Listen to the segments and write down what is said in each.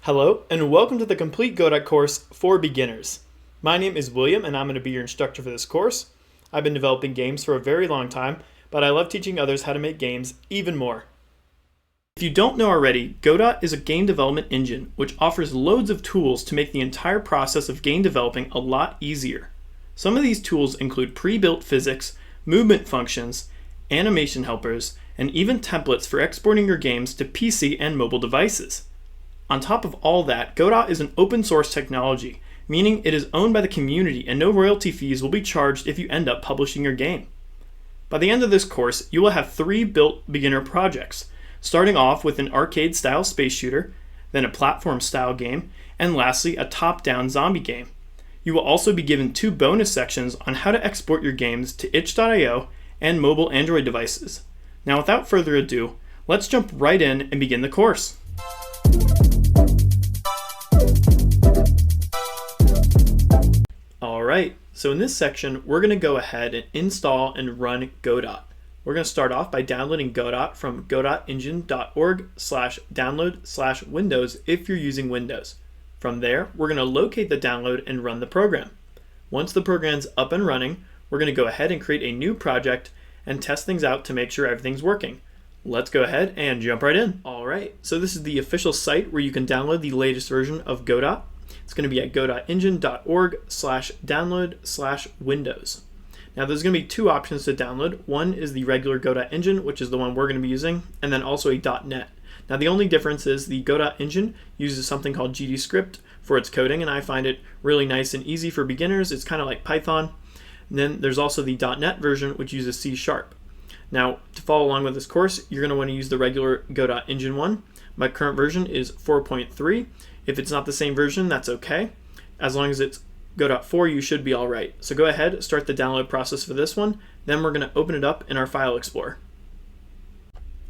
Hello, and welcome to the Complete Godot course for beginners. My name is William, and I'm going to be your instructor for this course. I've been developing games for a very long time, but I love teaching others how to make games even more. If you don't know already, Godot is a game development engine which offers loads of tools to make the entire process of game developing a lot easier. Some of these tools include pre-built physics, movement functions, animation helpers, and even templates for exporting your games to PC and mobile devices. On top of all that, Godot is an open source technology, meaning it is owned by the community and no royalty fees will be charged if you end up publishing your game. By the end of this course, you will have 3 built beginner projects, starting off with an arcade-style space shooter, then a platform-style game, and lastly, a top-down zombie game. You will also be given 2 bonus sections on how to export your games to itch.io and mobile Android devices. Now, without further ado, let's jump right in and begin the course. Alright, so in this section, we're going to go ahead and install and run Godot. We're going to start off by downloading Godot from godotengine.org/download/Windows if you're using Windows. From there, we're going to locate the download and run the program. Once the program's up and running, we're going to go ahead and create a new project and test things out to make sure everything's working. Let's go ahead and jump right in. Alright, so this is the official site where you can download the latest version of Godot. It's going to be at godotengine.org/download/Windows. Now there's going to be 2 options to download. One is the regular Godot engine, which is the one we're going to be using, and then also a .NET. Now the only difference is the Godot engine uses something called GDScript for its coding, and I find it really nice and easy for beginners. It's kind of like Python. And then there's also the .NET version, which uses C#. Now to follow along with this course, you're going to want to use the regular Godot engine one. My current version is 4.3. If it's not the same version, that's okay. As long as it's Godot 4, you should be all right. So go ahead, start the download process for this one. Then we're going to open it up in our File Explorer.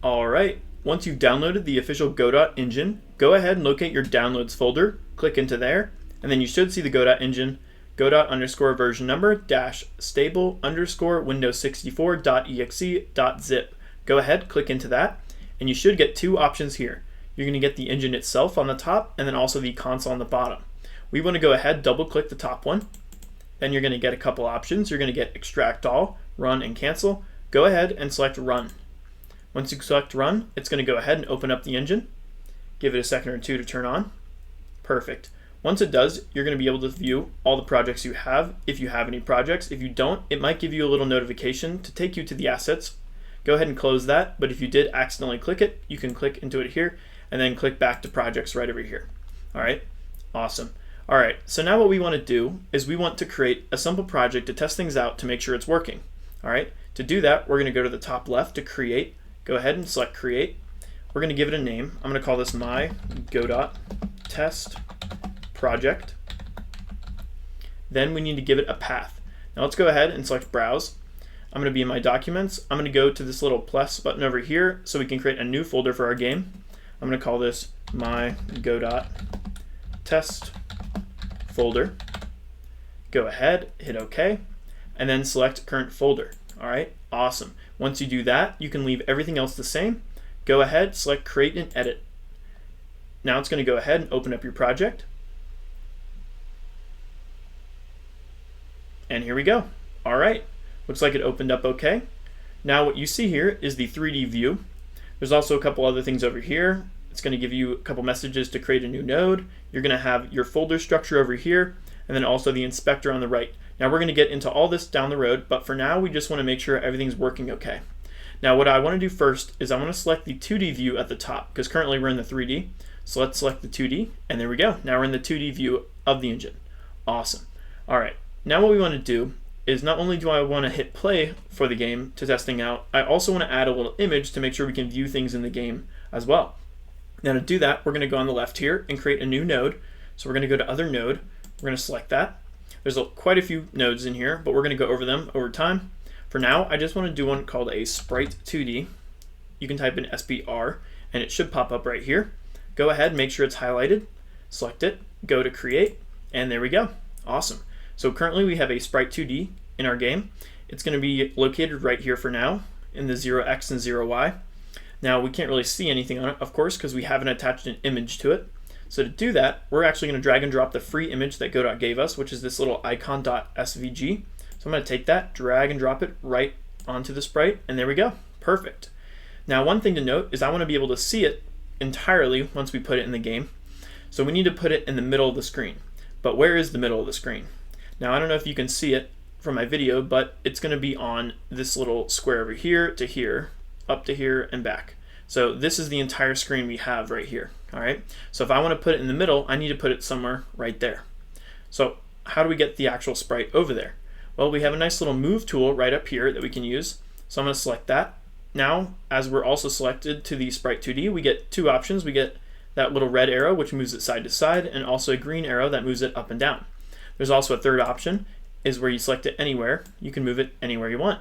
All right, once you've downloaded the official Godot engine, go ahead and locate your downloads folder, click into there, and then you should see the Godot engine, Godot_version number -stable_windows64.exe.zip. Go ahead, click into that, and you should get 2 options here. You're going to get the engine itself on the top and then also the console on the bottom. We want to go ahead, double click the top one. Then you're going to get a couple options. You're going to get extract all, run, and cancel. Go ahead and select run. Once you select run, it's going to go ahead and open up the engine. Give it a second or 2 to turn on. Perfect. Once it does, you're going to be able to view all the projects you have, if you have any projects. If you don't, it might give you a little notification to take you to the assets. Go ahead and close that, but if you did accidentally click it, you can click into it here and then click back to projects right over here. All right, awesome. All right, so now what we want to do is we want to create a simple project to test things out to make sure it's working. All right, to do that, we're going to go to the top left to create. Go ahead and select create. We're going to give it a name. I'm going to call this my Godot test project. Then we need to give it a path. Now let's go ahead and select browse. I'm going to be in my documents. I'm going to go to this little plus button over here so we can create a new folder for our game. I'm going to call this my Godot test folder. Go ahead, hit OK, and then select current folder. All right, awesome. Once you do that, you can leave everything else the same. Go ahead, select create and edit. Now it's going to go ahead and open up your project. And here we go. All right, looks like it opened up okay. Now what you see here is the 3D view. There's also a couple other things over here. It's going to give you a couple messages to create a new node. You're going to have your folder structure over here, and then also the inspector on the right. Now we're going to get into all this down the road, but for now we just want to make sure everything's working okay. Now what I want to do first is I want to select the 2D view at the top, because currently we're in the 3D. So let's select the 2D, and there we go. Now we're in the 2D view of the engine. Awesome. All right, now what we want to do is not only do I want to hit play for the game to testing out, I also want to add a little image to make sure we can view things in the game as well. Now to do that, we're going to go on the left here and create a new node. So we're going to go to other node. We're going to select that. There's quite a few nodes in here, but we're going to go over them over time. For now, I just want to do one called a Sprite 2D. You can type in SPR and it should pop up right here. Go ahead, make sure it's highlighted, select it, go to create, and there we go. Awesome. So currently we have a Sprite 2D in our game. It's going to be located right here for now in the 0x and 0y. Now we can't really see anything on it, of course, because we haven't attached an image to it. So to do that, we're actually going to drag and drop the free image that Godot gave us, which is this little icon.svg. So I'm going to take that, drag and drop it right onto the sprite, and there we go. Perfect. Now one thing to note is I want to be able to see it entirely once we put it in the game. So we need to put it in the middle of the screen. But where is the middle of the screen? Now I don't know if you can see it from my video, but it's going to be on this little square over here to here, up to here and back. So this is the entire screen we have right here. All right. So if I want to put it in the middle, I need to put it somewhere right there. So how do we get the actual sprite over there? Well, we have a nice little move tool right up here that we can use. So I'm going to select that. Now, as we're also selected to the Sprite 2D, we get two options. We get that little red arrow, which moves it side to side, and also a green arrow that moves it up and down. There's also a third option, is where you select it anywhere. You can move it anywhere you want.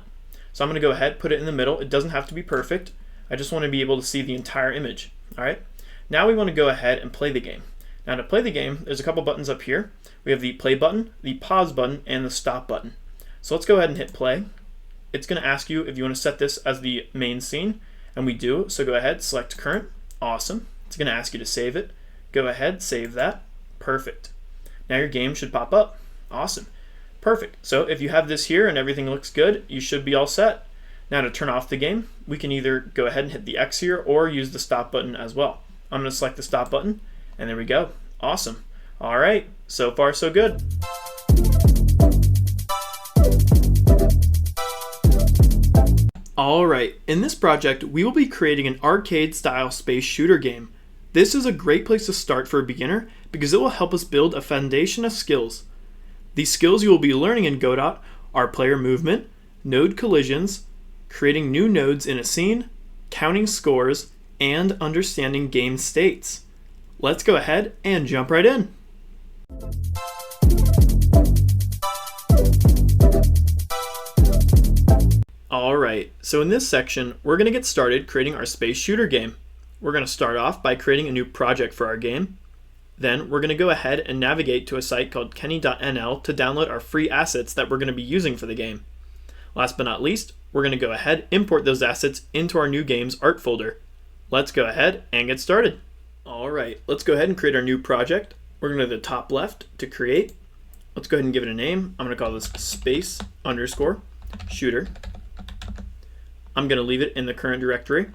So I'm going to go ahead, put it in the middle. It doesn't have to be perfect. I just want to be able to see the entire image. All right. Now we want to go ahead and play the game. Now to play the game, there's a couple buttons up here. We have the play button, the pause button, and the stop button. So let's go ahead and hit play. It's going to ask you if you want to set this as the main scene, and we do. So go ahead, select current. Awesome. It's going to ask you to save it. Go ahead, save that. Perfect. Now your game should pop up. Awesome. Perfect. So if you have this here and everything looks good, you should be all set. Now to turn off the game, we can either go ahead and hit the X here or use the stop button as well. I'm going to select the stop button, and there we go. Awesome. All right. So far, so good. Alright, in this project, we will be creating an arcade-style space shooter game. This is a great place to start for a beginner because it will help us build a foundation of skills. The skills you will be learning in Godot are player movement, node collisions, creating new nodes in a scene, counting scores, and understanding game states. Let's go ahead and jump right in. Alright, so in this section, we're going to get started creating our space shooter game. We're going to start off by creating a new project for our game. Then we're going to go ahead and navigate to a site called kenny.nl to download our free assets that we're going to be using for the game. Last but not least, we're going to go ahead, import those assets into our new game's art folder. Let's go ahead and get started. Alright, let's go ahead and create our new project. We're going to go to the top left to create. Let's go ahead and give it a name. I'm going to call this space underscore shooter. I'm going to leave it in the current directory.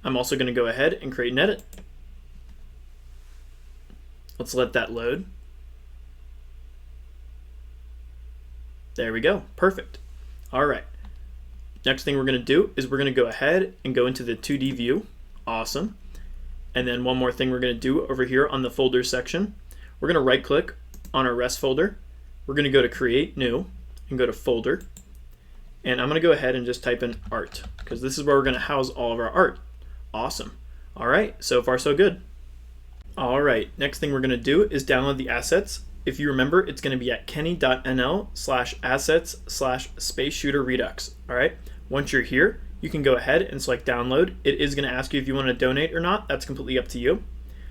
I'm also going to go ahead and create an edit. Let's let that load. There we go. Perfect. All right. Next thing we're going to do is we're going to go ahead and go into the 2D view. Awesome. And then one more thing we're going to do over here on the folders section. We're going to right click on our rest folder. We're going to go to create new and go to folder. And I'm going to go ahead and just type in art because this is where we're going to house all of our art. Awesome. All right, so far so good. All right, next thing we're going to do is download the assets. If you remember, it's going to be at kenny.nl/assets/space-shooter-redux. All right, once you're here, you can go ahead and select download. It is going to ask you if you want to donate or not. That's completely up to you.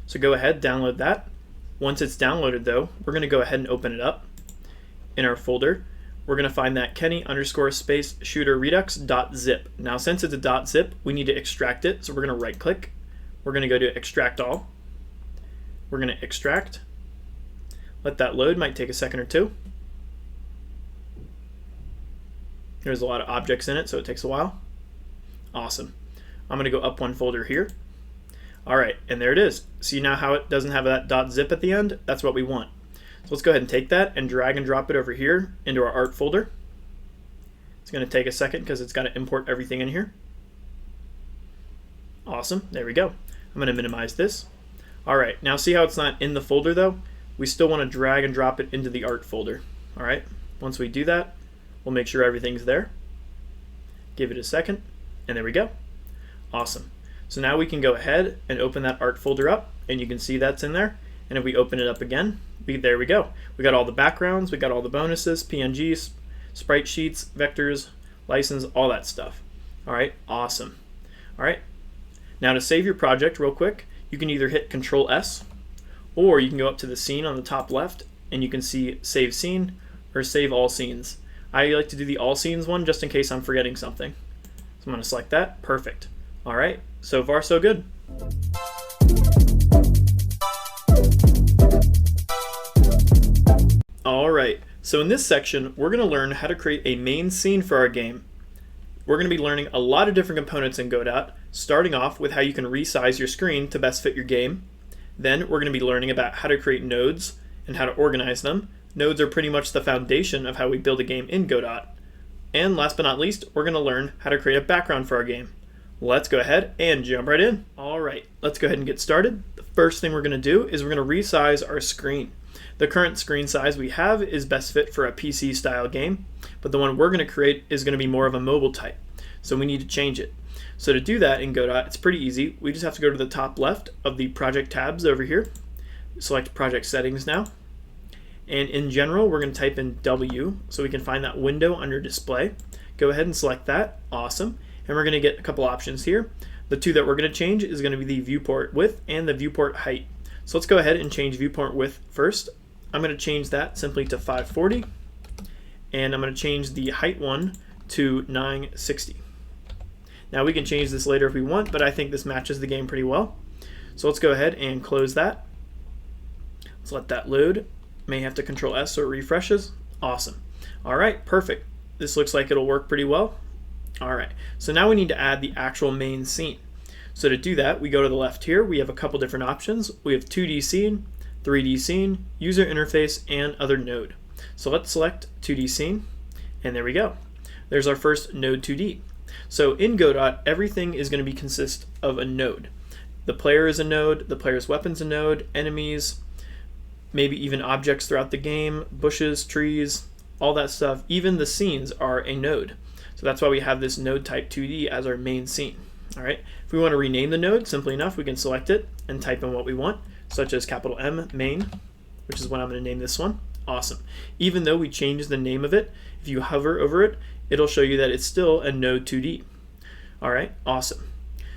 So go ahead, download that. Once it's downloaded though, we're going to go ahead and open it up in our folder. We're going to find that kenny_space-shooter-redux.zip. Now, since it's a .zip, we need to extract it. So we're going to right click. We're going to go to extract all. We're going to extract. Let that load, might take a second or two. There's a lot of objects in it, so it takes a while. Awesome. I'm going to go up one folder here. All right, and there it is. See now how it doesn't have that .zip at the end? That's what we want. So let's go ahead and take that and drag and drop it over here into our art folder. It's going to take a second because it's got to import everything in here. Awesome, there we go. I'm going to minimize this. All right, now see how it's not in the folder though? We still want to drag and drop it into the art folder. All right, once we do that, we'll make sure everything's there. Give it a second, and there we go. Awesome. So now we can go ahead and open that art folder up, and you can see that's in there. And if we open it up again, there we go. We got all the backgrounds, we got all the bonuses, PNGs, sprite sheets, vectors, license, all that stuff. All right, awesome. All right, now to save your project real quick, you can either hit Control S, or you can go up to the scene on the top left, and you can see Save Scene or Save All Scenes. I like to do the All Scenes one just in case I'm forgetting something. So I'm going to select that. Perfect. All right, so far so good. Alright, so in this section, we're going to learn how to create a main scene for our game. We're going to be learning a lot of different components in Godot, starting off with how you can resize your screen to best fit your game. Then we're going to be learning about how to create nodes and how to organize them. Nodes are pretty much the foundation of how we build a game in Godot. And last but not least, we're going to learn how to create a background for our game. Let's go ahead and jump right in. Alright, let's go ahead and get started. The first thing we're going to do is we're going to resize our screen. The current screen size we have is best fit for a PC style game, but the one we're going to create is going to be more of a mobile type, so we need to change it. So to do that in Godot, it's pretty easy. We just have to go to the top left of the project tabs over here, select project settings now, and in general we're going to type in W so we can find that window under display. Go ahead and select that, awesome, and we're going to get a couple options here. The two that we're going to change is going to be the viewport width and the viewport height. So let's go ahead and change viewport width first. I'm going to change that simply to 540, and I'm going to change the height one to 960. Now we can change this later if we want, but I think this matches the game pretty well. So let's go ahead and close that. Let's let that load. May have to Control S so it refreshes. Awesome. All right, perfect. This looks like it'll work pretty well. All right, so now we need to add the actual main scene. So to do that, we go to the left here. We have a couple different options. We have 2D scene, 3D scene, user interface, and other node. So let's select 2D scene, and there we go. There's our first node 2D. So in Godot, everything is going to consist of a node. The player is a node, the player's weapon's a node, enemies, maybe even objects throughout the game, bushes, trees, all that stuff. Even the scenes are a node. So that's why we have this node type 2D as our main scene. All right. If we want to rename the node, simply enough, we can select it and type in what we want, such as capital M, main, which is what I'm going to name this one. Awesome. Even though we changed the name of it, if you hover over it, it'll show you that it's still a node 2D. All right, awesome.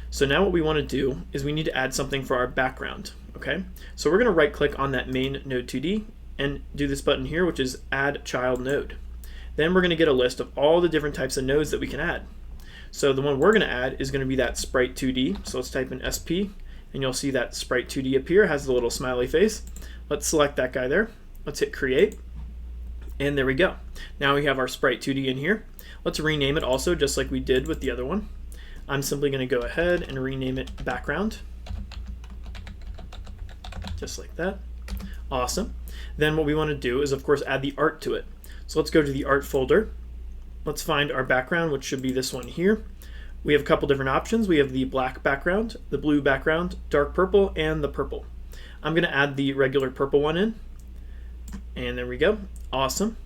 So now what we want to do is we need to add something for our background, okay? So we're going to right click on that main node 2D and do this button here, which is add child node. Then we're going to get a list of all the different types of nodes that we can add. So the one we're going to add is going to be that sprite 2D. So let's type in SP, and you'll see that sprite 2D appear, has the little smiley face. Let's select that guy there. Let's hit create, and there we go. Now we have our sprite 2D in here. Let's rename it also, just like we did with the other one. I'm simply going to go ahead and rename it background, just like that. Awesome. Then what we want to do is, of course, add the art to it. So let's go to the art folder. Let's find our background, which should be this one here. We have a couple different options. We have the black background, the blue background, dark purple, and the purple. I'm going to add the regular purple one in. And there we go. Awesome.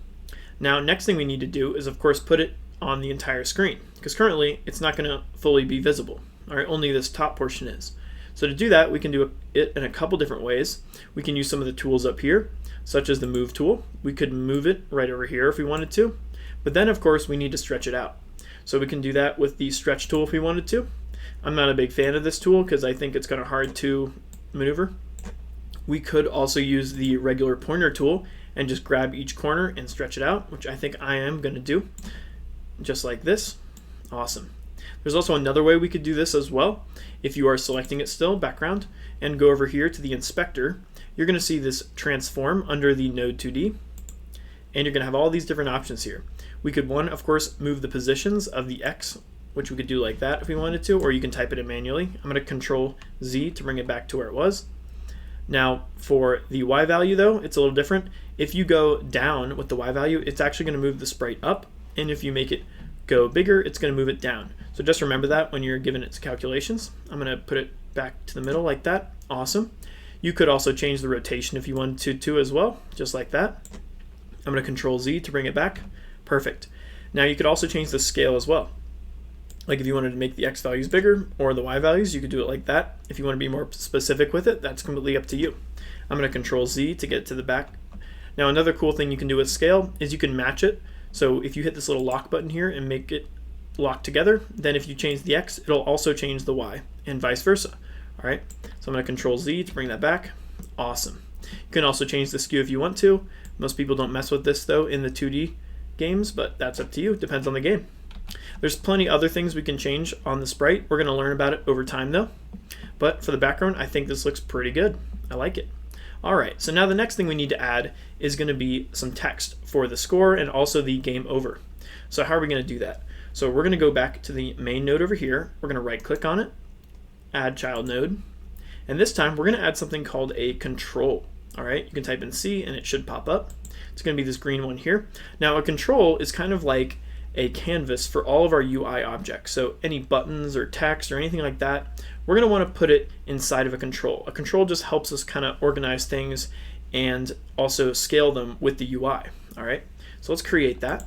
Now, next thing we need to do is, of course, put it on the entire screen, because currently it's not going to fully be visible. All right, only this top portion is. So to do that, we can do it in a couple different ways. We can use some of the tools up here, such as the move tool. We could move it right over here if we wanted to. But then, of course, we need to stretch it out. So we can do that with the stretch tool if we wanted to. I'm not a big fan of this tool because I think it's kind of hard to maneuver. We could also use the regular pointer tool and just grab each corner and stretch it out, which I think I am going to do, just like this. Awesome. There's also another way we could do this as well. If you are selecting it still, background, and go over here to the inspector, you're going to see this transform under the node 2D, and you're going to have all these different options here. We could, one, of course, move the positions of the X, which we could do like that if we wanted to, or you can type it in manually. I'm going to Control Z to bring it back to where it was. Now, for the Y value, though, it's a little different. If you go down with the Y value, it's actually going to move the sprite up, and if you make it go bigger, it's going to move it down. So just remember that when you're given its calculations. I'm going to put it back to the middle like that. Awesome. You could also change the rotation if you wanted to as well, just like that. I'm going to Control Z to bring it back. Perfect. Now you could also change the scale as well. Like if you wanted to make the X values bigger or the Y values, you could do it like that. If you want to be more specific with it, that's completely up to you. I'm going to Control Z to get to the back. Now another cool thing you can do with scale is you can match it. So if you hit this little lock button here and make it lock together, then if you change the X, it'll also change the Y and vice versa. All right, so I'm going to Control Z to bring that back. Awesome. You can also change the skew if you want to. Most people don't mess with this though in the 2D games, but that's up to you. It depends on the game. There's plenty other things we can change on the sprite. We're going to learn about it over time though. But for the background, I think this looks pretty good. I like it. All right, so now the next thing we need to add is going to be some text for the score and also the game over. So how are we going to do that? So we're going to go back to the main node over here. We're going to right click on it, add child node, and this time we're going to add something called a control. All right, you can type in C and it should pop up. It's going to be this green one here. Now a control is kind of like a canvas for all of our UI objects. So any buttons or text or anything like that, we're going to want to put it inside of a control. A control just helps us kind of organize things and also scale them with the UI. All right, so let's create that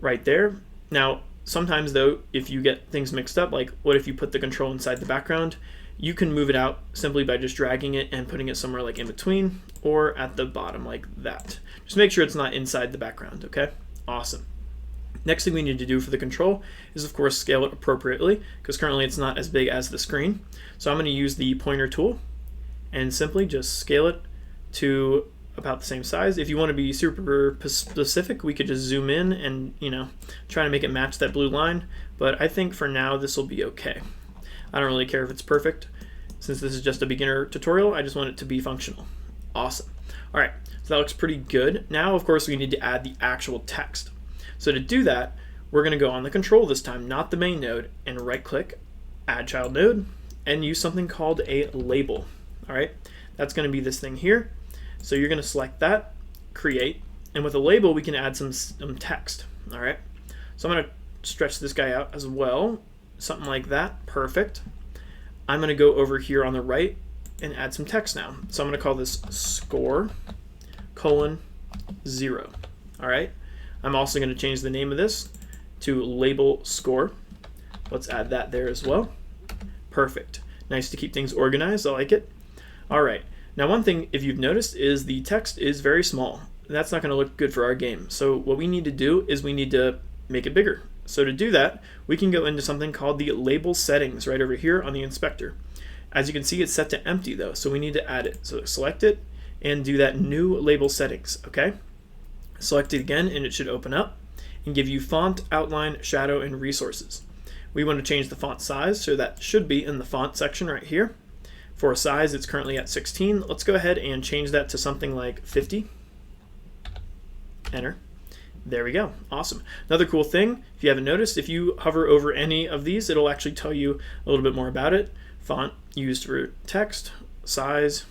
right there. Now, sometimes though, if you get things mixed up, like what if you put the control inside the background, you can move it out simply by just dragging it and putting it somewhere like in between or at the bottom like that. Just make sure it's not inside the background, okay? Awesome. Next thing we need to do for the control is, of course, scale it appropriately, because currently it's not as big as the screen. So I'm going to use the pointer tool and simply just scale it to about the same size. If you want to be super specific, we could just zoom in and, try to make it match that blue line. But I think for now this will be okay. I don't really care if it's perfect. Since this is just a beginner tutorial, I just want it to be functional. Awesome. All right, so that looks pretty good. Now, of course, we need to add the actual text. So to do that, we're going to go on the control this time, not the main node, and right click, add child node, and use something called a label. All right, that's going to be this thing here. So you're going to select that, create, and with a label we can add some text. All right, so I'm going to stretch this guy out as well, something like that. Perfect. I'm going to go over here on the right and add some text now. So I'm going to call this score : 0. All right. I'm also going to change the name of this to label score. Let's add that there as well. Perfect. Nice to keep things organized. I like it. All right. Now, one thing, if you've noticed, is the text is very small. That's not going to look good for our game. So what we need to do is we need to make it bigger. So to do that, we can go into something called the label settings right over here on the inspector. As you can see, it's set to empty though, so we need to add it. So select it and do that new label settings, okay? Select it again and it should open up and give you font, outline, shadow, and resources. We want to change the font size, so that should be in the font section right here. For size, it's currently at 16. Let's go ahead and change that to something like 50. Enter. There we go. Awesome. Another cool thing, if you haven't noticed, if you hover over any of these, it'll actually tell you a little bit more about it. Font used for text, size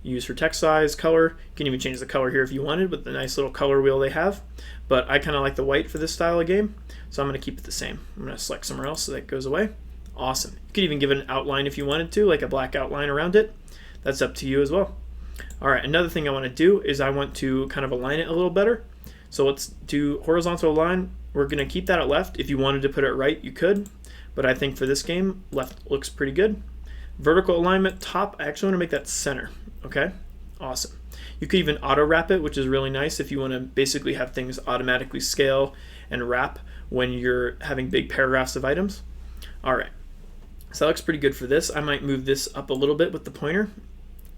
used for text size, color. You can even change the color here if you wanted with the nice little color wheel they have. But I kind of like the white for this style of game, so I'm going to keep it the same. I'm going to select somewhere else so that goes away. Awesome. You could even give it an outline if you wanted to, like a black outline around it. That's up to you as well. All right, another thing I want to do is I want to kind of align it a little better. So let's do horizontal align. We're going to keep that at left. If you wanted to put it right, you could. But I think for this game, left looks pretty good. Vertical alignment, top, I actually want to make that center. Okay, awesome. You could even auto wrap it, which is really nice if you want to basically have things automatically scale and wrap when you're having big paragraphs of items. All right, so that looks pretty good for this. I might move this up a little bit with the pointer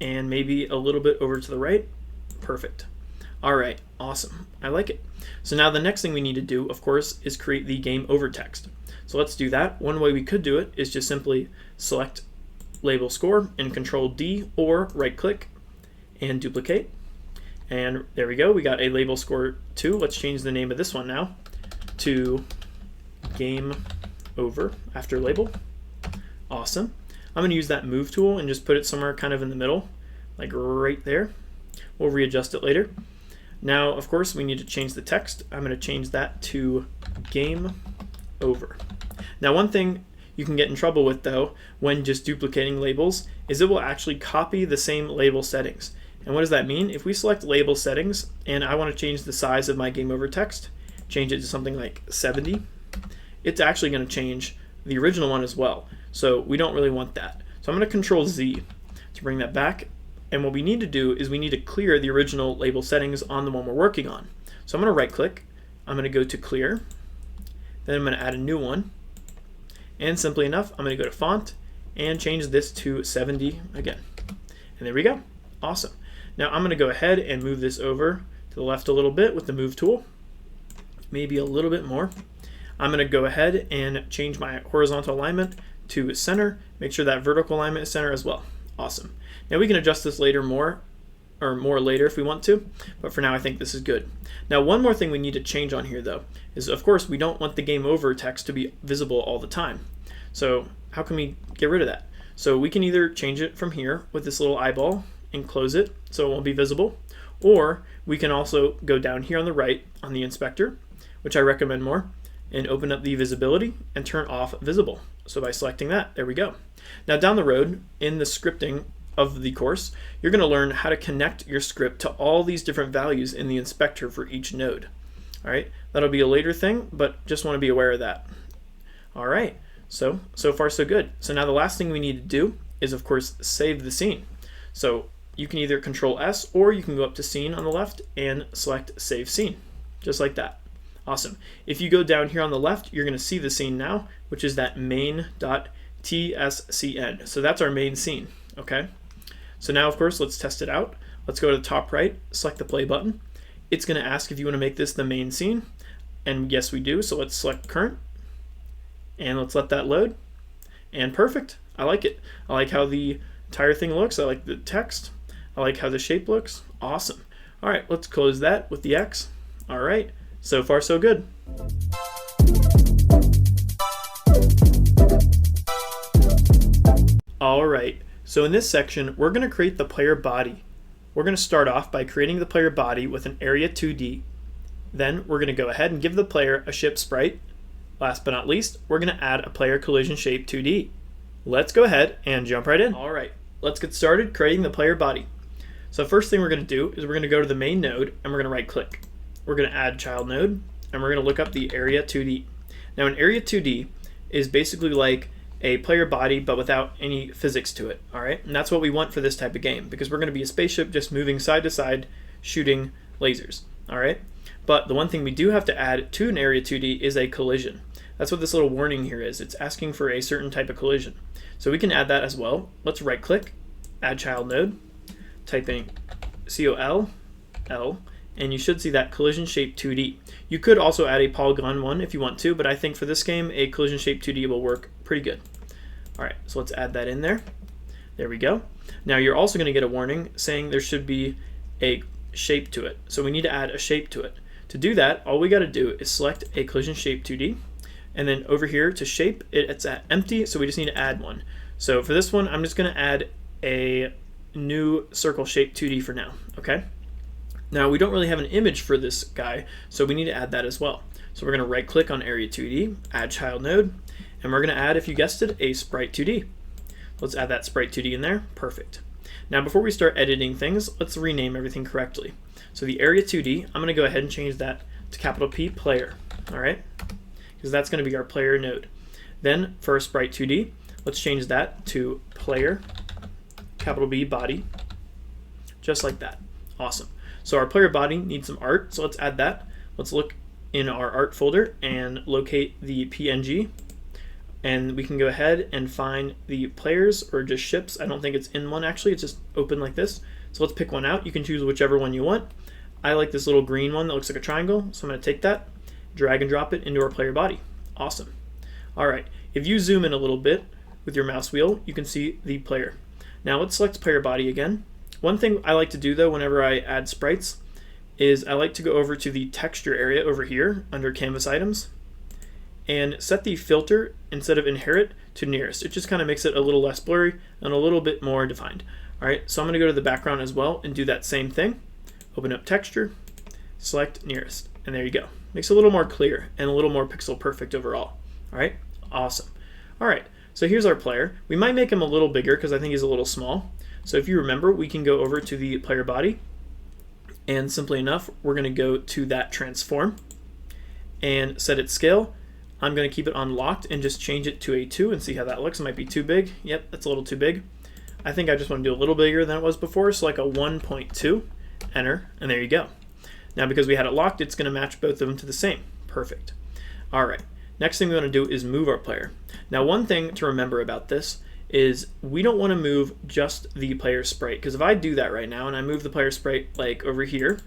and maybe a little bit over to the right. Perfect. All right, awesome. I like it. So now the next thing we need to do, of course, is create the game over text. So let's do that. One way we could do it is just simply select label score and Control D, or right click and duplicate. And there we go. We got a label score 2. Let's change the name of this one now to game over after label. Awesome. I'm going to use that move tool and just put it somewhere kind of in the middle, like right there. We'll readjust it later. Now, of course, we need to change the text. I'm going to change that to game over. Now, one thing you can get in trouble with, though, when just duplicating labels, is it will actually copy the same label settings. And what does that mean? If we select label settings and I want to change the size of my game over text, change it to something like 70, it's actually going to change the original one as well. So we don't really want that. So I'm going to Control Z to bring that back. And what we need to do is we need to clear the original label settings on the one we're working on. So I'm going to right click, I'm going to go to clear, then I'm going to add a new one, and simply enough, I'm going to go to font and change this to 70 again. And there we go. Awesome. Now I'm going to go ahead and move this over to the left a little bit with the move tool, maybe a little bit more. I'm going to go ahead and change my horizontal alignment to center, make sure that vertical alignment is center as well. Awesome. Now we can adjust this later more or more later if we want to, but for now I think this is good. Now one more thing we need to change on here though is, of course, we don't want the game over text to be visible all the time. So how can we get rid of that? So we can either change it from here with this little eyeball and close it so it won't be visible, or we can also go down here on the right on the inspector, which I recommend more, and open up the visibility and turn off visible. So by selecting that, there we go. Now down the road in the scripting of the course, you're going to learn how to connect your script to all these different values in the inspector for each node. All right, that'll be a later thing, but just want to be aware of that. All right, so far so good. So now the last thing we need to do is, of course, save the scene. So you can either Control S, or you can go up to Scene on the left and select Save Scene, just like that. Awesome. If you go down here on the left, you're going to see the scene now, which is that main.tscn. So that's our main scene, okay? So now, of course, let's test it out. Let's go to the top right, select the play button. It's going to ask if you want to make this the main scene, and yes, we do. So let's select current, and let's let that load, and perfect. I like it. I like how the entire thing looks. I like the text. I like how the shape looks. Awesome. All right, let's close that with the X. All right. So far, so good. All right, so in this section, we're going to create the player body. We're going to start off by creating the player body with an area 2D. Then we're going to go ahead and give the player a ship sprite. Last but not least, we're going to add a player collision shape 2D. Let's go ahead and jump right in. All right, let's get started creating the player body. So first thing we're going to do is we're going to go to the main node and we're going to right click. We're going to add child node, and we're going to look up the area 2D. Now an area 2D is basically like a player body but without any physics to it, all right? And that's what we want for this type of game, because we're going to be a spaceship just moving side to side shooting lasers, all right? But the one thing we do have to add to an area 2D is a collision. That's what this little warning here is. It's asking for a certain type of collision. So we can add that as well. Let's right click, add child node, type in COL, L, and you should see that collision shape 2D. You could also add a polygon one if you want to, but I think for this game, a collision shape 2D will work pretty good. All right, so let's add that in there. There we go. Now you're also going to get a warning saying there should be a shape to it. So we need to add a shape to it. To do that, all we got to do is select a collision shape 2D, and then over here to shape, it's at empty, so we just need to add one. So for this one, I'm just going to add a new circle shape 2D for now, okay? Now we don't really have an image for this guy, so we need to add that as well. So we're going to right click on area 2D, add child node, and we're going to add, if you guessed it, a sprite 2D. Let's add that sprite 2D in there. Perfect. Now before we start editing things, let's rename everything correctly. So the area 2D, I'm going to go ahead and change that to capital P player, all right? Because that's going to be our player node. Then for our sprite 2D, let's change that to player, capital B body, just like that. Awesome. So our player body needs some art, so let's add that. Let's look in our art folder and locate the PNG, and we can go ahead and find the players or just ships. I don't think it's in one actually, it's just open like this. So let's pick one out. You can choose whichever one you want. I like this little green one that looks like a triangle, so I'm going to take that, drag and drop it into our player body. Awesome. All right, if you zoom in a little bit with your mouse wheel, you can see the player. Now let's select player body again. One thing I like to do though whenever I add sprites is I like to go over to the texture area over here under canvas items and set the filter instead of inherit to nearest. It just kind of makes it a little less blurry and a little bit more defined. All right, so I'm going to go to the background as well and do that same thing. Open up texture, select nearest, and there you go. Makes it a little more clear and a little more pixel perfect overall. All right, awesome. All right, so here's our player. We might make him a little bigger because I think he's a little small. So if you remember, we can go over to the player body, and simply enough, we're going to go to that transform and set its scale. I'm going to keep it unlocked and just change it to a 2 and see how that looks. It might be too big. Yep, that's a little too big. I think I just want to do a little bigger than it was before, so like a 1.2, enter, and there you go. Now because we had it locked, it's going to match both of them to the same. Perfect. All right, next thing we want to do is move our player. Now one thing to remember about this is we don't want to move just the player sprite, because if I do that right now and I move the player sprite like over here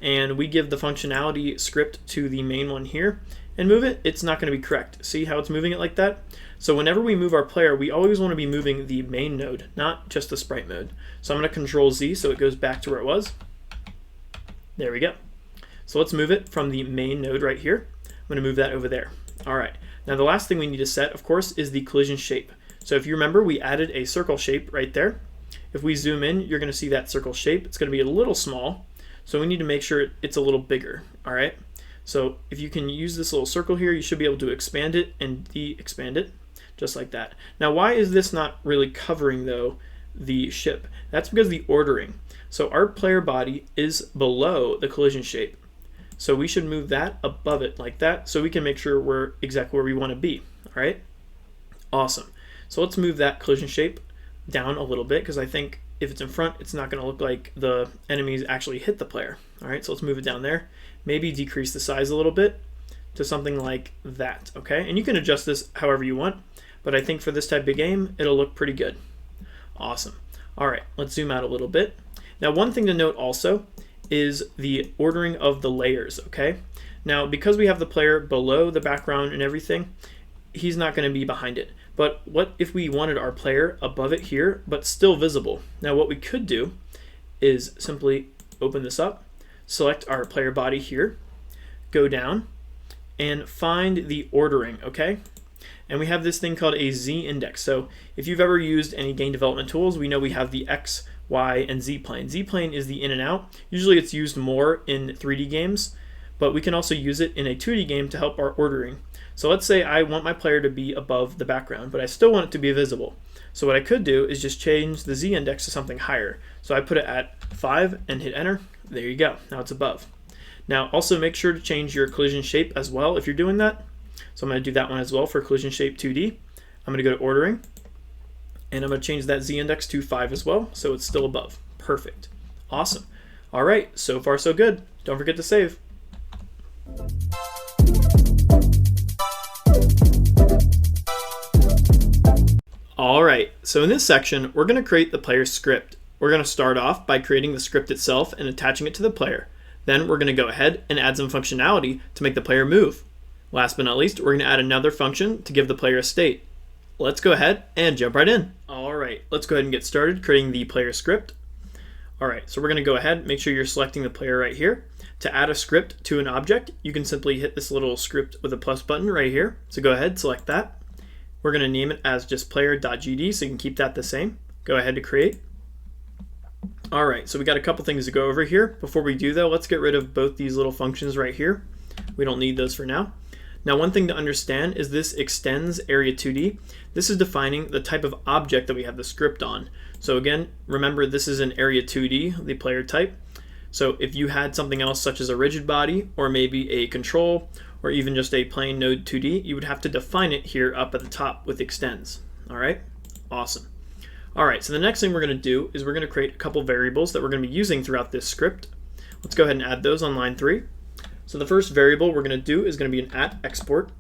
and we give the functionality script to the main one here and move it, it's not going to be correct. See how it's moving it like that? So whenever we move our player, we always want to be moving the main node, not just the sprite mode. So I'm going to Control Z so it goes back to where it was. There we go. So let's move it from the main node right here. I'm going to move that over there. All right. Now the last thing we need to set, of course, is the collision shape. So if you remember, we added a circle shape right there. If we zoom in, you're going to see that circle shape. It's going to be a little small, so we need to make sure it's a little bigger. All right. So if you can use this little circle here, you should be able to expand it and de-expand it, just like that. Now, why is this not really covering, though, the ship? That's because of the ordering. So our player body is below the collision shape. So we should move that above it like that so we can make sure we're exactly where we want to be. All right. Awesome. So let's move that collision shape down a little bit because I think if it's in front, it's not going to look like the enemies actually hit the player. All right, so let's move it down there. Maybe decrease the size a little bit to something like that, okay? And you can adjust this however you want, but I think for this type of game, it'll look pretty good. Awesome. All right, let's zoom out a little bit. Now, one thing to note also is the ordering of the layers, okay? Now, because we have the player below the background and everything, he's not going to be behind it. But what if we wanted our player above it here, but still visible? Now what we could do is simply open this up, select our player body here, go down, and find the ordering, okay? And we have this thing called a Z index. So if you've ever used any game development tools, we know we have the X, Y, and Z plane. Z plane is the in and out. Usually it's used more in 3D games, but we can also use it in a 2D game to help our ordering. So let's say I want my player to be above the background, but I still want it to be visible. So what I could do is just change the Z index to something higher. So I put it at 5 and hit enter. There you go. Now it's above. Now also make sure to change your collision shape as well if you're doing that. So I'm going to do that one as well for collision shape 2D. I'm going to go to ordering, and I'm going to change that Z index to 5 as well, so it's still above. Perfect. Awesome. All right, so far so good. Don't forget to save. All right, so in this section, we're going to create the player script. We're going to start off by creating the script itself and attaching it to the player. Then we're going to go ahead and add some functionality to make the player move. Last but not least, we're going to add another function to give the player a state. Let's go ahead and jump right in. All right, let's go ahead and get started creating the player script. All right, so we're going to go ahead, make sure you're selecting the player right here. To add a script to an object, you can simply hit this little script with a plus button right here. So go ahead, select that. We're going to name it as just player.gd, so you can keep that the same. Go ahead to create. All right, so we got a couple things to go over here. Before we do though, let's get rid of both these little functions right here. We don't need those for now. Now one thing to understand is this extends area 2D. This is defining the type of object that we have the script on. So again, remember this is an area 2D, the player type. So if you had something else such as a rigid body or maybe a control or even just a plain node 2D, you would have to define it here up at the top with extends. All right, awesome. All right, so the next thing we're going to do is we're going to create a couple variables that we're going to be using throughout this script. Let's go ahead and add those on line 3. So the first variable we're going to do is going to be an @export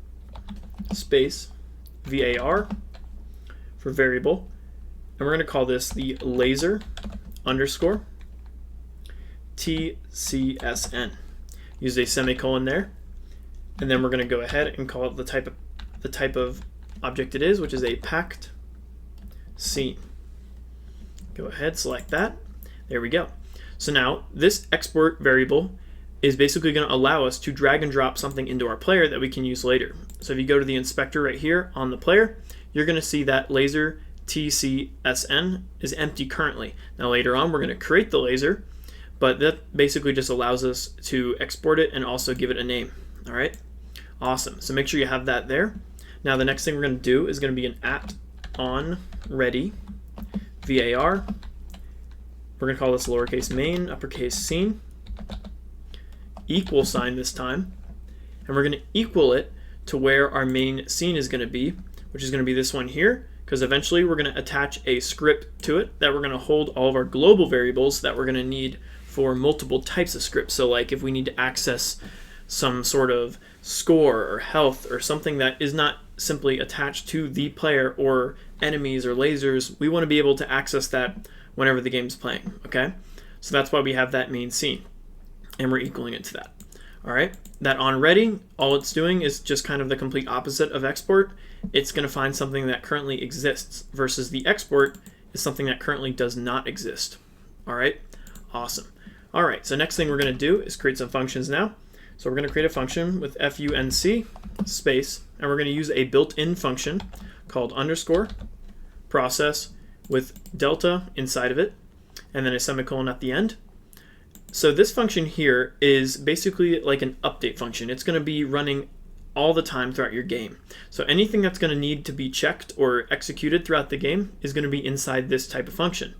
space var for variable, and we're going to call this the laser underscore tcsn. Use a semicolon there, and then we're going to go ahead and call it the type of object it is, which is a packed scene. Go ahead, select that. There we go. So now this export variable is basically going to allow us to drag and drop something into our player that we can use later. So if you go to the inspector right here on the player, you're going to see that laser tcsn is empty currently. Now later on we're going to create the laser, but that basically just allows us to export it and also give it a name. All right, awesome. So make sure you have that there. Now the next thing we're going to do is going to be an @onReady var. We're going to call this lowercase main, uppercase scene, equal sign this time, and we're going to equal it to where our main scene is going to be, which is going to be this one here, because eventually we're going to attach a script to it that we're going to hold all of our global variables that we're going to need for multiple types of scripts. So like if we need to access some sort of score or health or something that is not simply attached to the player or enemies or lasers, we want to be able to access that whenever the game's playing, okay? So that's why we have that main scene, and we're equaling it to that. All right, that onReady, all it's doing is just kind of the complete opposite of export. It's going to find something that currently exists versus the export is something that currently does not exist. All right, awesome. All right, so next thing we're going to do is create some functions now. So we're going to create a function with func space, and we're going to use a built-in function called underscore process with delta inside of it, and then a semicolon at the end. So this function here is basically like an update function. It's going to be running all the time throughout your game. So anything that's going to need to be checked or executed throughout the game is going to be inside this type of function.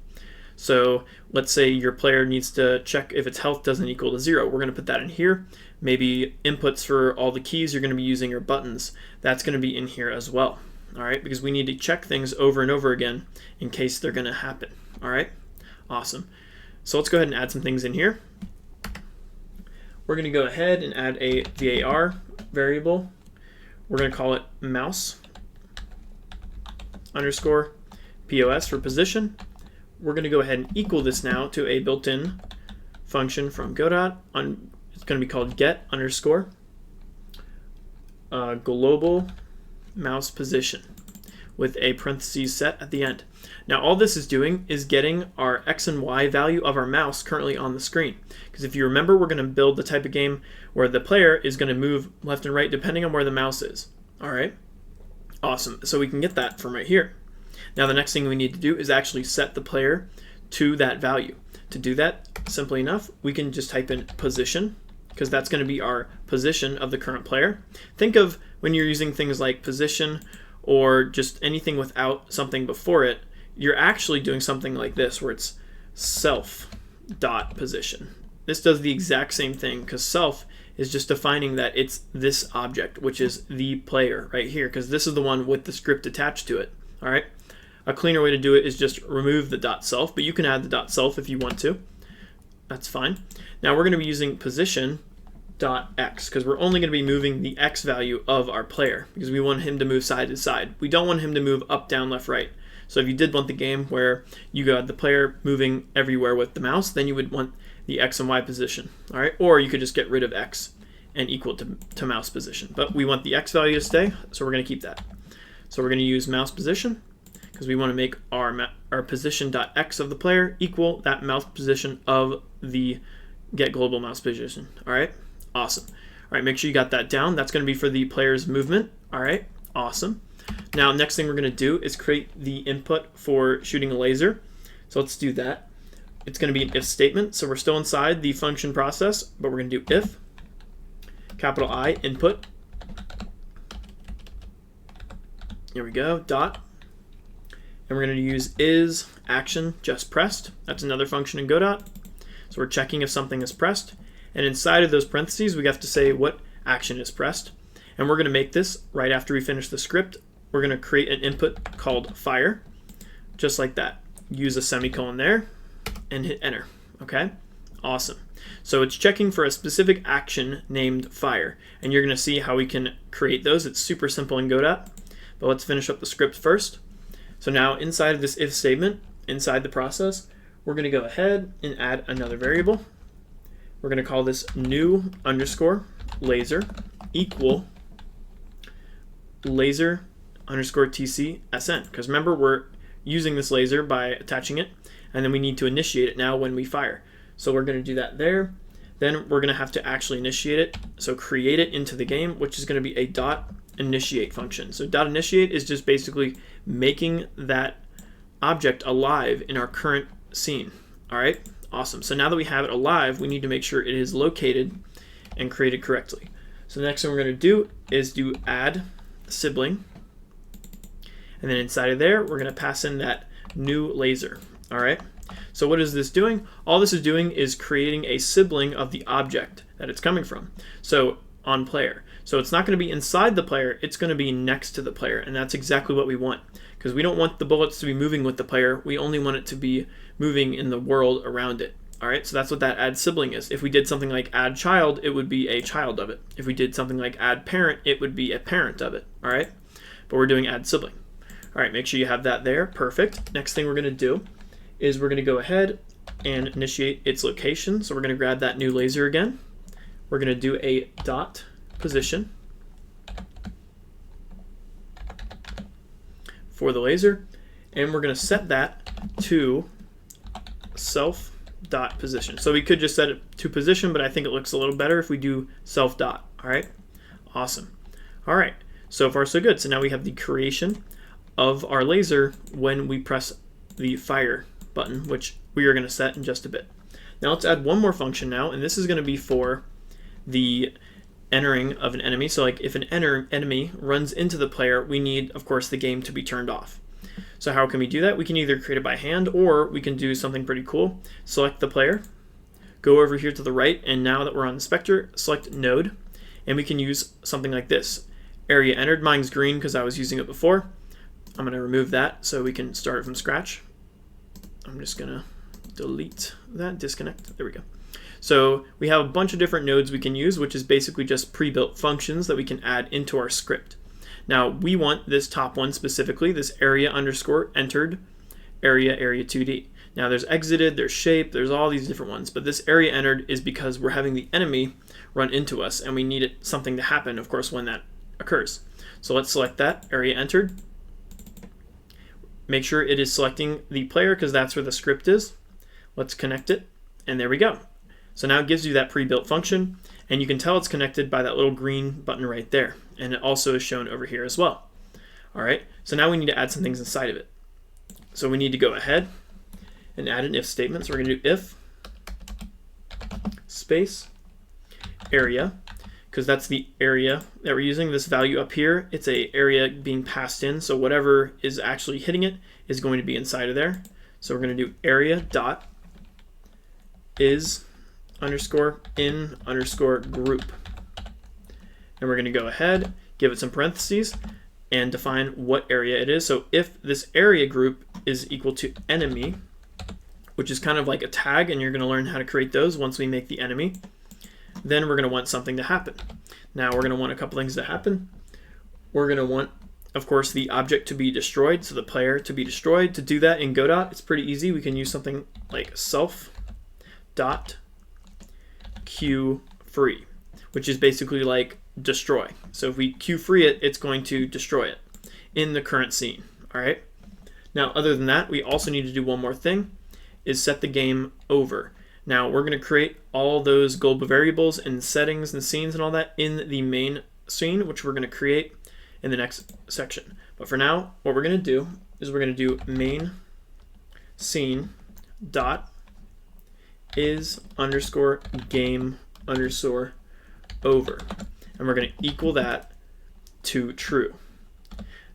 So let's say your player needs to check if its health doesn't equal to 0. We're going to put that in here. Maybe inputs for all the keys you're going to be using or buttons, that's going to be in here as well. All right, because we need to check things over and over again in case they're going to happen. All right, awesome. So let's go ahead and add some things in here. We're going to go ahead and add a var variable. We're going to call it mouse underscore POS for position. We're going to go ahead and equal this now to a built-in function from Godot. It's going to be called get underscore global mouse position with a parentheses set at the end. Now all this is doing is getting our X and Y value of our mouse currently on the screen. Because if you remember, we're going to build the type of game where the player is going to move left and right depending on where the mouse is. All right, awesome. So we can get that from right here. Now the next thing we need to do is actually set the player to that value. To do that, simply enough, we can just type in position, because that's going to be our position of the current player. Think of when you're using things like position or just anything without something before it, you're actually doing something like this where it's self dot position. This does the exact same thing because self is just defining that it's this object, which is the player right here, because this is the one with the script attached to it. All right. A cleaner way to do it is just remove the dot self, but you can add the dot self if you want to. That's fine. Now we're going to be using position dot x because we're only going to be moving the x value of our player because we want him to move side to side. We don't want him to move up, down, left, right. So if you did want the game where you got the player moving everywhere with the mouse, then you would want the x and y position. All right, or you could just get rid of x and equal to mouse position. But we want the x value to stay, so we're going to keep that. So we're going to use mouse position because we want to make our position.x of the player equal that mouse position of the get global mouse position. All right, awesome. All right, make sure you got that down. That's going to be for the player's movement. All right, awesome. Now, next thing we're going to do is create the input for shooting a laser. So let's do that. It's going to be an if statement. So we're still inside the function process, but we're going to do if, capital I, input. Here we go, dot. And we're going to use is action just pressed. That's another function in Godot. So we're checking if something is pressed. And inside of those parentheses, we have to say what action is pressed. And we're going to make this right after we finish the script. We're going to create an input called fire, just like that. Use a semicolon there and hit enter. Okay, awesome. So it's checking for a specific action named fire. And you're going to see how we can create those. It's super simple in Godot. But let's finish up the script first. So now inside of this if statement, inside the process, we're going to go ahead and add another variable. We're going to call this new underscore laser equal laser underscore TCSN. Because remember, we're using this laser by attaching it, and then we need to initiate it now when we fire. So we're going to do that there. Then we're going to have to actually initiate it. So create it into the game, which is going to be a dot initiate function. So dot initiate is just basically making that object alive in our current scene. All right, awesome. So now that we have it alive, we need to make sure it is located and created correctly. So the next thing we're going to do is do add sibling. And then inside of there, we're going to pass in that new laser. All right. So what is this doing? All this is doing is creating a sibling of the object that it's coming from. So on player. So it's not going to be inside the player, it's going to be next to the player, and that's exactly what we want, because we don't want the bullets to be moving with the player, we only want it to be moving in the world around it. All right, so that's what that add sibling is. If we did something like add child, it would be a child of it. If we did something like add parent, it would be a parent of it. All right, but we're doing add sibling. All right, make sure you have that there. Perfect. Next thing we're going to do is we're going to go ahead and initiate its location. So we're going to grab that new laser again. we're going to do a dot position for the laser, and we're going to set that to self dot position. So we could just set it to position, but I think it looks a little better if we do self dot. All right, awesome. All right, so far so good. So now we have the creation of our laser when we press the fire button, which we are going to set in just a bit. Now let's add one more function now, and this is going to be for the entering of an enemy. So like if an enemy runs into the player, we need, of course, the game to be turned off. So how can we do that? We can either create it by hand, or we can do something pretty cool. Select the player, go over here to the right, and now that we're on the Spectre, select node, and we can use something like this. Area entered, mine's green because I was using it before. I'm going to remove that so we can start from scratch. I'm just going to delete that, disconnect, there we go. So we have a bunch of different nodes we can use, which is basically just pre-built functions that we can add into our script. Now we want this top one specifically, this area underscore entered area 2D. Now there's exited, there's shape, there's all these different ones, but this area entered is because we're having the enemy run into us and we need something to happen, of course, when that occurs. So let's select that, area entered. Make sure it is selecting the player because that's where the script is. Let's connect it, and there we go. So now it gives you that pre-built function, and you can tell it's connected by that little green button right there, and it also is shown over here as well. All right, so now we need to add some things inside of it. So we need to go ahead and add an if statement. So we're going to do if space area, because that's the area that we're using. This value up here, it's a area being passed in, so whatever is actually hitting it is going to be inside of there. So we're going to do area dot is underscore in underscore group. And we're going to go ahead, give it some parentheses, and define what area it is. So if this area group is equal to enemy, which is kind of like a tag, and you're going to learn how to create those once we make the enemy, then we're going to want something to happen. Now we're going to want a couple things to happen. We're going to want, of course, the object to be destroyed, so the player to be destroyed. To do that in Godot, it's pretty easy. We can use something like self dot queue free, which is basically like destroy. So if we queue free it, it's going to destroy it in the current scene. All right. Now, other than that, we also need to do one more thing, is set the game over. Now we're going to create all those global variables and settings and scenes and all that in the main scene, which we're going to create in the next section. But for now, what we're going to do is we're going to do main scene dot is underscore game underscore over, and we're going to equal that to true.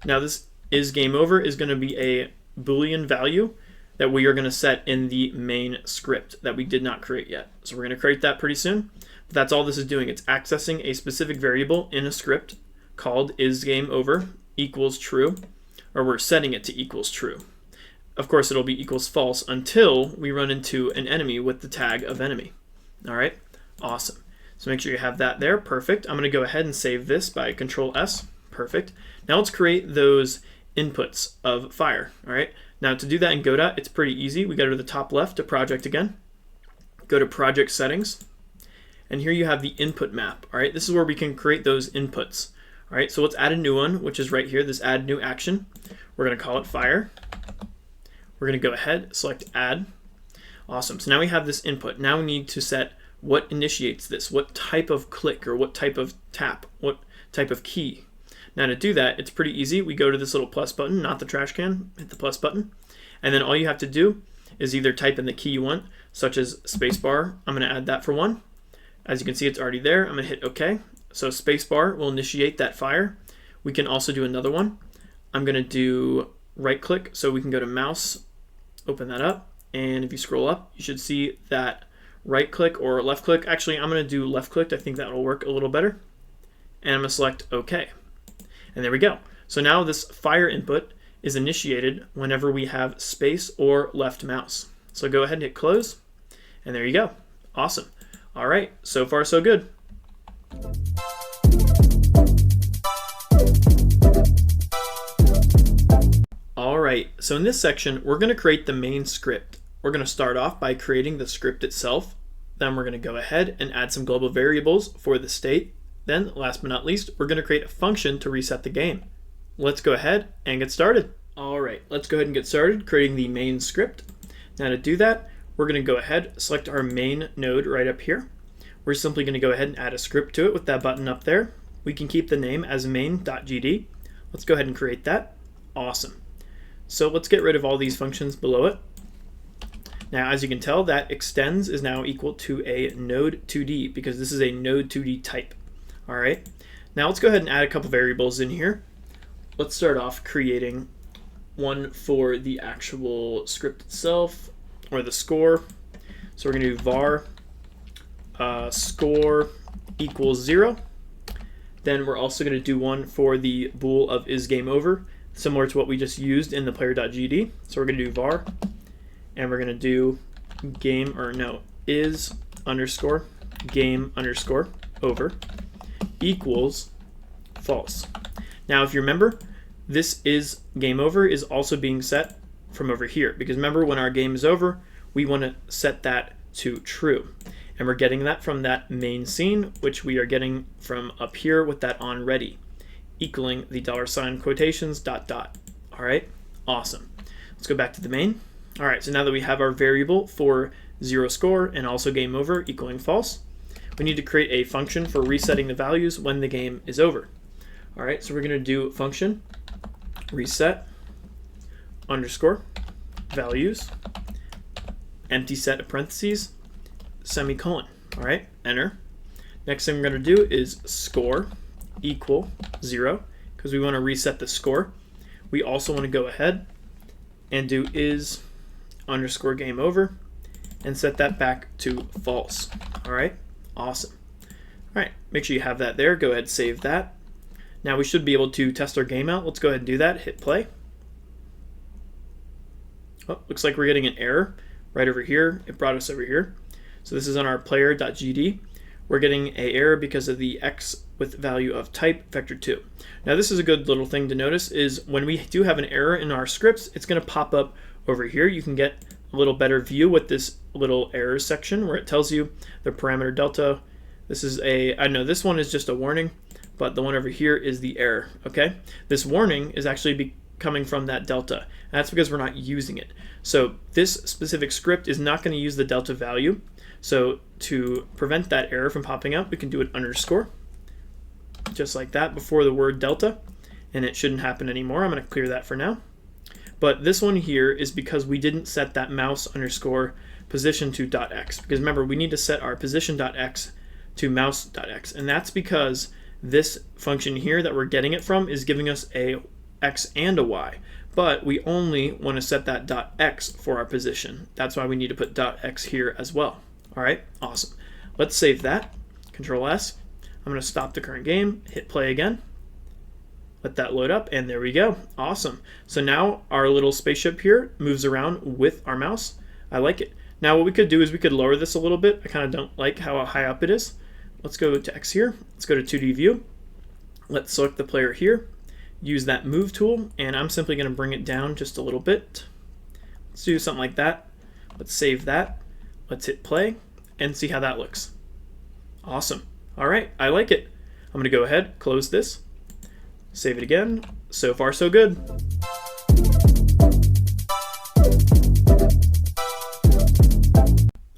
Now this is game over is going to be a Boolean value that we are going to set in the main script that we did not create yet. So we're going to create that pretty soon. But that's all this is doing. It's accessing a specific variable in a script called is game over equals true, or we're setting it to equals true. Of course, it'll be equals false until we run into an enemy with the tag of enemy. All right, awesome. So make sure you have that there. Perfect. I'm going to go ahead and save this by Control S. Perfect. Now let's create those inputs of fire. All right. Now to do that in Godot, it's pretty easy. We go to the top left to project again. Go to project settings. And here you have the input map. All right. This is where we can create those inputs. All right. So let's add a new one, which is right here, this add new action. We're going to call it fire. We're going to go ahead, select add. Awesome. So now we have this input. Now we need to set what initiates this, what type of click or what type of tap, what type of key. Now to do that, it's pretty easy. We go to this little plus button, not the trash can, hit the plus button. And then all you have to do is either type in the key you want, such as spacebar. I'm going to add that for one. As you can see, it's already there. I'm going to hit OK. So spacebar will initiate that fire. We can also do another one. I'm going to do right click, so we can go to mouse, open that up, and if you scroll up, you should see that right click or left click. Actually, I'm going to do left click. I think that will work a little better. And I'm going to select OK. And there we go. So now this fire input is initiated whenever we have space or left mouse. So go ahead and hit close, and there you go. Awesome. All right, so far so good. All right, so in this section, we're going to create the main script. We're going to start off by creating the script itself. Then we're going to go ahead and add some global variables for the state. Then, last but not least, we're going to create a function to reset the game. Let's go ahead and get started. All right, let's go ahead and get started creating the main script. Now to do that, we're going to go ahead, select our main node right up here. We're simply going to go ahead and add a script to it with that button up there. We can keep the name as main.gd. Let's go ahead and create that. Awesome. So let's get rid of all these functions below it. Now, as you can tell, that extends is now equal to a node2d because this is a node2d type. All right. Now let's go ahead and add a couple variables in here. Let's start off creating one for the actual script itself, or the score. So we're going to do var score equals 0. Then we're also going to do one for the bool of is game over, similar to what we just used in the player.gd. So we're going to do var, and we're going to do is underscore game underscore over equals false. Now, if you remember, this is game over is also being set from over here, because remember, when our game is over, we want to set that to true. And we're getting that from that main scene, which we are getting from up here with that on ready, equaling the $ quotations ... All right, awesome. Let's go back to the main. All right, so now that we have our variable for 0 score and also game over equaling false, we need to create a function for resetting the values when the game is over. All right, so we're going to do function reset underscore values empty set of parentheses semicolon. All right, enter. Next thing we're going to do is score equal 0 because we want to reset the score. We also want to go ahead and do is underscore game over and set that back to false. All right, awesome. All right, make sure you have that there. Go ahead, save that. Now we should be able to test our game out. Let's go ahead and do that. Hit play. Oh, looks like we're getting an error right over here. It brought us over here. So this is on our player.gd. We're getting an error because of the x with value of type vector 2. Now this is a good little thing to notice is when we do have an error in our scripts, it's going to pop up over here. You can get a little better view with this little error section where it tells you the parameter delta. This is I know this one is just a warning, but the one over here is the error, okay? This warning is actually coming from that delta, and that's because we're not using it. So this specific script is not going to use the delta value. So to prevent that error from popping up, we can do an underscore, just like that, before the word delta, and it shouldn't happen anymore. I'm going to clear that for now. But this one here is because we didn't set that mouse underscore position to .x, because remember, we need to set our position.x to mouse.x, and that's because this function here that we're getting it from is giving us a x and a y, but we only want to set that .x for our position. That's why we need to put .x here as well. All right, awesome. Let's save that. Control S. I'm going to stop the current game, hit play again, let that load up, and there we go. Awesome. So now our little spaceship here moves around with our mouse. I like it. Now what we could do is we could lower this a little bit. I kind of don't like how high up it is. Let's go to X here. Let's go to 2D view. Let's select the player here. Use that move tool, and I'm simply going to bring it down just a little bit. Let's do something like that. Let's save that. Let's hit play and see how that looks. Awesome. All right, I like it. I'm going to go ahead, close this, save it again. So far, so good.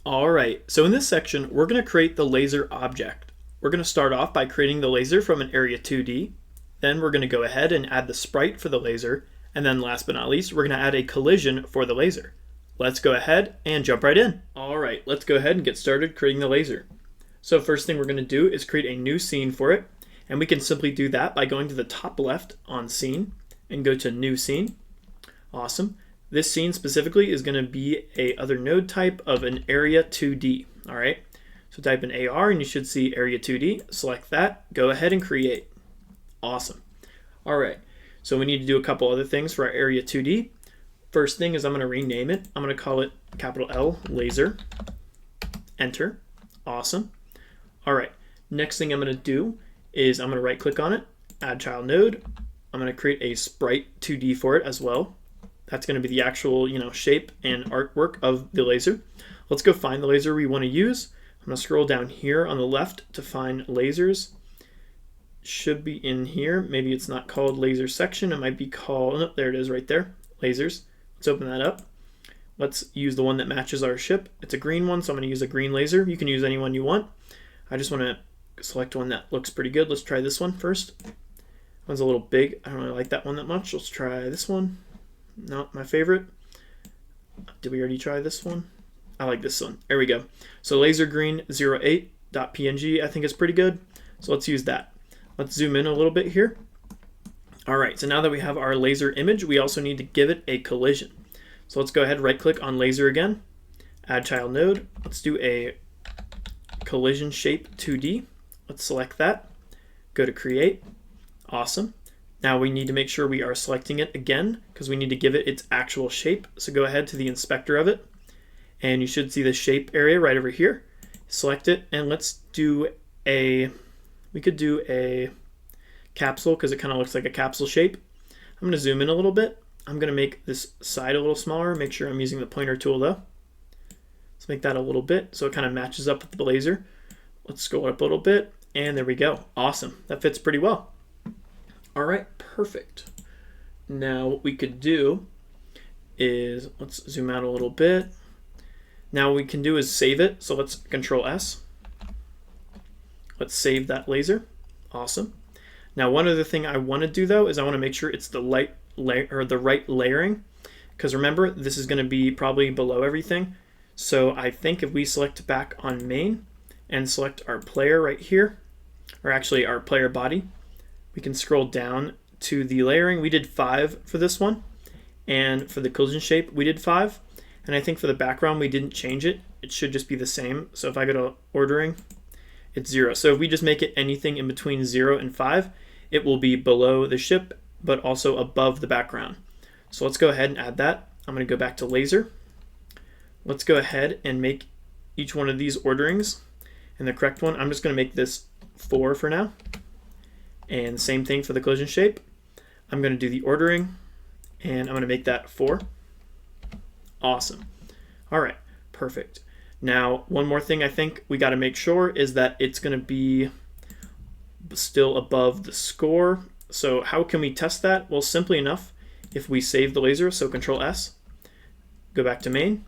All right, so in this section, we're going to create the laser object. We're going to start off by creating the laser from an area 2D. Then we're going to go ahead and add the sprite for the laser. And then last but not least, we're going to add a collision for the laser. Let's go ahead and jump right in. All right, let's go ahead and get started creating the laser. So first thing we're going to do is create a new scene for it. And we can simply do that by going to the top left on scene and go to new scene. Awesome. This scene specifically is going to be a other node type of an area 2D. All right. So type in AR and you should see area 2D. Select that. Go ahead and create. Awesome. All right. So we need to do a couple other things for our area 2D. First thing is I'm going to rename it. I'm going to call it capital L laser. Enter. Awesome. All right. Next thing I'm going to do is I'm going to right click on it, add child node. I'm going to create a sprite 2D for it as well. That's going to be the actual, shape and artwork of the laser. Let's go find the laser we want to use. going to scroll down here on the left to find lasers. Should be in here. Maybe it's not called laser section. It might be called, oh, there it is right there, lasers. Let's open that up. Let's use the one that matches our ship. It's a green one, so I'm going to use a green laser. You can use any one you want. I just want to select one that looks pretty good. Let's try this one first. One's a little big. I don't really like that one that much. Let's try this one. Not my favorite. Did we already try this one? I like this one. There we go. So laser green 08.png I think is pretty good. So let's use that. Let's zoom in a little bit here. All right, so now that we have our laser image, we also need to give it a collision. So let's go ahead, right click on laser again, add child node. Let's do a collision shape 2D. Let's select that, go to create. Awesome. Now we need to make sure we are selecting it again because we need to give it its actual shape. So go ahead to the inspector of it and you should see the shape area right over here. Select it and let's do we could do a capsule because it kind of looks like a capsule shape. I'm going to zoom in a little bit. I'm going to make this side a little smaller. Make sure I'm using the pointer tool though. Let's make that a little bit so it kind of matches up with the laser. Let's scroll up a little bit and there we go. Awesome. That fits pretty well. All right, perfect. Now what we could do is, let's zoom out a little bit. Now what we can do is save it. So let's Control S. Let's save that laser. Awesome. Now one other thing I want to do though is I want to make sure it's the right layering, because remember this is going to be probably below everything. So I think if we select back on main and select our player right here, or actually our player body, we can scroll down to the layering. We did 5 for this one, and for the collision shape we did 5, and I think for the background we didn't change it. It should just be the same. So if I go to ordering, it's 0. So if we just make it anything in between 0 and 5, it will be below the ship but also above the background. So let's go ahead and add that. I'm going to go back to laser. Let's go ahead and make each one of these orderings, and the correct one, I'm just going to make this 4 for now. And same thing for the collision shape. I'm going to do the ordering and I'm going to make that 4. Awesome. All right, perfect. Now, one more thing I think we got to make sure is that it's going to be still above the score. So how can we test that? Well, simply enough, if we save the laser, so Control S, go back to main,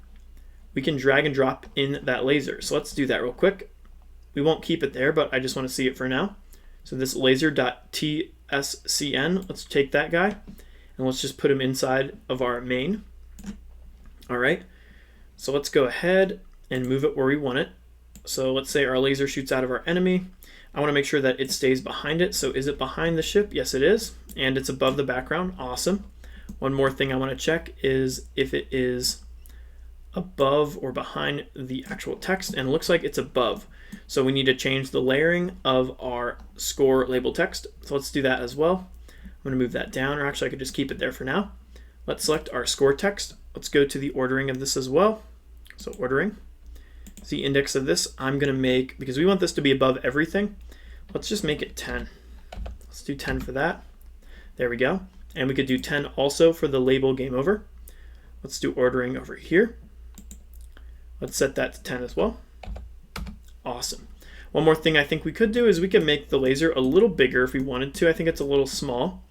we can drag and drop in that laser. So let's do that real quick. We won't keep it there, but I just want to see it for now. So this laser.tscn, let's take that guy and let's just put him inside of our main. All right, so let's go ahead and move it where we want it. So let's say our laser shoots out of our enemy. I want to make sure that it stays behind it. So is it behind the ship? Yes, it is. And it's above the background. Awesome. One more thing I want to check is if it is above or behind the actual text, and it looks like it's above. So we need to change the layering of our score label text. So let's do that as well. I'm going to move that down, or actually I could just keep it there for now. Let's select our score text. Let's go to the ordering of this as well. So ordering. The index of this I'm going to make, because we want this to be above everything, let's just make it 10. Let's do 10 for that. There we go. And we could do 10 also for the label game over. Let's do ordering over here. Let's set that to 10 as well. Awesome. One more thing I think we could do is we could make the laser a little bigger if we wanted to. I think it's a little small.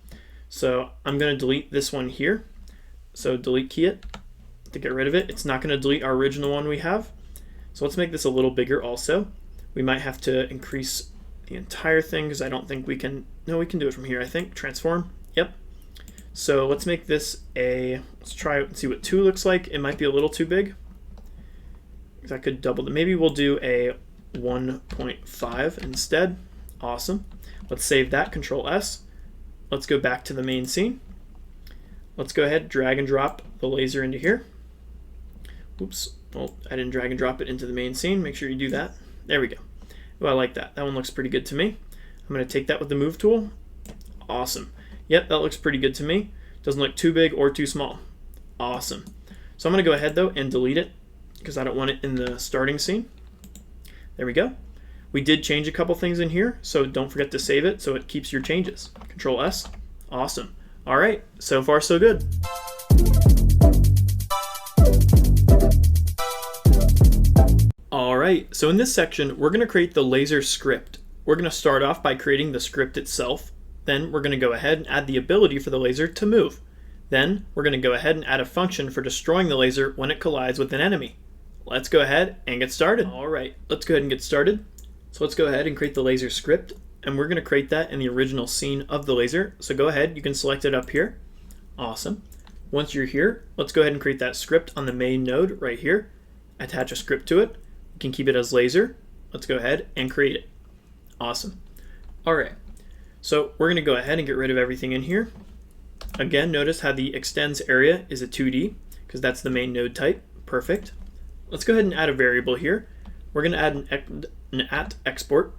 So I'm going to delete this one here. So delete key it to get rid of it. It's not going to delete our original one we have. So let's make this a little bigger also. We might have to increase the entire thing because I don't think we can. No, we can do it from here, I think. Transform. Yep. So let's make this let's try and see what 2 looks like. It might be a little too big. I could double it. Maybe we'll do a 1.5 instead. Awesome. Let's save that. Control S. Let's go back to the main scene. Let's go ahead, drag and drop the laser into here. Oops. Well, I didn't drag and drop it into the main scene. Make sure you do that. There we go. Well, I like that. That one looks pretty good to me. I'm going to take that with the move tool. Awesome. Yep, that looks pretty good to me. Doesn't look too big or too small. Awesome. So I'm going to go ahead though and delete it because I don't want it in the starting scene. There we go. We did change a couple things in here, so don't forget to save it so it keeps your changes. Control S. Awesome. All right, so far so good. All right. right, so in this section, we're going to create the laser script. We're going to start off by creating the script itself. Then we're going to go ahead and add the ability for the laser to move. Then we're going to go ahead and add a function for destroying the laser when it collides with an enemy. Let's go ahead and get started. All right, let's go ahead and get started. So let's go ahead and create the laser script, and we're going to create that in the original scene of the laser. So go ahead, you can select it up here. Awesome. Once you're here, let's go ahead and create that script on the main node right here. Attach a script to it. You can keep it as laser. Let's go ahead and create it. Awesome. All right. So we're going to go ahead and get rid of everything in here. Again, notice how the extends area is a 2D because that's the main node type. Perfect. Let's go ahead and add a variable here. We're going to add an at export.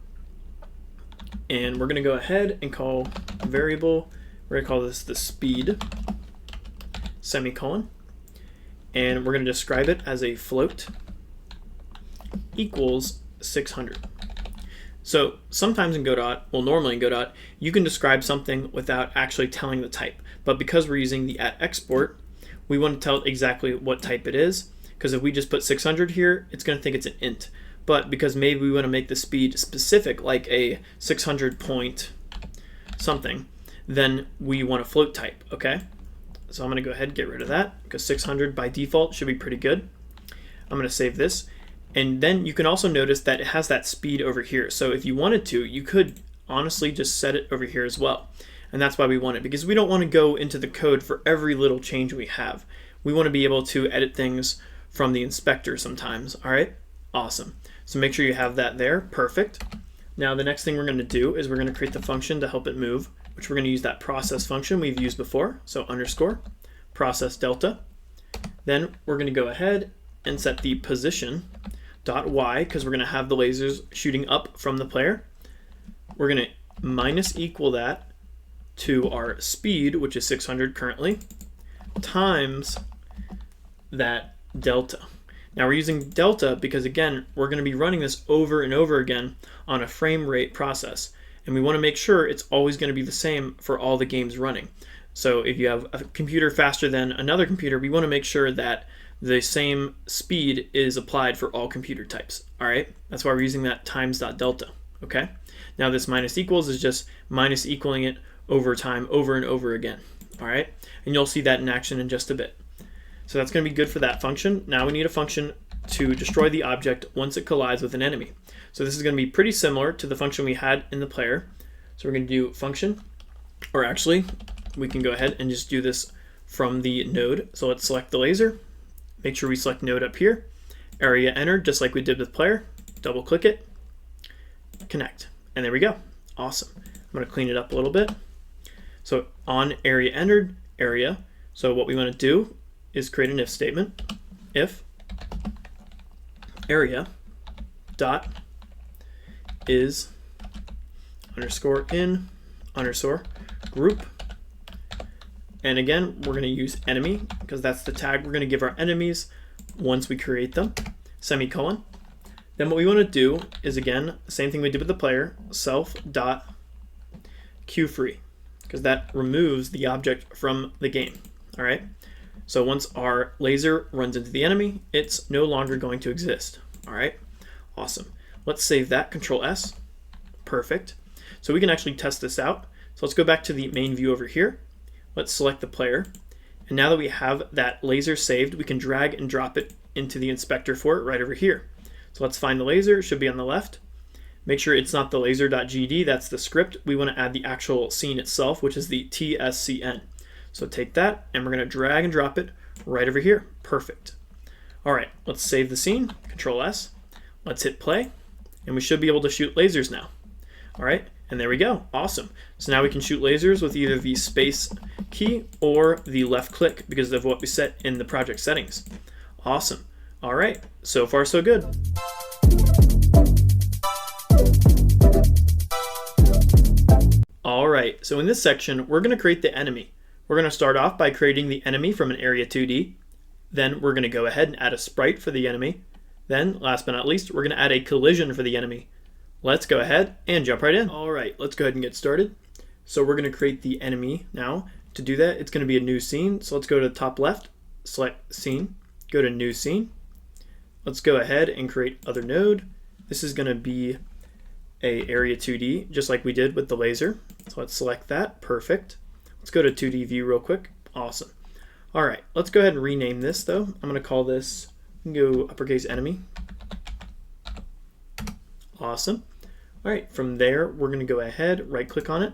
And we're going to go ahead and call a variable. We're going to call this the speed, semicolon. And we're going to describe it as a float equals 600. So sometimes in Godot, well normally in Godot, you can describe something without actually telling the type. But because we're using the at export, we want to tell it exactly what type it is. Because if we just put 600 here, it's going to think it's an int. But because maybe we want to make the speed specific, like a 600 point something, then we want a float type, okay? So I'm going to go ahead and get rid of that because 600 by default should be pretty good. I'm going to save this. And then you can also notice that it has that speed over here. So if you wanted to, you could honestly just set it over here as well. And that's why we want it, because we don't want to go into the code for every little change we have. We want to be able to edit things from the inspector sometimes. All right, awesome. So make sure you have that there. Perfect. Now the next thing we're going to do is we're going to create the function to help it move, which we're going to use that process function we've used before. So underscore process delta. Then we're going to go ahead and set the position dot y, because we're going to have the lasers shooting up from the player. We're going to minus equal that to our speed, which is 600 currently, times that delta. Now we're using delta because, again, we're going to be running this over and over again on a frame rate process, and we want to make sure it's always going to be the same for all the games running. So if you have a computer faster than another computer, we want to make sure that the same speed is applied for all computer types. All right, that's why we're using that times.delta. Okay, now this minus equals is just minus equaling it over time, over and over again. All right, and you'll see that in action in just a bit. So that's going to be good for that function. Now we need a function to destroy the object once it collides with an enemy. So this is going to be pretty similar to the function we had in the player. So we're going to do function, or actually we can go ahead and just do this from the node. So let's select the laser. Make sure we select node up here, area entered, just like we did with player, double click it, connect, and there we go. Awesome. I'm going to clean it up a little bit. So on area entered, area, so what we want to do is create an if statement. If area dot is underscore in underscore group. And again, we're going to use enemy because that's the tag we're going to give our enemies once we create them, semicolon. Then what we want to do is, again, the same thing we did with the player, self.queueFree, because that removes the object from the game. All right. So once our laser runs into the enemy, it's no longer going to exist. All right. Awesome. Let's save that, Control S. Perfect. So we can actually test this out. So let's go back to the main view over here. Let's select the player. And now that we have that laser saved, we can drag and drop it into the inspector for it right over here. So let's find the laser. It should be on the left. Make sure it's not the laser.gd. That's the script. We want to add the actual scene itself, which is the tscn. So take that, and we're going to drag and drop it right over here. Perfect. All right, let's save the scene. Control S. Let's hit play, and we should be able to shoot lasers now. All right, and there we go. Awesome. So now we can shoot lasers with either the space key or the left click because of what we set in the project settings. Awesome. All right, so far so good. All right, so in this section, we're going to create the enemy. We're going to start off by creating the enemy from an area 2D. Then we're going to go ahead and add a sprite for the enemy. Then, last but not least, we're going to add a collision for the enemy. Let's go ahead and jump right in. All right, let's go ahead and get started. So we're going to create the enemy now. To do that, it's going to be a new scene. So let's go to the top left, select scene, go to new scene, Let's go ahead and create other node. This is going to be a area 2D, just like we did with the laser. So let's select that. Perfect. Let's go to 2D view real quick. Awesome. All right, let's go ahead and rename this though. I'm going to call this, we can go uppercase enemy. Awesome. All right, from there, we're going to go ahead, right click on it.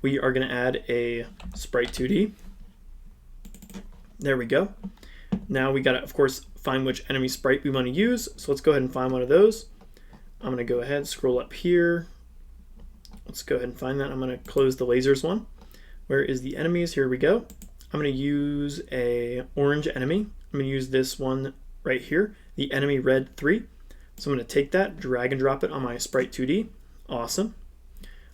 We are going to add a sprite 2D. There we go. Now we got to, of course, find which enemy sprite we want to use. So let's go ahead and find one of those. I'm going to go ahead, scroll up here. Let's go ahead and find that. I'm going to close the lasers one. Where is the enemies? Here we go. I'm going to use a orange enemy. I'm going to use this one right here, the enemy red 3. So I'm going to take that, drag and drop it on my sprite 2D. Awesome.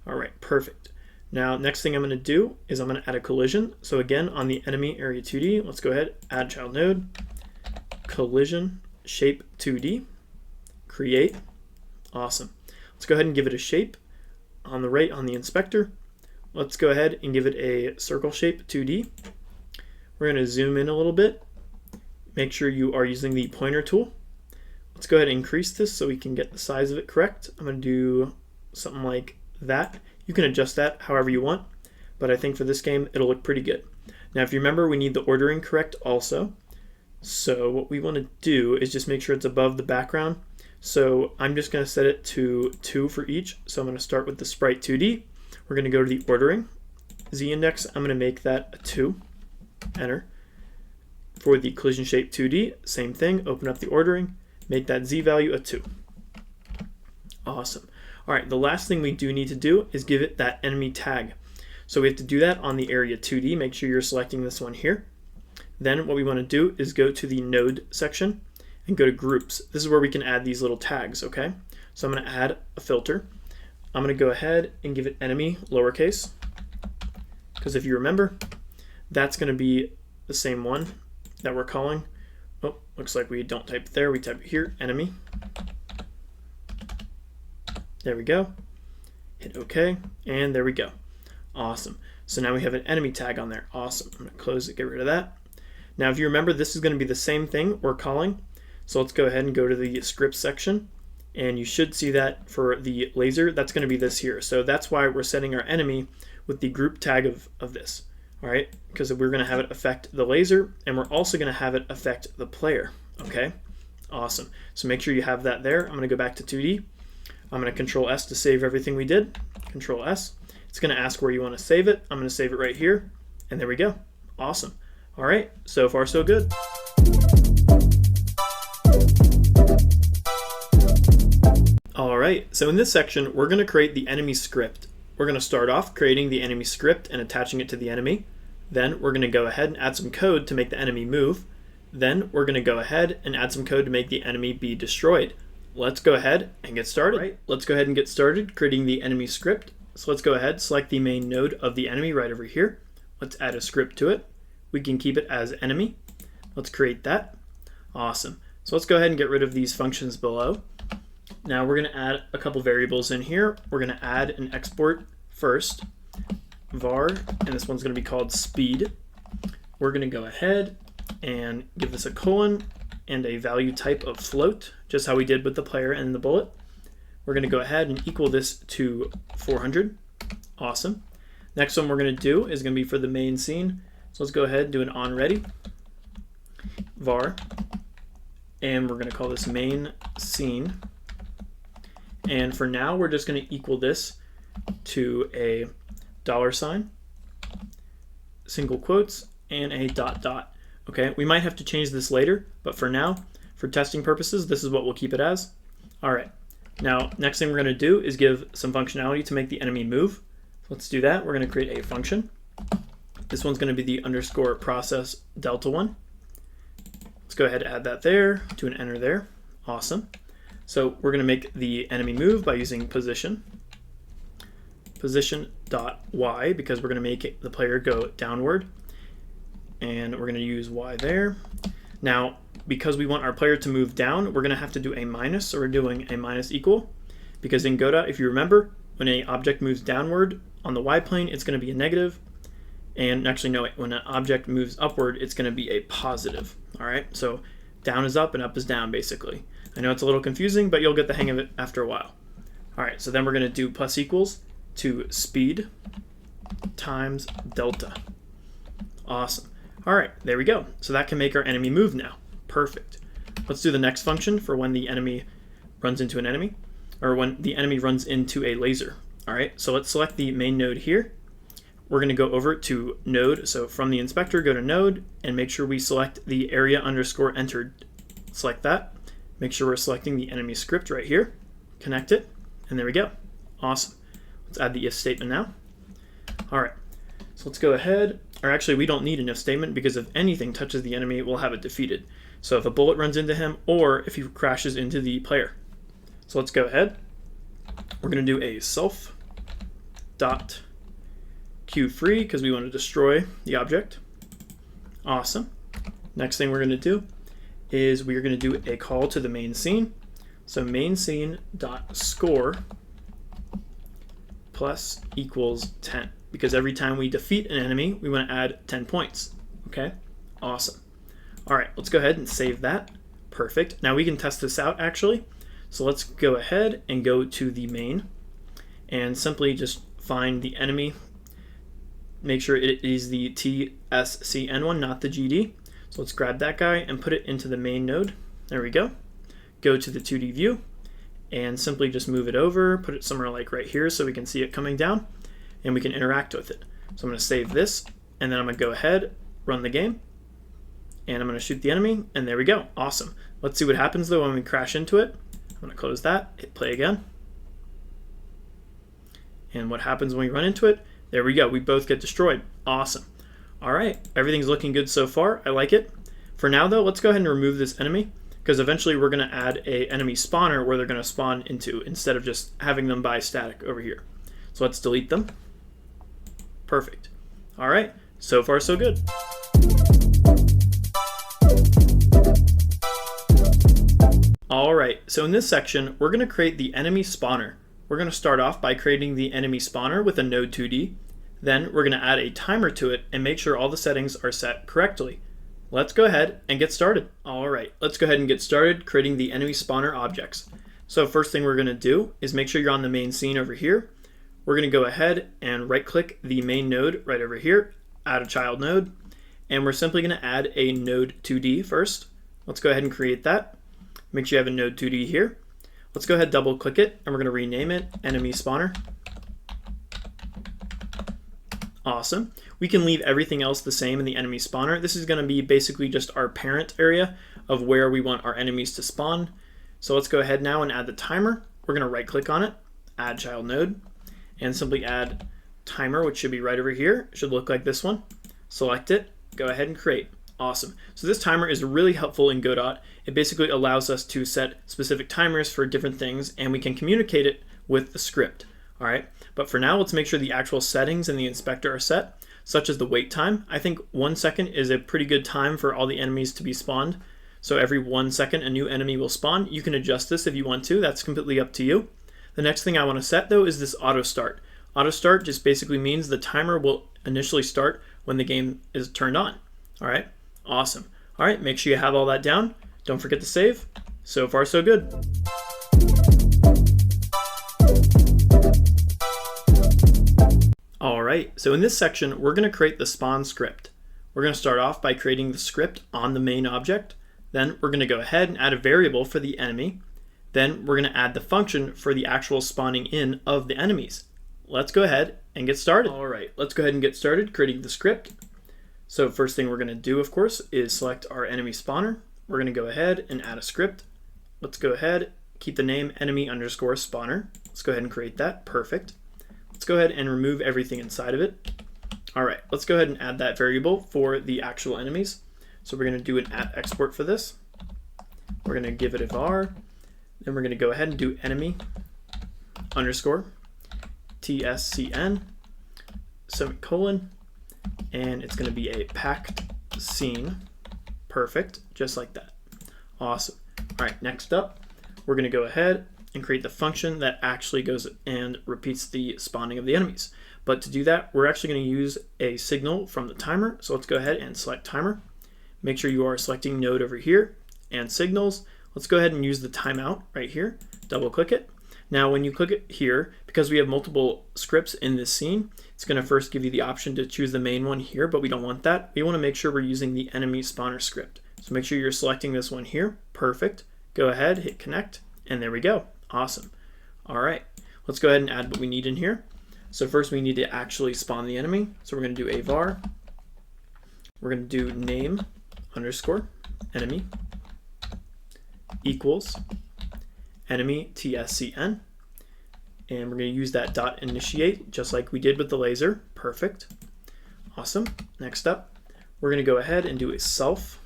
All right, perfect. Now, next thing I'm going to do is I'm going to add a collision. So again, on the enemy area 2D, let's go ahead, add child node, collision, shape 2D, create. Awesome. Let's go ahead and give it a shape on the right on the inspector. Let's go ahead and give it a circle shape 2D. We're going to zoom in a little bit. Make sure you are using the pointer tool. Let's go ahead and increase this so we can get the size of it correct. I'm going to do something like that. You can adjust that however you want, but I think for this game, it'll look pretty good. Now, if you remember, we need the ordering correct also. So what we want to do is just make sure it's above the background. So I'm just going to set it to 2 for each. So I'm going to start with the sprite 2D. We're going to go to the ordering. Z-index, I'm going to make that a 2. Enter. For the collision shape 2D, same thing. Open up the ordering. Make that Z value a 2. Awesome. All right, the last thing we do need to do is give it that enemy tag. So we have to do that on the area 2D. Make sure you're selecting this one here. Then what we want to do is go to the node section and go to groups. This is where we can add these little tags, okay? So I'm going to add a filter. I'm going to go ahead and give it enemy lowercase, because if you remember, that's going to be the same one that we're calling. Oh, looks like we don't type it there. We type it here, enemy. There we go. Hit OK, and there we go. Awesome. So now we have an enemy tag on there. Awesome. I'm going to close it, get rid of that. Now, if you remember, this is going to be the same thing we're calling. So let's go ahead and go to the script section. And you should see that for the laser, that's going to be this here. So that's why we're setting our enemy with the group tag of this. All right, because we're going to have it affect the laser, and we're also going to have it affect the player. Okay, awesome. So make sure you have that there. I'm going to go back to 2D. I'm going to Control S to save everything we did. Control S. It's going to ask where you want to save it. I'm going to save it right here, and there we go. Awesome. All right, so far so good. All right, so in this section, we're going to create the enemy script. We're going to start off creating the enemy script and attaching it to the enemy. Then we're going to go ahead and add some code to make the enemy move. Then we're going to go ahead and add some code to make the enemy be destroyed. Let's go ahead and get started. Right, let's go ahead and get started creating the enemy script. So let's go ahead, select the main node of the enemy right over here. Let's add a script to it. We can keep it as enemy. Let's create that. Awesome. So let's go ahead and get rid of these functions below. Now we're going to add a couple variables in here. We're going to add an export first, var, and this one's going to be called speed. We're going to go ahead and give this a colon and a value type of float, just how we did with the player and the bullet. We're going to go ahead and equal this to 400. Awesome. Next one we're going to do is going to be for the main scene. So let's go ahead and do an onReady, var, and we're going to call this main scene. And for now, we're just going to equal this to a $, single quotes, and a ... Okay, we might have to change this later, but for now, for testing purposes, this is what we'll keep it as. All right, now next thing we're going to do is give some functionality to make the enemy move. Let's do that. We're going to create a function. This one's going to be the underscore process delta1. Let's go ahead and add that there, do an enter there. Awesome. So we're going to make the enemy move by using position .y, because we're going to make the player go downward, and we're going to use y there. Now, because we want our player to move down, we're going to have to do a minus, so we're doing a minus equal, because in Godot, if you remember, when an object moves downward on the y plane, it's going to be a negative, and actually no, when an object moves upward, it's going to be a positive. All right, so Down is up and up is down, basically. I know it's a little confusing, but you'll get the hang of it after a while. All right, so then we're going to do plus equals to speed times delta. Awesome. All right, there we go. So that can make our enemy move now. Perfect. Let's do the next function for when the enemy runs into an enemy, or when the enemy runs into a laser. All right, so let's select the main node here. We're going to go over to node. So from the inspector, go to node and make sure we select the area underscore entered. Select that. Make sure we're selecting the enemy script right here. Connect it, and there we go. Awesome. Let's add the if statement now. All right, so let's go ahead, or actually we don't need an if statement because if anything touches the enemy, we'll have it defeated. So if a bullet runs into him or if he crashes into the player. So let's go ahead. We're going to do a self dot queue free because we want to destroy the object. Awesome. Next thing we're going to do is we're going to do a call to the main scene. So main scene dot score plus equals 10 because every time we defeat an enemy, we want to add 10 points. Okay, awesome. All right, let's go ahead and save that. Perfect. Now we can test this out actually. So let's go ahead and go to the main and simply just find the enemy. Make sure it is the TSCN one, not the GD. So let's grab that guy and put it into the main node. There we go. Go to the 2D view and simply just move it over, put it somewhere like right here so we can see it coming down and we can interact with it. So I'm going to save this and then I'm going to go ahead, run the game, and I'm going to shoot the enemy, and there we go. Awesome. Let's see what happens though when we crash into it. I'm going to close that, hit play again. And what happens when we run into it? There we go. We both get destroyed. Awesome. All right. Everything's looking good so far. I like it. For now though, let's go ahead and remove this enemy because eventually we're going to add a enemy spawner where they're going to spawn into instead of just having them by static over here. So let's delete them. Perfect. All right. So far so good. All right. So in this section, we're going to create the enemy spawner. We're going to start off by creating the enemy spawner with a node 2D. Then we're going to add a timer to it and make sure all the settings are set correctly. Let's go ahead and get started. All right, let's go ahead and get started creating the enemy spawner objects. So first thing we're going to do is make sure you're on the main scene over here. We're going to go ahead and right click the main node right over here, add a child node, and we're simply going to add a node 2D first. Let's go ahead and create that. Make sure you have a node 2D here. Let's go ahead, double click it, and we're going to rename it enemy spawner. Awesome. We can leave everything else the same in the enemy spawner. This is going to be basically just our parent area of where we want our enemies to spawn. So let's go ahead now and add the timer. We're going to right click on it, add child node, and simply add timer, which should be right over here. It should look like this one. Select it, go ahead and create. Awesome. So this timer is really helpful in Godot. It basically allows us to set specific timers for different things and we can communicate it with the script. All right. But for now, let's make sure the actual settings in the inspector are set, such as the wait time. I think 1 second is a pretty good time for all the enemies to be spawned. So every 1 second, a new enemy will spawn. You can adjust this if you want to. That's completely up to you. The next thing I want to set though is this auto start. Auto start just basically means the timer will initially start when the game is turned on. All right. Awesome. All right. Make sure you have all that down. Don't forget to save. So far, so good. All right, so in this section, we're going to create the spawn script. We're going to start off by creating the script on the main object. Then we're going to go ahead and add a variable for the enemy. Then we're going to add the function for the actual spawning in of the enemies. Let's go ahead and get started. All right, let's go ahead and get started creating the script. So first thing we're going to do, of course, is select our enemy spawner. We're going to go ahead and add a script. Let's go ahead, keep the name enemy underscore spawner. Let's go ahead and create that. Perfect. Let's go ahead and remove everything inside of it. All right, let's go ahead and add that variable for the actual enemies. So we're going to do an at export for this. We're going to give it a var. Then we're going to go ahead and do enemy underscore TSCN semicolon, and it's going to be a packed scene. Perfect, just like that. Awesome. All right, next up, we're going to go ahead and create the function that actually goes and repeats the spawning of the enemies. But to do that, we're actually going to use a signal from the timer. So let's go ahead and select timer. Make sure you are selecting node over here and signals. Let's go ahead and use the timeout right here. Double click it. Now when you click it here, because we have multiple scripts in this scene, it's going to first give you the option to choose the main one here, but we don't want that. We want to make sure we're using the enemy spawner script. So make sure you're selecting this one here. Perfect. Go ahead, hit connect, and there we go. Awesome. All right, let's go ahead and add what we need in here. So first we need to actually spawn the enemy. So we're going to do a var. We're going to do name underscore enemy equals enemy tscn, and we're going to use that dot initiate just like we did with the laser. Perfect. Awesome. Next up, we're going to go ahead and do a self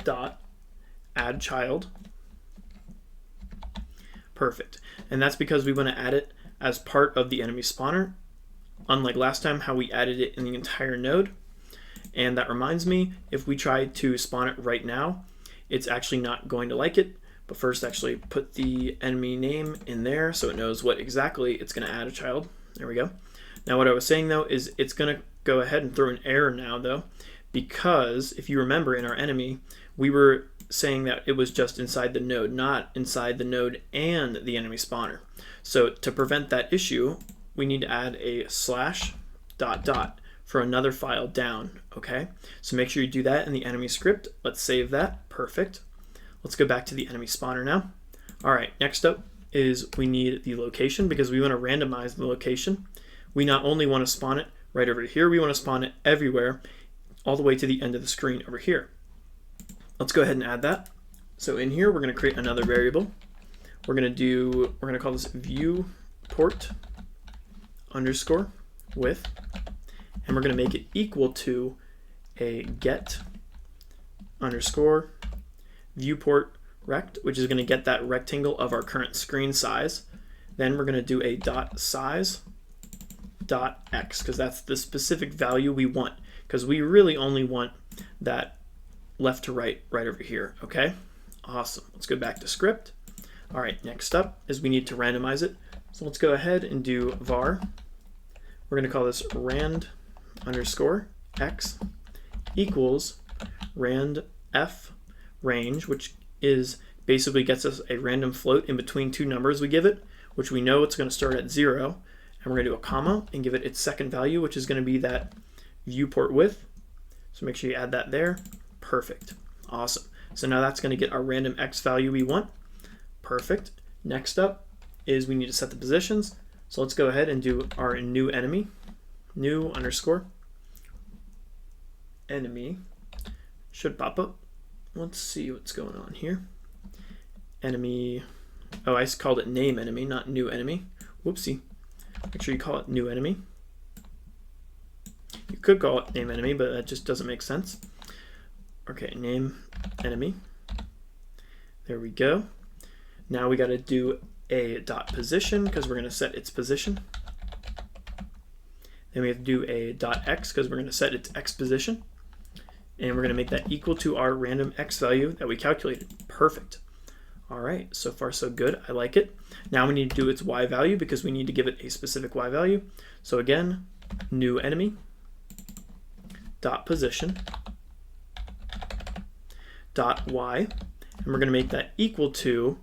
dot add child. Perfect. And that's because we want to add it as part of the enemy spawner, unlike last time how we added it in the entire node. And that reminds me, if we try to spawn it right now, it's actually not going to like it. But first, actually put the enemy name in there so it knows what exactly it's going to add a child. There we go. Now what I was saying though is it's going to go ahead and throw an error now though, because if you remember in our enemy, we were saying that it was just inside the node, not inside the node and the enemy spawner. So to prevent that issue, we need to add a /... for another file down, okay? So make sure you do that in the enemy script. Let's save that. Perfect. Let's go back to the enemy spawner now. All right, next up is we need the location because we want to randomize the location. We not only want to spawn it right over here, we want to spawn it everywhere, all the way to the end of the screen over here. Let's go ahead and add that. So in here, we're going to create another variable. We're going to call this viewport underscore with, and we're going to make it equal to a get underscore viewport rect, which is going to get that rectangle of our current screen size. Then we're going to do a dot size dot x because that's the specific value we want, because we really only want that left to right over here. Okay, awesome. Let's go back to script. All right, next up is we need to randomize it. So let's go ahead and do var. We're going to call this rand underscore x equals rand f range, which is basically gets us a random float in between two numbers we give it, which we know it's going to start at 0, and we're going to do a comma and give it its second value, which is going to be that viewport width. So make sure you add that there. Perfect. Awesome. So now that's going to get our random x value we want. Perfect. Next up is we need to set the positions. So let's go ahead and do our new enemy. New underscore enemy should pop up. Let's see what's going on here. Enemy. Oh, I called it name enemy, not new enemy. Whoopsie. Make sure you call it new enemy. You could call it name enemy, but that just doesn't make sense. Okay, name enemy. There we go. Now we got to do a dot position because we're going to set its position. Then we have to do a dot x because we're going to set its x position. And we're going to make that equal to our random x value that we calculated. Perfect. All right, so far so good. I like it. Now we need to do its y value because we need to give it a specific y value. So again, new enemy dot position dot y, and we're going to make that equal to,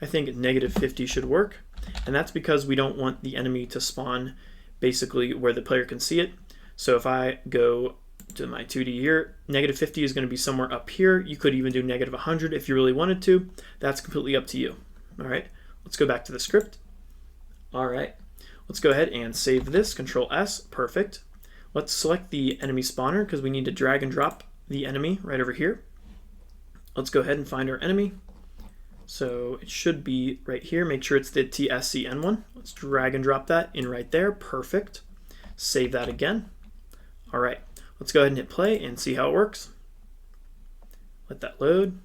I think -50 should work, and that's because we don't want the enemy to spawn basically where the player can see it. So if I go to my 2D here, -50 is going to be somewhere up here. You could even do -100 if you really wanted to. That's completely up to you. All right, let's go back to the script. All right, let's go ahead and save this, Control S, perfect. Let's select the enemy spawner because we need to drag and drop the enemy right over here. Let's go ahead and find our enemy. So it should be right here. Make sure it's the TSCN one. Let's drag and drop that in right there. Perfect. Save that again. All right, let's go ahead and hit play and see how it works. Let that load.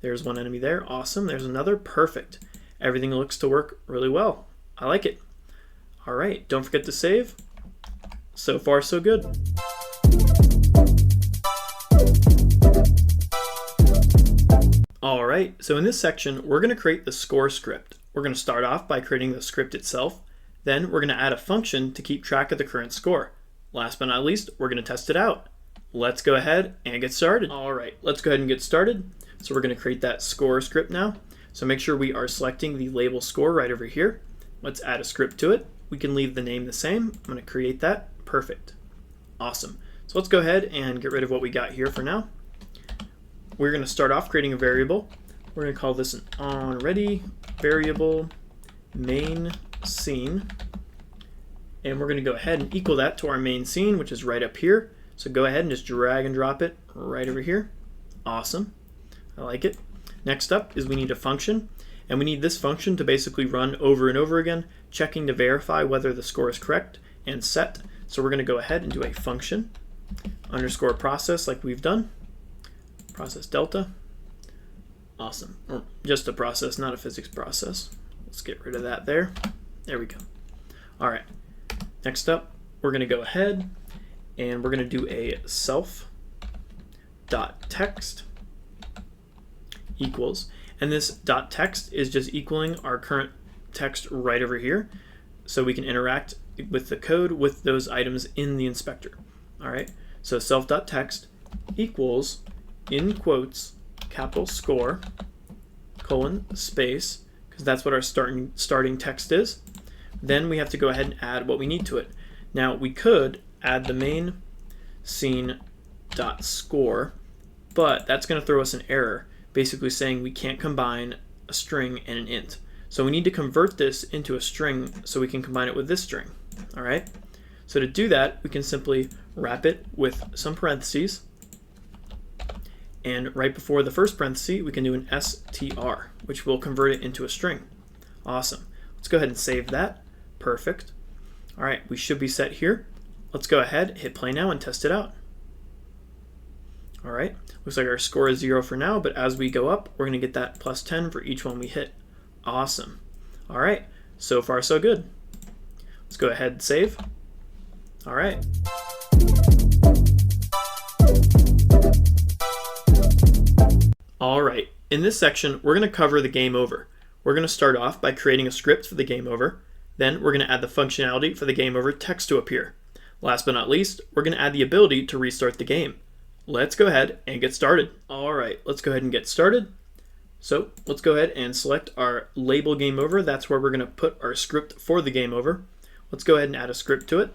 There's one enemy there. Awesome. There's another. Perfect. Everything looks to work really well. I like it. All right, don't forget to save. So far, so good. All right, so in this section, we're going to create the score script. We're going to start off by creating the script itself. Then we're going to add a function to keep track of the current score. Last but not least, we're going to test it out. Let's go ahead and get started. All right, let's go ahead and get started. So we're going to create that score script now. So make sure we are selecting the label score right over here. Let's add a script to it. We can leave the name the same. I'm going to create that. Perfect. Awesome. So let's go ahead and get rid of what we got here for now. We're going to start off creating a variable. We're going to call this an onReady variable main scene. And we're going to go ahead and equal that to our main scene, which is right up here. So go ahead and just drag and drop it right over here. Awesome. I like it. Next up is we need a function, and we need this function to basically run over and over again, checking to verify whether the score is correct and set. So we're going to go ahead and do a function underscore process like we've done. Process delta. Awesome. Or just a process, not a physics process. Let's get rid of that there. There we go. All right. Next up, we're going to go ahead and we're going to do a self.text equals, and this .text is just equaling our current text right over here, so we can interact with the code with those items in the inspector. All right, so self.text equals, in quotes, capital score, colon, space, because that's what our starting text is. Then we have to go ahead and add what we need to it. Now we could add the main scene.score, but that's going to throw us an error, basically saying we can't combine a string and an int. So we need to convert this into a string so we can combine it with this string. All right. So to do that, we can simply wrap it with some parentheses, and right before the first parenthesis, we can do an str, which will convert it into a string. Awesome. Let's go ahead and save that. Perfect. All right, we should be set here. Let's go ahead, hit play now, and test it out. All right, looks like our score is 0 for now, but as we go up, we're going to get that plus 10 for each one we hit. Awesome. All right, so far so good. Let's go ahead and save. All right. All right, in this section, we're going to cover the game over. We're going to start off by creating a script for the game over. Then we're going to add the functionality for the game over text to appear. Last but not least, we're going to add the ability to restart the game. Let's go ahead and get started. All right, let's go ahead and get started. So let's go ahead and select our label game over. That's where we're going to put our script for the game over. Let's go ahead and add a script to it.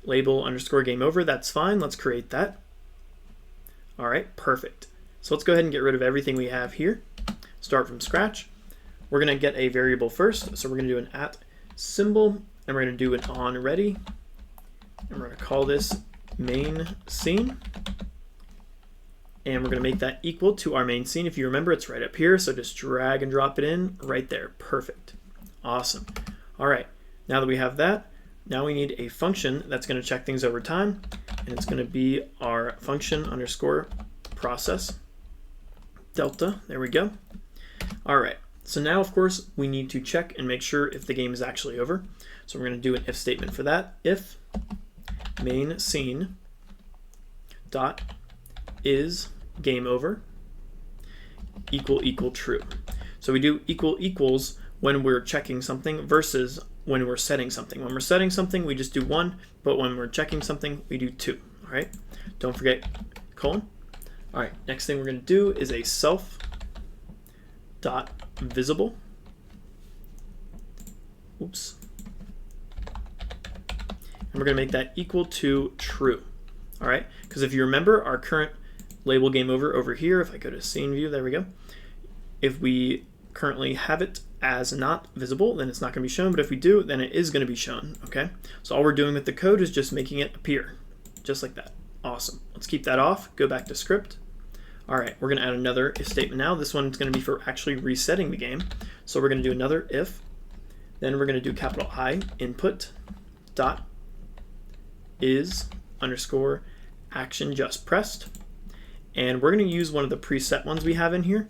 Label underscore game over, that's fine. Let's create that. All right, perfect. So let's go ahead and get rid of everything we have here. Start from scratch. We're going to get a variable first. So we're going to do an @ symbol, and we're going to do an onReady. And we're going to call this main scene. And we're going to make that equal to our main scene. If you remember, it's right up here, so just drag and drop it in right there. Perfect. Awesome. All right, now that we have that, now we need a function that's going to check things over time, and it's going to be our function underscore process delta. There we go. All right, so now, of course, we need to check and make sure if the game is actually over. So we're going to do an if statement for that. If main scene dot is game over equal true. So we do equals when we're checking something versus when we're setting something. When we're setting something, we just do 1, but when we're checking something, we do 2. All right, don't forget colon. All right, next thing we're going to do is a self dot visible. Oops. And we're going to make that equal to true. All right, because if you remember our current label game over here, if I go to scene view, there we go. If we currently have it as not visible, then it's not going to be shown, but if we do, then it is going to be shown, okay? So all we're doing with the code is just making it appear, just like that. Awesome. Let's keep that off, go back to script. All right, we're going to add another if statement now. This one's going to be for actually resetting the game. So we're going to do another if, then we're going to do capital I input dot is underscore action just pressed. And we're going to use one of the preset ones we have in here.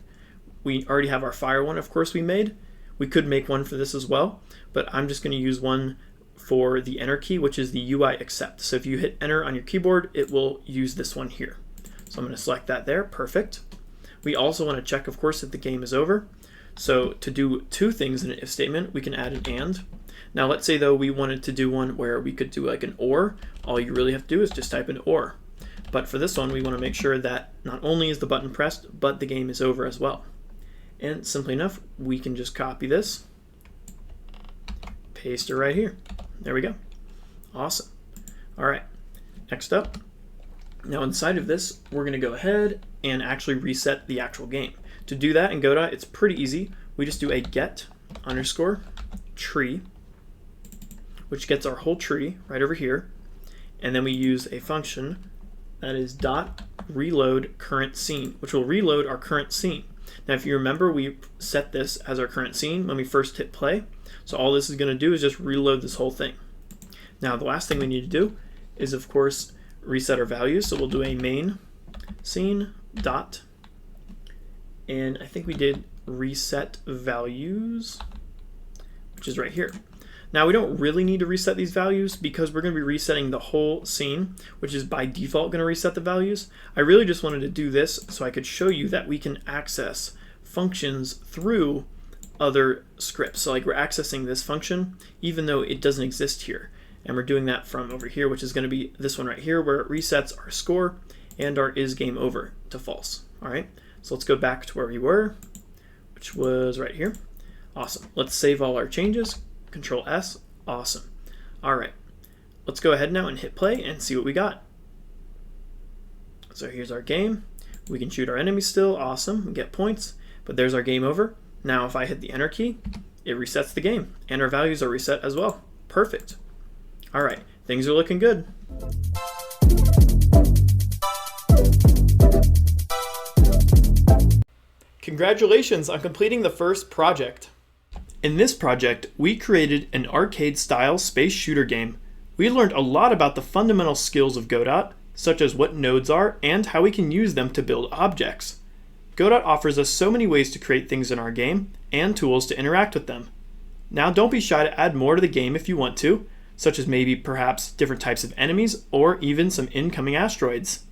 We already have our fire one, of course, we made. We could make one for this as well, but I'm just going to use one for the enter key, which is the UI accept. So if you hit enter on your keyboard, it will use this one here. So I'm going to select that there. Perfect. We also want to check, of course, that the game is over. So to do two things in an if statement, we can add an and. Now let's say, though, we wanted to do one where we could do like an or. All you really have to do is just type in or. But for this one, we want to make sure that not only is the button pressed, but the game is over as well. And simply enough, we can just copy this, paste it right here. There we go. Awesome. All right, next up. Now inside of this, we're going to go ahead and actually reset the actual game. To do that in Godot, it's pretty easy. We just do a get underscore tree, which gets our whole tree right over here. And then we use a function that is dot reload current scene, which will reload our current scene. Now, if you remember, we set this as our current scene when we first hit play. So all this is going to do is just reload this whole thing. Now, the last thing we need to do is, of course, reset our values. So we'll do a main scene dot, and I think we did reset values, which is right here. Now, we don't really need to reset these values because we're going to be resetting the whole scene, which is by default going to reset the values. I really just wanted to do this so I could show you that we can access functions through other scripts. So like we're accessing this function even though it doesn't exist here. And we're doing that from over here, which is going to be this one right here where it resets our score and our is game over to false. All right, so let's go back to where we were, which was right here. Awesome. Let's save all our changes. Control S. Awesome. All right, let's go ahead now and hit play and see what we got. So here's our game. We can shoot our enemies still. Awesome. We get points, but there's our game over. Now if I hit the enter key, it resets the game and our values are reset as well. Perfect. All right, things are looking good. Congratulations on completing the first project. In this project, we created an arcade-style space shooter game. We learned a lot about the fundamental skills of Godot, such as what nodes are and how we can use them to build objects. Godot offers us so many ways to create things in our game and tools to interact with them. Now don't be shy to add more to the game if you want to, such as maybe perhaps different types of enemies or even some incoming asteroids.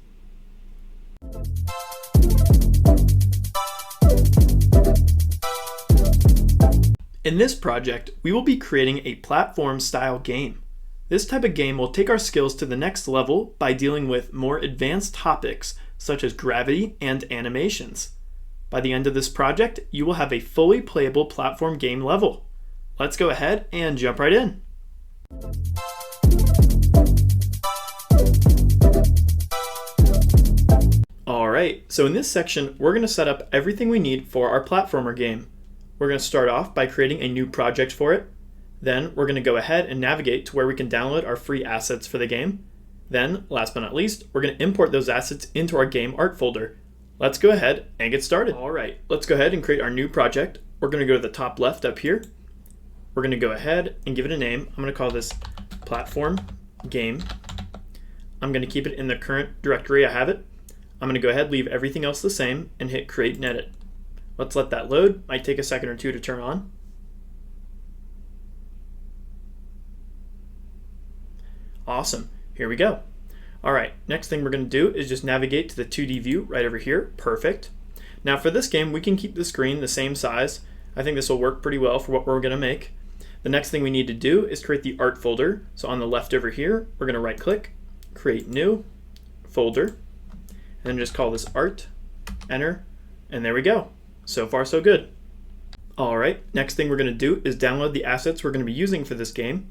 In this project, we will be creating a platform-style game. This type of game will take our skills to the next level by dealing with more advanced topics such as gravity and animations. By the end of this project, you will have a fully playable platform game level. Let's go ahead and jump right in. Alright, so in this section, we're going to set up everything we need for our platformer game. We're going to start off by creating a new project for it. Then we're going to go ahead and navigate to where we can download our free assets for the game. Then, last but not least, we're going to import those assets into our game art folder. Let's go ahead and get started. Alright, let's go ahead and create our new project. We're going to go to the top left up here. We're going to go ahead and give it a name. I'm going to call this platform game. I'm going to keep it in the current directory I have it. I'm going to go ahead, leave everything else the same, and hit create and edit. Let's let that load. Might take a second or two to turn on. Awesome. Here we go. All right, next thing we're going to do is just navigate to the 2D view right over here. Perfect. Now for this game, we can keep the screen the same size. I think this will work pretty well for what we're going to make. The next thing we need to do is create the art folder. So on the left over here, we're going to right click, create new folder, and then just call this art, enter, and there we go. So far, so good. All right, next thing we're going to do is download the assets we're going to be using for this game.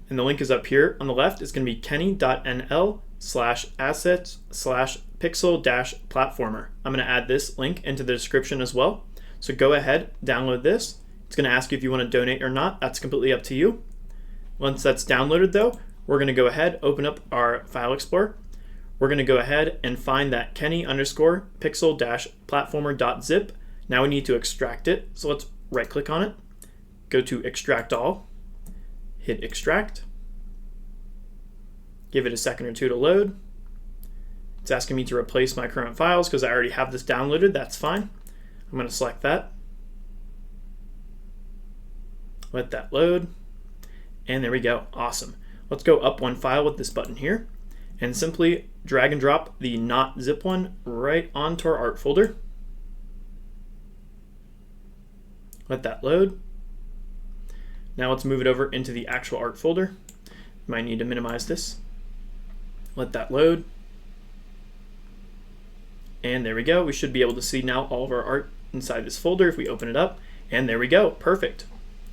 And the link is up here on the left. It's going to be kenny.nl/assets/pixel-platformer. I'm going to add this link into the description as well. So go ahead, download this. It's going to ask you if you want to donate or not. That's completely up to you. Once that's downloaded though, we're going to go ahead, open up our file explorer. We're going to go ahead and find that kenny_pixel-platformer.zip. Now we need to extract it. So let's right click on it, go to extract all, hit extract, give it a second or two to load. It's asking me to replace my current files because I already have this downloaded. That's fine. I'm going to select that. Let that load. And there we go. Awesome. Let's go up one file with this button here and simply drag and drop the not zip one right onto our art folder. Let that load. Now let's move it over into the actual art folder. You might need to minimize this. Let that load. And there we go. We should be able to see now all of our art inside this folder if we open it up. And there we go. Perfect.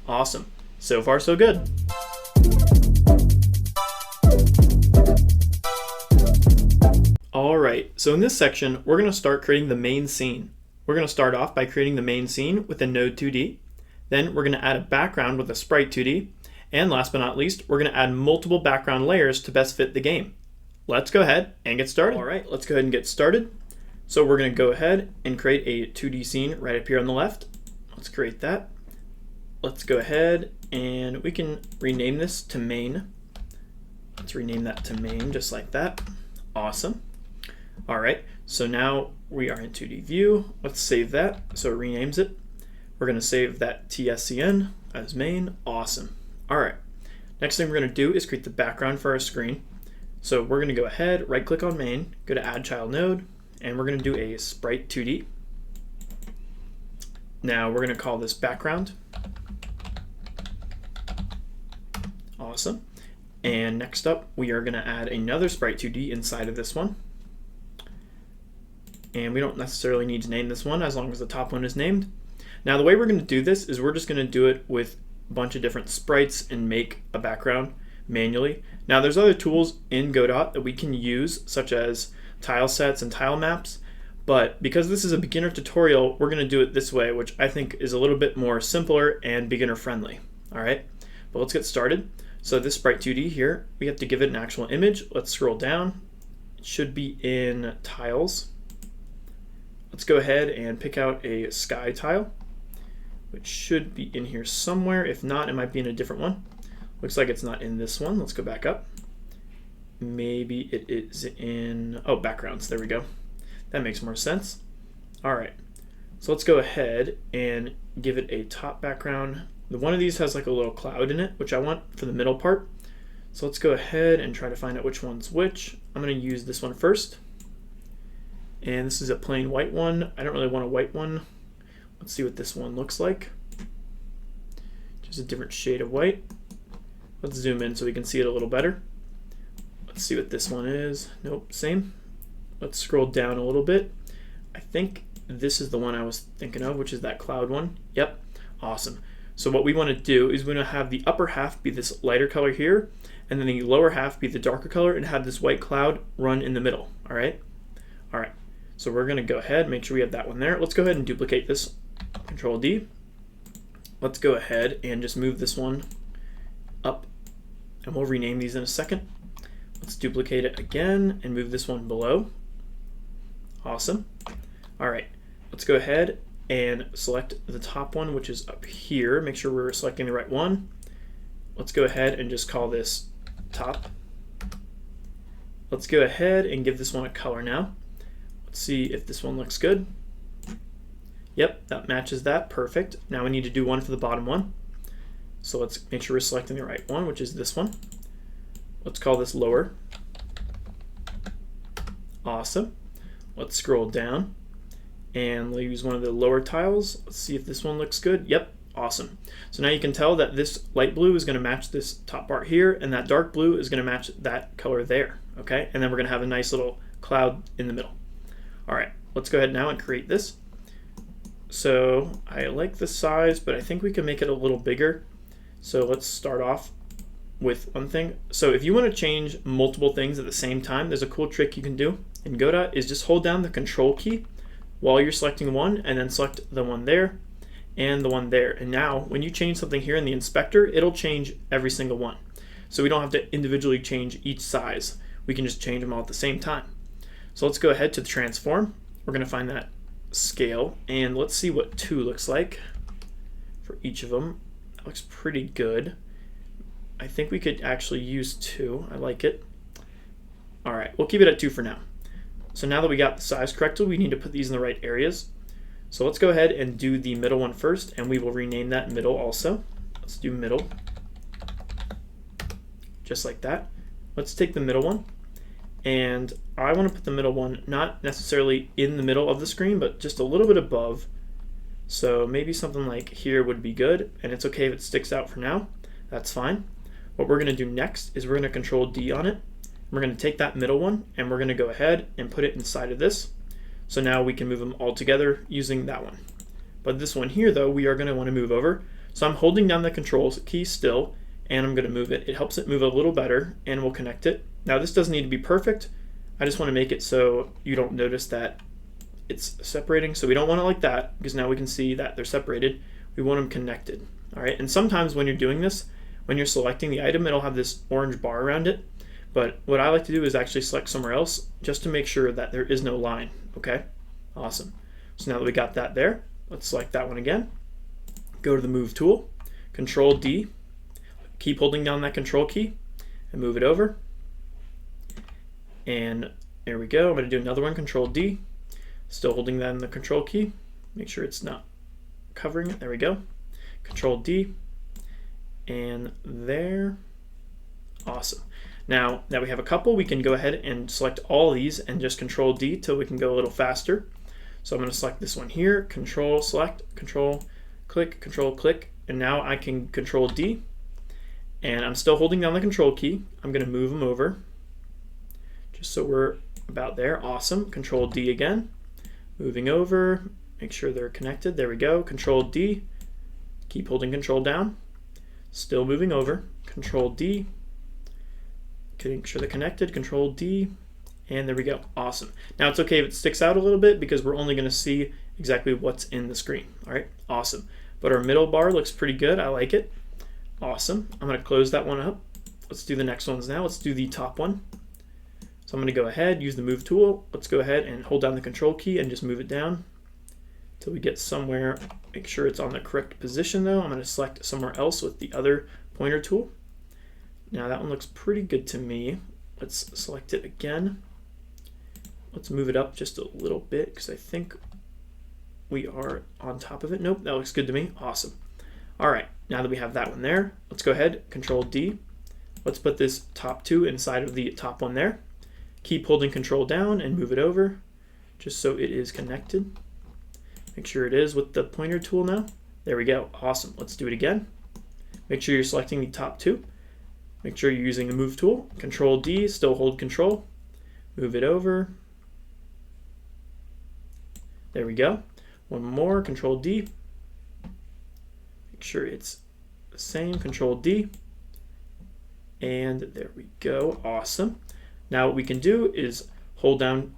Awesome. So far, so good. All right, so in this section, we're going to start creating the main scene. We're going to start off by creating the main scene with a node 2D. Then we're going to add a background with a sprite 2D. And last but not least, we're going to add multiple background layers to best fit the game. Let's go ahead and get started. All right, let's go ahead and get started. So we're going to go ahead and create a 2D scene right up here on the left. Let's create that. Let's go ahead and we can rename this to main. Let's rename that to main just like that. Awesome. All right, so now we are in 2D view. Let's save that so it renames it. We're going to save that TSCN as main. Awesome. All right, next thing we're going to do is create the background for our screen. So we're going to go ahead, right click on main, go to add child node, and we're going to do a sprite 2D. Now we're going to call this background. Awesome. And next up, we are going to add another sprite 2D inside of this one. And we don't necessarily need to name this one as long as the top one is named. Now the way we're going to do this is we're just going to do it with a bunch of different sprites and make a background manually. Now there's other tools in Godot that we can use, such as tile sets and tile maps, but because this is a beginner tutorial, we're going to do it this way, which I think is a little bit more simpler and beginner friendly. All right, but let's get started. So this sprite 2D here, we have to give it an actual image. Let's scroll down. It should be in tiles. Let's go ahead and pick out a sky tile, which should be in here somewhere. If not, it might be in a different one. Looks like it's not in this one. Let's go back up. Maybe it is in, oh, backgrounds. There we go. That makes more sense. All right. So let's go ahead and give it a top background. One of these has like a little cloud in it, which I want for the middle part. So let's go ahead and try to find out which one's which. I'm going to use this one first. And this is a plain white one. I don't really want a white one. Let's see what this one looks like. Just a different shade of white. Let's zoom in so we can see it a little better. Let's see what this one is. Nope, same. Let's scroll down a little bit. I think this is the one I was thinking of, which is that cloud one. Yep, awesome. So what we want to do is we want to have the upper half be this lighter color here, and then the lower half be the darker color, and have this white cloud run in the middle. All right. All right. So we're going to go ahead, make sure we have that one there. Let's go ahead and duplicate this. Control D. Let's go ahead and just move this one up, and we'll rename these in a second. Let's duplicate it again and move this one below. Awesome. All right, let's go ahead and select the top one, which is up here. Make sure we're selecting the right one. Let's go ahead and just call this top. Let's go ahead and give this one a color now. Let's see if this one looks good. Yep, that matches that. Perfect. Now we need to do one for the bottom one. So let's make sure we're selecting the right one, which is this one. Let's call this lower. Awesome. Let's scroll down and we'll use one of the lower tiles. Let's see if this one looks good. Yep, awesome. So now you can tell that this light blue is going to match this top part here, and that dark blue is going to match that color there. Okay, and then we're going to have a nice little cloud in the middle. All right, let's go ahead now and create this. So I like the size, but I think we can make it a little bigger. So let's start off with one thing. So if you want to change multiple things at the same time, there's a cool trick you can do in Godot is just hold down the control key while you're selecting one and then select the one there and the one there. And now when you change something here in the inspector, it'll change every single one. So we don't have to individually change each size. We can just change them all at the same time. So let's go ahead to the transform. We're going to find that scale and let's see what 2 looks like for each of them. That looks pretty good. I think we could actually use 2. I like it. All right, we'll keep it at 2 for now. So now that we got the size correctly, we need to put these in the right areas. So let's go ahead and do the middle one first, and we will rename that middle also. Let's do middle, just like that. Let's take the middle one, and I want to put the middle one not necessarily in the middle of the screen, but just a little bit above. So maybe something like here would be good, and it's okay if it sticks out for now. That's fine. What we're going to do next is we're going to control D on it. We're going to take that middle one and we're going to go ahead and put it inside of this. So now we can move them all together using that one. But this one here though, we are going to want to move over. So I'm holding down the control key still, and I'm going to move it. It helps it move a little better, and we'll connect it. Now this doesn't need to be perfect. I just want to make it so you don't notice that it's separating. So we don't want it like that, because now we can see that they're separated. We want them connected. All right, and sometimes when you're doing this, when you're selecting the item, it'll have this orange bar around it. But what I like to do is actually select somewhere else just to make sure that there is no line. Okay, awesome. So now that we got that there, let's select that one again. Go to the Move tool, Control D, keep holding down that Control key, and move it over. And there we go. I'm going to do another one, Control D, still holding down the Control key. Make sure it's not covering it. There we go. Control D, and there. Awesome. Now that we have a couple, we can go ahead and select all of these and just Control D till we can go a little faster. So I'm going to select this one here, Control Select, Control Click, and now I can Control D, and I'm still holding down the Control key. I'm going to move them over just so we're about there. Awesome. Control D again, moving over, make sure they're connected. There we go. Control D, keep holding Control down, still moving over. Control D, make sure they're connected. Control D, and there we go. Awesome. Now it's okay if it sticks out a little bit because we're only going to see exactly what's in the screen. All right, awesome. But our middle bar looks pretty good. I like it. Awesome. I'm going to close that one up. Let's do the next ones now. Let's do the top one. So I'm going to go ahead, use the Move tool. Let's go ahead and hold down the Control key and just move it down until we get somewhere. Make sure it's on the correct position though. I'm going to select somewhere else with the other pointer tool. Now that one looks pretty good to me. Let's select it again. Let's move it up just a little bit because I think we are on top of it. Nope, that looks good to me. Awesome. All right, now that we have that one there, let's go ahead, Control D. Let's put this top two inside of the top one there. Keep holding Control down and move it over just so it is connected. Make sure it is with the pointer tool now. There we go. Awesome. Let's do it again. Make sure you're selecting the top two. Make sure you're using the Move tool. Control D, still hold Control. Move it over. There we go. One more, Control D. Make sure it's the same, Control D. And there we go. Awesome. Now what we can do is hold down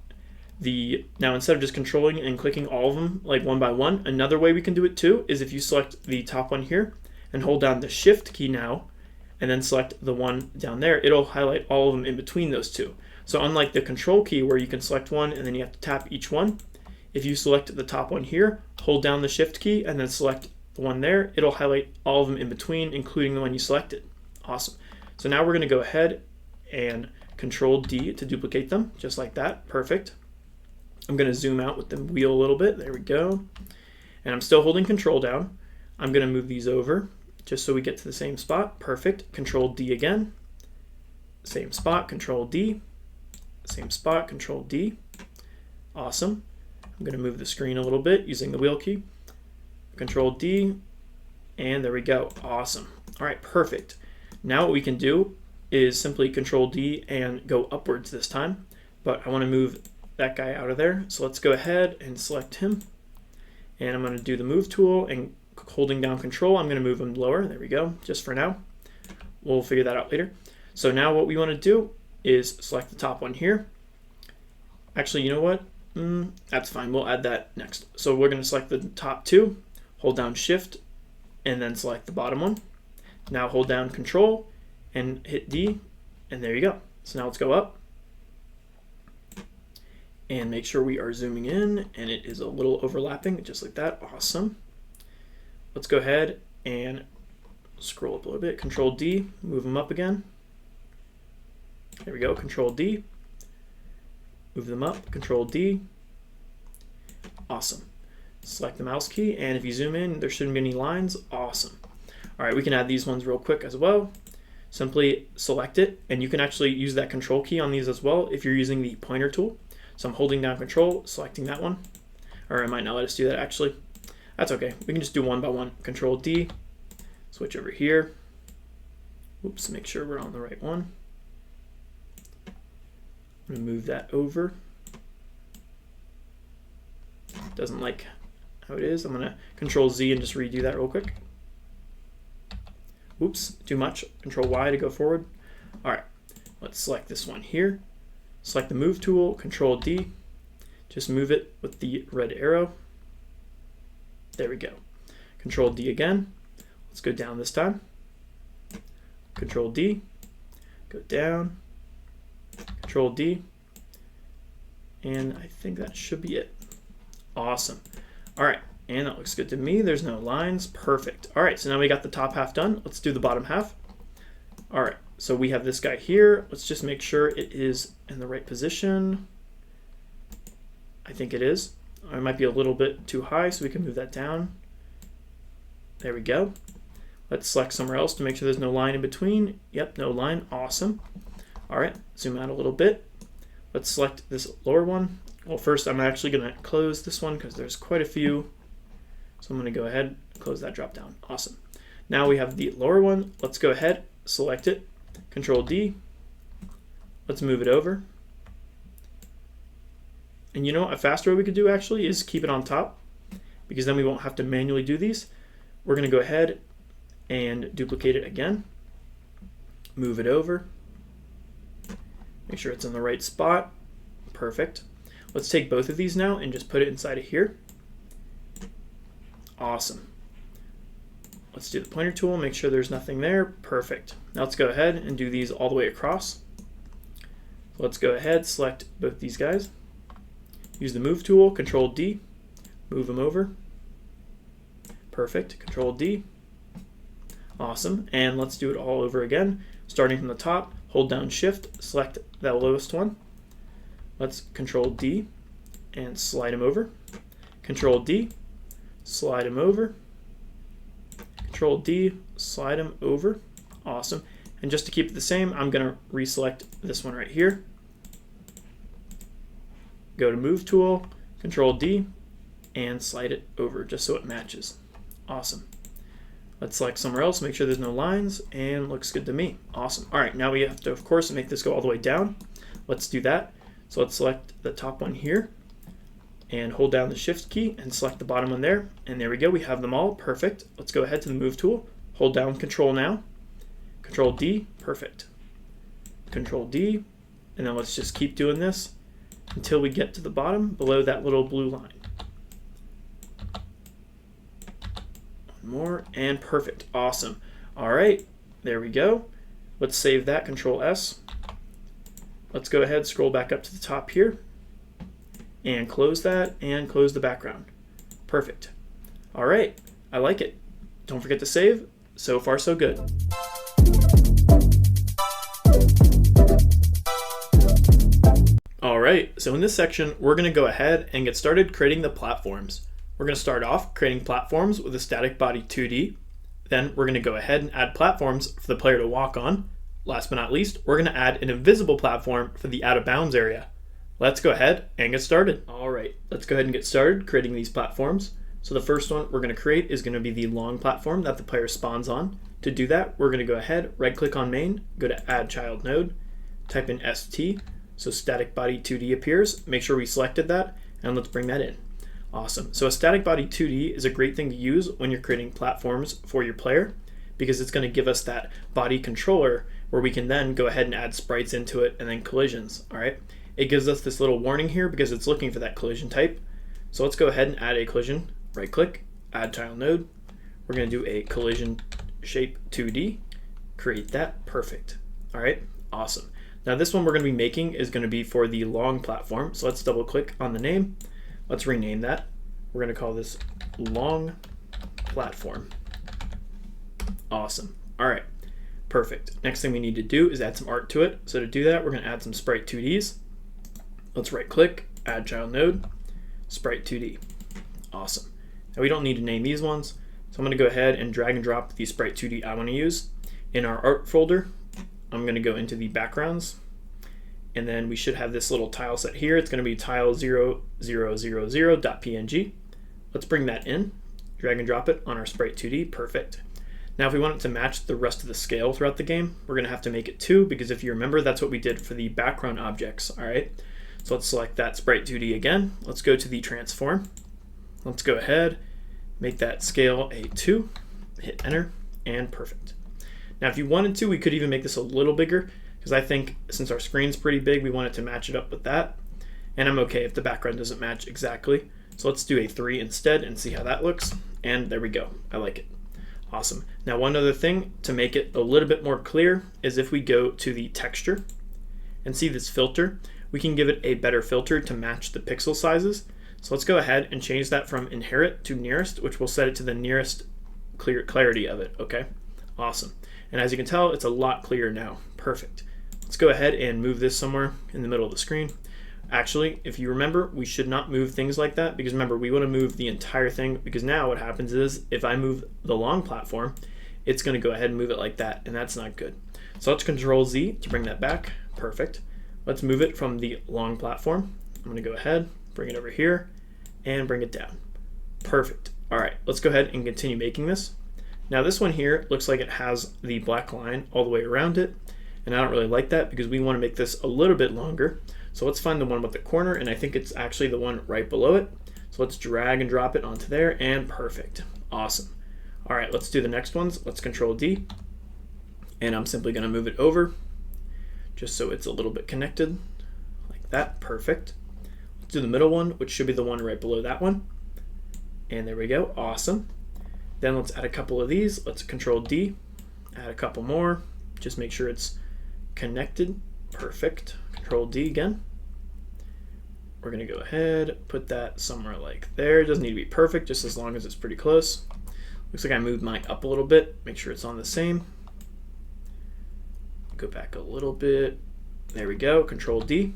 now instead of just controlling and clicking all of them like one by one, another way we can do it too is if you select the top one here and hold down the Shift key now, and then select the one down there, it'll highlight all of them in between those two. So unlike the Control key where you can select one and then you have to tap each one, if you select the top one here, hold down the Shift key and then select the one there, it'll highlight all of them in between, including the one you selected. Awesome. So now we're going to go ahead and Control D to duplicate them, just like that. Perfect. I'm going to zoom out with the wheel a little bit. There we go. And I'm still holding Control down. I'm going to move these over just so we get to the same spot. Perfect. Control D again. Same spot, Control D. Same spot, Control D. Awesome. I'm going to move the screen a little bit using the wheel key. Control D. And there we go. Awesome. All right, perfect. Now what we can do is simply Control D and go upwards this time. But I want to move that guy out of there. So let's go ahead and select him. And I'm going to do the Move tool and holding down Control, I'm going to move him lower. There we go, just for now. We'll figure that out later. So now what we want to do is select the top one here. Actually, you know what? That's fine. We'll add that next. So we're going to select the top two, hold down Shift, and then select the bottom one. Now hold down Control and hit D, and there you go. So now let's go up and make sure we are zooming in, and it is a little overlapping, just like that. Awesome. Let's go ahead and scroll up a little bit. Control D, move them up again. There we go. Control D, move them up. Control D. Awesome. Select the mouse key, and if you zoom in, there shouldn't be any lines. Awesome. All right, we can add these ones real quick as well. Simply select it, and you can actually use that Control key on these as well if you're using the pointer tool. So I'm holding down Control, selecting that one. Or it might not let us do that actually. That's okay. We can just do one by one. Control D, switch over here. Oops, make sure we're on the right one. I'm gonna move that over. doesn't like how it is. I'm gonna Control Z and just redo that real quick. Oops, too much. Control Y to go forward. All right, let's select this one here. Select the move tool, Control D. Just move it with the red arrow. There we go. Control D again. Let's go down this time. Control D, go down, Control D, and I think that should be it. Awesome. All right, and that looks good to me. There's no lines. Perfect. All right, so now we got the top half done. Let's do the bottom half. All right, so we have this guy here. Let's just make sure it is in the right position. I think it is. It might be a little bit too high, so we can move that down. There we go. Let's select somewhere else to make sure there's no line in between. Yep, no line. Awesome. All right, zoom out a little bit. Let's select this lower one. Well, first I'm actually going to close this one because there's quite a few. So I'm going to go ahead and close that drop down. Awesome. Now we have the lower one. Let's go ahead, select it, Control D. Let's move it over. And you know what a faster way we could do actually is keep it on top, because then we won't have to manually do these. We're going to go ahead and duplicate it again, move it over, make sure it's in the right spot. Perfect. Let's take both of these now and just put it inside of here. Awesome. Let's do the pointer tool, make sure there's nothing there. Perfect. Now let's go ahead and do these all the way across. Let's go ahead, select both these guys, use the move tool, Control D, move them over. Perfect. Control D. Awesome. And let's do it all over again. Starting from the top, hold down Shift, select that lowest one. Let's Control D and slide them over. Control D, slide them over. Control D, slide them over. Awesome. And just to keep it the same, I'm going to reselect this one right here. Go to Move Tool, Control D, and slide it over just so it matches. Awesome. Let's select somewhere else, make sure there's no lines, and looks good to me. Awesome. All right, now we have to, of course, make this go all the way down. Let's do that. So let's select the top one here and hold down the Shift key and select the bottom one there. And there we go, we have them all. Perfect. Let's go ahead to the Move tool, hold down Control now, Control D, perfect. Control D, and then let's just keep doing this until we get to the bottom below that little blue line. More, and perfect. Awesome. All right, there we go. Let's save that, Control S. Let's go ahead, scroll back up to the top here and close that and close the background. Perfect. All right, I like it. Don't forget to save. So far, so good. All right, so in this section, we're going to go ahead and get started creating the platforms. We're going to start off creating platforms with a static body 2D. Then we're going to go ahead and add platforms for the player to walk on. Last but not least, we're going to add an invisible platform for the out of bounds area. Let's go ahead and get started. All right, let's go ahead and get started creating these platforms. So the first one we're going to create is going to be the long platform that the player spawns on. To do that, we're going to go ahead, right click on main, go to add child node, type in ST, so static body 2D appears. Make sure we selected that, and let's bring that in. Awesome. So a static body 2D is a great thing to use when you're creating platforms for your player, because it's going to give us that body controller where we can then go ahead and add sprites into it and then collisions. All right. It gives us this little warning here because it's looking for that collision type. So let's go ahead and add a collision. Right click, add child node. We're going to do a collision shape 2D. Create that. Perfect. All right. Awesome. Now this one we're going to be making is going to be for the long platform. So let's double click on the name. Let's rename that. We're going to call this long platform. Awesome. All right. Perfect. Next thing we need to do is add some art to it. So to do that, we're going to add some sprite 2Ds. Let's right click, add child node, sprite 2D. Awesome. Now we don't need to name these ones. So I'm going to go ahead and drag and drop the sprite 2D I want to use. In our art folder, I'm going to go into the backgrounds. And then we should have this little tile set here. It's going to be tile0000.png. Let's bring that in, drag and drop it on our sprite 2D. Perfect. Now if we want it to match the rest of the scale throughout the game, we're going to have to make it 2, because if you remember, that's what we did for the background objects. All right. So let's select that sprite 2D again. Let's go to the transform. Let's go ahead, make that scale a 2, hit enter, and perfect. Now if you wanted to, we could even make this a little bigger, because I think since our screen's pretty big, we want it to match it up with that. And I'm okay if the background doesn't match exactly. So let's do a 3 instead and see how that looks. And there we go, I like it. Awesome. Now one other thing to make it a little bit more clear is if we go to the texture and see this filter, we can give it a better filter to match the pixel sizes. So let's go ahead and change that from inherit to nearest, which will set it to the nearest clarity of it, okay? Awesome. And as you can tell, it's a lot clearer now. Perfect. Let's go ahead and move this somewhere in the middle of the screen. Actually, if you remember, we should not move things like that, because remember, we want to move the entire thing, because now what happens is if I move the long platform, it's going to go ahead and move it like that, and that's not good. So let's Control Z to bring that back. Perfect. Let's move it from the long platform. I'm going to go ahead, bring it over here, and bring it down. Perfect. All right, let's go ahead and continue making this. Now this one here looks like it has the black line all the way around it, and I don't really like that because we want to make this a little bit longer. So let's find the one with the corner, and I think it's actually the one right below it. So let's drag and drop it onto there, and perfect. Awesome. All right, let's do the next ones. Let's Control D, and I'm simply going to move it over just so it's a little bit connected like that. Perfect. Let's do the middle one, which should be the one right below that one. And there we go. Awesome. Then let's add a couple of these. Let's Control D, add a couple more. Just make sure it's connected. Perfect. Control D again. We're going to go ahead, put that somewhere like there. It doesn't need to be perfect, just as long as it's pretty close. Looks like I moved mine up a little bit. Make sure it's on the same. Go back a little bit. There we go. Control D.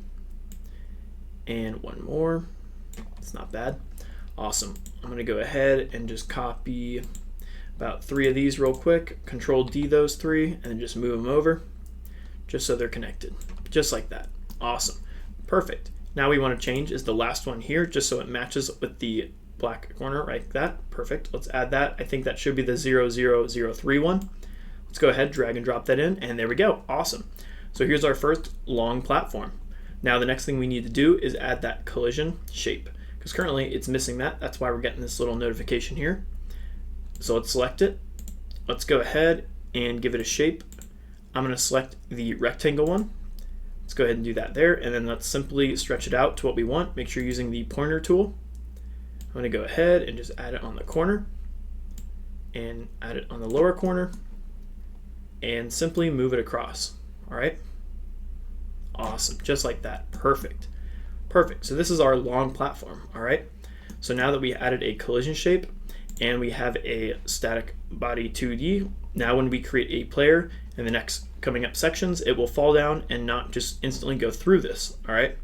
And one more. It's not bad. Awesome. I'm going to go ahead and just copy about 3 of these real quick. Control D those 3 and then just move them over just so they're connected. Just like that. Awesome. Perfect. Now we want to change is the last one here just so it matches with the black corner like that. Perfect. Let's add that. I think that should be the 0003 one. Let's go ahead, drag and drop that in, and there we go. Awesome. So here's our first long platform. Now the next thing we need to do is add that collision shape, because currently it's missing that. That's why we're getting this little notification here. So let's select it. Let's go ahead and give it a shape. I'm going to select the rectangle one. Let's go ahead and do that there, and then let's simply stretch it out to what we want. Make sure you're using the pointer tool. I'm going to go ahead and just add it on the corner and add it on the lower corner and simply move it across. All right. Awesome. Just like that. Perfect. Perfect. So this is our long platform. All right. So now that we added a collision shape and we have a static body 2D, now when we create a player in the next coming up sections, it will fall down and not just instantly go through this. All right.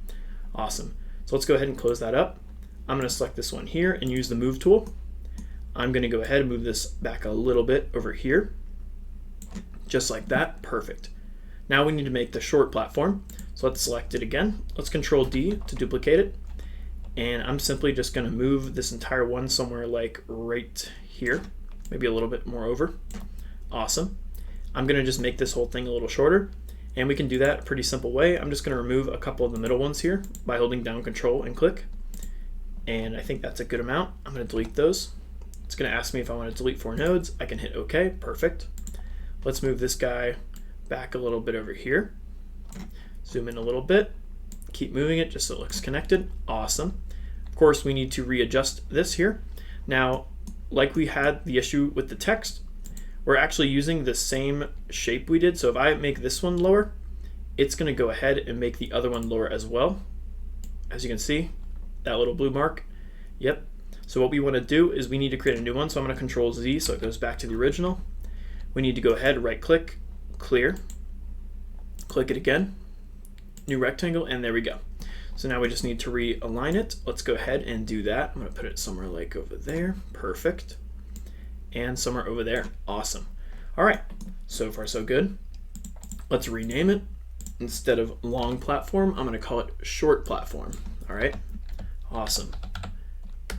Awesome. So let's go ahead and close that up. I'm going to select this one here and use the move tool. I'm going to go ahead and move this back a little bit over here. Just like that. Perfect. Now we need to make the short platform. So let's select it again. Let's Control D to duplicate it. And I'm simply just going to move this entire one somewhere like right here, maybe a little bit more over. Awesome. I'm going to just make this whole thing a little shorter. And we can do that a pretty simple way. I'm just going to remove a couple of the middle ones here by holding down Control and click. And I think that's a good amount. I'm going to delete those. It's going to ask me if I want to delete 4 nodes. I can hit OK. Perfect. Let's move this guy back a little bit over here. Zoom in a little bit. Keep moving it just so it looks connected. Awesome. Of course, we need to readjust this here. Now, like we had the issue with the text, we're actually using the same shape we did. So if I make this one lower, it's going to go ahead and make the other one lower as well. As you can see, that little blue mark. Yep. So what we want to do is we need to create a new one. So I'm going to Control Z so it goes back to the original. We need to go ahead, right click, clear, click it again, new rectangle, and there we go. So now we just need to realign it. Let's go ahead and do that. I'm going to put it somewhere like over there. Perfect. And somewhere over there. Awesome. All right. So far, so good. Let's rename it. Instead of long platform, I'm going to call it short platform. All right. Awesome.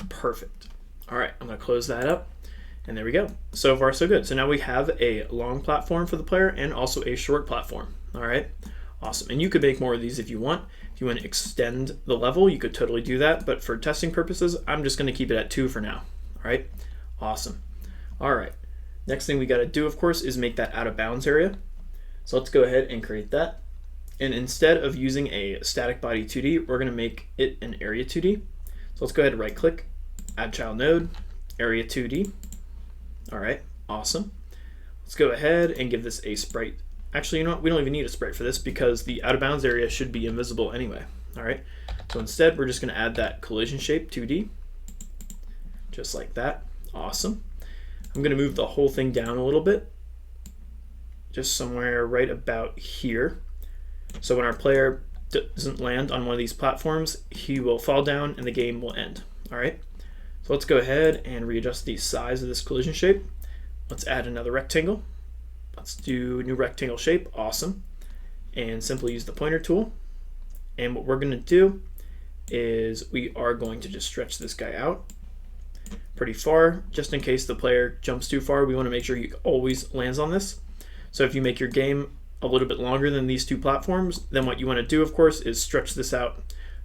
Perfect. All right. I'm going to close that up. And there we go. So far, so good. So now we have a long platform for the player and also a short platform. All right. Awesome. And you could make more of these if you want. If If you want to extend the level, you could totally do that, but for testing purposes, I'm just going to keep it at 2 for now. All right, awesome. All right, next thing we got to do, of course, is make that out of bounds area. So let's go ahead and create that. And instead of using a static body 2D, we're going to make it an area 2D. So let's go ahead and right click, add child node, area 2D. All right, awesome. Let's go ahead and give this a sprite. Actually, you know what? We don't even need a sprite for this because the out of bounds area should be invisible anyway. All right, so instead we're just going to add that collision shape 2D, just like that. Awesome. I'm going to move the whole thing down a little bit, just somewhere right about here. So when our player doesn't land on one of these platforms, he will fall down and the game will end. All right, so let's go ahead and readjust the size of this collision shape. Let's add another rectangle. Let's do new rectangle shape, awesome. And simply use the pointer tool. And what we're gonna do is we are going to just stretch this guy out pretty far, just in case the player jumps too far. We wanna make sure he always lands on this. So if you make your game a little bit longer than these 2 platforms, then what you wanna do, of course, is stretch this out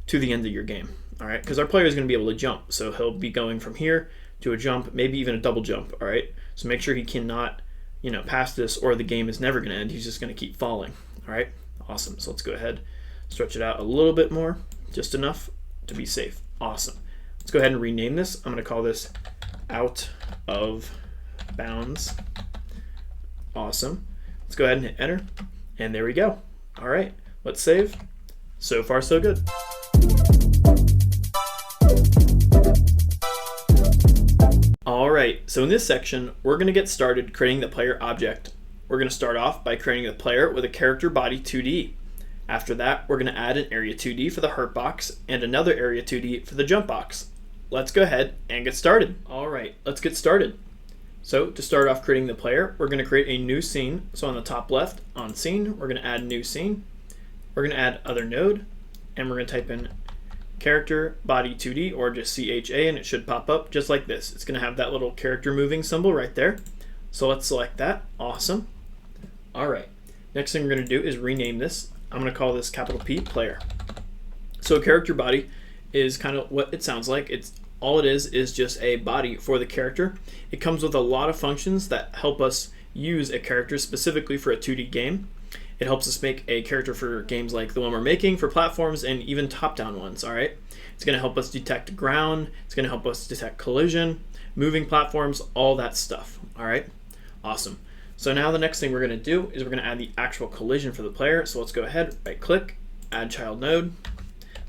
to the end of your game. All right, because our player is gonna be able to jump. So he'll be going from here to a jump, maybe even a double jump, all right? So make sure he cannot, pass this or the game is never gonna end. He's just gonna keep falling, all right? Awesome, so let's go ahead, stretch it out a little bit more, just enough to be safe. Awesome. Let's go ahead and rename this. I'm gonna call this out of bounds. Awesome. Let's go ahead and hit enter, and there we go. All right, let's save. So far, so good. All right, so in this section, we're gonna get started creating the player object. We're gonna start off by creating the player with a character body 2D. After that, we're gonna add an area 2D for the hurt box and another area 2D for the jump box. Let's go ahead and get started. All right, let's get started. So to start off creating the player, we're gonna create a new scene. So on the top left, on scene, we're gonna add new scene. We're gonna add other node, and we're gonna type in character body 2D or just CHA, and it should pop up just like this. It's gonna have that little character moving symbol right there. So let's select that, awesome. All right, next thing we're gonna do is rename this. I'm gonna call this capital P player. So a character body is kind of what it sounds like. All it is just a body for the character. It comes with a lot of functions that help us use a character specifically for a 2D game. It helps us make a character for games like the one we're making, for platforms, and even top-down ones, all right? It's gonna help us detect ground, it's gonna help us detect collision, moving platforms, all that stuff, all right? Awesome. So now the next thing we're gonna do is we're gonna add the actual collision for the player. So let's go ahead, right-click, add child node.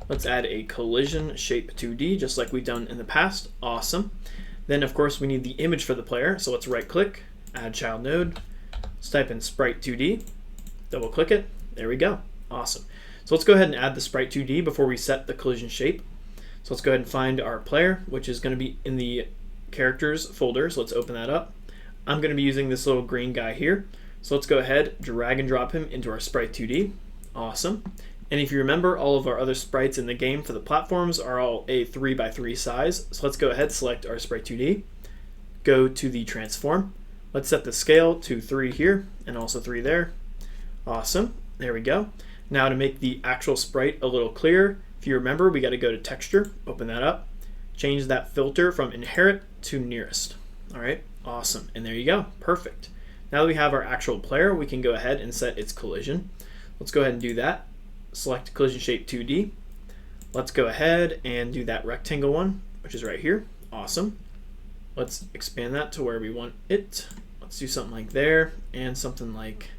Let's add a collision shape 2D, just like we've done in the past, awesome. Then of course we need the image for the player, so let's right-click, add child node. Let's type in sprite 2D. Double click it, there we go, awesome. So let's go ahead and add the sprite 2D before we set the collision shape. So let's go ahead and find our player, which is gonna be in the characters folder, so let's open that up. I'm gonna be using this little green guy here. So let's go ahead, drag and drop him into our sprite 2D, awesome. And if you remember, all of our other sprites in the game for the platforms are all a 3x3 size. So let's go ahead, select our sprite 2D, go to the transform. Let's set the scale to 3 here and also 3 there. Awesome, there we go. Now to make the actual sprite a little clearer, if you remember, we gotta go to texture, open that up, change that filter from inherit to nearest. All right, awesome, and there you go, perfect. Now that we have our actual player, we can go ahead and set its collision. Let's go ahead and do that. Select collision shape 2D. Let's go ahead and do that rectangle one, which is right here, awesome. Let's expand that to where we want it. Let's do something like there and something like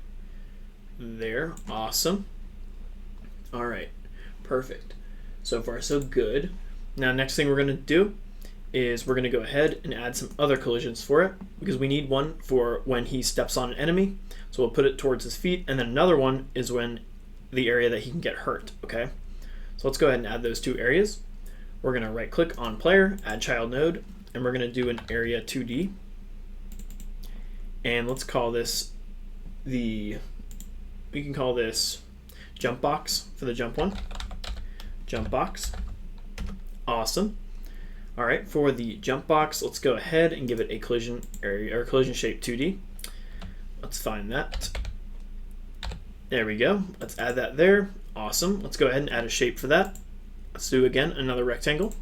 there, awesome. All right, perfect. So far so good. Now next thing we're gonna do is we're gonna go ahead and add some other collisions for it because we need one for when he steps on an enemy. So we'll put it towards his feet, and then another one is when the area that he can get hurt, okay? So let's go ahead and add those 2 areas. We're gonna right click on player, add child node, and we're gonna do an area 2D. And let's call this we can call this jump box for the jump one. Jump box, awesome. All right, for the jump box, let's go ahead and give it a collision area or collision shape 2D. Let's find that. There we go. Let's add that there. Awesome. Let's go ahead and add a shape for that. Let's do again another rectangle.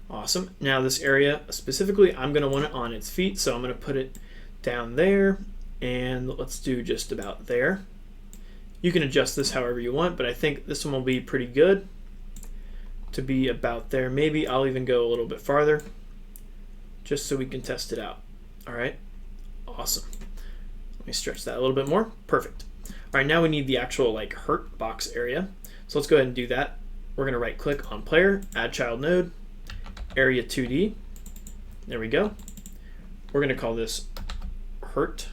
Awesome. Now this area specifically, I'm going to want it on its feet, so I'm going to put it down there, and let's do just about there. You can adjust this however you want, but I think this one will be pretty good to be about there. Maybe I'll even go a little bit farther just so we can test it out. All right, awesome. Let me stretch that a little bit more. Perfect. All right, now we need the actual like hurt box area. So let's go ahead and do that. We're gonna right click on player, add child node, area 2D. There we go. We're gonna call this hurt.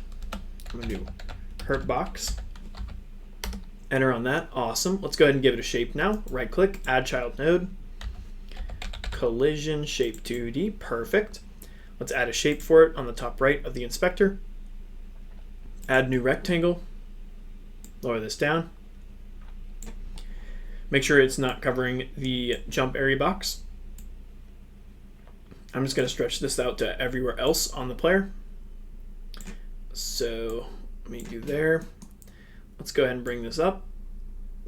I'm gonna do hurt box. Enter on that, awesome. Let's go ahead and give it a shape now. Right click, add child node, collision shape 2D, perfect. Let's add a shape for it on the top right of the inspector. Add new rectangle, lower this down. Make sure it's not covering the jump area box. I'm just gonna stretch this out to everywhere else on the player. So let me do there. Let's go ahead and bring this up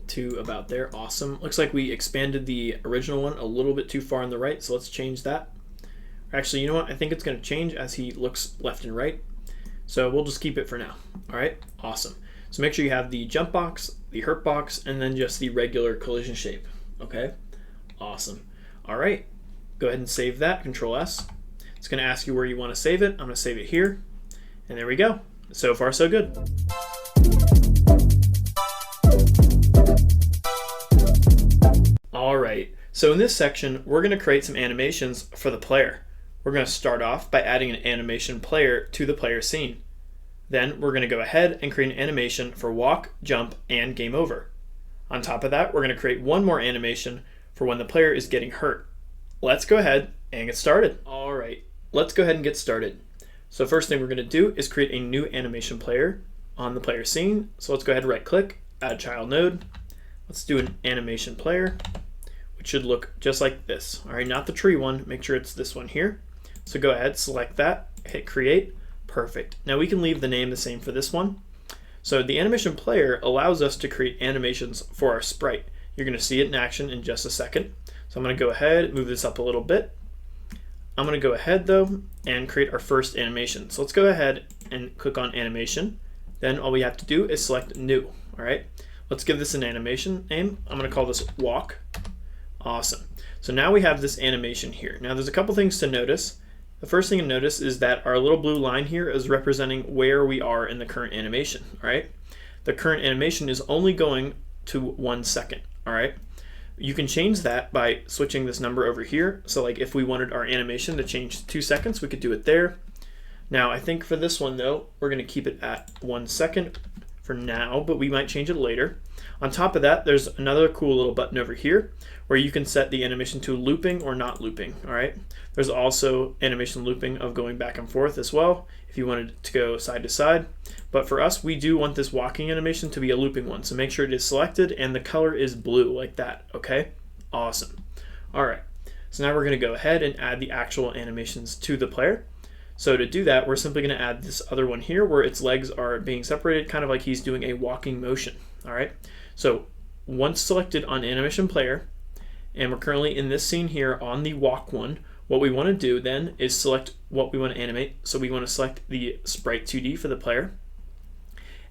to about there. Awesome. Looks like we expanded the original one a little bit too far on the right, so let's change that. Actually, you know what? I think it's going to change as he looks left and right. So we'll just keep it for now. All right, awesome. So make sure you have the jump box, the hurt box, and then just the regular collision shape. Okay, awesome. All right, go ahead and save that, Control S. It's going to ask you where you want to save it. I'm going to save it here. And there we go. So far, so good. All right, so in this section, we're going to create some animations for the player. We're going to start off by adding an animation player to the player scene. Then we're going to go ahead and create an animation for walk, jump, and game over. On top of that, we're going to create one more animation for when the player is getting hurt. Let's go ahead and get started. All right, let's go ahead and get started. So first thing we're going to do is create a new animation player on the player scene. So let's go ahead and right click, add child node. Let's do an animation player, which should look just like this. All right, not the tree one, make sure it's this one here. So go ahead, select that, hit create, perfect. Now we can leave the name the same for this one. So the animation player allows us to create animations for our sprite. You're gonna see it in action in just a second. So I'm gonna go ahead, move this up a little bit. I'm gonna go ahead though and create our first animation. So let's go ahead and click on animation. Then all we have to do is select new, all right? Let's give this an animation name. I'm gonna call this walk. Awesome. So now we have this animation here. Now there's a couple things to notice. The first thing to notice is that our little blue line here is representing where we are in the current animation, all right? The current animation is only going to 1 second, all right? You can change that by switching this number over here. So like if we wanted our animation to change to 2 seconds, we could do it there. Now I think for this one though, we're gonna keep it at 1 second for now, but we might change it later. On top of that, there's another cool little button over here where you can set the animation to looping or not looping, all right? There's also animation looping of going back and forth as well if you wanted to go side to side. But for us, we do want this walking animation to be a looping one, so make sure it is selected and the color is blue like that, okay? Awesome. All right, so now we're gonna go ahead and add the actual animations to the player. So to do that, we're simply gonna add this other one here where its legs are being separated, kind of like he's doing a walking motion, all right? So once selected on animation player, and we're currently in this scene here on the walk one, what we want to do then is select what we want to animate. So we want to select the sprite 2D for the player.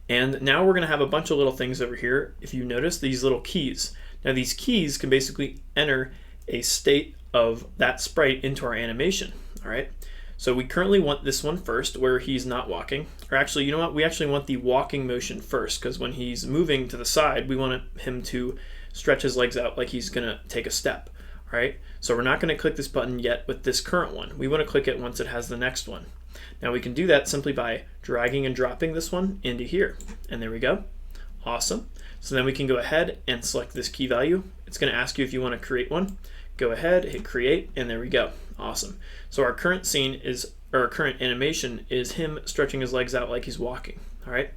And now we're going to have a bunch of little things over here. If you notice these little keys. Now these keys can basically enter a state of that sprite into our animation, all right? So we currently want this one first where he's not walking. Or actually, you know what? We actually want the walking motion first because when he's moving to the side, we want him to stretch his legs out like he's gonna take a step, all right? So we're not gonna click this button yet with this current one. We wanna click it once it has the next one. Now we can do that simply by dragging and dropping this one into here. And there we go, awesome. So then we can go ahead and select this key value. It's gonna ask you if you wanna create one. Go ahead, hit create, and there we go, awesome. So our current scene is, or our current animation is him stretching his legs out like he's walking, all right?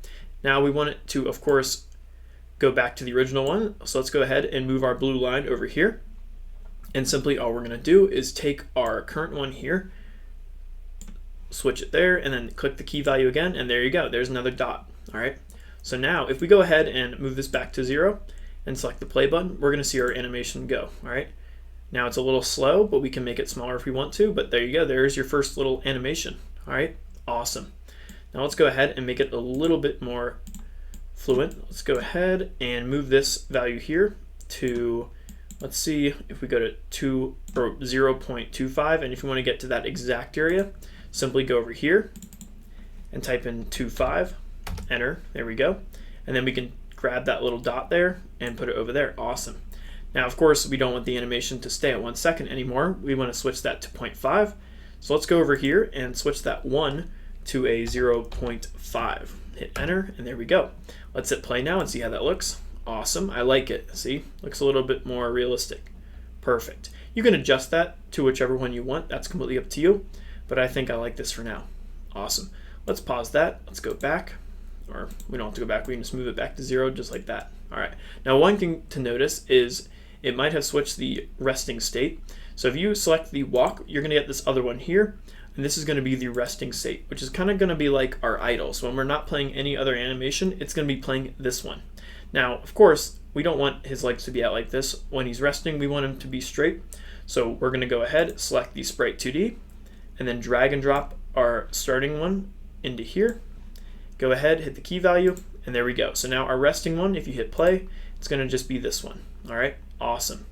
Now we want it to, of course, go back to the original one. So let's go ahead and move our blue line over here. And simply all we're gonna do is take our current one here, switch it there, and then click the key value again, and there you go, there's another dot, all right? So now if we go ahead and move this back to 0, and select the play button, we're going to see our animation go. All right. Now it's a little slow, but we can make it smaller if we want to, but there you go. There's your first little animation. All right, awesome. Now let's go ahead and make it a little bit more fluent. Let's go ahead and move this value here to, let's see if we go to 0.25, and if you want to get to that exact area, simply go over here and type in 25, enter, there we go. And then we can grab that little dot there and put it over there. Awesome. Now, of course, we don't want the animation to stay at 1 second anymore. We want to switch that to 0.5. So let's go over here and switch that 1 to a 0.5. Hit enter, and there we go. Let's hit play now and see how that looks. Awesome. I like it. See? Looks a little bit more realistic. Perfect. You can adjust that to whichever one you want. That's completely up to you. But I think I like this for now. Awesome. Let's pause that. Let's go back. Or we don't have to go back. We can just move it back to 0 just like that. All right. Now, one thing to notice is it might have switched the resting state. So if you select the walk, you're going to get this other one here, and this is going to be the resting state, which is kind of going to be like our idle. So when we're not playing any other animation, it's going to be playing this one. Now, of course, we don't want his legs to be out like this. When he's resting, we want him to be straight. So we're going to go ahead, select the Sprite 2D, and then drag and drop our starting one into here. Go ahead, hit the key value, and there we go. So now our resting one, if you hit play, it's going to just be this one. All right. Awesome.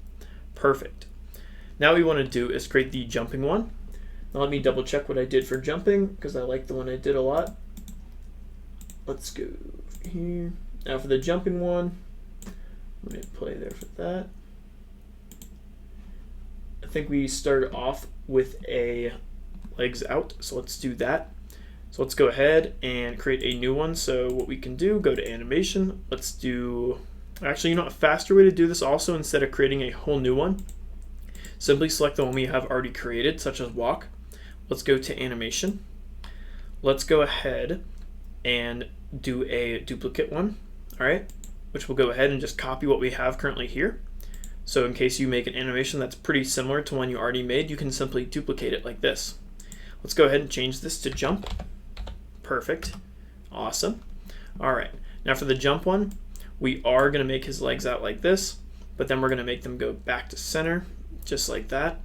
Perfect. Now what we want to do is create the jumping one. Now let me double check what I did for jumping because I like the one I did a lot. Let's go here. Now for the jumping one, I'm going to play there for that. I think we started off with a legs out, so let's do that. So let's go ahead and create a new one. So what we can do, go to animation. Let's do... Actually, you know, a faster way to do this also, instead of creating a whole new one, simply select the one we have already created, such as walk. Let's go to animation. Let's go ahead and do a duplicate one, all right, which will go ahead and just copy what we have currently here. So in case you make an animation that's pretty similar to one you already made, you can simply duplicate it like this. Let's go ahead and change this to jump. Perfect. Awesome. All right. Now for the jump one, we are going to make his legs out like this, but then we're going to make them go back to center, just like that.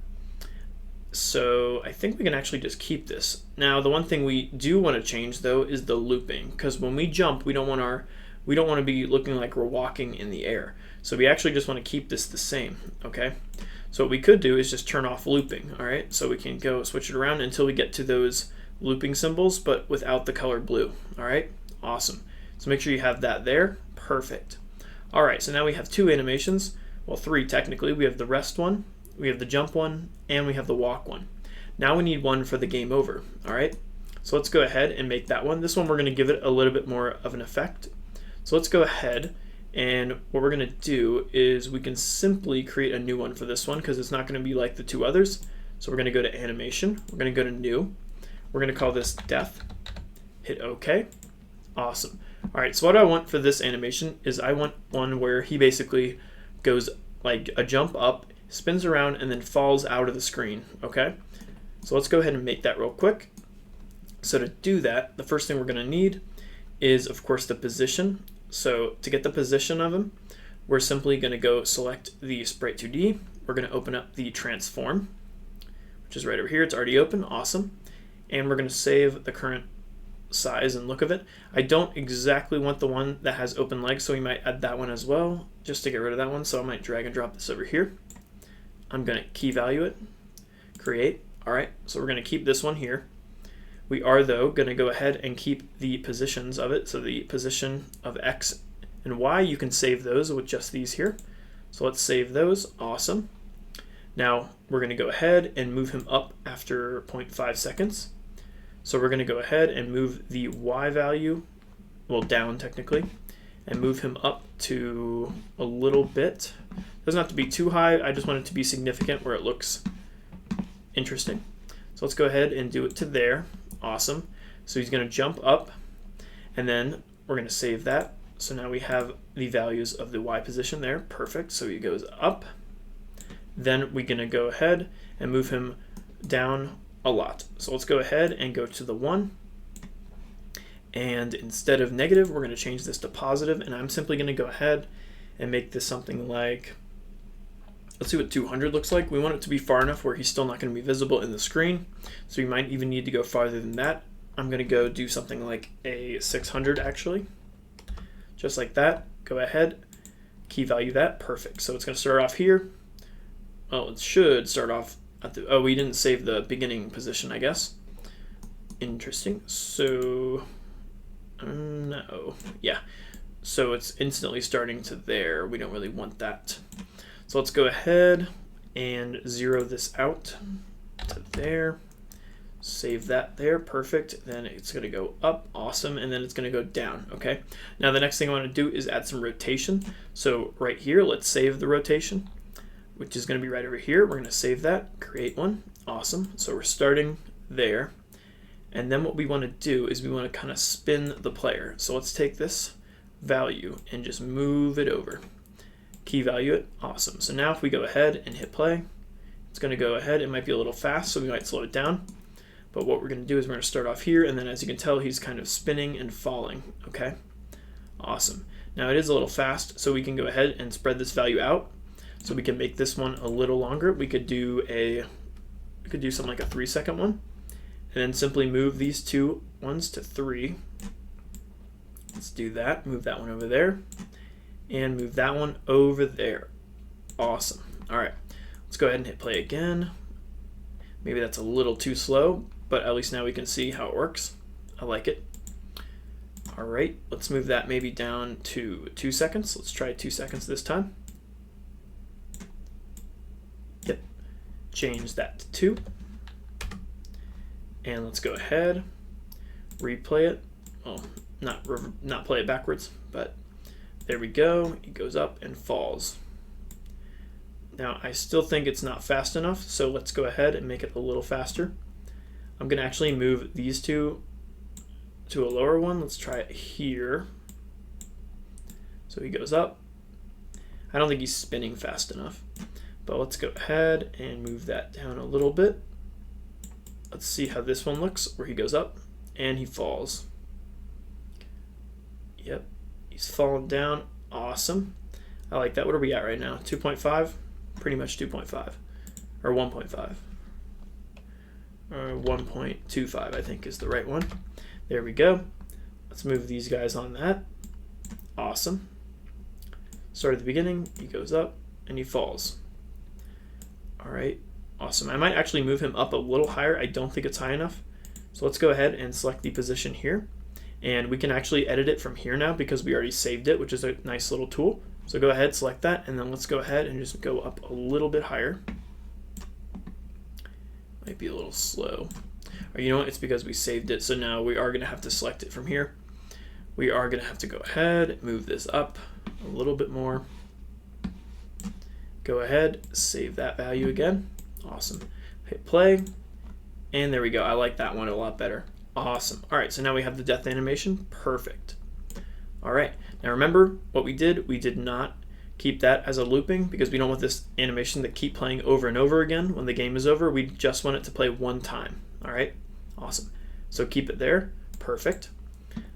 So I think we can actually just keep this. Now the one thing we do want to change though is the looping, because when we jump, we don't want to be looking like we're walking in the air. So we actually just want to keep this the same, okay? So what we could do is just turn off looping, all right? So we can go switch it around until we get to those looping symbols, but without the color blue, all right? Awesome. So make sure you have that there. Perfect. All right, so now we have two animations. Well, three technically. We have the rest one, we have the jump one, and we have the walk one. Now we need one for the game over, all right? So let's go ahead and make that one. This one we're going to give it a little bit more of an effect. So let's go ahead, and what we're going to do is we can simply create a new one for this one because it's not going to be like the two others. So we're going to go to animation, we're going to go to new, we're going to call this death, hit OK. Awesome. All right, so what I want for this animation is I want one where he basically goes like a jump up, spins around, and then falls out of the screen, okay? So let's go ahead and make that real quick. So to do that, the first thing we're going to need is, of course, the position. So to get the position of him, we're simply going to go select the Sprite 2D. We're going to open up the transform, which is right over here. It's already open. Awesome. And we're going to save the current size and look of it. I don't exactly want the one that has open legs, so we might add that one as well, just to get rid of that one. So I might drag and drop this over here. I'm going to key value it, create. All right, so we're going to keep this one here. We are, though, going to go ahead and keep the positions of it. So the position of X and Y, you can save those with just these here. So let's save those. Awesome. Now we're going to go ahead and move him up after 0.5 seconds. So we're going to go ahead and move the Y value, well, down technically, and move him up to a little bit. Doesn't have to be too high. I just want it to be significant where it looks interesting. So let's go ahead and do it to there. Awesome. So he's going to jump up, and then we're going to save that. So now we have the values of the Y position there. Perfect. So he goes up. Then we're going to go ahead and move him down a lot. So let's go ahead and go to the 1. And instead of negative, we're going to change this to positive. And I'm simply going to go ahead and make this something like, let's see what 200 looks like. We want it to be far enough where he's still not going to be visible in the screen. So you might even need to go farther than that. I'm going to go do something like a 600 actually. Just like that. Go ahead, key value that. Perfect. So it's going to start off here. Well, it should start off at the, oh, we didn't save the beginning position, I guess. Interesting. So, no. Yeah. So it's instantly starting to there. We don't really want that. So let's go ahead and zero this out to there. Save that there. Perfect. Then it's going to go up. Awesome. And then it's going to go down. Okay. Now the next thing I want to do is add some rotation. So right here, let's save the rotation, which is going to be right over here. We're going to save that, create one. Awesome. So we're starting there. And then what we want to do is we want to kind of spin the player. So let's take this value and just move it over. Key value it. Awesome. So now if we go ahead and hit play, it's going to go ahead. It might be a little fast, so we might slow it down. But what we're going to do is we're going to start off here, and then as you can tell, he's kind of spinning and falling. Okay. Awesome. Now it is a little fast, so we can go ahead and spread this value out. So we can make this one a little longer. We could do something like a 3-second one, and then simply move these two ones to 3. Let's do that. Move that one over there, and move that one over there. Awesome. All right. Let's go ahead and hit play again. Maybe that's a little too slow, but at least now we can see how it works. I like it. All right. Let's move that maybe down to 2 seconds. Let's try 2 seconds this time. Yep. Change that to 2. And let's go ahead, replay it. Well, not play it backwards, but there we go. It goes up and falls. Now I still think it's not fast enough, so let's go ahead and make it a little faster. I'm going to actually move these two to a lower one. Let's try it here. So he goes up. I don't think he's spinning fast enough, but let's go ahead and move that down a little bit. Let's see how this one looks, where he goes up and he falls. Yep, he's fallen down. Awesome. I like that. What are we at right now? 2.5? Pretty much 2.5. Or 1.5. Or 1.25, I think, is the right one. There we go. Let's move these guys on that. Awesome. Start at the beginning. He goes up and he falls. All right. Awesome. I might actually move him up a little higher. I don't think it's high enough. So let's go ahead and select the position here. And we can actually edit it from here now because we already saved it, which is a nice little tool. So go ahead, select that, and then let's go ahead and just go up a little bit higher. Might be a little slow. Or you know what? It's because we saved it. So now we are going to have to select it from here. We are going to have to go ahead, move this up a little bit more. Go ahead, save that value again. Awesome. Hit play. And there we go. I like that one a lot better. Awesome. All right, so now we have the death animation. Perfect. All right. Now remember what we did. We did not keep that as a looping because we don't want this animation to keep playing over and over again when the game is over. We just want it to play one time. All right. Awesome. So keep it there. Perfect.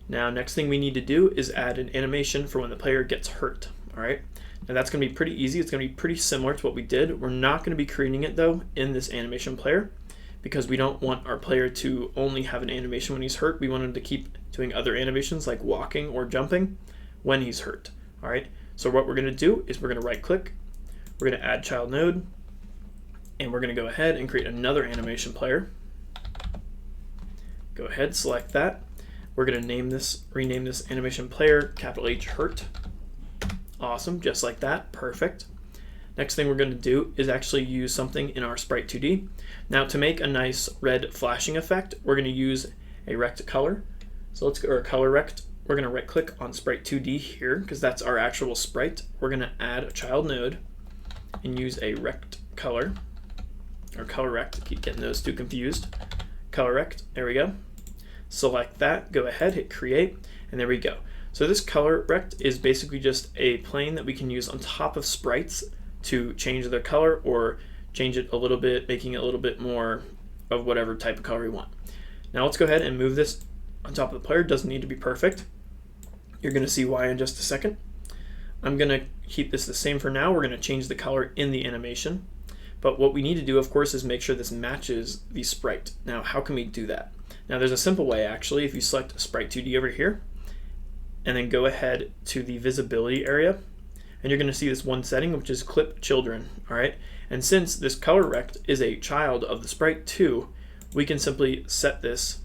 Now next thing we need to do is add an animation for when the player gets hurt. All right. Now that's going to be pretty easy. It's going to be pretty similar to what we did. We're not going to be creating it though in this animation player because we don't want our player to only have an animation when he's hurt. We want him to keep doing other animations like walking or jumping when he's hurt. All right. So what we're going to do is we're going to right click. We're going to add child node, and we're going to go ahead and create another animation player. Go ahead, select that. We're going to rename this animation player capital H hurt. Awesome, just like that. Perfect. Next thing we're going to do is actually use something in our Sprite 2D. Now to make a nice red flashing effect, we're going to use a rect color. So let's go, or a color rect. We're going to right click on Sprite 2D here because that's our actual sprite. We're going to add a child node and use a rect color, or color rect. Keep getting those two confused. Color rect, there we go. Select that, go ahead, hit create, and there we go. So this color rect is basically just a plane that we can use on top of sprites to change their color or change it a little bit, making it a little bit more of whatever type of color we want. Now let's go ahead and move this on top of the player. Doesn't need to be perfect. You're going to see why in just a second. I'm going to keep this the same for now. We're going to change the color in the animation. But what we need to do, of course, is make sure this matches the sprite. Now, how can we do that? Now, there's a simple way, actually. If you select Sprite 2D over here, and then go ahead to the visibility area, and you're going to see this one setting, which is clip children, all right? And since this color rect is a child of the sprite 2, we can simply set this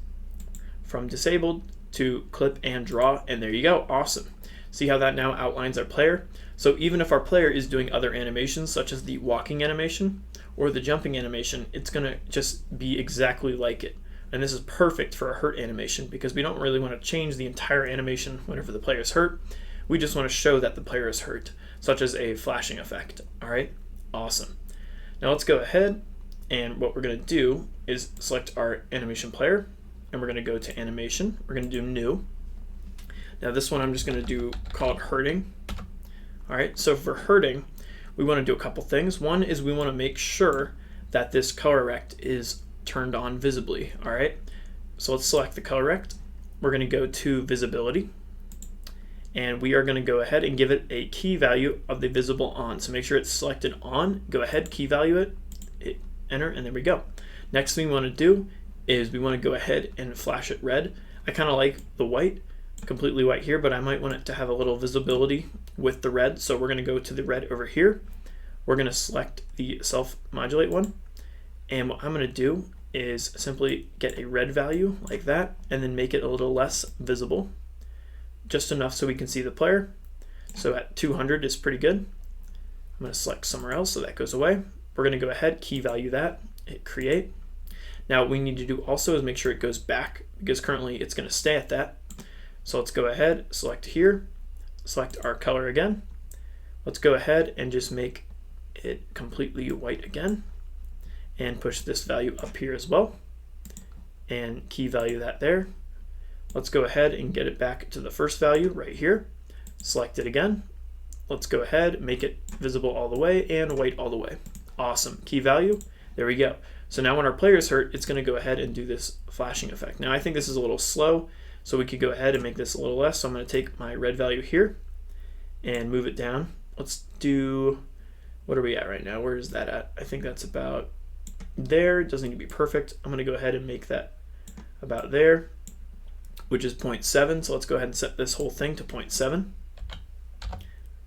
from disabled to clip and draw, and there you go, awesome. See how that now outlines our player? So even if our player is doing other animations, such as the walking animation or the jumping animation, it's gonna just be exactly like it. And this is perfect for a hurt animation because we don't really want to change the entire animation whenever the player is hurt. We just want to show that the player is hurt, such as a flashing effect. All right, awesome. Now let's go ahead, and what we're going to do is select our animation player, and we're going to go to animation. We're going to do new. Now this one I'm just going to call it hurting. All right, so for hurting, we want to do a couple things. One is we want to make sure that this color rect is turned on visibly. All right, so let's select the color rect. We're going to go to visibility, and we are going to go ahead and give it a key value of the visible on. So make sure it's selected on, go ahead, key value it, hit enter, and there we go. Next thing we want to do is we want to go ahead and flash it red. I kind of like the white, completely white here, but I might want it to have a little visibility with the red. So we're going to go to the red over here. We're going to select the self-modulate one. And what I'm going to do is simply get a red value like that and then make it a little less visible, just enough so we can see the player. So at 200 is pretty good. I'm going to select somewhere else so that goes away. We're going to go ahead, key value that, hit create. Now what we need to do also is make sure it goes back because currently it's going to stay at that. So let's go ahead, select here, select our color again. Let's go ahead and just make it completely white again, and push this value up here as well, and key value that there. Let's go ahead and get it back to the first value right here. Select it again. Let's go ahead, make it visible all the way and white all the way. Awesome, key value, there we go. So now when our player is hurt, it's gonna go ahead and do this flashing effect. Now I think this is a little slow, so we could go ahead and make this a little less. So I'm gonna take my red value here and move it down. Let's do, what are we at right now? Where is that at? I think that's about there. It doesn't need to be perfect. I'm going to go ahead and make that about there, which is 0.7. So let's go ahead and set this whole thing to 0.7,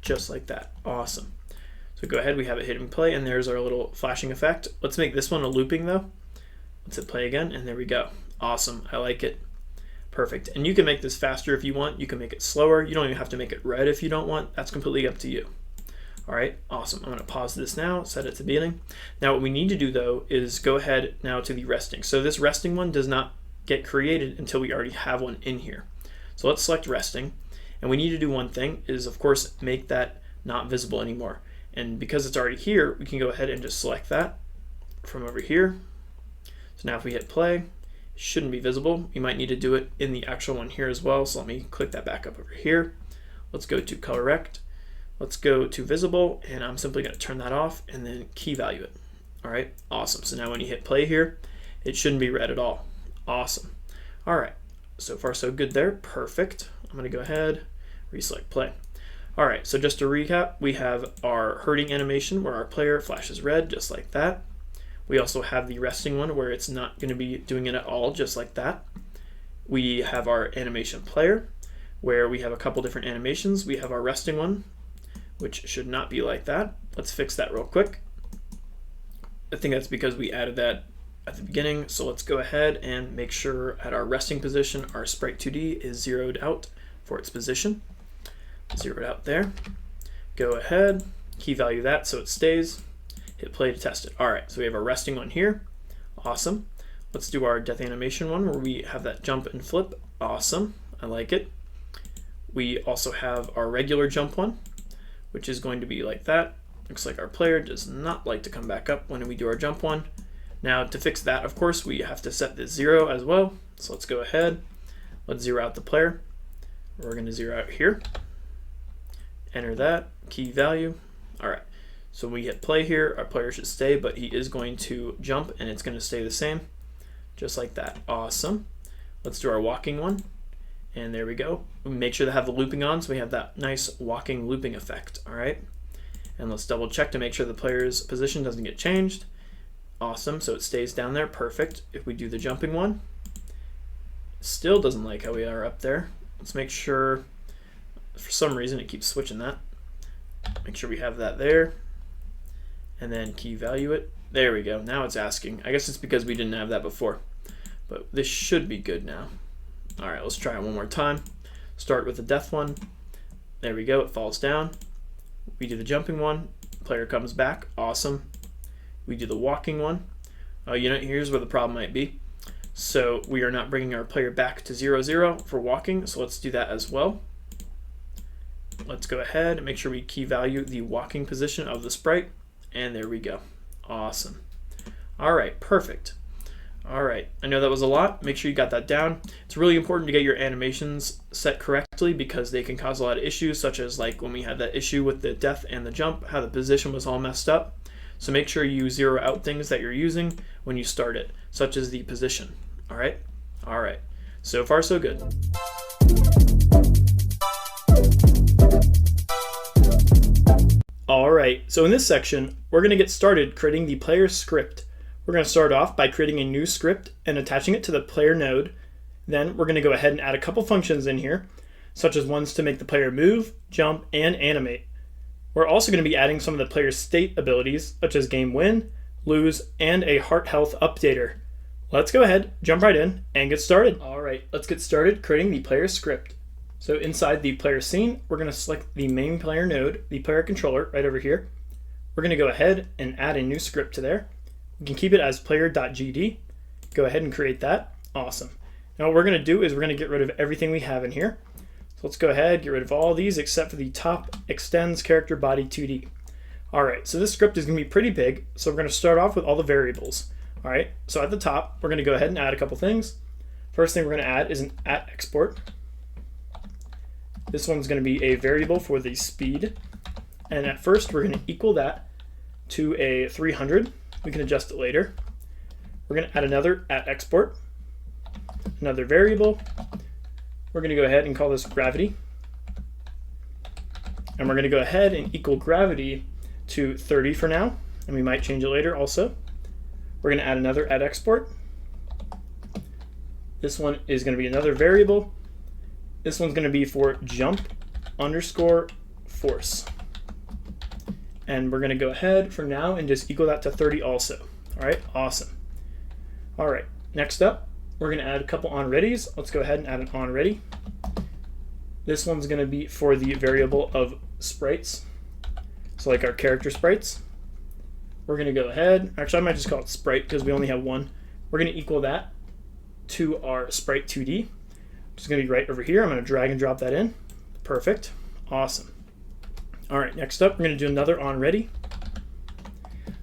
just like that. Awesome. So go ahead, we have it hitting play, and there's our little flashing effect. Let's make this one a looping though. Let's hit play again, and there we go. Awesome, I like it. Perfect. And you can make this faster if you want. You can make it slower. You don't even have to make it red if you don't want. That's completely up to you. All right, awesome. I'm going to pause this now, set it to beginning. Now what we need to do though is go ahead now to the resting. So this resting one does not get created until we already have one in here. So let's select resting, and we need to do one thing is of course make that not visible anymore. And because it's already here, we can go ahead and just select that from over here. So now if we hit play, it shouldn't be visible. You might need to do it in the actual one here as well. So let me click that back up over here. Let's go to color rect. Let's go to visible, and I'm simply going to turn that off and then key value it. All right, awesome. So now when you hit play here, it shouldn't be red at all. Awesome. All right, so far so good there. Perfect. I'm going to go ahead, reselect play. All right, so just to recap, we have our hurting animation where our player flashes red, just like that. We also have the resting one where it's not going to be doing it at all, just like that. We have our animation player where we have a couple different animations. We have our resting one, which should not be like that. Let's fix that real quick. I think that's because we added that at the beginning. So let's go ahead and make sure at our resting position, our sprite 2D is zeroed out for its position. Zeroed out there. Go ahead, key value that so it stays. Hit play to test it. All right, so we have our resting one here. Awesome. Let's do our death animation one where we have that jump and flip. Awesome, I like it. We also have our regular jump one, which is going to be like that. Looks like our player does not like to come back up when we do our jump one. Now to fix that, of course, we have to set this 0 as well. So let's go ahead, let's zero out the player. We're going to zero out here. Enter that, key value. All right, so when we hit play here, our player should stay, but he is going to jump and it's going to stay the same, just like that. Awesome. Let's do our walking one. And there we go. Make sure to have the looping on so we have that nice walking looping effect, all right? And let's double check to make sure the player's position doesn't get changed. Awesome, so it stays down there, perfect. If we do the jumping one, still doesn't like how we are up there. Let's make sure, for some reason it keeps switching that. Make sure we have that there. And then key value it. There we go, now it's asking. I guess it's because we didn't have that before. But this should be good now. All right, let's try it one more time. Start with the death one. There we go, it falls down. We do the jumping one, player comes back, awesome. We do the walking one. Here's where the problem might be. So we are not bringing our player back to 0, 0 for walking, so let's do that as well. Let's go ahead and make sure we key value the walking position of the sprite, and there we go. Awesome. All right, perfect. All right, I know that was a lot. Make sure you got that down. It's really important to get your animations set correctly because they can cause a lot of issues, such as like when we had that issue with the death and the jump, how the position was all messed up. So make sure you zero out things that you're using when you start it, such as the position. All right? All right. So far, so good. All right, so in this section, we're going to get started creating the player script. We're going to start off by creating a new script and attaching it to the player node. Then we're going to go ahead and add a couple functions in here, such as ones to make the player move, jump, and animate. We're also going to be adding some of the player's state abilities, such as game win, lose, and a heart health updater. Let's go ahead, jump right in, and get started. All right, let's get started creating the player script. So inside the player scene, we're going to select the main player node, the player controller, right over here. We're going to go ahead and add a new script to there. We can keep it as player.gd. Go ahead and create that. Awesome. Now what we're going to do is we're going to get rid of everything we have in here. So let's go ahead, get rid of all these except for the top extends character body 2D. All right, so this script is going to be pretty big. So we're going to start off with all the variables. All right, so at the top, we're going to go ahead and add a couple things. First thing we're going to add is an @export. This one's going to be a variable for the speed. And at first, we're going to equal that to a 300. We can adjust it later. We're going to add another @export, another variable. We're going to go ahead and call this gravity. And we're going to go ahead and equal gravity to 30 for now. And we might change it later also. We're going to add another @export. This one is going to be another variable. This one's going to be for jump_force. And we're going to go ahead for now and just equal that to 30 also. All right, awesome. All right, next up, we're going to add a couple onReadies. Let's go ahead and add an onReady. This one's going to be for the variable of sprites. So like our character sprites. We're going to go ahead, actually I might just call it sprite because we only have one. We're going to equal that to our sprite 2D. It's going to be right over here. I'm going to drag and drop that in. Perfect. Awesome. All right, next up, we're going to do another onReady,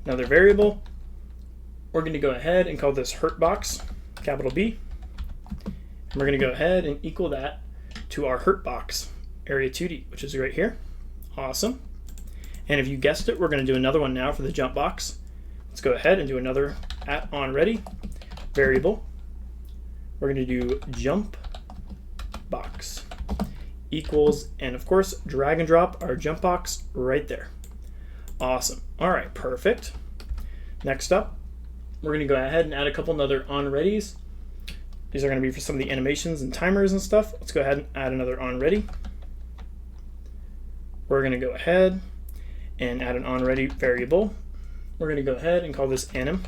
another variable. We're going to go ahead and call this hurtbox, capital B. And we're going to go ahead and equal that to our hurtbox area 2D, which is right here. Awesome. And if you guessed it, we're going to do another one now for the jump box. Let's go ahead and do another onReady variable. We're going to do jump box equals, and of course, drag and drop our jump box right there. Awesome. All right, perfect. Next up, we're going to go ahead and add a couple other onReadies. These are going to be for some of the animations and timers and stuff. Let's go ahead and add another onReady. We're going to go ahead and add an onReady variable. We're going to go ahead and call this anim.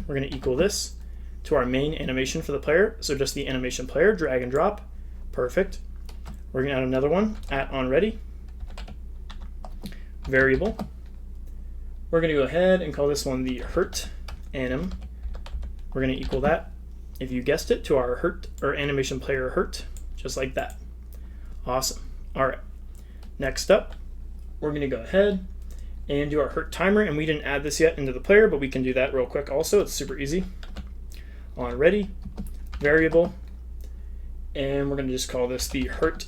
We're going to equal this to our main animation for the player. So just the animation player, drag and drop. Perfect. We're going to add another one, onReady variable. We're going to go ahead and call this one the hurt anim. We're going to equal that, if you guessed it, to our hurt or animation player hurt, just like that. Awesome. All right. Next up, we're going to go ahead and do our hurt timer, and we didn't add this yet into the player, but we can do that real quick also. It's super easy. onReady variable, and we're going to just call this the hurt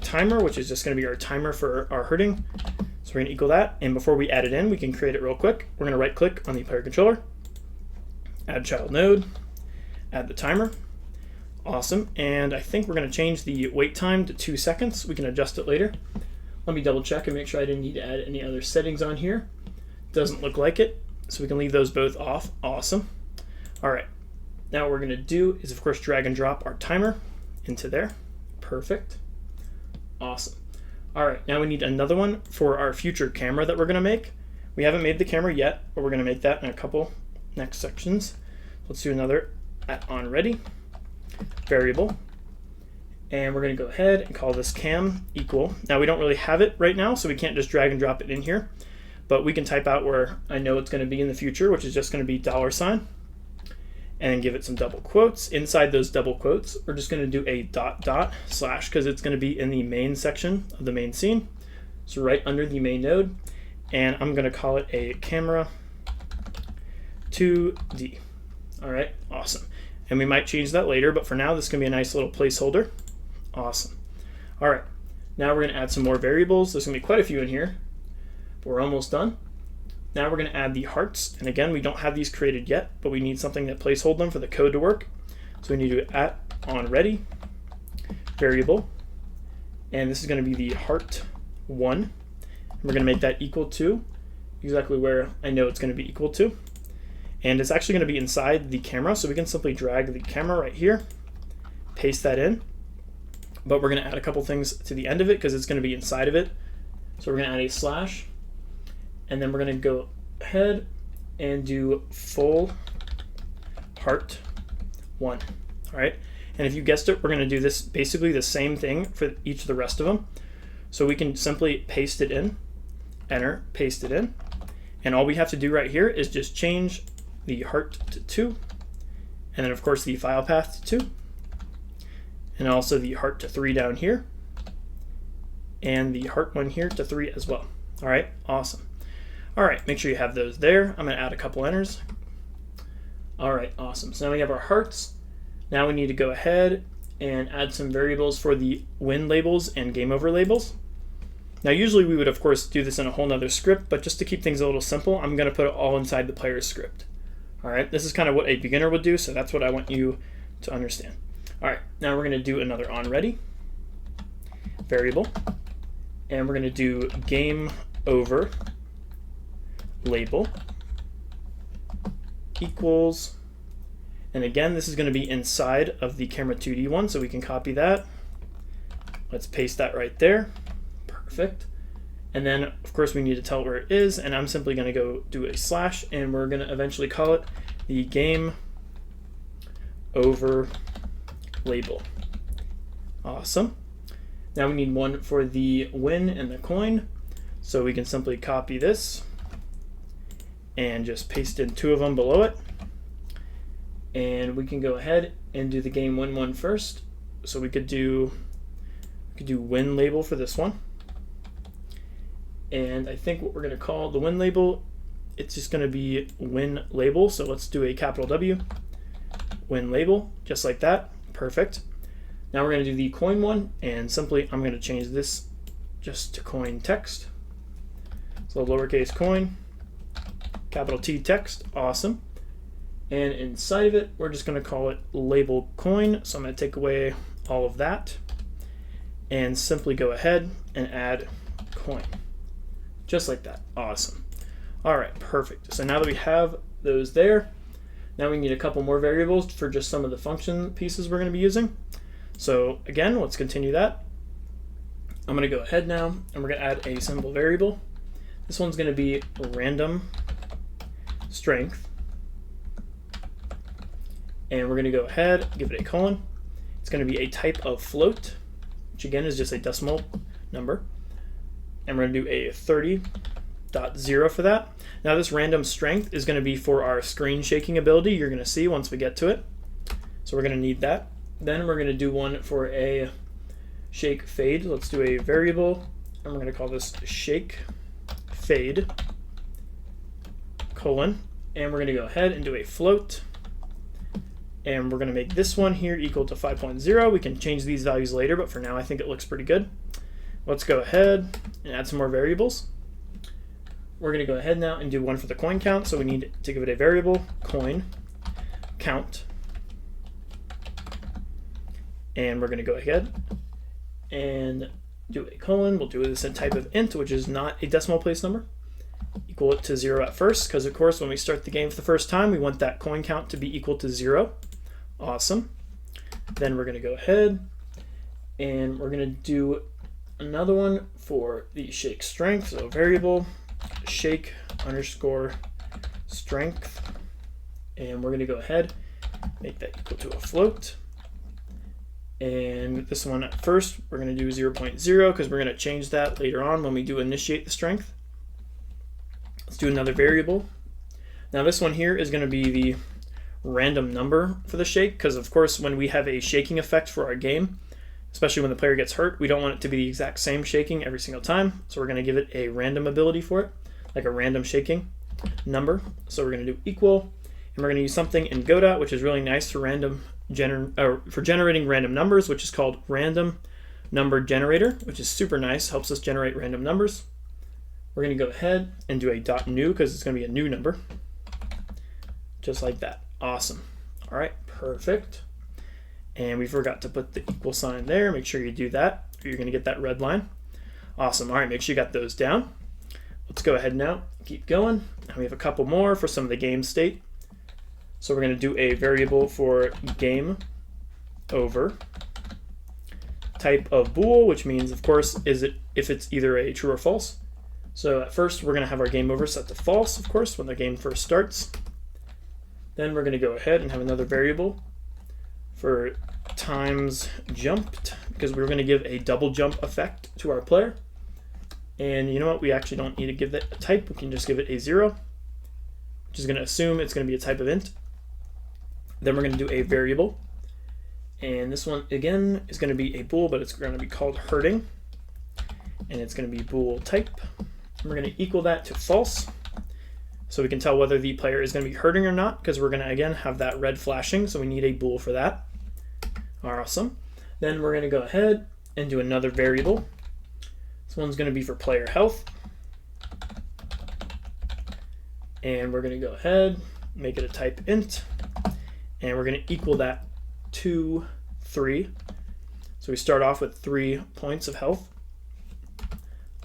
timer, which is just going to be our timer for our hurting. So we're going to equal that, and before we add it in, we can create it real quick. We're going to right click on the player controller, add child node, add the timer. Awesome. And I think we're going to change the wait time to 2 seconds. We can adjust it later. Let me double check and make sure I didn't need to add any other settings on here. Doesn't look like it, so we can leave those both off. Awesome. All right. Now what we're going to do is, of course, drag and drop our timer into there. Perfect. Awesome. All right, now we need another one for our future camera that we're going to make. We haven't made the camera yet, but we're going to make that in a couple next sections. Let's do another at onReady variable. And we're going to go ahead and call this cam equal. Now we don't really have it right now, so we can't just drag and drop it in here. But we can type out where I know it's going to be in the future, which is just going to be $, and give it some double quotes. Inside those double quotes, we're just going to do a ... slash, because it's going to be in the main section of the main scene. So right under the main node. And I'm going to call it a camera 2D. All right, awesome. And we might change that later, but for now, this is going to be a nice little placeholder. Awesome. All right, now we're going to add some more variables. There's going to be quite a few in here, but we're almost done. Now we're going to add the hearts, and again, we don't have these created yet, but we need something that placeholds them for the code to work. So we need to do at onReady variable, and this is going to be the heart 1. And we're going to make that equal to exactly where I know it's going to be equal to. And it's actually going to be inside the camera, so we can simply drag the camera right here, paste that in, but we're going to add a couple things to the end of it because it's going to be inside of it. So we're going to add a slash, and then we're going to go ahead and do full heart 1. All right. And if you guessed it, we're going to do this basically the same thing for each of the rest of them. So we can simply paste it in, enter, paste it in. And all we have to do right here is just change the heart to 2. And then of course the file path to 2. And also the heart to 3 down here. And the heart 1 here to 3 as well. All right, awesome. All right, make sure you have those there. I'm going to add a couple enters. All right, awesome. So now we have our hearts. Now we need to go ahead and add some variables for the win labels and game over labels. Now usually we would of course do this in a whole nother script, but just to keep things a little simple, I'm going to put it all inside the player's script. All right, this is kind of what a beginner would do, so that's what I want you to understand. All right, now we're going to do another onReady variable, and we're going to do game over label equals, and again this is going to be inside of the camera 2D one, so we can copy that. Let's paste that right there. Perfect. And then of course we need to tell it where it is, and I'm simply going to go do a slash, and we're going to eventually call it the game over label. Awesome. Now we need one for the win and the coin, so we can simply copy this and just paste in 2 of them below it. And we can go ahead and do the game win one first. So we could do win label for this one. And I think what we're going to call the win label, it's just going to be win label. So let's do a capital W, win label, just like that. Perfect. Now we're going to do the coin one, and simply I'm going to change this just to coin text. So lowercase coin, capital T text, awesome. And inside of it, we're just going to call it label coin. So I'm going to take away all of that and simply go ahead and add coin. Just like that. Awesome. All right, perfect. So now that we have those there, now we need a couple more variables for just some of the function pieces we're going to be using. So again, let's continue that. I'm going to go ahead now, and we're going to add a simple variable. This one's going to be random strength. And we're going to go ahead, give it a colon. It's going to be a type of float, which again is just a decimal number. And we're going to do a 30.0 for that. Now this random strength is going to be for our screen shaking ability you're going to see once we get to it. So we're going to need that. Then we're going to do one for a shake fade. Let's do a variable, and we're going to call this shake fade colon. And we're going to go ahead and do a float. And we're going to make this one here equal to 5.0. We can change these values later, but for now I think it looks pretty good. Let's go ahead and add some more variables. We're going to go ahead now and do one for the coin count. So we need to give it a variable, coin count. And we're going to go ahead and do a colon. We'll do this in type of int, which is not a decimal place number. Equal it to 0 at first, because of course when we start the game for the first time, we want that coin count to be equal to 0. Awesome. Then we're going to go ahead and we're going to do another one for the shake strength. So variable shake underscore strength. And we're going to go ahead, make that equal to a float. And this one at first, we're going to do 0.0 because we're going to change that later on when we do initiate the strength. Let's do another variable. Now this one here is going to be the random number for the shake, because of course when we have a shaking effect for our game, especially when the player gets hurt, we don't want it to be the exact same shaking every single time. So we're going to give it a random ability for it, like a random shaking number. So we're going to do equal, and we're going to use something in Godot, which is really nice for generating random numbers, which is called random number generator, which is super nice, helps us generate random numbers. We're going to go ahead and do a .new because it's going to be a new number, just like that. Awesome. All right, perfect. And we forgot to put the equal sign there. Make sure you do that, or you're going to get that red line. Awesome. All right, make sure you got those down. Let's go ahead now, keep going. And we have a couple more for some of the game state. So we're going to do a variable for game over, type of bool, which means, of course, if it's either a true or false. So at first, we're going to have our game over set to false, of course, when the game first starts. Then we're going to go ahead and have another variable for times jumped, because we're going to give a double jump effect to our player. And you know what? We actually don't need to give that a type. We can just give it a 0, which is going to assume it's going to be a type of int. Then we're going to do a variable. And this one, again, is going to be a bool, but it's going to be called hurting. And it's going to be bool type. And we're going to equal that to false, so we can tell whether the player is going to be hurting or not, because we're going to, again, have that red flashing, so we need a bool for that. Awesome. Then we're going to go ahead and do another variable. This one's going to be for player health. And we're going to go ahead, make it a type int, and we're going to equal that to 3. So we start off with 3 points of health.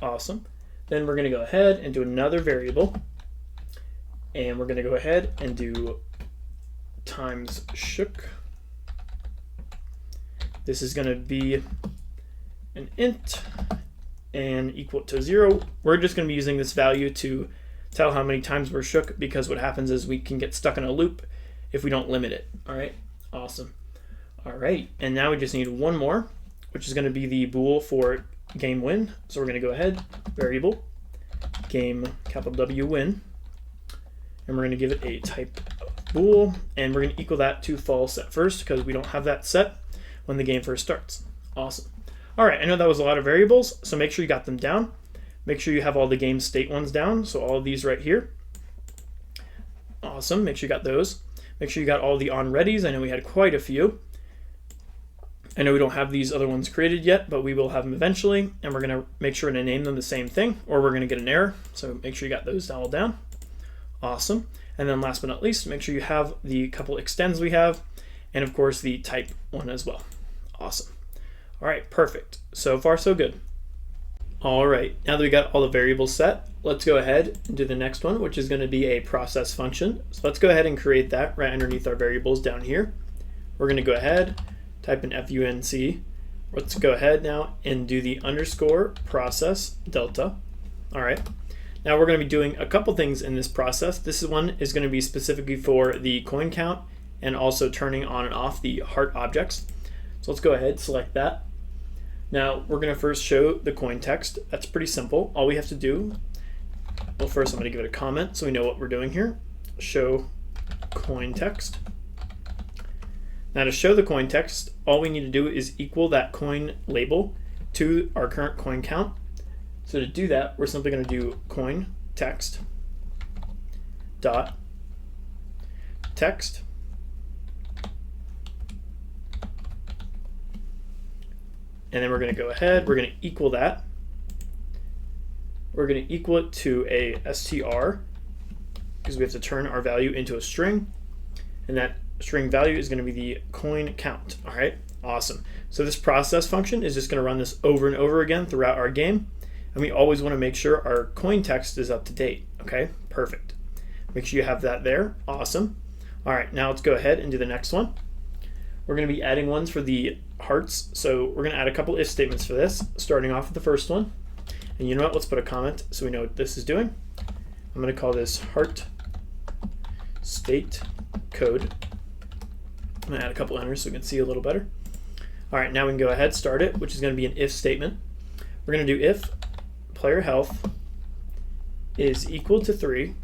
Awesome. Then we're going to go ahead and do another variable. And we're going to go ahead and do times shook. This is going to be an int and equal to 0. We're just going to be using this value to tell how many times we're shook, because what happens is we can get stuck in a loop if we don't limit it. All right, awesome. All right, and now we just need one more, which is going to be the bool for game win. So we're going to go ahead, variable, game, capital W, win. And we're going to give it a type of bool, and we're going to equal that to false at first, because we don't have that set when the game first starts. Awesome. All right, I know that was a lot of variables, so make sure you got them down. Make sure you have all the game state ones down, so all of these right here. Awesome, make sure you got those. Make sure you got all the on-readies. I know we had quite a few. I know we don't have these other ones created yet, but we will have them eventually, and we're going to make sure to name them the same thing, or we're going to get an error, so make sure you got those all down. Awesome. And then last but not least, make sure you have the couple extends we have, and of course the type one as well. Awesome. All right, perfect. So far, so good. All right, now that we got all the variables set, let's go ahead and do the next one, which is going to be a process function. So let's go ahead and create that right underneath our variables down here. We're going to go ahead, type in func. Let's go ahead now and do the underscore process delta. All right. Now we're going to be doing a couple things in this process. This one is going to be specifically for the coin count and also turning on and off the heart objects. So let's go ahead, select that. Now we're going to first show the coin text. That's pretty simple. All we have to do, well, first I'm going to give it a comment so we know what we're doing here. Show coin text. Now to show the coin text, all we need to do is equal that coin label to our current coin count. So to do that, we're simply going to do coin text dot text and then we're going to go ahead, we're going to equal that. We're going to equal it to a str, because we have to turn our value into a string, and that string value is going to be the coin count. All right, Awesome. So this process function is just going to run this over and over again throughout our game. And we always want to make sure our coin text is up to date. Okay, perfect. Make sure you have that there. Awesome. All right, now let's go ahead and do the next one. We're going to be adding ones for the hearts. So we're going to add a couple if statements for this, starting off with the first one. And you know what? Let's put a comment so we know what this is doing. I'm going to call this heart state code. I'm going to add a couple enters so we can see a little better. All right, now we can go ahead, start it, which is going to be an if statement. We're going to do if player health is equal to 3,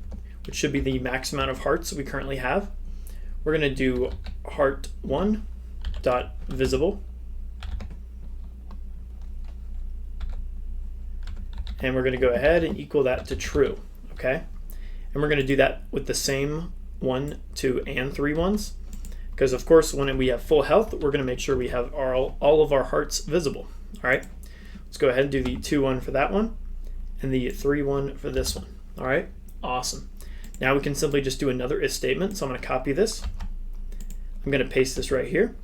which should be the max amount of hearts we currently have. We're going to do heart1 dot visible, and we're going to go ahead and equal that to true. Okay, and we're going to do that with the same 1, 2, and 3 ones. Because of course, when we have full health, we're going to make sure we have all of our hearts visible. All right, let's go ahead and do the 2-1 for that one, and the 3-1 for this one. All right, awesome. Now we can simply just do another if statement. So I'm going to copy this. I'm going to paste this right here,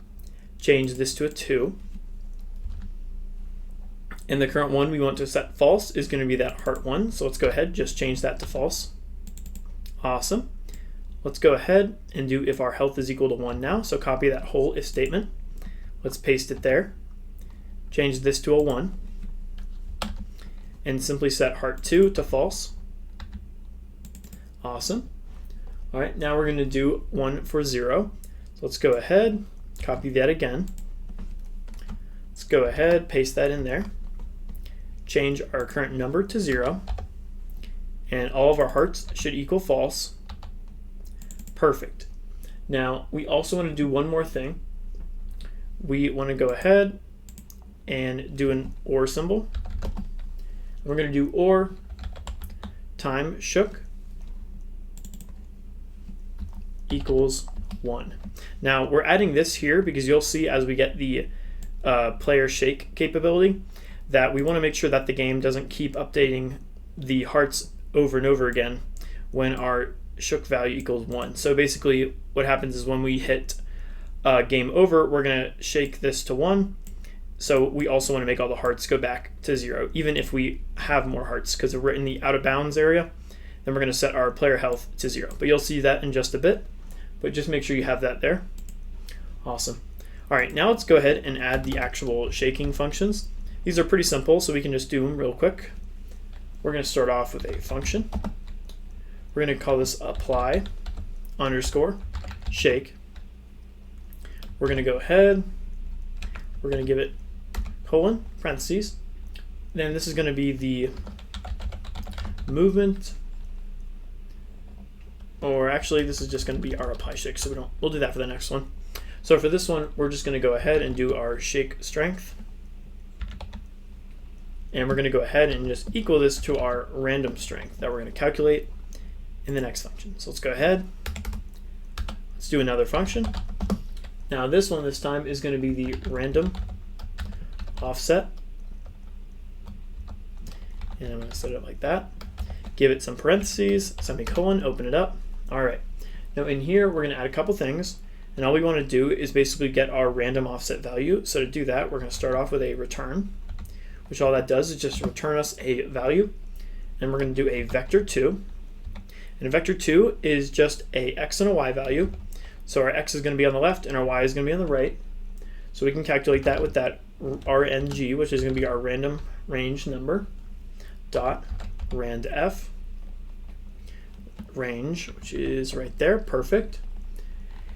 change this to a 2. And the current one we want to set false is going to be that heart1. So let's go ahead, just change that to false. Awesome. Let's go ahead and do if our health is equal to 1 now. So copy that whole if statement. Let's paste it there. Change this to a 1. And simply set heart2 to false. Awesome. All right, now we're going to do 1 for 0. So let's go ahead, copy that again. Let's go ahead, paste that in there. Change our current number to 0. And all of our hearts should equal false. Perfect. Now we also want to do one more thing. We want to go ahead and do an OR symbol. We're going to do OR time shook equals 1. Now we're adding this here because you'll see as we get the player shake capability that we want to make sure that the game doesn't keep updating the hearts over and over again when our shook value equals 1. So basically what happens is when we hit game over, we're going to shake this to 1. So we also want to make all the hearts go back to 0, even if we have more hearts, because if we're in the out of bounds area, then we're going to set our player health to 0. But you'll see that in just a bit, but just make sure you have that there. Awesome. All right, now let's go ahead and add the actual shaking functions. These are pretty simple, so we can just do them real quick. We're going to start off with a function. We're going to call this apply underscore shake. We're going to go ahead, we're going to give it colon, parentheses. Then this is going to be the movement, or actually this is just going to be our apply shake, so we'll do that for the next one. So for this one, we're just going to go ahead and do our shake strength. And we're going to go ahead and just equal this to our random strength that we're going to calculate in the next function. So let's go ahead. Let's do another function. Now this one this time is going to be the random offset. And I'm going to set it up like that. Give it some parentheses, semicolon, open it up. All right. Now in here, we're going to add a couple things. And all we want to do is basically get our random offset value. So to do that, we're going to start off with a return, which all that does is just return us a value. And we're going to do a vector2. And a vector2 is just a x and a y value. So our x is going to be on the left and our y is going to be on the right. So we can calculate that with that RNG, which is going to be our random range number, dot randf range, which is right there, perfect.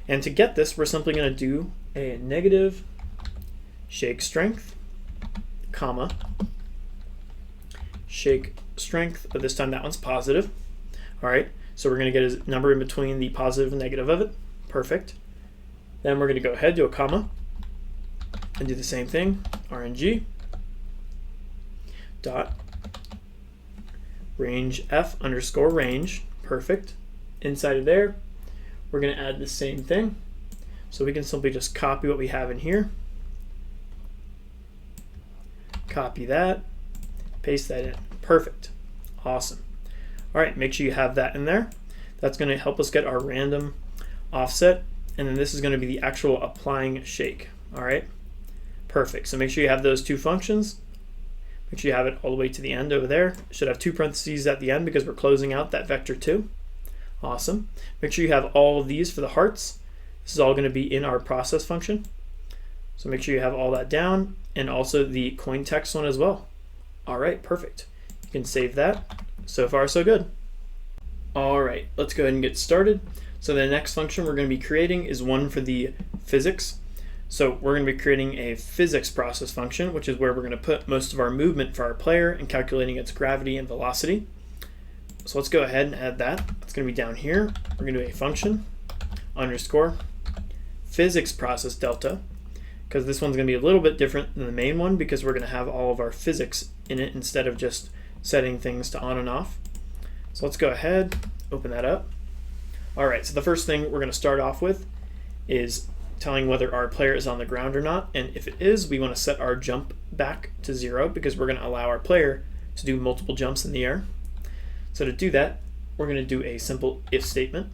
And to get this, we're simply going to do a negative shake strength, comma, shake strength, but this time that one's positive. All right, so we're going to get a number in between the positive and negative of it. Perfect. Then we're going to go ahead, do a comma, and do the same thing, RNG, dot range f underscore range. Perfect. Inside of there, we're going to add the same thing. So we can simply just copy what we have in here. Copy that, paste that in. Perfect. Awesome. All right, make sure you have that in there. That's going to help us get our random offset. And then this is going to be the actual applying shake. All right. Perfect. So make sure you have those two functions. Make sure you have it all the way to the end over there. It should have two parentheses at the end because we're closing out that vector 2. Awesome. Make sure you have all of these for the hearts. This is all going to be in our process function. So make sure you have all that down, and also the coin text one as well. All right, perfect. You can save that. So far, so good. All right, let's go ahead and get started. So the next function we're going to be creating is one for the physics. So we're going to be creating a physics process function, which is where we're going to put most of our movement for our player and calculating its gravity and velocity. So let's go ahead and add that. It's going to be down here. We're going to do a function underscore physics process delta, because this one's going to be a little bit different than the main one because we're going to have all of our physics in it instead of just setting things to on and off. So let's go ahead, open that up. All right, so the first thing we're going to start off with is telling whether our player is on the ground or not, and if it is, we want to set our jump back to 0 because we're going to allow our player to do multiple jumps in the air. So to do that, we're going to do a simple if statement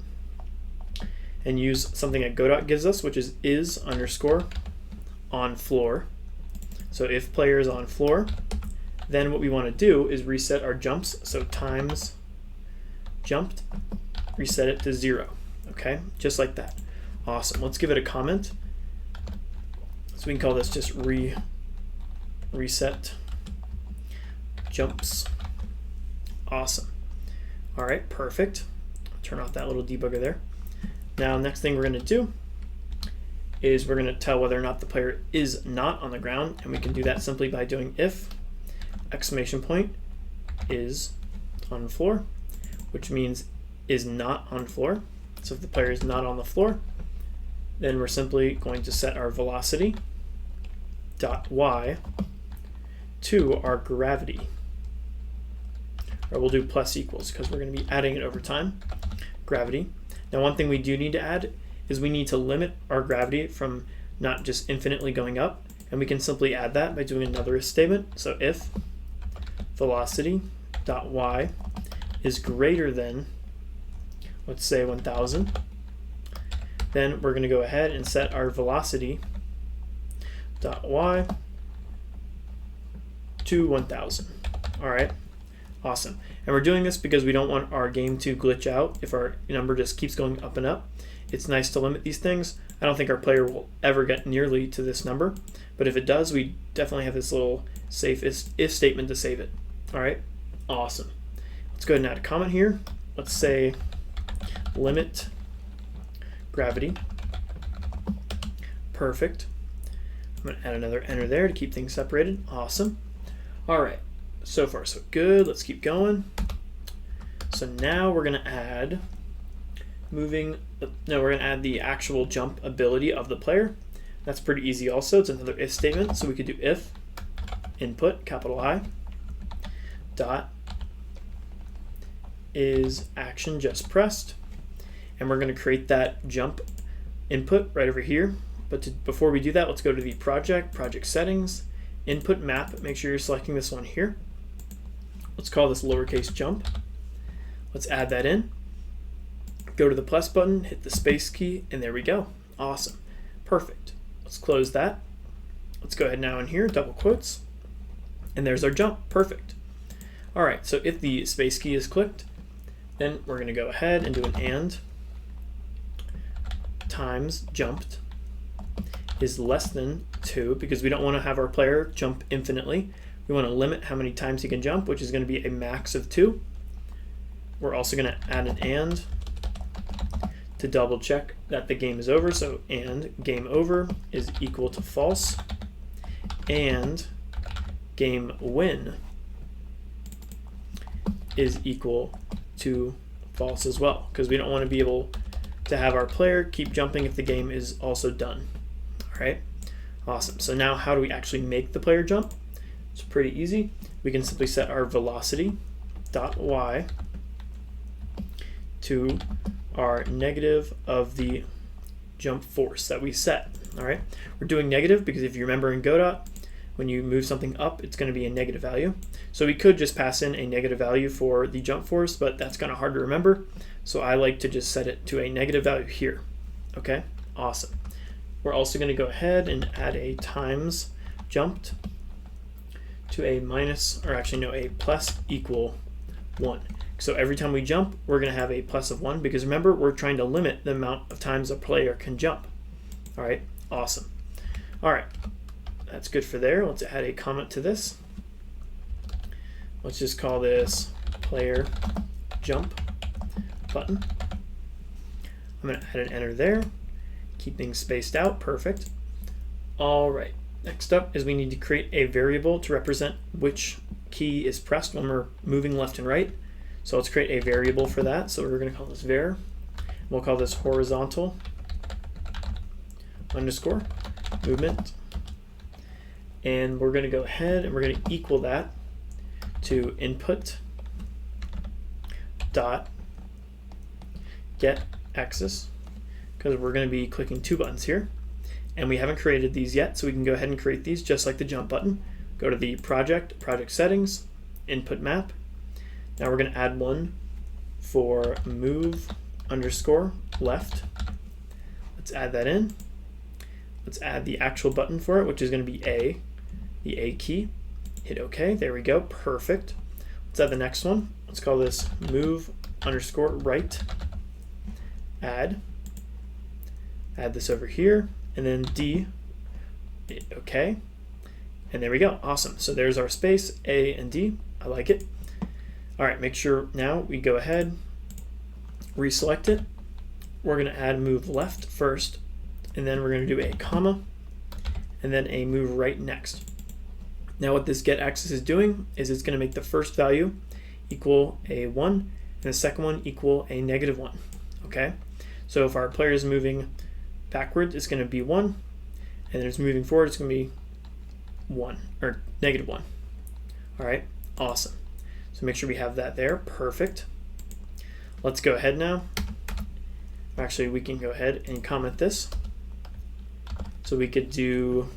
and use something that Godot gives us, which is underscore on floor. So if player is on floor, then what we want to do is reset our jumps. So times jumped, reset it to 0. Okay, just like that. Awesome. Let's give it a comment. So we can call this just reset jumps. Awesome. All right, perfect. Turn off that little debugger there. Now, next thing we're going to do is we're going to tell whether or not the player is not on the ground, and we can do that simply by doing if exclamation point is on the floor, which means is not on floor. So if the player is not on the floor, then we're simply going to set our velocity dot y to our gravity. Or we'll do plus equals because we're going to be adding it over time. Gravity. Now one thing we do need to add is we need to limit our gravity from not just infinitely going up, and we can simply add that by doing another if statement. So if velocity dot y is greater than, let's say 1000, then we're going to go ahead and set our velocity dot y to 1000. All right, awesome. And we're doing this because we don't want our game to glitch out if our number just keeps going up and up. It's nice to limit these things. I don't think our player will ever get nearly to this number, but if it does, we definitely have this little safe if statement to save it. All right, awesome. Let's go ahead and add a comment here. Let's say limit gravity. Perfect. I'm going to add another enter there to keep things separated. Awesome. All right, so far so good. Let's keep going. So now we're going to add we're going to add the actual jump ability of the player. That's pretty easy also. It's another if statement. So we could do if input, capital I, dot is action just pressed. And we're going to create that jump input right over here. But before we do that, let's go to the project settings, input map. Make sure you're selecting this one here. Let's call this lowercase jump. Let's add that in. Go to the plus button, hit the space key, and there we go. Awesome. Perfect. Let's close that. Let's go ahead now in here, double quotes, and there's our jump. Perfect. All right, so if the space key is clicked, then we're going to go ahead and do an and times jumped is less than 2 because we don't want to have our player jump infinitely. We want to limit how many times he can jump, which is going to be a max of 2. We're also going to add an and to double check that the game is over. So and game over is equal to false, and game win is equal to false as well, because we don't want to be able to have our player keep jumping if the game is also done. All right, awesome. So now how do we actually make the player jump? It's pretty easy. We can simply set our velocity dot y to our negative of the jump force that we set. All right, we're doing negative because if you remember in Godot, when you move something up, it's going to be a negative value. So we could just pass in a negative value for the jump force, but that's kind of hard to remember. So I like to just set it to a negative value here. Okay, awesome. We're also going to go ahead and add a times jumped to a minus, or actually no, a plus equal 1. So every time we jump, we're going to have a plus of 1, because remember, we're trying to limit the amount of times a player can jump. All right, awesome. All right, that's good for there. Let's add a comment to this. Let's just call this player jump button. I'm going to add an enter there. Keep things spaced out. Perfect. All right. Next up is we need to create a variable to represent which key is pressed when we're moving left and right. So let's create a variable for that. So we're going to call this var. We'll call this horizontal underscore movement. And we're going to go ahead and we're going to equal that to input dot get axis, because we're going to be clicking 2 buttons here, and we haven't created these yet, so we can go ahead and create these just like the jump button. Go to the project settings, input map. Now we're going to add one for move underscore left. Let's add that in. Let's add the actual button for it, which is going to be A, the A key. Hit OK. There we go. Perfect. Let's add the next one. Let's call this move underscore right. Add this over here, and then D. Hit OK. And there we go. Awesome. So there's our space, A and D. I like it. All right, make sure now we go ahead, reselect it. We're going to add move left first, and then we're going to do a comma, and then a move right next. Now what this get axis is doing is it's going to make the first value equal a 1, and the second one equal a -1. Okay? So if our player is moving backwards, it's going to be 1, and then it's moving forward, it's going to be 1, or -1. All right? Awesome. So make sure we have that there. Perfect. Let's go ahead now. Actually, we can go ahead and comment this. So we could just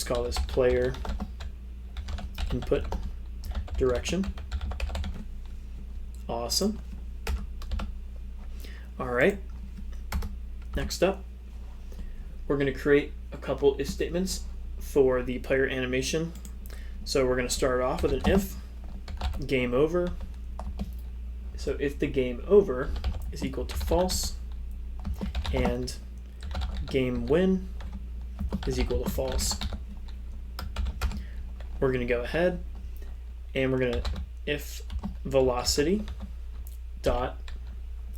call this player input direction. Awesome. All right. Next up, we're going to create a couple if statements for the player animation. So we're going to start off with an if game over. So if the game over is equal to false and game win is equal to false, we're going to go ahead and we're going to if velocity dot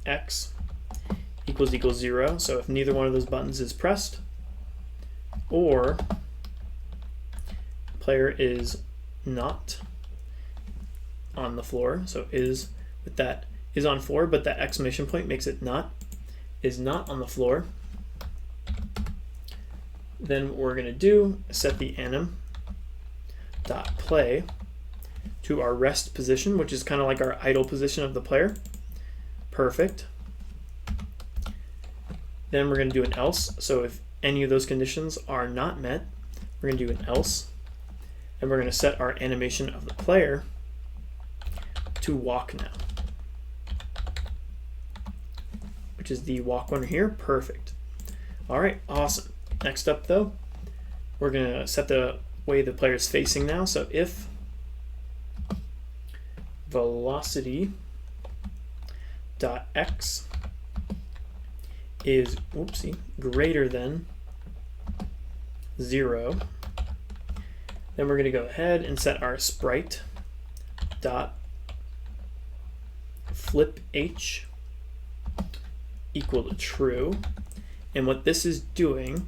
x equals 0. So if neither one of those buttons is pressed, or player is not on the floor, so is with that is on floor, but that exclamation point makes it not, is not on the floor, then what we're going to do is set the anim dot play to our rest position, which is kind of like our idle position of the player. Perfect. Then we're going to do an else. So if any of those conditions are not met, we're going to do an else, and we're going to set our animation of the player to walk now, which is the walk one here. Perfect. All right, awesome. Next up though, we're going to set the way the player is facing now. So if velocity dot x is greater than 0, then we're going to go ahead and set our sprite dot flip h equal to true. And what this is doing,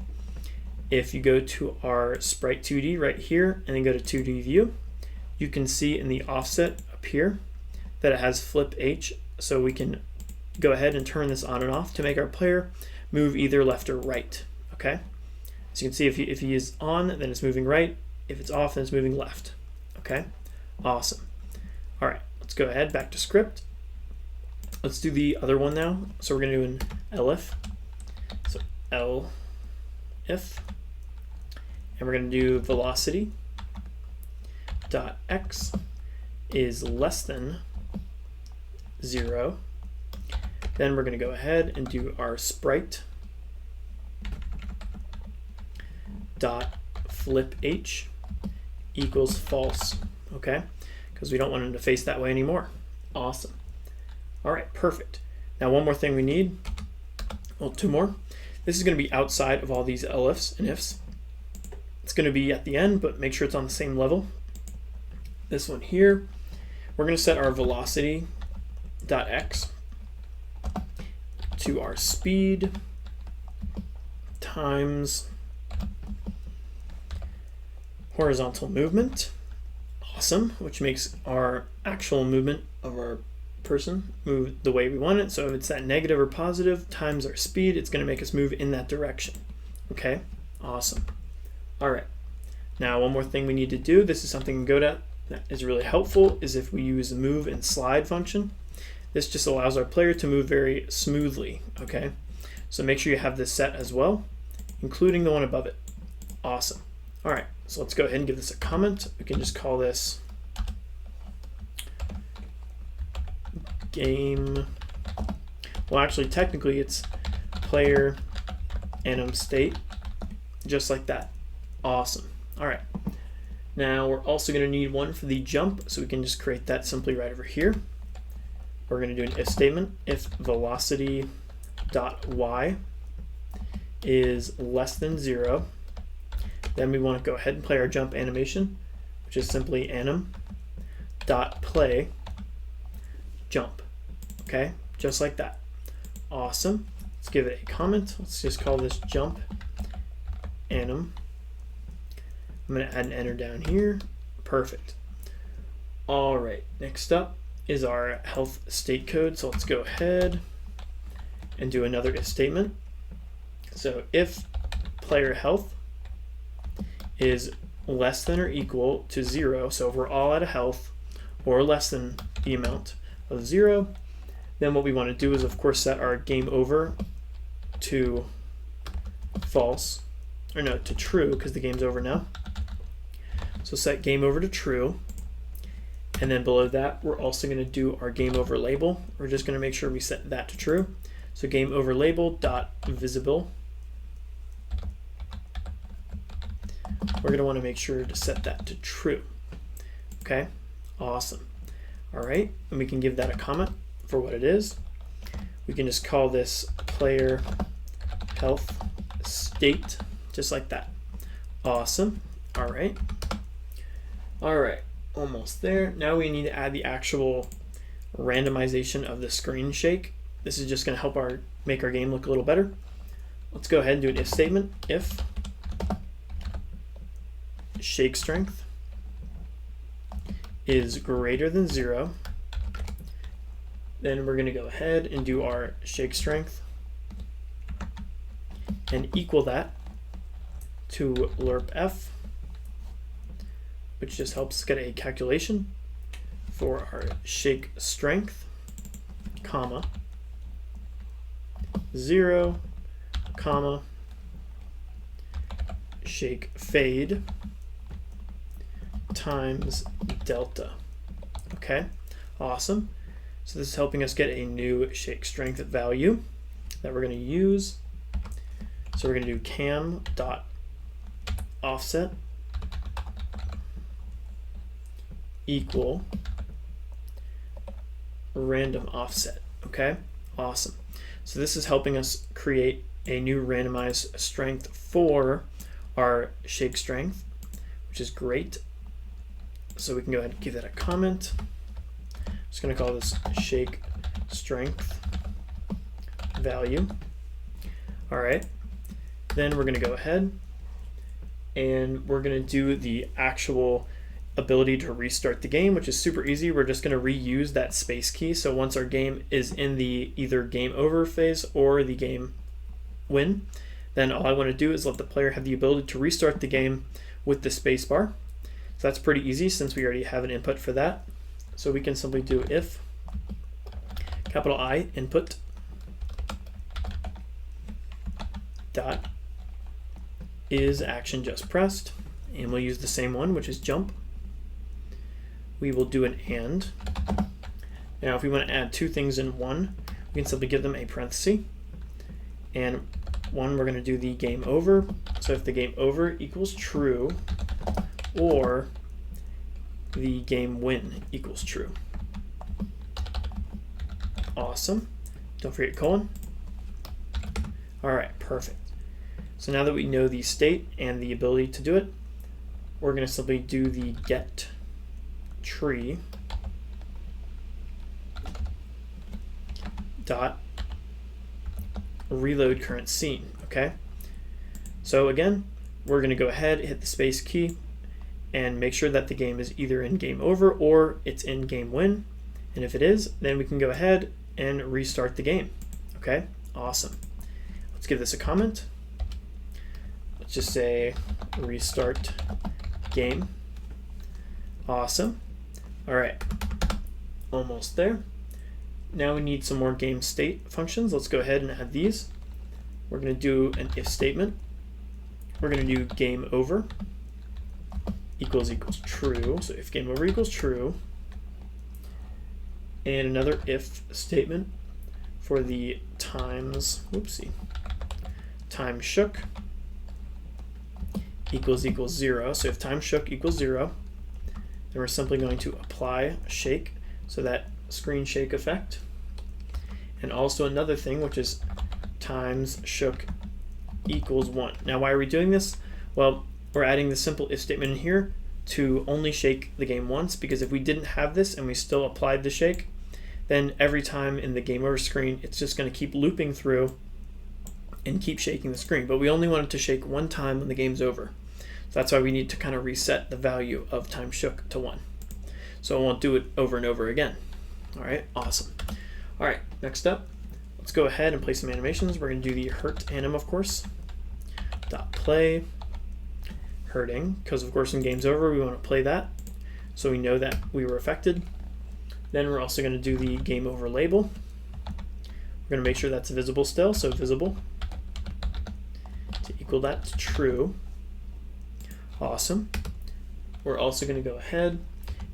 if you go to our sprite 2D right here and then go to 2D view, you can see in the offset up here that it has flip h. So we can go ahead and turn this on and off to make our player move either left or right. Okay, so you can see if he is on, then it's moving right. If it's off, then it's moving left. Okay, awesome. All right, let's go ahead back to script. Let's do the other one now. So we're going to do an elif. So elif, and we're going to do velocity dot x is less than 0. Then we're going to go ahead and do our sprite dot flip h equals false, okay? Because we don't want him to face that way anymore. Awesome. All right, perfect. Now one more thing we need, well, two more. This is going to be outside of all these elifs and ifs. It's going to be at the end, but make sure it's on the same level. This one here, we're going to set our velocity dot x to our speed times horizontal movement. Awesome, which makes our actual movement of our person move the way we want it. So if it's that negative or positive times our speed, it's going to make us move in that direction. Okay, awesome. All right, now one more thing we need to do. This is something in Godot that is really helpful, is if we use the move and slide function. This just allows our player to move very smoothly, okay? So make sure you have this set as well, including the one above it. Awesome. All right, so let's go ahead and give this a comment. We can just call this game, well actually technically it's player anim state, just like that. Awesome. All right, now we're also going to need one for the jump, so we can just create that simply right over here. We're going to do an if statement. If velocity dot y is less than 0, then we want to go ahead and play our jump animation, which is simply anim dot play jump. Okay, just like that. Awesome. Let's give it a comment. Let's just call this jump anim. I'm going to add an enter down here. Perfect. All right, next up is our health state code. So let's go ahead and do another if statement. So if player health is less than or equal to 0, so if we're all out of health or less than the amount of 0, then what we want to do is of course set our game over to false, or no, to true, because the game's over now. So set game over to true, and then below that we're also going to do our game over label. We're just going to make sure we set that to true. So game over label dot visible. We're going to want to make sure to set that to true. Okay, awesome. All right, and we can give that a comment for what it is. We can just call this player health state, just like that. Awesome. All right. All right, almost there. Now we need to add the actual randomization of the screen shake. This is just going to help make our game look a little better. Let's go ahead and do an if statement. If shake strength is greater than 0, then we're going to go ahead and do our shake strength and equal that to lerp f, which just helps get a calculation for our shake strength, comma, 0, comma, shake fade times delta. Okay, awesome. So this is helping us get a new shake strength value that we're going to use. So we're going to do cam dot offset equal random offset. Okay, awesome. So this is helping us create a new randomized strength for our shake strength, which is great. So we can go ahead and give that a comment. Just going to call this shake strength value. All right, then we're going to go ahead and we're going to do the actual ability to restart the game, which is super easy. We're just going to reuse that space key. So once our game is in the either game over phase or the game win, then all I want to do is let the player have the ability to restart the game with the space bar. So that's pretty easy since we already have an input for that. So we can simply do if capital I input dot is action just pressed, and we'll use the same one, which is jump. We will do an and. Now if we want to add two things in one, we can simply give them a parenthesis, and one we're going to do the game over, So if the game over equals true, or the game win equals true. Awesome. Don't forget colon. All right, perfect. So now that we know the state and the ability to do it, we're going to simply do the get tree dot reload current scene. Okay. So again, we're going to go ahead, hit the space key, and make sure that the game is either in game over or it's in game win. And if it is, then we can go ahead and restart the game. Okay, awesome. Let's give this a comment. Let's just say restart game. Awesome. All right, almost there. Now we need some more game state functions. Let's go ahead and add these. We're going to do an if statement. We're going to do game over equals true. So if game over equals true, and another if statement for the times, time shook equals 0. So if time shook equals 0, then we're simply going to apply shake, so that screen shake effect. And also another thing, which is times shook equals 1. Now why are we doing this? Well, we're adding the simple if statement in here to only shake the game once, because if we didn't have this and we still applied the shake, then every time in the game over screen, it's just going to keep looping through and keep shaking the screen. But we only want it to shake one time when the game's over. So that's why we need to kind of reset the value of time shook to 1. So it won't do it over and over again. All right, awesome. All right, next up, let's go ahead and play some animations. We're going to do the hurt anim, of course. Dot play hurting, because of course in game's over we want to play that, so we know that we were affected. Then we're also going to do the game over label. We're going to make sure that's visible still, so visible to equal that to true. Awesome. We're also going to go ahead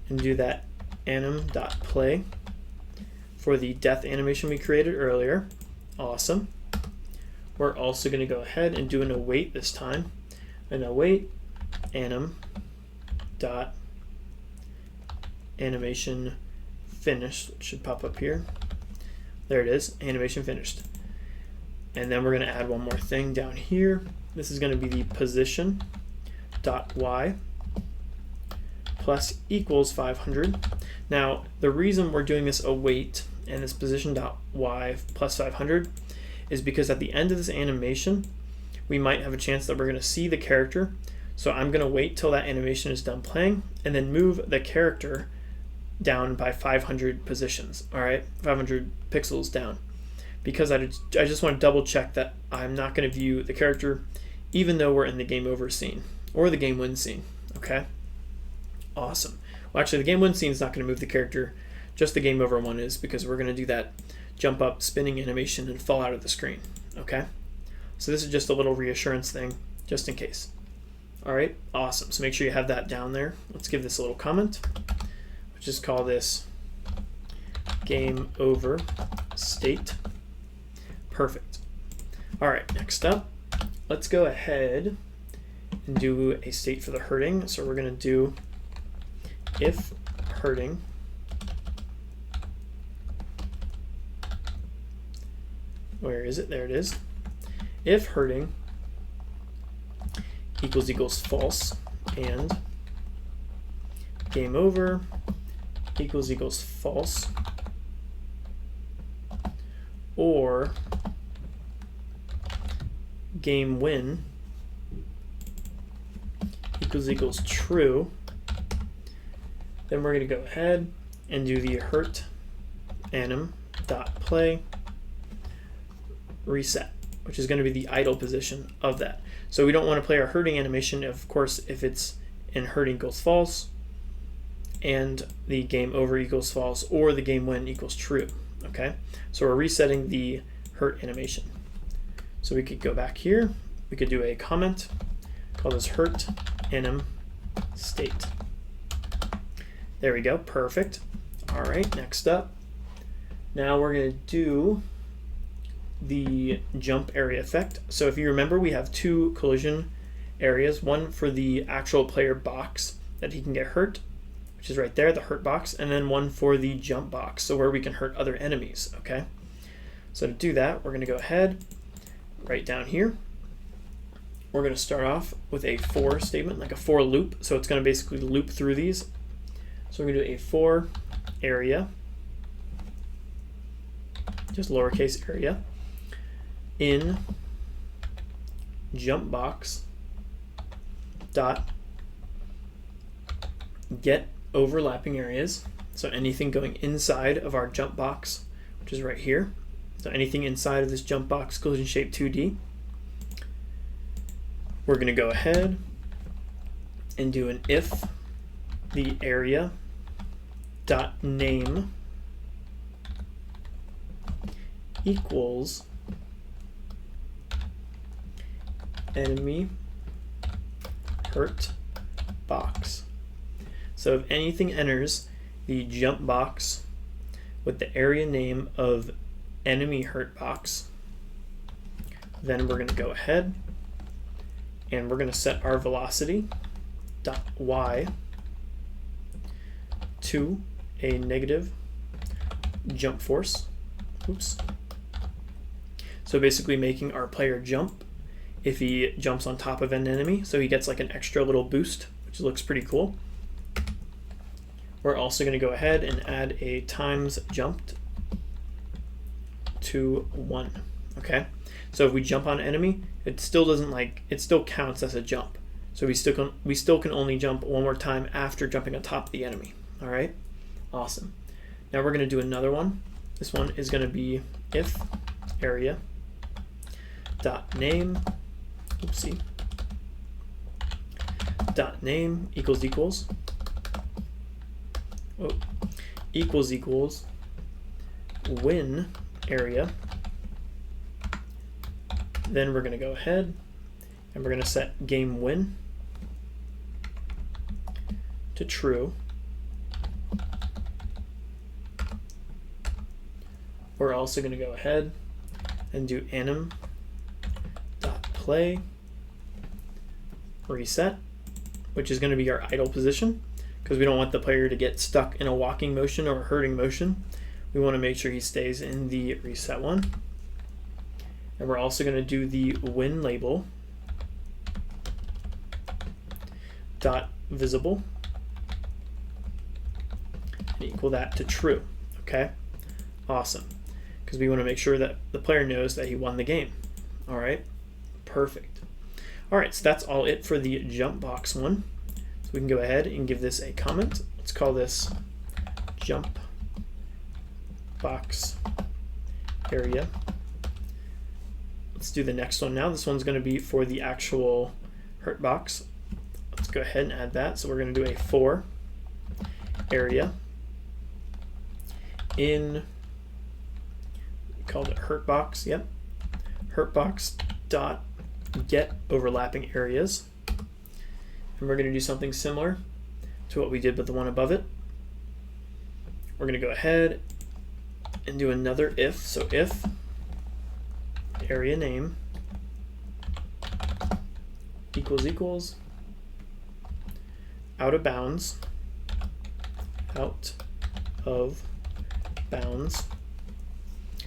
and do that anim.play for the death animation we created earlier. Awesome. We're also going to go ahead and do an await this time. An await anim dot animation finished. It should pop up here. There it is, animation finished. And then we're going to add one more thing down here. This is going to be the position dot y plus equals 500. Now the reason we're doing this await and this position dot y plus 500 is because at the end of this animation we might have a chance that we're going to see the character. So I'm going to wait till that animation is done playing and then move the character down by 500 positions, all right, 500 pixels down, because I just want to double check that I'm not going to view the character even though we're in the game over scene or the game win scene. Okay, awesome. Well, actually the game win scene is not going to move the character, just the game over one is, because we're going to do that jump up spinning animation and fall out of the screen. Okay, so this is just a little reassurance thing just in case. All right, awesome. So make sure you have that down there. Let's give this a little comment. Just call this game over state. Perfect. All right, next up, let's go ahead and do a state for the hurting. So we're going to do if hurting where is it? There it is. If hurting equals false and game over equals false, or game win equals true, then we're going to go ahead and do the hurt anim dot play reset, which is going to be the idle position of that. So we don't want to play our hurting animation, of course, if it's in hurting equals false and the game over equals false or the game win equals true. Okay, so we're resetting the hurt animation. So we could go back here, we could do a comment, call this hurt anim state. There we go, perfect. All right, next up, now we're going to do the jump area effect. So if you remember, we have two collision areas, one for the actual player box that he can get hurt, which is right there, the hurt box, and then one for the jump box, so where we can hurt other enemies, okay? So to do that, we're going to go ahead, right down here, we're going to start off with a for statement, like a for loop, so it's going to basically loop through these. So we're going to do a for area, just lowercase area, in jump box dot get overlapping areas, so anything going inside of our jump box, which is right here, so anything inside of this jump box collision shape 2D, we're going to go ahead and do an if the area dot name equals enemy hurt box. So if anything enters the jump box with the area name of enemy hurt box, then we're going to go ahead and we're going to set our velocity dot y to a negative jump force. Oops. So basically making our player jump if he jumps on top of an enemy, so he gets like an extra little boost, which looks pretty cool. We're also going to go ahead and add a times jumped to 1. Okay, so if we jump on an enemy, it still doesn't it still counts as a jump. So we still can only jump one more time after jumping on top of the enemy. All right, awesome. Now we're going to do another one. This one is going to be if area dot name, oopsie, dot name equals win area. Then we're going to go ahead and we're going to set game win to true. We're also going to go ahead and do anim.play reset, which is going to be our idle position, because we don't want the player to get stuck in a walking motion or a hurting motion. We want to make sure he stays in the reset one. And we're also going to do the win label dot visible and equal that to true. Okay, awesome, because we want to make sure that the player knows that he won the game. All right, perfect. All right, so that's all it for the jump box one. So we can go ahead and give this a comment. Let's call this jump box area. Let's do the next one now. This one's going to be for the actual hurt box. Let's go ahead and add that. So we're going to do a for area in, we called it hurt box, yep, hurt box dot get overlapping areas. And we're going to do something similar to what we did with the one above it. We're going to go ahead and do another if. So if area name equals out of bounds,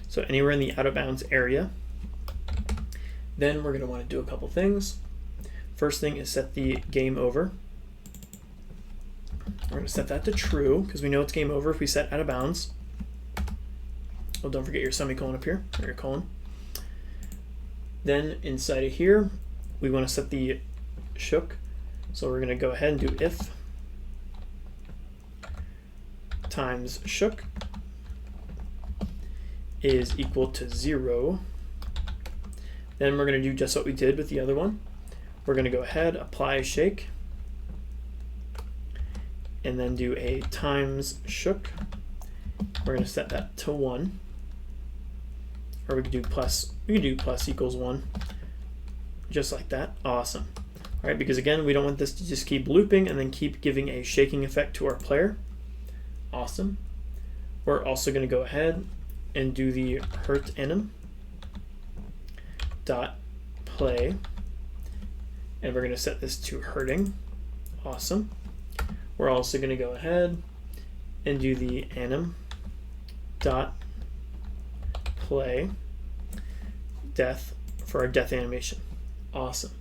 so anywhere in the out of bounds area. Then we're going to want to do a couple things. First thing is set the game over. We're going to set that to true because we know it's game over if we set out of bounds. Oh, don't forget your semicolon up here, or your colon. Then inside of here, we want to set the shook. So we're going to go ahead and do if times shook is equal to 0. Then we're going to do just what we did with the other one. We're going to go ahead, apply shake, and then do a times shook. We're going to set that to 1. Or we could do plus equals 1. Just like that. Awesome. All right, because again, we don't want this to just keep looping and then keep giving a shaking effect to our player. Awesome. We're also going to go ahead and do the hurt anim dot play and we're going to set this to hurting. Awesome. We're also going to go ahead and do the anim dot play death for our death animation. Awesome.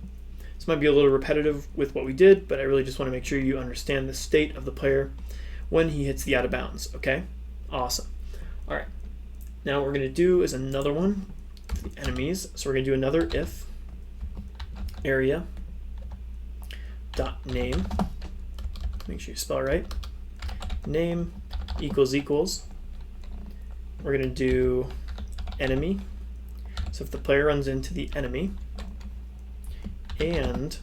This might be a little repetitive with what we did, but I really just want to make sure you understand the state of the player when he hits the out of bounds. Okay? Awesome. All right. Now what we're going to do is another one for the enemies. So we're going to do another if area dot name. Make sure you spell it right. Name equals equals. We're going to do enemy. So if the player runs into the enemy and